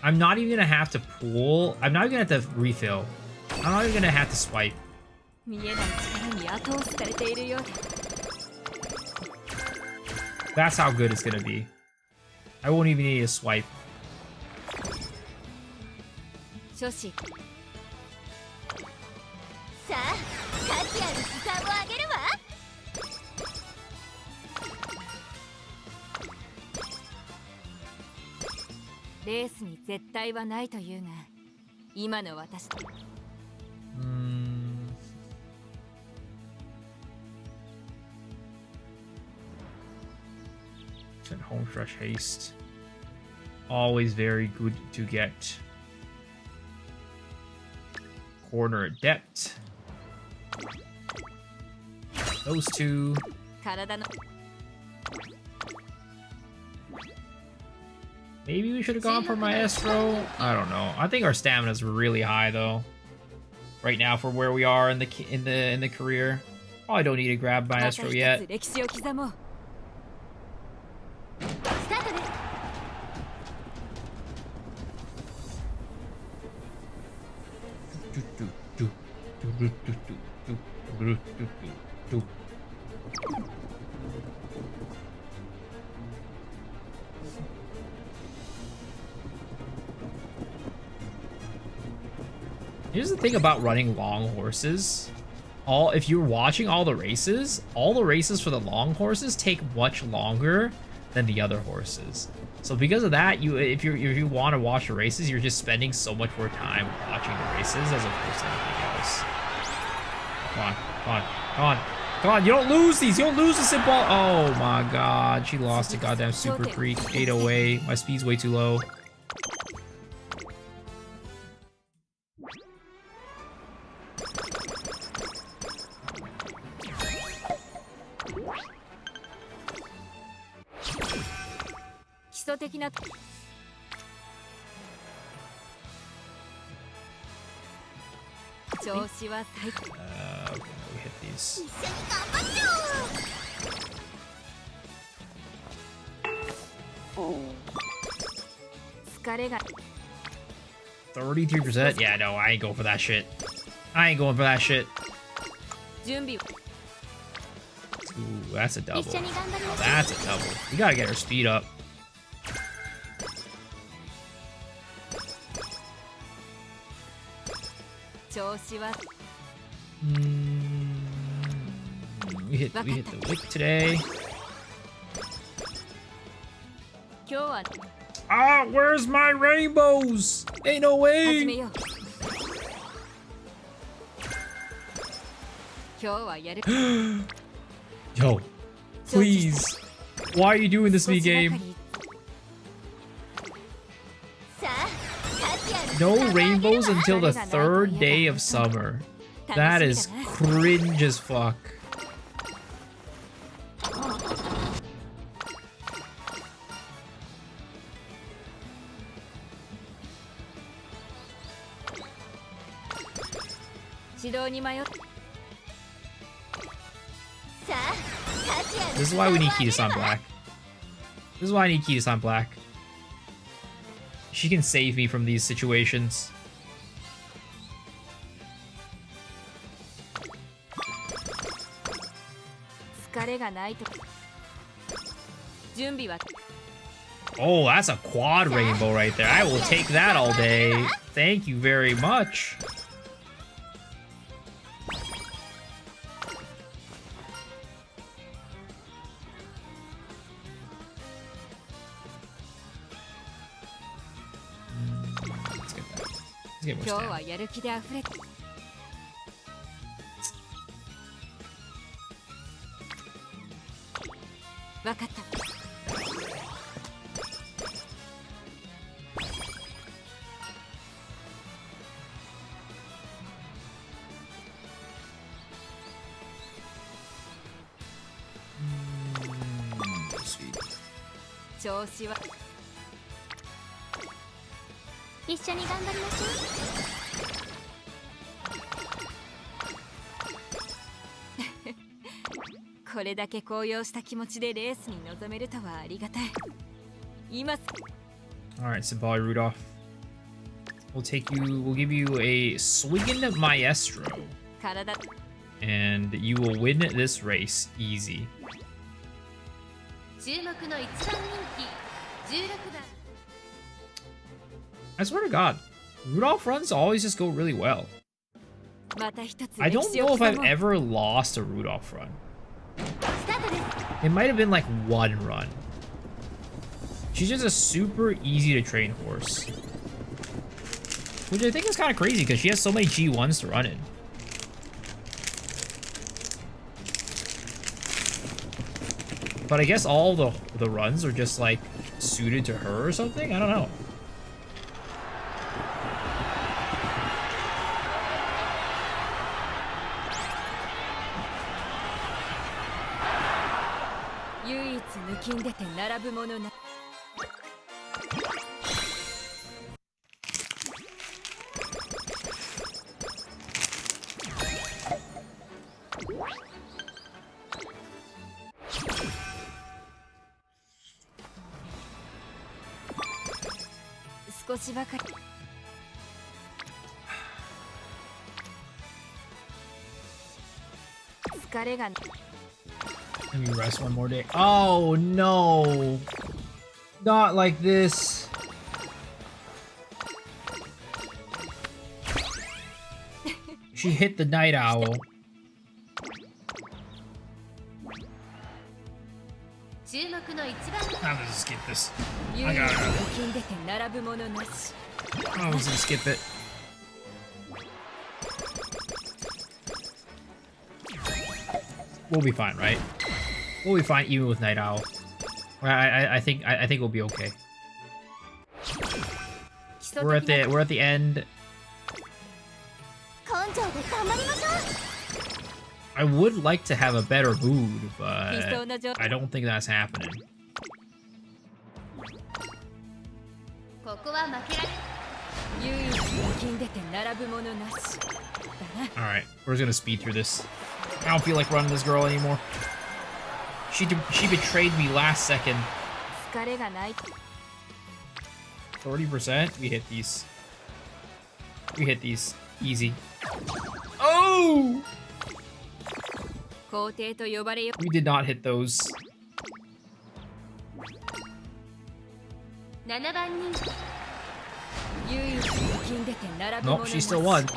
I'm not even gonna have to pull. I'm not even gonna have to refill. I'm not even gonna have to swipe. That's how good it's gonna be. I won't even need a swipe. さあ価値ある時間をあげるわ。レースに絶対はないというが、今の私。And home stretch haste. Always very good to get. Corner adept. Those two. 体の Maybe we should have gone for Maestro. I don't know. I think our stamina is really high though. Right now, for where we are in the career, probably don't need to grab Maestro yet. 歴史を刻もう。スタートです。Here's the thing about running long horses. If you're watching all the races for the long horses take much longer than the other horses. So because of that, if you want to watch the races, you're just spending so much more time watching the races as opposed to anything else. Come on, come on, come on. Come on, you don't lose these. You don't lose the simple. Oh my god, she lost a goddamn super creek. 808. My speed's way too low. Okay, we hit these. 33%? Yeah, no, I ain't going for that shit. I ain't going for that shit. Ooh, that's a double. Oh, that's a double. We gotta get her speed up. We hit the whip today. Ah, where's my rainbows? Ain't no way. Yo, please. Why are you doing this, me game? No rainbows until the 3rd day of summer. That is cringe as fuck. This is why we need Kitas on black. This is why I need Kitas on black. She can save me from these situations. Oh, that's a quad rainbow right there. I will take that all day. Thank you very much. Let's get that. Let's get more stamina. わかった。調子は一緒に頑張りましょう。これだけ高揚した気持ちでレースに臨めるとはありがたい。今す。Alright, Senpai Rudolph. We'll give you a swingin' maestro. And you will win this race easy. 注目の一番人気16番。I swear to God, Rudolph runs always just go really well. I don't know if I've ever lost a Rudolph run. It might have been like one run. She's just a super easy to train horse. Which I think is kind of crazy because she has so many G1s to run in. But I guess all the runs are just like suited to her or something? I don't know. Let me rest one more day. Oh no! Not like this. She hit the night owl. I'm gonna skip this. I got it. I was gonna skip it. We'll be fine, right? We'll be fine even with Night Owl. I think we'll be okay. We're at the end. I would like to have a better mood, but I don't think that's happening. Alright, we're just gonna speed through this. I don't feel like running this girl anymore. She betrayed me last second. 30%? We hit these. We hit these. Easy. Oh! We did not hit those. Nope, she still won.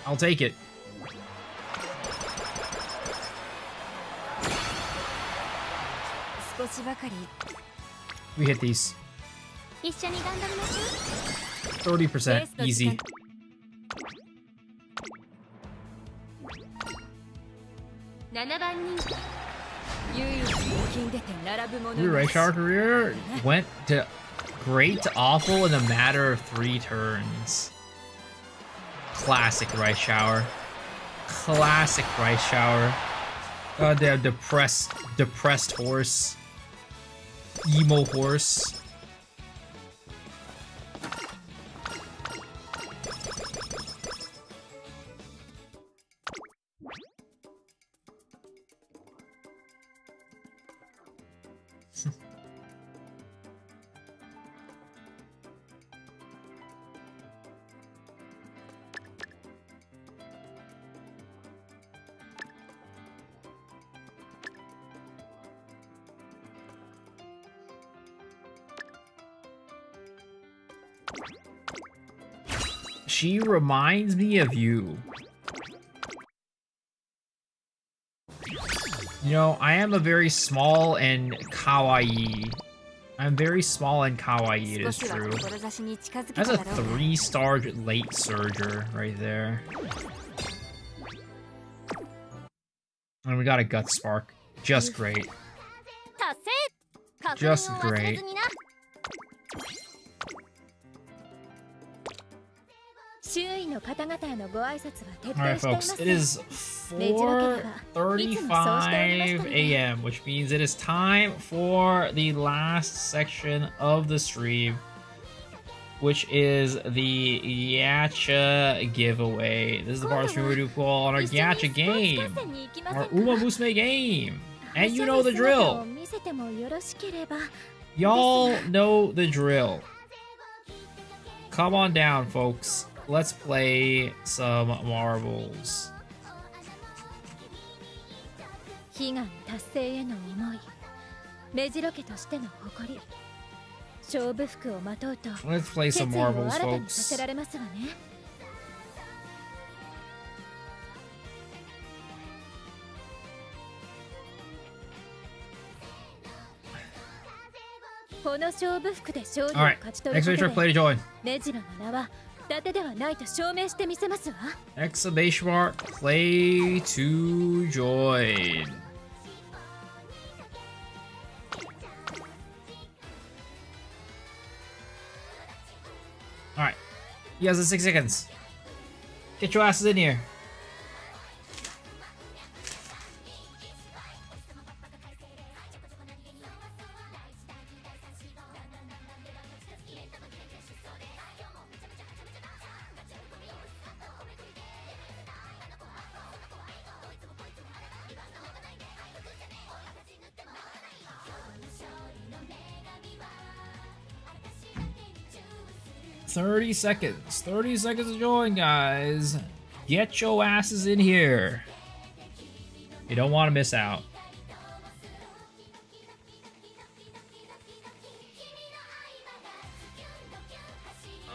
I'll take it. We hit these. 30% easy. Your right shower career went to great to awful in a matter of 3 turns. Classic right shower. Classic right shower. Goddamn depressed horse. Emo horse. She reminds me of you. You know, I am a very small and kawaii. I'm very small and kawaii, it is true. That's a 3-star late surger right there. And we got a gut spark. Just great. Just great. Alright folks, it is 4:35 a.m., which means it is time for the last section of the stream, which is the Gacha giveaway. This is the part of the stream we do call on our Gacha game, our Uma Musume game, and you know the drill. Y'all know the drill. Come on down, folks. Let's play some marbles. 悲願達成への思い、目白家としての誇り、勝負服をまとうと Let's play some 決意を marbles, 新たにさ folks. せられますわね。この勝負服で勝利を Alright, 勝ち取る exclamation こと mark, play で to join. 目白の名は伊達ではないと証明してみせますわ。 Exclamation mark, play to join. Alright, you guys have 6 seconds. Get your asses in here. Thirty seconds. 30 seconds to join, guys. Get your asses in here. You don't want to miss out.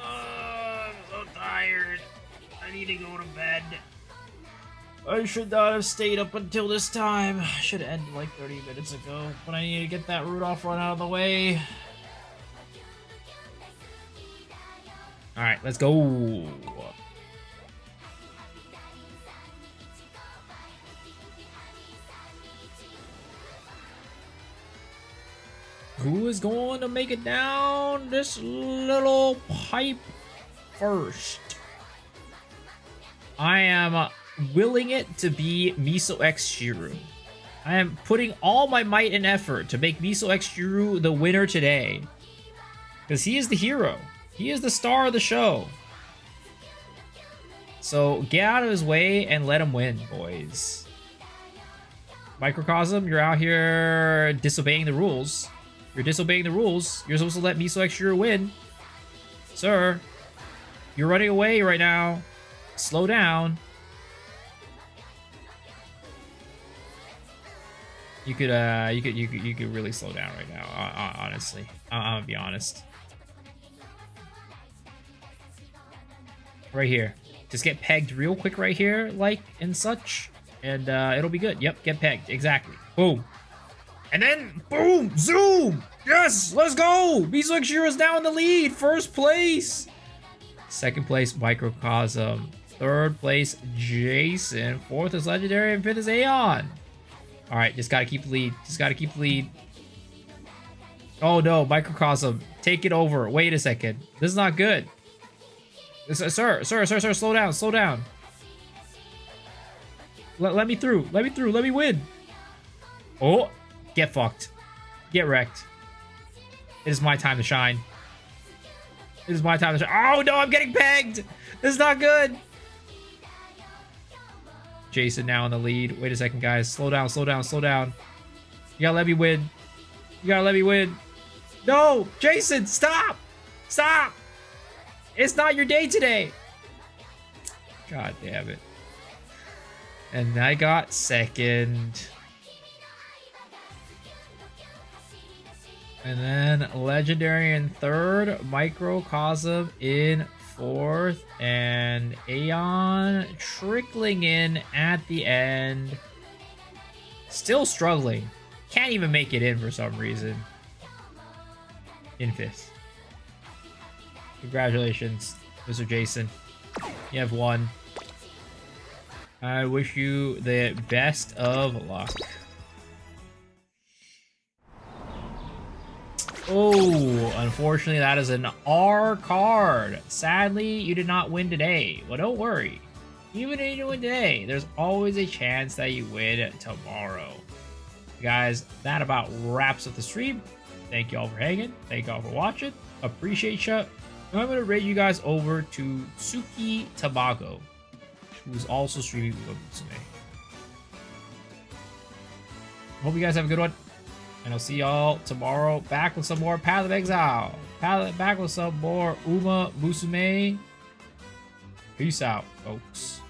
I'm so tired. I need to go to bed. I should not have stayed up until this time. I should have ended like 30 minutes ago. But I need to get that Rudolph run out of the way. Alright, let's go. Who is going to make it down this little pipe first? I am willing it to be Miso X Shiru. I am putting all my might and effort to make Miso X Shiru the winner today. Because he is the hero. He is the star of the show. So get out of his way and let him win, boys. Microcosm, you're out here disobeying the rules. You're disobeying the rules. You're supposed to let Miso X Shiru win. Sir, you're running away right now. Slow down. You could really slow down right now. Honestly, I'm gonna be honest. Right here, just get pegged real quick right here, like and such, and it'll be good. Yep, get pegged exactly. Boom, and then boom, zoom. Yes, let's go. Miso X Shiru is now in the lead. First place. Second place, Microcosm. Third place, Jason. Fourth is Legendary, and fifth is Aeon. All right, just gotta keep the lead. Just gotta keep the lead. Oh no, Microcosm, take it over. Wait a second. This is not good. Sir, slow down, slow down. Let me through, let me win. Oh, get fucked. Get wrecked. It is my time to shine. It is my time to shine. Oh no, I'm getting pegged. This is not good. Jason now in the lead. Wait a second, guys. Slow down, slow down, slow down. You gotta let me win. You gotta let me win. No, Jason, stop. Stop. It's not your day today. God damn it. And I got second. And then Legendary in third. Microcosm in fourth. And Aeon trickling in at the end. Still struggling. Can't even make it in for some reason. In fifth. Congratulations, Mr. Jason. You have won. I wish you the best of luck. Oh, unfortunately, that is an R card. Sadly, you did not win today. Well, don't worry. Even if you win today, there's always a chance that you win tomorrow. Guys, that about wraps up the stream. Thank you all for hanging. Thank you all for watching. Appreciate you. I'm going to rate you guys over to Tsuki Tabago, who's also streaming Uma Musume. Hope you guys have a good one. And I'll see y'all tomorrow back with some more Path of Exile. Back with some more Uma Musume. Peace out, folks.